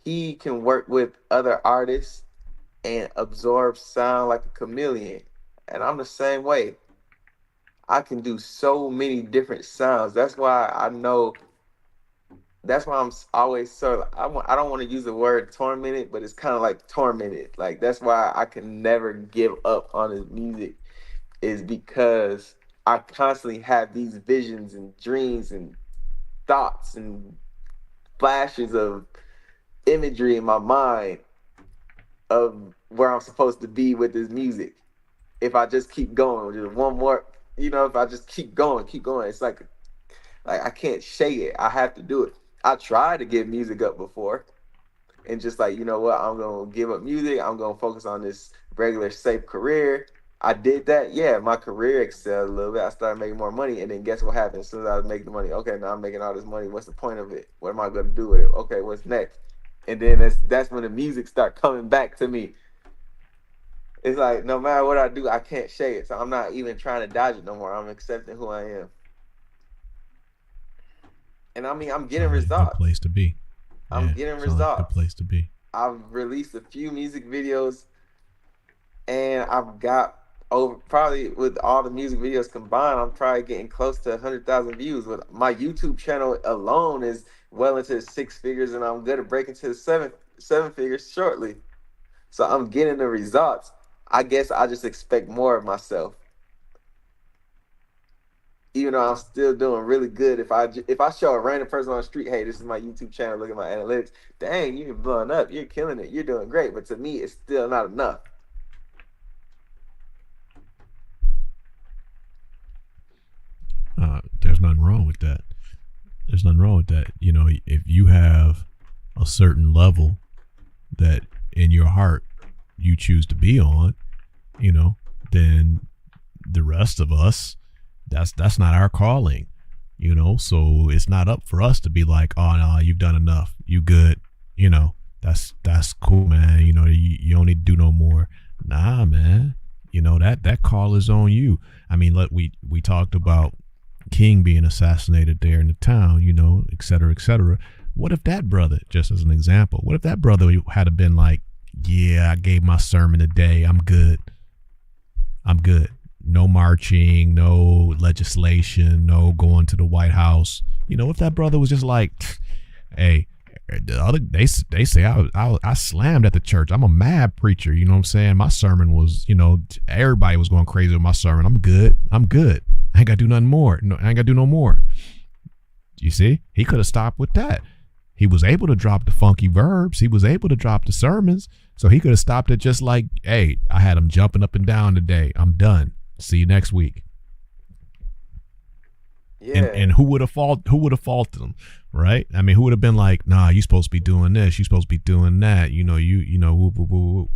he can work with other artists and absorb sound like a chameleon. And I'm the same way. I can do so many different sounds. That's why I know. That's why I'm always sort of. I don't want to use the word tormented, but it's kind of like tormented. Like that's why I can never give up on his music, is because I constantly have these visions and dreams and thoughts and flashes of imagery in my mind of where I'm supposed to be with this music. If I just keep going, just one more, if I just keep going, it's like I can't shake it. I have to do it. I tried to give music up before, and just like, you know what, I'm gonna give up music. I'm gonna focus on this regular safe career. I did that. Yeah, my career excelled a little bit. I started making more money, and then guess what happened? As soon as I was making the money, okay, now I'm making all this money. What's the point of it? What am I gonna do with it? Okay, what's next? And then that's when the music start coming back to me. It's like no matter what I do, I can't shake it. So I'm not even trying to dodge it no more. I'm accepting who I am. And I mean, I'm getting Sounds like a good place results. to be. I'm Yeah, getting sounds like a good results. place to be. I've released a few music videos, and I've got over probably with all the music videos combined, I'm probably getting close to 100,000 views. With my YouTube channel alone is well into 6 figures, and I'm gonna break into the seven figures shortly. So I'm getting the results. I guess I just expect more of myself. Even though I'm still doing really good, if I show a random person on the street, hey, this is my YouTube channel, look at my analytics. Dang, you're blowing up, you're killing it, you're doing great. But to me, it's still not enough. There's nothing wrong with that. There's nothing wrong with that. You know, if you have a certain level that in your heart you choose to be on, you know, then the rest of us, that's not our calling, you know. So it's not up for us to be like, oh no, you've done enough, you good, you know, that's cool, man, you know, you don't need to do no more. Nah, man, you know, that call is on you. I mean, we talked about King being assassinated there in the town, you know, et cetera, et cetera. What if that brother, just as an example, what if that brother had been like, yeah, I gave my sermon today, I'm good, no marching, no legislation, no going to the White House. You know, if that brother was just like, hey, they say I slammed at the church, I'm a mad preacher, you know what I'm saying, my sermon was, you know, everybody was going crazy with my sermon, I'm good, I ain't gotta do nothing more, no, I ain't gotta do no more. You see, he could have stopped with that. He was able to drop the funky verbs, he was able to drop the sermons, so he could have stopped it just like, hey, I had him jumping up and down today, I'm done, see you next week. Yeah. And who would have faulted him, right? I mean, who would have been like, nah, you supposed to be doing this, you supposed to be doing that, you know, whoop, whoop, whoop.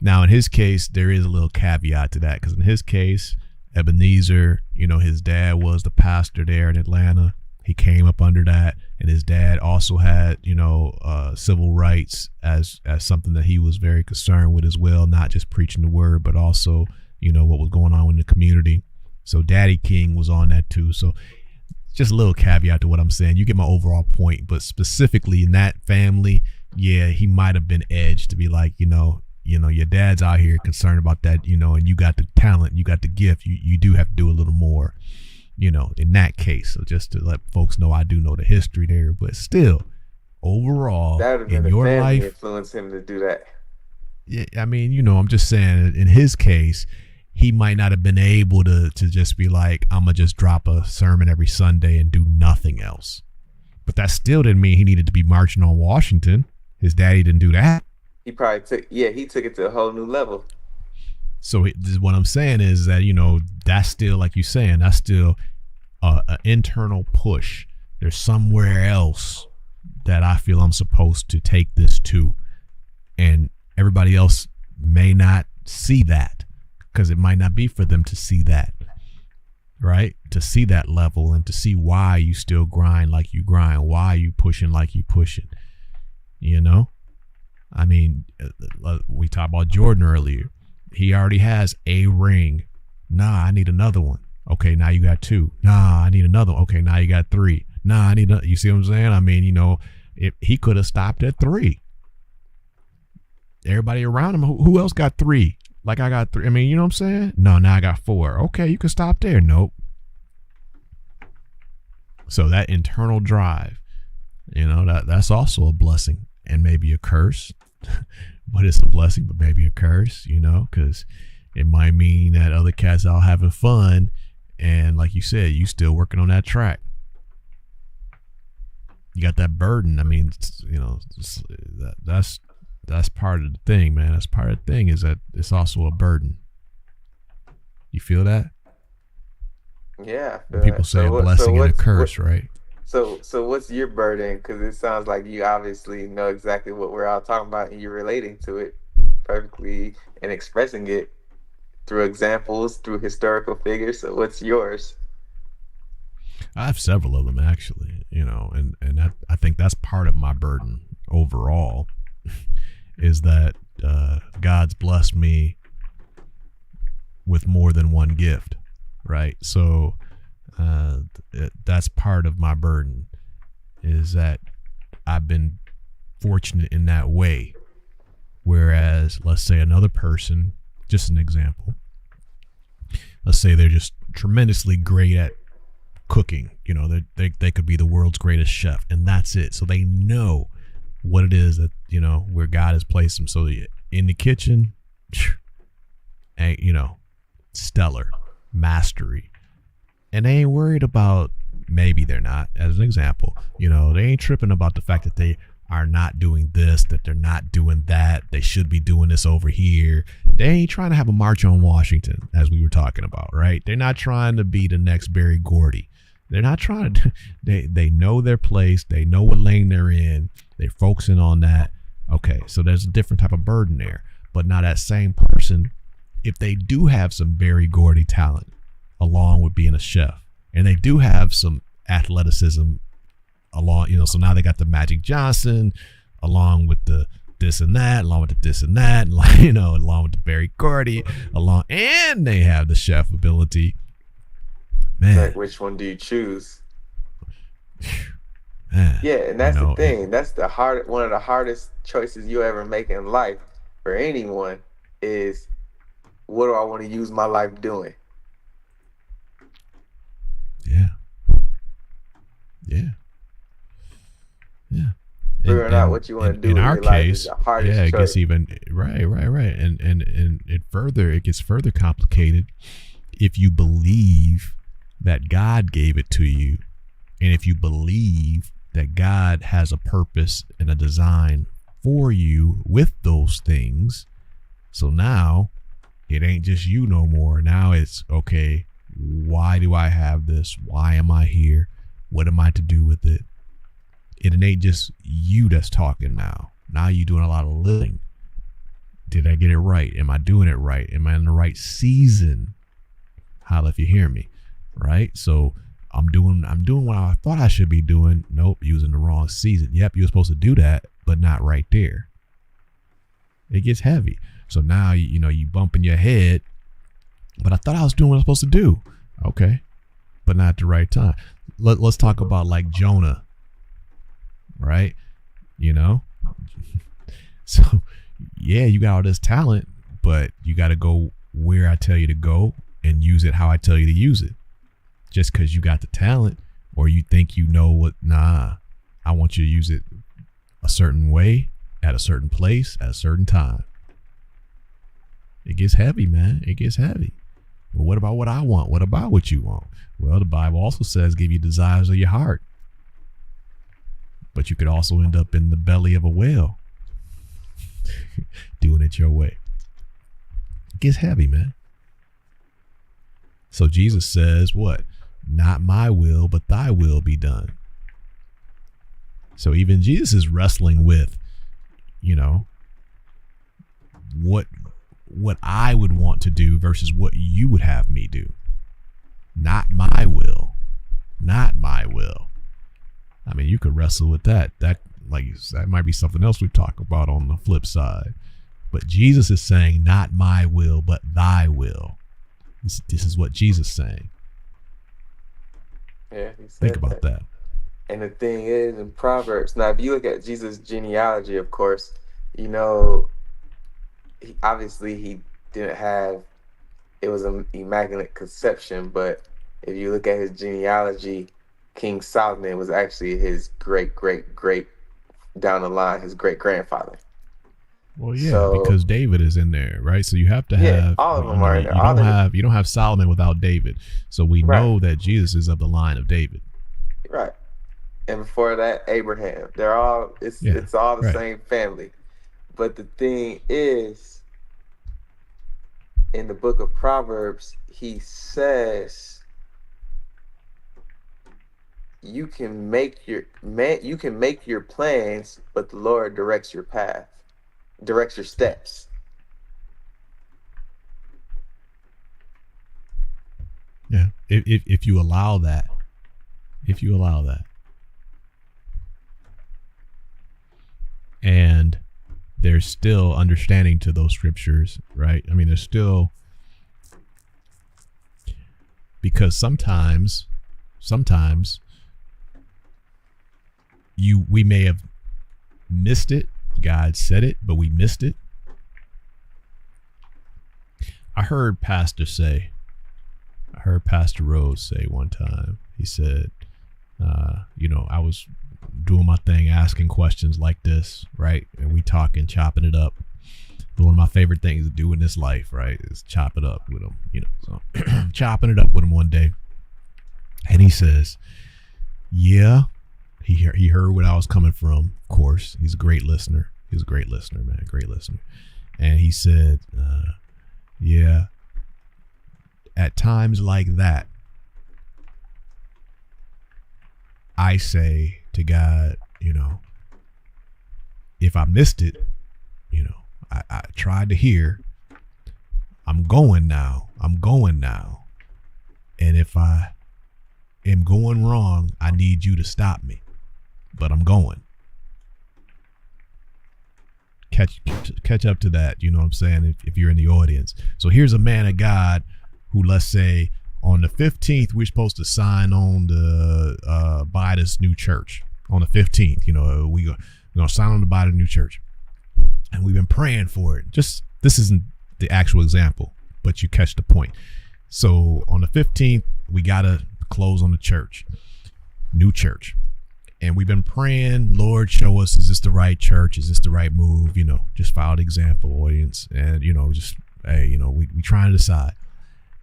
Now in his case there is a little caveat to that, because in his case, Ebenezer, you know, his dad was the pastor there in Atlanta, he came up under that, and his dad also had, you know, civil rights as something that he was very concerned with as well, not just preaching the word, but also, you know, what was going on in the community. So Daddy King was on that too. So just a little caveat to what I'm saying. You get my overall point, but specifically in that family, yeah, he might have been edged to be like, you know, your dad's out here concerned about that, you know, and you got the talent, you got the gift, you do have to do a little more, you know, in that case. So just to let folks know, I do know the history there, but still, overall, That would have in been a your family life, influence him to do that. yeah, I mean, you know, I'm just saying, in his case, he might not have been able to just be like, I'm gonna just drop a sermon every Sunday and do nothing else. But that still didn't mean he needed to be marching on Washington. His daddy didn't do that. He probably took it to a whole new level. So what I'm saying is that, you know, that's still, like you're saying, that's still an internal push. There's somewhere else that I feel I'm supposed to take this to, and everybody else may not see that, because it might not be for them to see that, right? To see that level and to see why you still grind like you grind, why you pushing like you pushing, you know? I mean, we talked about Jordan earlier. He already has a ring. Nah, I need another one. Okay, now you got 2. Nah, I need another one. Okay, now you got 3. Nah, I need you see what I'm saying? I mean, you know, if he could have stopped at 3. Everybody around him, who else got 3? Like, I got 3. I mean, you know what I'm saying? No, now I got 4. Okay, you can stop there. Nope. So that internal drive, you know, that's also a blessing and maybe a curse. But it's a blessing, but maybe a curse, you know, because it might mean that other cats out having fun, and like you said, you still working on that track. You got that burden. I mean, you know, that's part of the thing, man. That's part of the thing, is that it's also a burden. You feel that? Yeah. When people say a blessing and a curse, right? So what's your burden? Because it sounds like you obviously know exactly what we're all talking about, and you're relating to it perfectly and expressing it through examples, through historical figures. So what's yours? I have several of them, actually, you know, and I think that's part of my burden overall, is that God's blessed me with more than one gift, right? So that's part of my burden, is that I've been fortunate in that way. Whereas, let's say another person, just an example, let's say they're just tremendously great at cooking. You know, they could be the world's greatest chef, and that's it. So they know what it is that, you know, where God has placed them. So in the kitchen, you know, stellar mastery, and they ain't worried about, maybe they're not, as an example, you know, they ain't tripping about the fact that they are not doing this, that they're not doing that, they should be doing this over here. They ain't trying to have a march on Washington, as we were talking about, right? They're not trying to be the next Berry Gordy. They're not trying to, they know their place, they know what lane they're in, they're focusing on that. Okay, so there's a different type of burden there. But now that same person, if they do have some Berry Gordy talent along with being a chef, and they do have some athleticism along, you know, so now they got the Magic Johnson along with the this and that, along with the this and that, you know, along with the Berry Gordy, and they have the chef ability. Man, like, which one do you choose? Man, yeah, and that's, you know, the thing. That's one of the hardest choices you ever make in life for anyone is, what do I want to use my life doing? Yeah. Yeah. Yeah. Figuring out what you want to do in in our your life case, is the hardest yeah, it choice. gets even right. And it gets further complicated if you believe that God gave it to you, and if you believe that God has a purpose and a design for you with those things. So now it ain't just you no more. Now it's, okay, why do I have this? Why am I here? What am I to do with it? It ain't just you that's talking now. Now you're doing a lot of living. Did I get it right? Am I doing it right? Am I in the right season? Holla if you hear me, right? So I'm doing what I thought I should be doing. Nope, using the wrong season. Yep, you're supposed to do that, but not right there. It gets heavy. So now you know you bumping your head, but I thought I was doing what I was supposed to do. Okay, but not at the right time. Let's talk about like Jonah, right? You know, so yeah, you got all this talent, but you got to go where I tell you to go and use it how I tell you to use it. Just because you got the talent or you think you know what, nah, I want you to use it a certain way at a certain place at a certain time. It gets heavy, man. It gets heavy. Well, what about what I want? What about what you want? Well, the Bible also says give you desires of your heart. But you could also end up in the belly of a whale doing it your way. It gets heavy, man. So Jesus says what? Not my will, but thy will be done. So even Jesus is wrestling with, you know, what I would want to do versus what you would have me do. Not my will. Not my will. I mean, you could wrestle with that. That might be something else we talk about on the flip side. But Jesus is saying, not my will, but thy will. This is what Jesus is saying. Yeah, he said Think about that. And the thing is, in Proverbs, now if you look at Jesus' genealogy, of course, you know, he didn't have, it was an immaculate conception, but if you look at his genealogy, King Solomon was actually his great down the line, his great grandfather. Well, yeah, because David is in there, right? So you have to have, all of them are in there. You don't have Solomon without David. So we know that Jesus is of the line of David. Right. And before that, Abraham. They're all, it's all the same family. But the thing is, in the book of Proverbs, he says you can make your plans, but the Lord directs your path, directs your steps. Yeah, if you allow that, and there's still understanding to those scriptures, right? I mean, there's still, because sometimes we may have missed it. God said it, but we missed it. I heard Pastor Rhodes say one time, he said, I was doing my thing, asking questions like this, right? And we talking, chopping it up. But one of my favorite things to do in this life, right, is chop it up with him, So chopping it up with him one day. And he says, yeah, he heard where I was coming from. Of course, he's a great listener. He's a great listener, man, great listener. And he said, yeah, at times like that, I say to God, if I missed it, I tried to hear, I'm going now. And if I am going wrong, I need you to stop me, but I'm going. Catch up to that. You know what I'm saying? If you're in the audience. So here's a man of God who, let's say, on the 15th, we're supposed to sign on to buy this new church. On the 15th, we're going to sign on to buy the new church. And we've been praying for it. Just, this isn't the actual example, but you catch the point. So on the 15th, we got to close on the church, new church. And we've been praying, Lord, show us, is this the right church? Is this the right move? Just follow the example, audience. And, we trying to decide.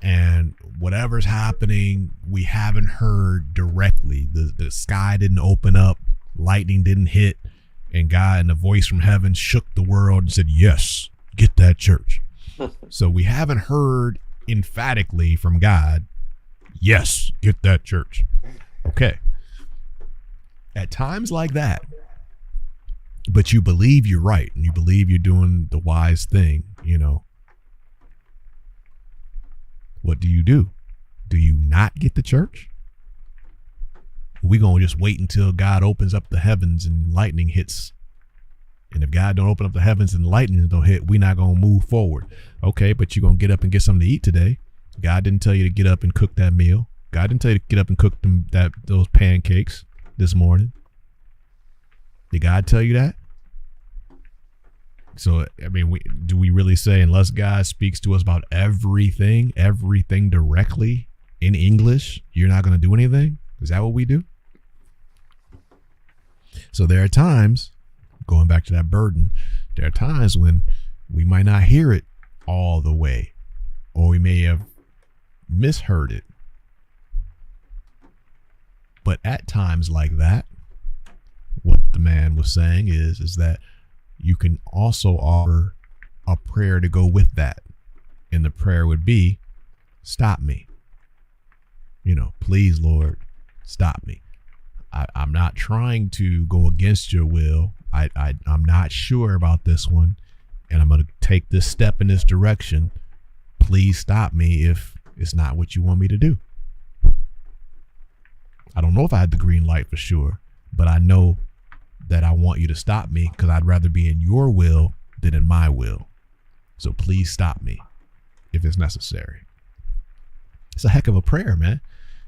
And whatever's happening, we haven't heard directly. The sky didn't open up, lightning didn't hit, and God in a voice from heaven shook the world and said, yes, get that church. So we haven't heard emphatically from God, yes, get that church. Okay. At times like that, but you believe you're right and you believe you're doing the wise thing, what do? Do you not get the church? We gonna just wait until God opens up the heavens and lightning hits. And if God don't open up the heavens and lightning don't hit, we not gonna move forward. Okay, but you're gonna get up and get something to eat today. God didn't tell you to get up and cook that meal. God didn't tell you to get up and cook those pancakes this morning. Did God tell you that? So, I mean, do we really say, unless God speaks to us about everything directly in English, you're not going to do anything? Is that what we do? So there are times, going back to that burden, there are times when we might not hear it all the way, or we may have misheard it. But at times like that, what the man was saying is that you can also offer a prayer to go with that. And the prayer would be, stop me. Please, Lord, stop me. I'm not trying to go against your will. I'm not sure about this one, and I'm going to take this step in this direction. Please stop me if it's not what you want me to do. I don't know if I had the green light for sure, but I know that I want you to stop me because I'd rather be in your will than in my will. So please stop me if it's necessary. It's a heck of a prayer, man.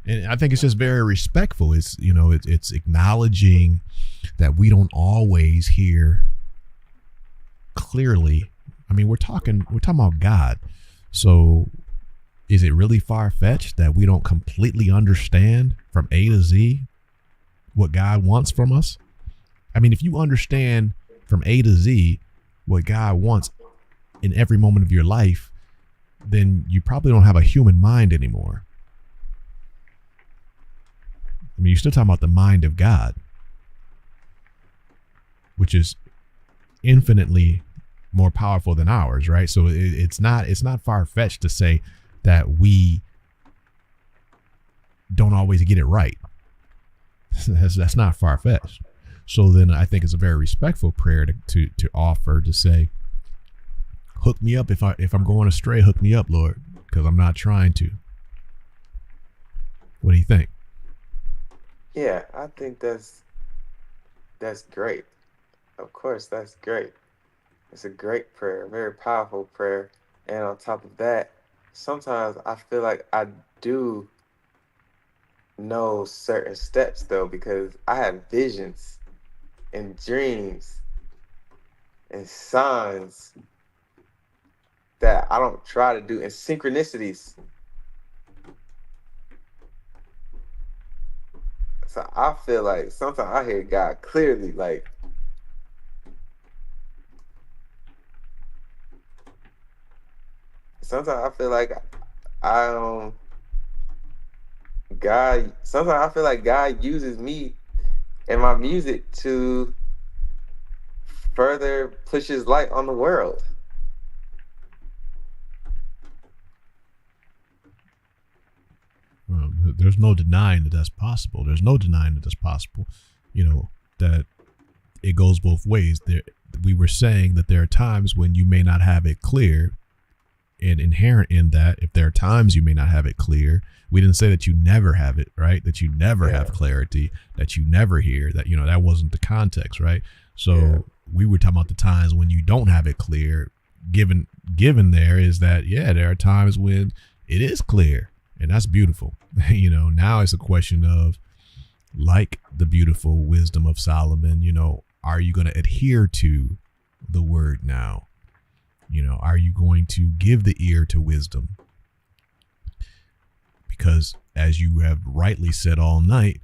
And I think it's just very respectful. It's acknowledging that we don't always hear clearly. I mean, we're talking about God. So is it really far-fetched that we don't completely understand from A to Z what God wants from us? I mean, if you understand from A to Z what God wants in every moment of your life, then you probably don't have a human mind anymore. I mean, you're still talking about the mind of God, which is infinitely more powerful than ours, right? So it's not far-fetched to say that we don't always get it right. That's not far-fetched. So then I think it's a very respectful prayer to offer, to say, hook me up if I'm going astray, hook me up, Lord, because I'm not trying to. What do you think? Yeah, I think that's great. Of course, that's great. It's a great prayer, a very powerful prayer. And on top of that, sometimes I feel like I do know certain steps though, because I have visions and dreams and signs that I don't try to do, and synchronicities. So I feel like sometimes I hear God clearly. Like sometimes I feel like I God. Sometimes I feel like God uses me and my music to further push His light on the world. Well, there's no denying that that's possible. There's no denying that that's possible. You know, that it goes both ways. There, we were saying that there are times when you may not have it clear, and inherent in that, if there are times you may not have it clear, we didn't say that you never have it, right? That you never have clarity, that you never hear, that, you know, that wasn't the context, right? So we were talking about the times when you don't have it clear. Given there is that, yeah, there are times when it is clear, and that's beautiful. You know, now it's a question of, like the beautiful wisdom of Solomon, you know, are you going to adhere to the word now? You know, are you going to give the ear to wisdom? Because as you have rightly said all night,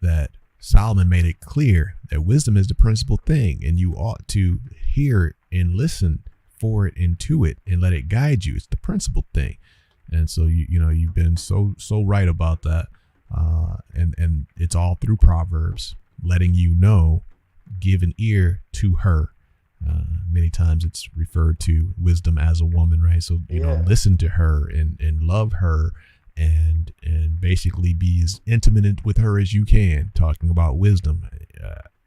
that Solomon made it clear that wisdom is the principal thing, and you ought to hear and listen for it and to it and let it guide you. It's the principal thing. And so, you know, you've been so right about that. And it's all through Proverbs, letting you know, give an ear to her. Many times it's referred to wisdom as a woman, right? So, you know, listen to her and love her and basically be as intimate with her as you can, talking about wisdom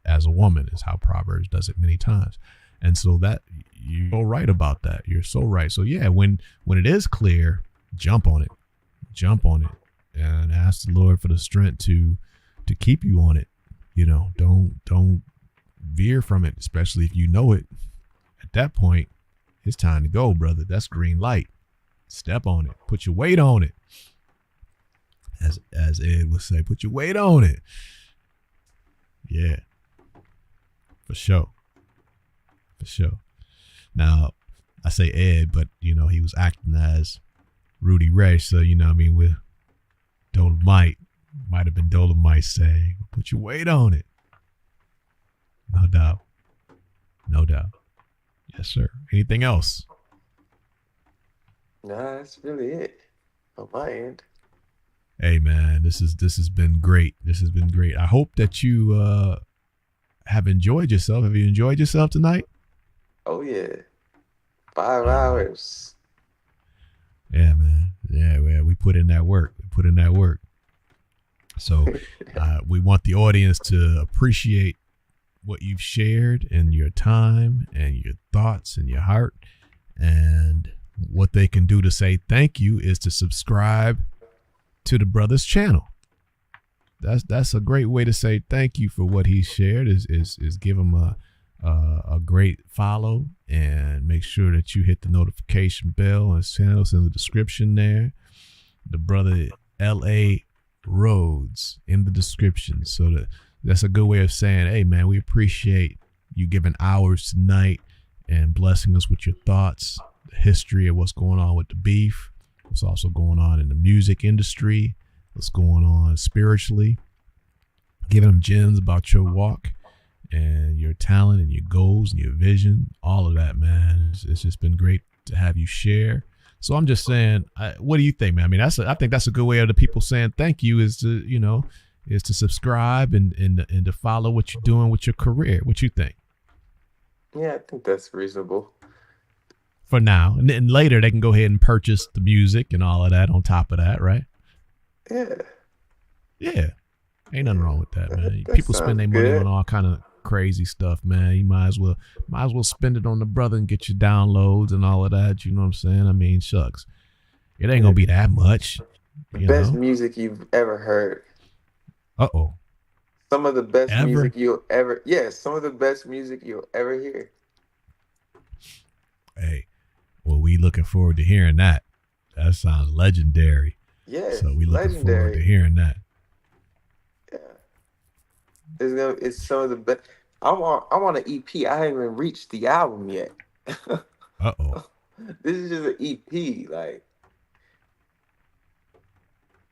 as a woman is how Proverbs does it many times. And so that you're so right about that. You're so right. So yeah, when it is clear, jump on it and ask the Lord for the strength to keep you on it. You know, don't veer from it, especially if you know it. At that point, it's time to go, brother. That's green light. Step on it. Put your weight on it. As Ed would say, put your weight on it. Yeah. For sure. Now, I say Ed, but, you know, he was acting as Rudy Ray. So, you know what I mean? With Dolomite, might have been Dolomite saying, put your weight on it. No doubt. Yes, sir. Anything else? Nah, that's really it on my end. Hey, man, this has been great. I hope that you have enjoyed yourself. Have you enjoyed yourself tonight? Oh yeah, 5 hours. Yeah, man. Yeah, we put in that work. So we want the audience to appreciate what you've shared and your time and your thoughts and your heart. And what they can do to say thank you is to subscribe to the brother's channel. That's a great way to say thank you for what he shared, is give him a great follow, and make sure that you hit the notification bell on his channel. It's in the description there. The brother L.A. Rhodes in the description. So that's a good way of saying, hey, man, we appreciate you giving hours tonight and blessing us with your thoughts, the history of what's going on with the beef, what's also going on in the music industry, what's going on spiritually, giving them gems about your walk and your talent and your goals and your vision, all of that, man. It's just been great to have you share. So I'm just saying, what do you think, man? I mean, I think that's a good way of the people saying thank you, is to subscribe and to follow what you're doing with your career. What you think? Yeah, I think that's reasonable. For now. And then later they can go ahead and purchase the music and all of that on top of that, right? Yeah. Ain't nothing wrong with that, man. People spend their money on all kind of crazy stuff, man. You might as well spend it on the brother and get your downloads and all of that. You know what I'm saying? I mean, shucks. It ain't gonna be that much. Best music you've ever heard. Uh-oh. Some of the best music you'll ever hear. Hey, well, we looking forward to hearing that. That sounds legendary. Yes, So we looking forward to legendary. hearing that. Yeah, it's some of the best. I want an EP. I haven't even reached the album yet. Uh-oh. This is just an EP. Like,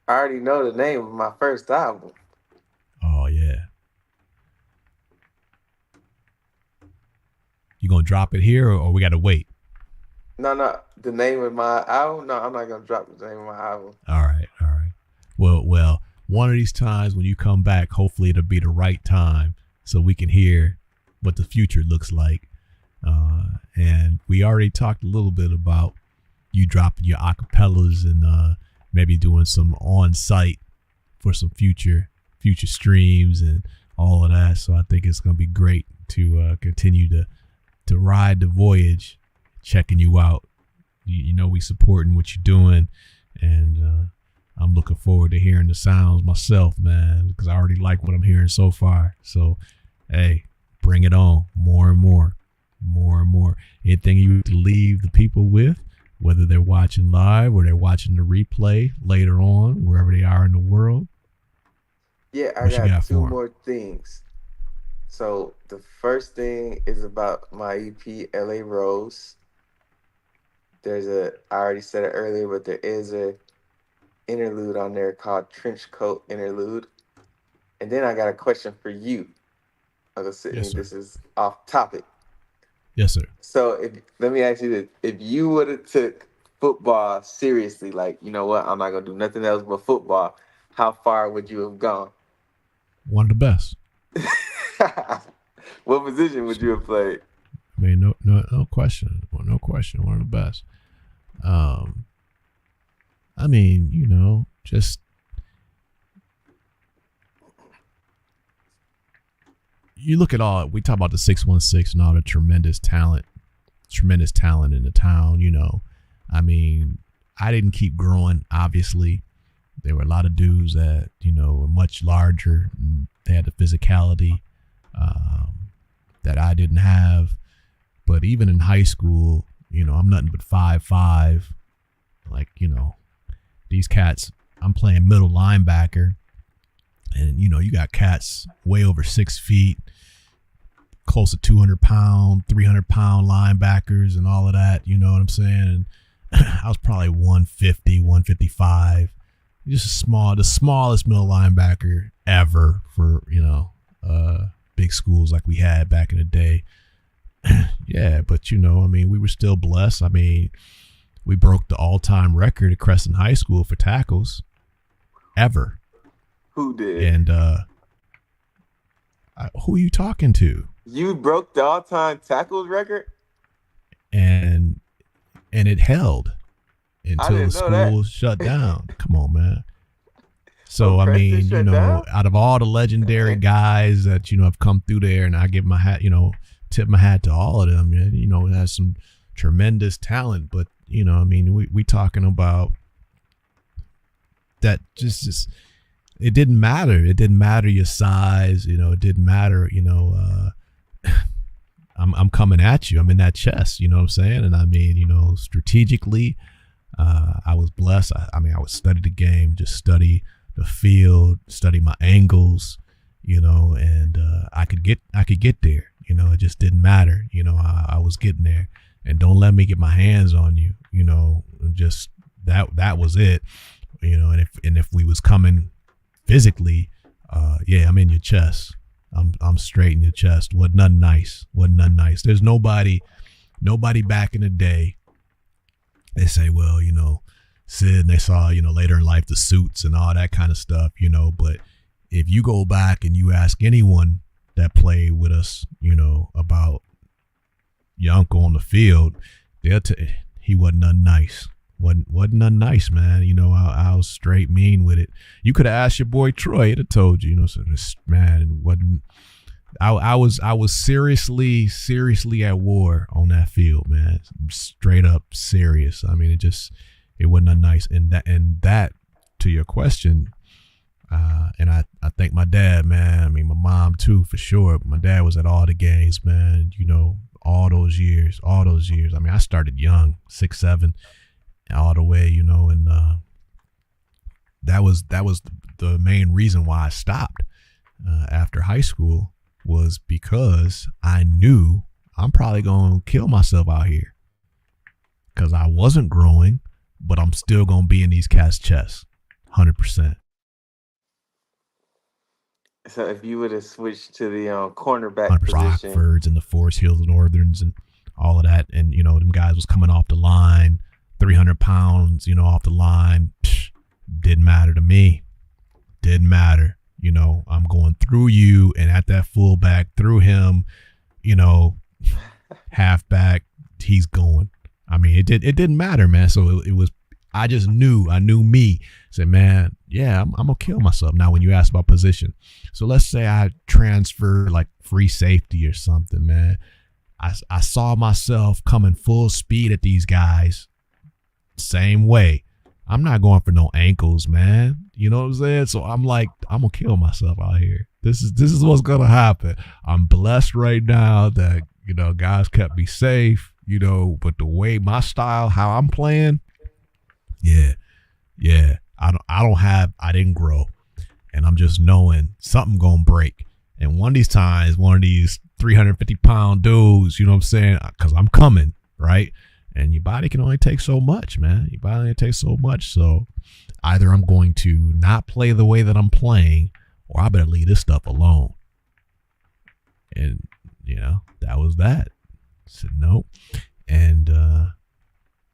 I already know the name of my first album. Oh, yeah. You gonna drop it here, or we got to wait? No, the name of my album. No, I'm not gonna drop the name of my album. All right. Well, one of these times when you come back, hopefully it'll be the right time so we can hear what the future looks like. And we already talked a little bit about you dropping your acapellas and maybe doing some on-site for some future streams and all of that. So I think it's gonna be great to continue to ride the voyage, checking you out. You know, we supporting what you're doing, and I'm looking forward to hearing the sounds myself, man, because I already like what I'm hearing so far. So, hey, bring it on, more and more. Anything you would leave the people with, whether they're watching live or they're watching the replay later on, wherever they are in the world? Yeah, I What you got two for 'em? more things. So the first thing is about my EP, LA Rose. I already said it earlier, but there is a interlude on there called Trench Coat Interlude. And then I got a question for you, Uncle Sidney. Yes, sir. This is off topic. Yes, sir. So let me ask you this. If you would have took football seriously, like, you know what, I'm not going to do nothing else but football, how far would you have gone? One of the best. What position would you have played? I mean, no question. Well, no question. One of the best. I mean, you know, just you look at we talk about the 616 and all the tremendous talent in the town, you know. I mean, I didn't keep growing, obviously. There were a lot of dudes that, you know, were much larger and they had the physicality that I didn't have. But even in high school, you know, I'm nothing but 5'5". Like, you know, these cats, I'm playing middle linebacker. And, you know, you got cats way over 6 feet, close to 200-pound, 300-pound linebackers and all of that. You know what I'm saying? And I was probably 150, 155. Just the smallest middle linebacker ever for, you know, big schools like we had back in the day. Yeah, but, you know, I mean, we were still blessed. I mean, we broke the all-time record at Crescent High School for tackles ever. Who did? And who are you talking to? You broke the all-time tackles record? And it held until the school shut down. Come on, man. So, I mean, you know, down? out of all the legendary guys that, you know, have come through there, and I give my hat, you know, tip my hat to all of them, you know, it has some tremendous talent. But, you know, I mean, we talking about that just it didn't matter. It didn't matter your size, you know, it didn't matter, you know, I'm coming at you. I'm in that chest, you know what I'm saying? And I mean, you know, strategically, I was blessed. I mean, I would study the game, just study the field, study my angles, you know, and I could get there, you know, it just didn't matter. You know, I was getting there, and don't let me get my hands on you, you know, just that was it, you know, and if we was coming physically, yeah, I'm in your chest. I'm straight in your chest. Wasn't nothing nice. There's nobody back in the day. They say, well, you know, Sid, and they saw, you know, later in life, the suits and all that kind of stuff, you know, but if you go back and you ask anyone that played with us, you know, about your uncle on the field, they'll he wasn't nothing nice. Wasn't nothing nice, man. You know, I was straight mean with it. You could have asked your boy Troy. He'd have told you, you know, so this man wasn't. I was seriously at war on that field, man. Straight up serious. I mean, it wasn't nothing nice. And that to your question, And I thank my dad, man. I mean, my mom too, for sure. My dad was at all the games, man. You know, all those years. I mean, I started young, 6, 7, all the way, you know, and that was the main reason why I stopped after high school, was because I knew I'm probably going to kill myself out here, because I wasn't growing, but I'm still going to be in these cats' chests, 100%. So if you would have switched to the cornerback position, Rockfords and the Forest Hills Northerns and all of that, and you know, them guys was coming off the line, 300 pounds, you know, off the line. Didn't matter to me. Didn't matter. You know, I'm going through you, and at that fullback, through him, you know, halfback, he's going. I mean, it didn't matter, man. So it was, I just knew, I knew me. Said, man, yeah, I'm gonna kill myself. Now, when you ask about position, so let's say I transfer like free safety or something, man. I saw myself coming full speed at these guys, same way. I'm not going for no ankles, man. You know what I'm saying? So I'm like, I'm gonna kill myself out here. This is what's gonna happen. I'm blessed right now that, you know, guys kept me safe, you know, but the way my style, how I'm playing, yeah. I didn't grow, and I'm just knowing something gonna break. And one of these times, one of these 350-pound dudes, you know what I'm saying? Because I'm coming, right? And your body can only take so much, man. Your body only takes so much. So either I'm going to not play the way that I'm playing, or I better leave this stuff alone. And, you know, that was that. I said no. And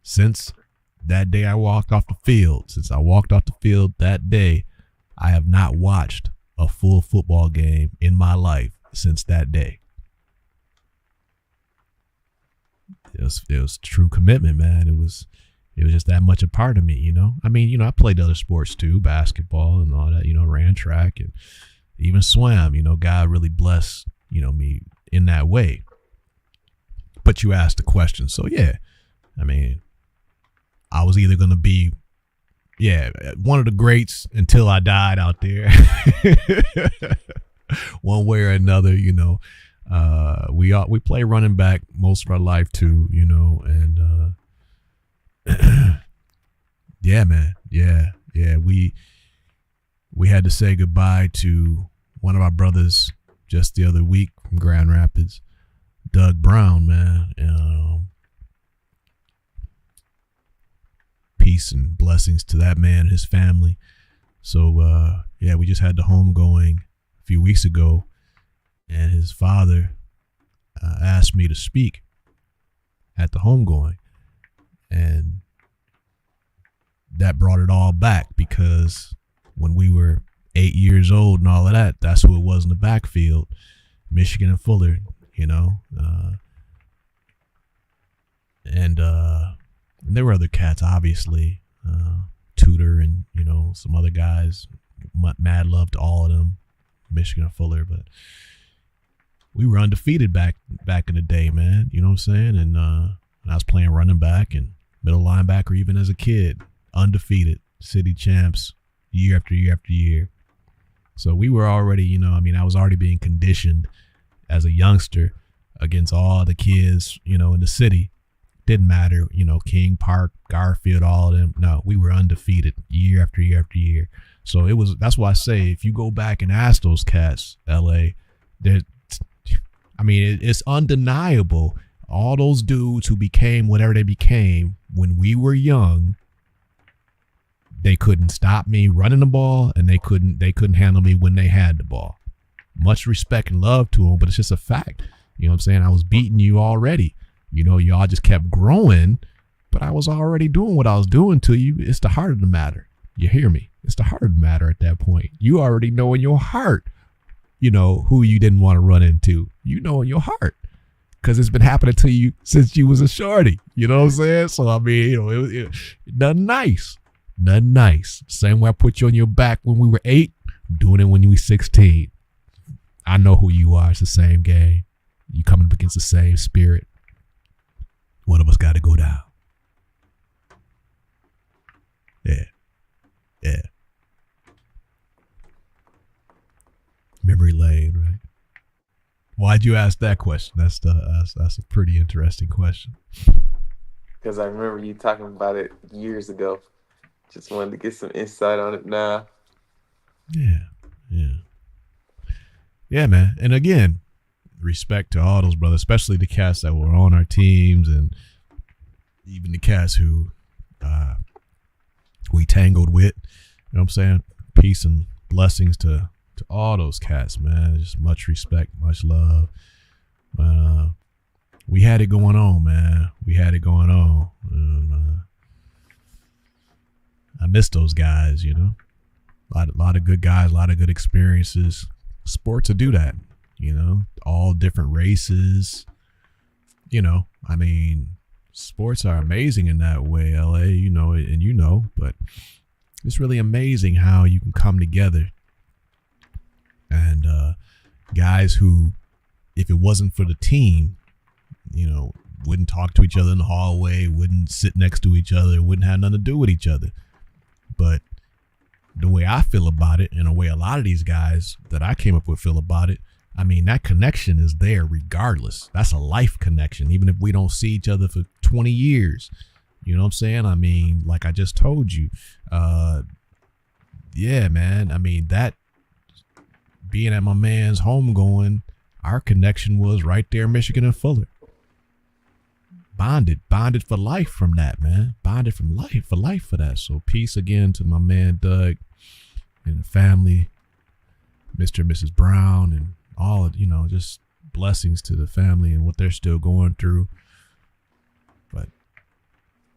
since that day I walked off the field, that day, I have not watched a full football game in my life since that day. It was true commitment, man. It was just that much a part of me, you know. I mean, you know, I played other sports too, basketball and all that, you know, ran track and even swam. You know, God really blessed, you know, me in that way. But you asked the question, so yeah, I mean, I was either gonna be, one of the greats until I died out there, one way or another, you know. We play running back most of our life too, you know, and yeah, man, yeah. We had to say goodbye to one of our brothers just the other week from Grand Rapids, Doug Brown, man. Peace and blessings to that man and his family. So we just had the homegoing a few weeks ago, and his father asked me to speak at the homegoing, and that brought it all back, because when we were 8 years old and all of that, that's who it was in the backfield, Michigan and Fuller, you know, and there were other cats, obviously, Tudor and, you know, some other guys. Mad love to all of them, Michigan and Fuller, but we were undefeated back in the day, man. You know what I'm saying? And I was playing running back and middle linebacker even as a kid, undefeated, city champs year after year after year. So we were already, you know, I mean, I was already being conditioned as a youngster against all the kids, you know, in the city. Didn't matter, you know, King Park, Garfield, all of them. No, we were undefeated year after year after year. So that's why I say, if you go back and ask those cats, LA, it's undeniable. All those dudes who became whatever they became when we were young, they couldn't stop me running the ball, and they couldn't handle me when they had the ball. Much respect and love to them, but it's just a fact. You know what I'm saying? I was beating you already. You know, y'all just kept growing, but I was already doing what I was doing to you. It's the heart of the matter. You hear me? It's the heart of the matter at that point. You already know in your heart, you know, who you didn't want to run into. You know in your heart, because it's been happening to you since you was a shorty. You know what I'm saying? So, I mean, you know, nothing nice. Nothing nice. Same way I put you on your back when we were 8, I'm doing it when you were 16. I know who you are. It's the same game. You coming up against the same spirit. One of us got to go down. Yeah. memory lane, right? Why'd you ask that question? That's a pretty interesting question. Because I remember you talking about it years ago. Just wanted to get some insight on it now. Yeah, man. And again, respect to all those brothers, especially the cats that were on our teams, and even the cats who we tangled with. You know what I'm saying? Peace and blessings to all those cats, man. Just much respect, much love. We had it going on, man. We had it going on. And, I miss those guys, you know. A lot of good guys, a lot of good experiences. Sports to do that, you know. All different races. You know, I mean, sports are amazing in that way, LA, you know, and you know, but it's really amazing how you can come together. And guys who, if it wasn't for the team, you know, wouldn't talk to each other in the hallway, wouldn't sit next to each other, wouldn't have nothing to do with each other. But the way I feel about it, and the way a lot of these guys that I came up with feel about it, I mean, that connection is there regardless. That's a life connection, even if we don't see each other for 20 years. You know what I'm saying? I mean, like I just told you, yeah, man. I mean, that being at my man's homegoing, our connection was right there, Michigan and Fuller. Bonded for life from that, man. Bonded from life for that. So peace again to my man Doug and the family, Mr. and Mrs. Brown, and all of, you know, just blessings to the family and what they're still going through. But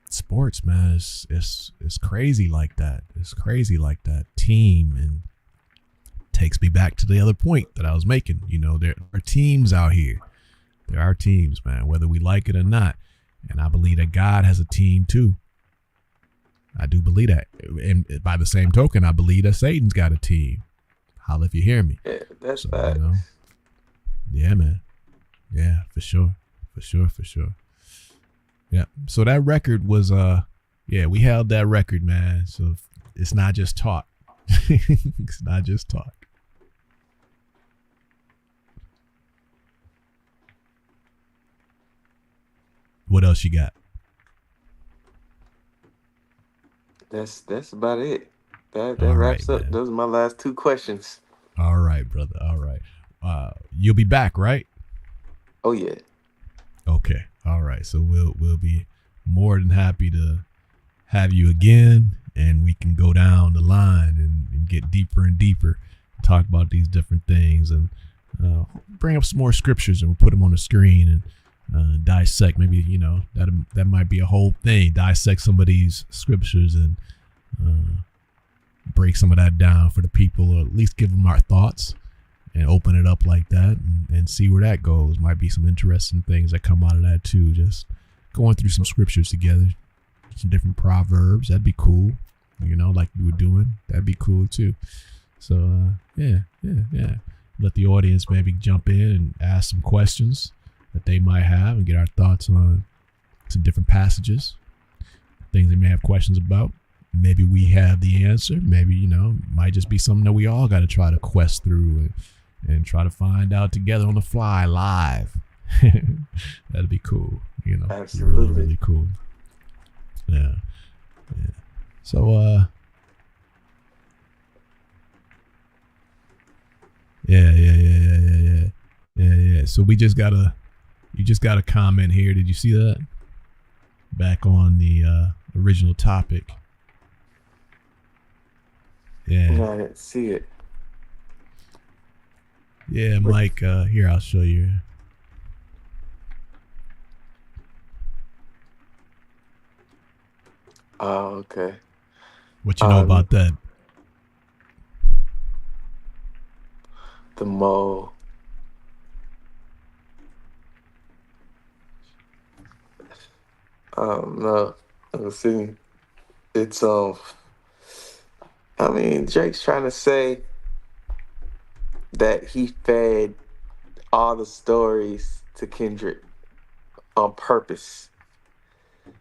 sports, man, it's crazy like that. It's crazy like that. Team, and takes me back to the other point that I was making. You know, there are teams out here. There are teams, man, whether we like it or not. And I believe that God has a team too. I do believe that. And by the same token, I believe that Satan's got a team. Holla if you hear me. Yeah, that's bad. You know, yeah, man. Yeah, for sure. Yeah. So that record was, yeah, we held that record, man. So it's not just talk. It's not just talk. What else you got? That's about it. That All wraps right, up. man. Those are my last two questions. All right, brother. All right. You'll be back, right? Oh yeah. Okay. All right. So we'll be more than happy to have you again, and we can go down the line and get deeper and deeper, talk about these different things, and bring up some more scriptures, and we'll put them on the screen and dissect. Maybe, you know, that might be a whole thing. Dissect some of these scriptures and break some of that down for the people, or at least give them our thoughts and open it up like that, and see where that goes. Might be some interesting things that come out of that too. Just going through some scriptures together, some different proverbs. That'd be cool. You know, like we were doing. That'd be cool too. So yeah. Let the audience maybe jump in and ask some questions that they might have, and get our thoughts on some different passages, things they may have questions about. Maybe we have the answer. Maybe, you know, might just be something that we all got to try to quest through and try to find out together on the fly live. That'd be cool. You know, Absolutely. Really, really cool. Yeah. So, yeah. So you just got a comment here. Did you see that? Back on the original topic. Yeah. No, I didn't see it. Yeah, Mike, here, I'll show you. Oh, okay. What you know about that? The mole. No. Let's see. It's I mean, Drake's trying to say that he fed all the stories to Kendrick on purpose.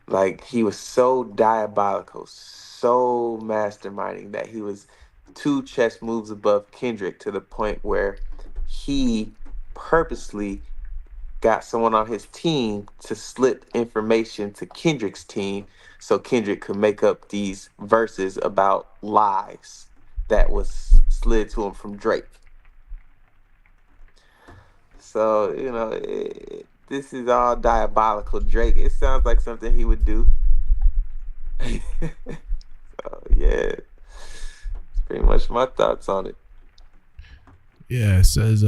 Like, he was so diabolical, so masterminding, that he was 2 chess moves above Kendrick, to the point where he purposely got someone on his team to slip information to Kendrick's team so Kendrick could make up these verses about lies that was slid to him from Drake. So, this is all diabolical. Drake, it sounds like something he would do. So, yeah, it's pretty much my thoughts on it. Yeah, it says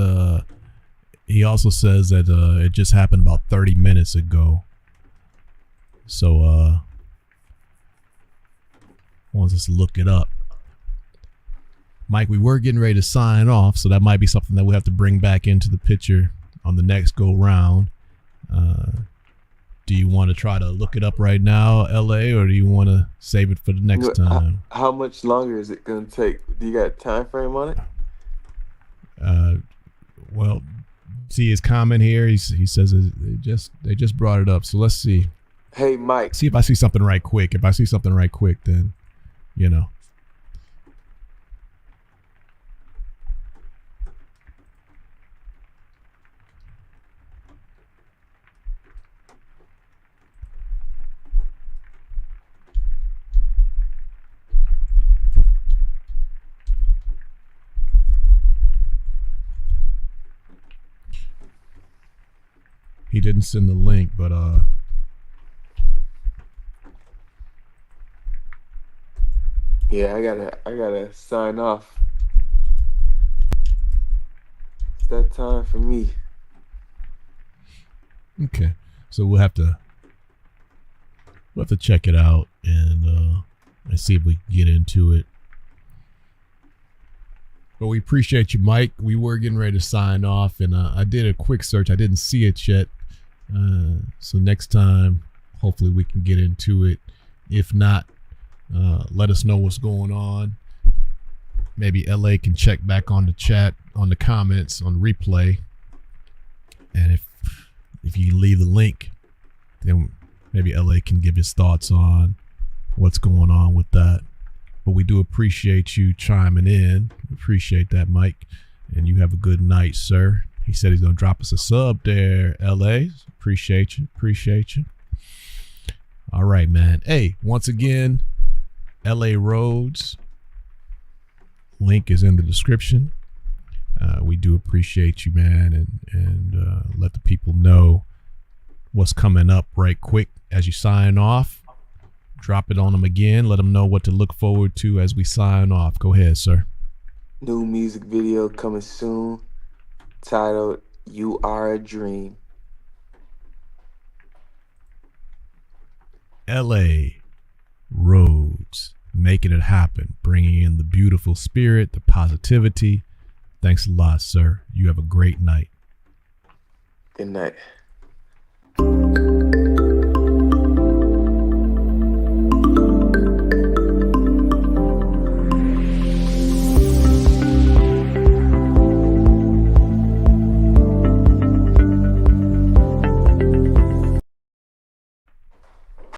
he also says that it just happened about 30 minutes ago. So wants us to look it up. Mike, we were getting ready to sign off, so that might be something that we have to bring back into the picture on the next go round. Do you want to try to look it up right now, LA, or do you want to save it for the next time? How much longer is it going to take? Do you got a time frame on it? Well, see his comment here. He says they just brought it up. So let's see. Hey, Mike. See if I see something right quick. If I see something right quick, then, He didn't send the link, but yeah, I gotta sign off. It's that time for me. Okay, so we'll have to check it out and see if we can get into it. But we appreciate you, Mike. We were getting ready to sign off, and I did a quick search. I didn't see it yet. So next time, hopefully we can get into it. If not, let us know what's going on. Maybe LA can check back on the chat, on the comments, on replay. And if you leave the link, then maybe LA can give his thoughts on what's going on with that. But we do appreciate you chiming in. Appreciate that, Mike. And you have a good night, sir. He said he's going to drop us a sub there, LA. Appreciate you. Appreciate you. All right, man. Hey, once again, LA Rhodes. Link is in the description. We do appreciate you, man. And let the people know what's coming up right quick as you sign off. Drop it on them again. Let them know what to look forward to as we sign off. Go ahead, sir. New music video coming soon, titled "You Are a Dream." LA Rhodes, making it happen, bringing in the beautiful spirit, the positivity. Thanks a lot, sir. You have a great night. Good night.